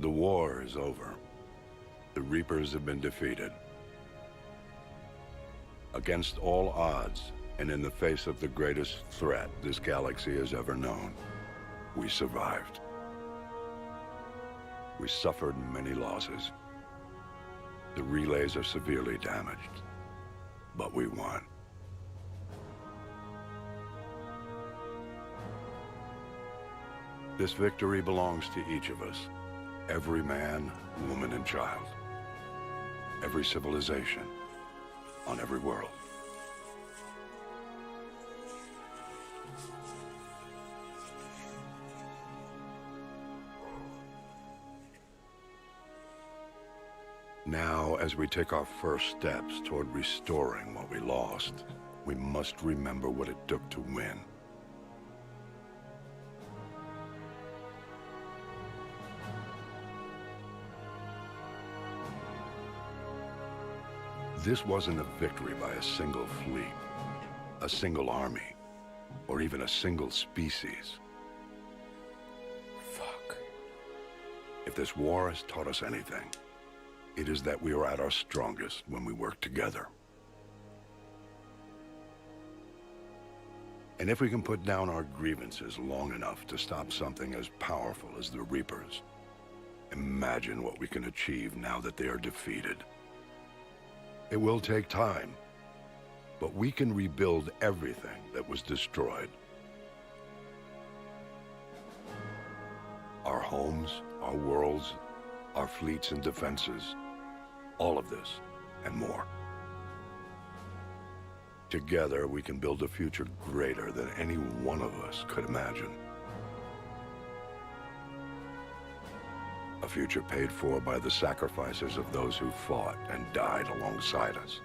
The war is over. The Reapers have been defeated. Against all odds, and in the face of the greatest threat this galaxy has ever known, we survived. We suffered many losses. The relays are severely damaged, but we won. This victory belongs to each of us. Every man, woman, and child. Every civilization on every world. Now, as we take our first steps toward restoring what we lost, we must remember what it took to win. This wasn't a victory by a single fleet, a single army, or even a single species. Fuck. If this war has taught us anything, it is that we are at our strongest when we work together. And if we can put down our grievances long enough to stop something as powerful as the Reapers, imagine what we can achieve now that they are defeated. It will take time, but we can rebuild everything that was destroyed. Our homes, our worlds, our fleets and defenses, all of this and more. Together, we can build a future greater than any one of us could imagine. A future paid for by the sacrifices of those who fought and died alongside us.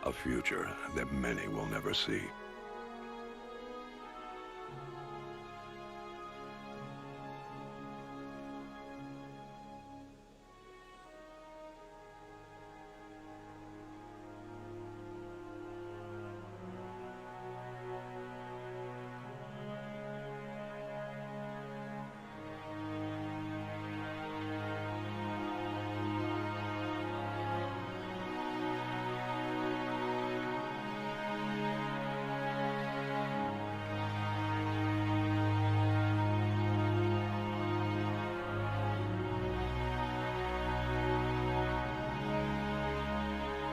A future that many will never see.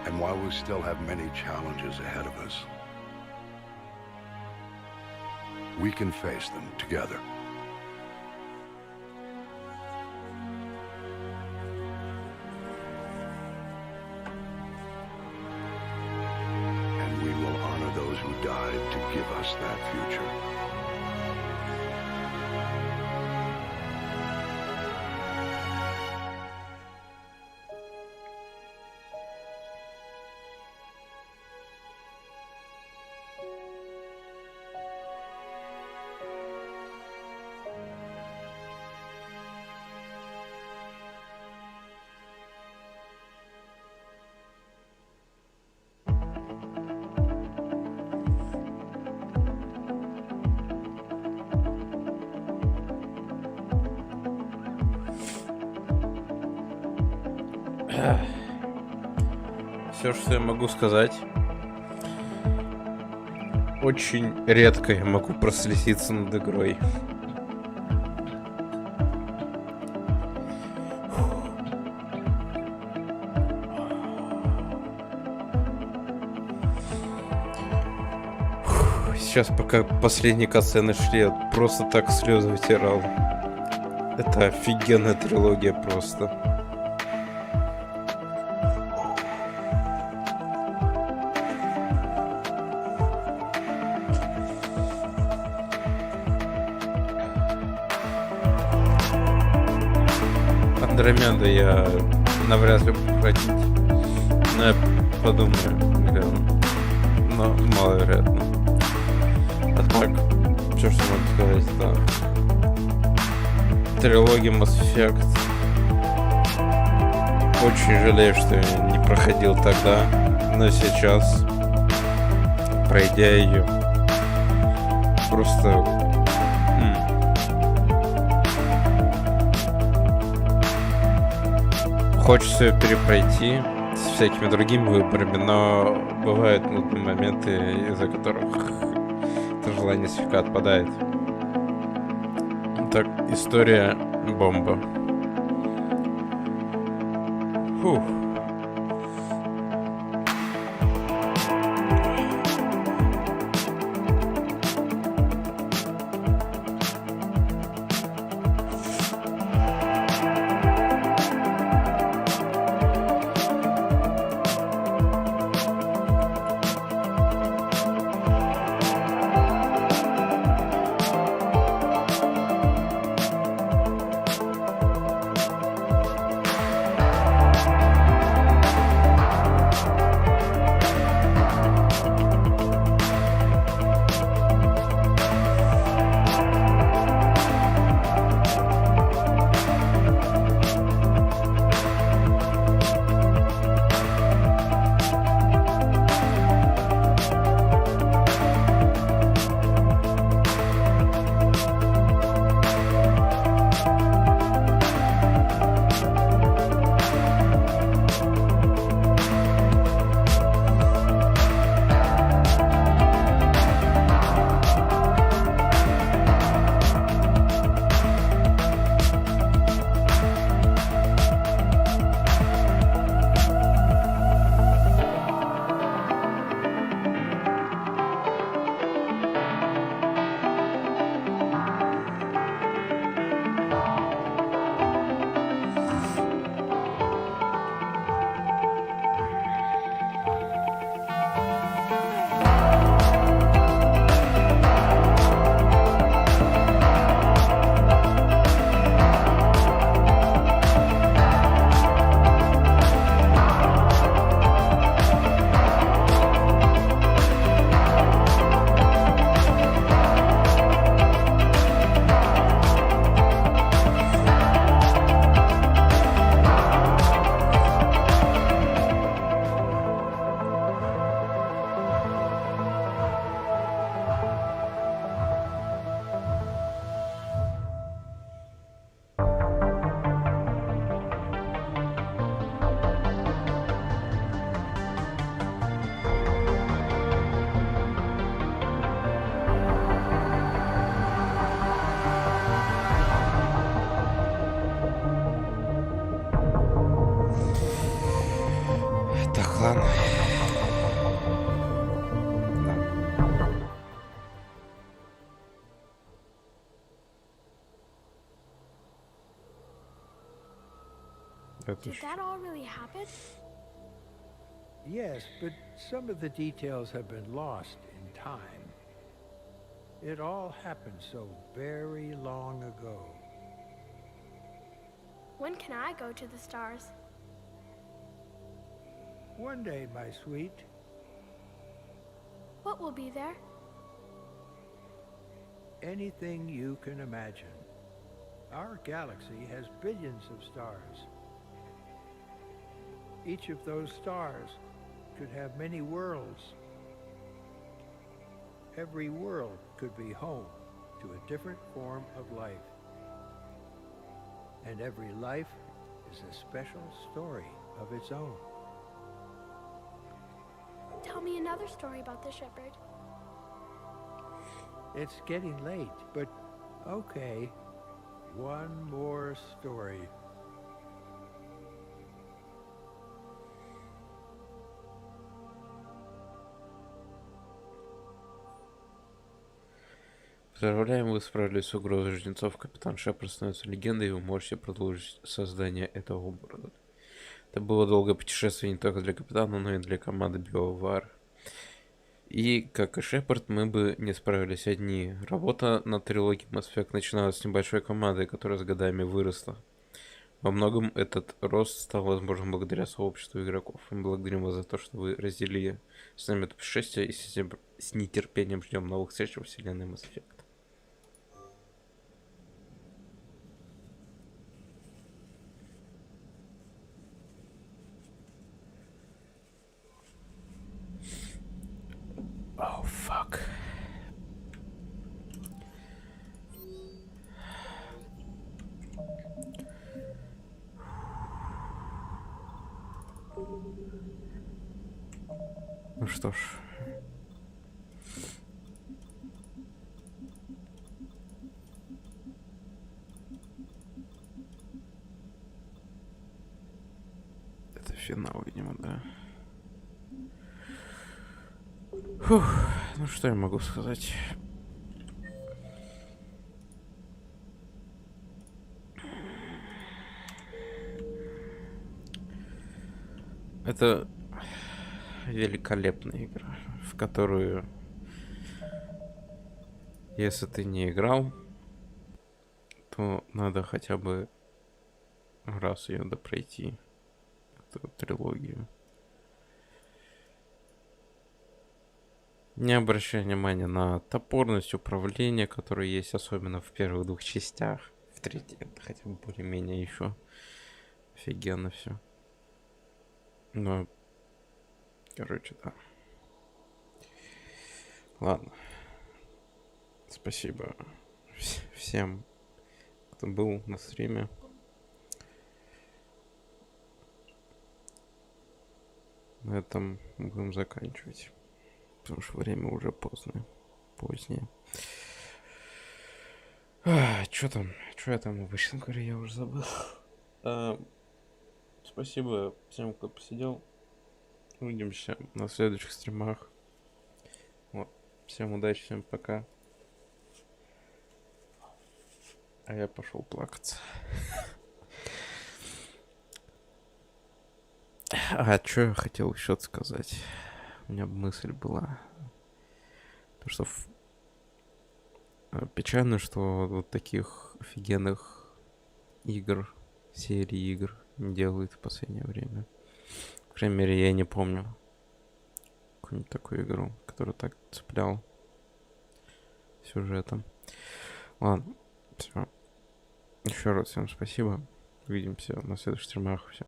And while we still have many challenges ahead of us, we can face them together. And we will honor those who died to give us that future. Все, что я могу сказать. Очень редко я могу прослезиться над игрой. Сейчас, пока последние катсцены шли, я просто так слезы вытирал. Это офигенная трилогия просто. Андромеда я навряд ли буду ходить. Но я подумаю, но маловероятно. А так, все, что могу сказать, это трилогия Mass Effect. Очень жалею, что я не проходил тогда, но сейчас, пройдя ее, просто Хочется её перепройти с всякими другими выборами, но бывают нудные моменты, из-за которых это желание слегка отпадает. Так, история бомба. Фух. Так, ладно. Did that all really happen? Yes, but some of the details have been lost in time. It all happened so very long ago. When can I go to the stars? One day, my sweet. What will be there? Anything you can imagine. Our galaxy has billions of stars. Each of those stars could have many worlds. Every world could be home to a different form of life. And every life is a special story of its own. Tell me another story about the shepherd. It's getting late, but okay. One more story. Поздравляем, вы справились с угрозой жнецов. Капитан Шепард становится легендой, и вы можете продолжить создание этого города. Это было долгое путешествие не только для капитана, но и для команды Биовар. И, как и Шепард, мы бы не справились одни. Работа над трилогией Mass Effect начиналась с небольшой командой, которая с годами выросла. Во многом этот рост стал возможен благодаря сообществу игроков. Мы благодарим вас за то, что вы разделили с нами это путешествие, и с нетерпением ждем новых встреч во вселенной Mass Effect. Oh, fuck. Ну что ж. Это финал, видимо, да. Фух, ну что я могу сказать? Это великолепная игра, в которую, если ты не играл, то надо хотя бы раз ее допройти, эту трилогию. Не обращай внимания на топорность управления, которая есть, особенно в первых двух частях. В третьей это хотя бы более-менее еще офигенно все. Но, короче, да. Ладно. Спасибо всем, кто был на стриме. На этом будем заканчивать. Потому что время уже позднее. Что там? Что я там обычно говорю, я уже забыл. Спасибо всем, кто посидел. Увидимся на следующих стримах. Вот. Всем удачи, всем пока. А я пошел плакаться. Что я хотел еще сказать? У меня мысль была. То, что печально, что вот таких офигенных игр, серий игр не делают в последнее время. По крайней мере, я не помню какую-нибудь такую игру, которую так цеплял сюжетом. Ладно, все. Еще раз всем спасибо. Увидимся на следующих стримах. Всем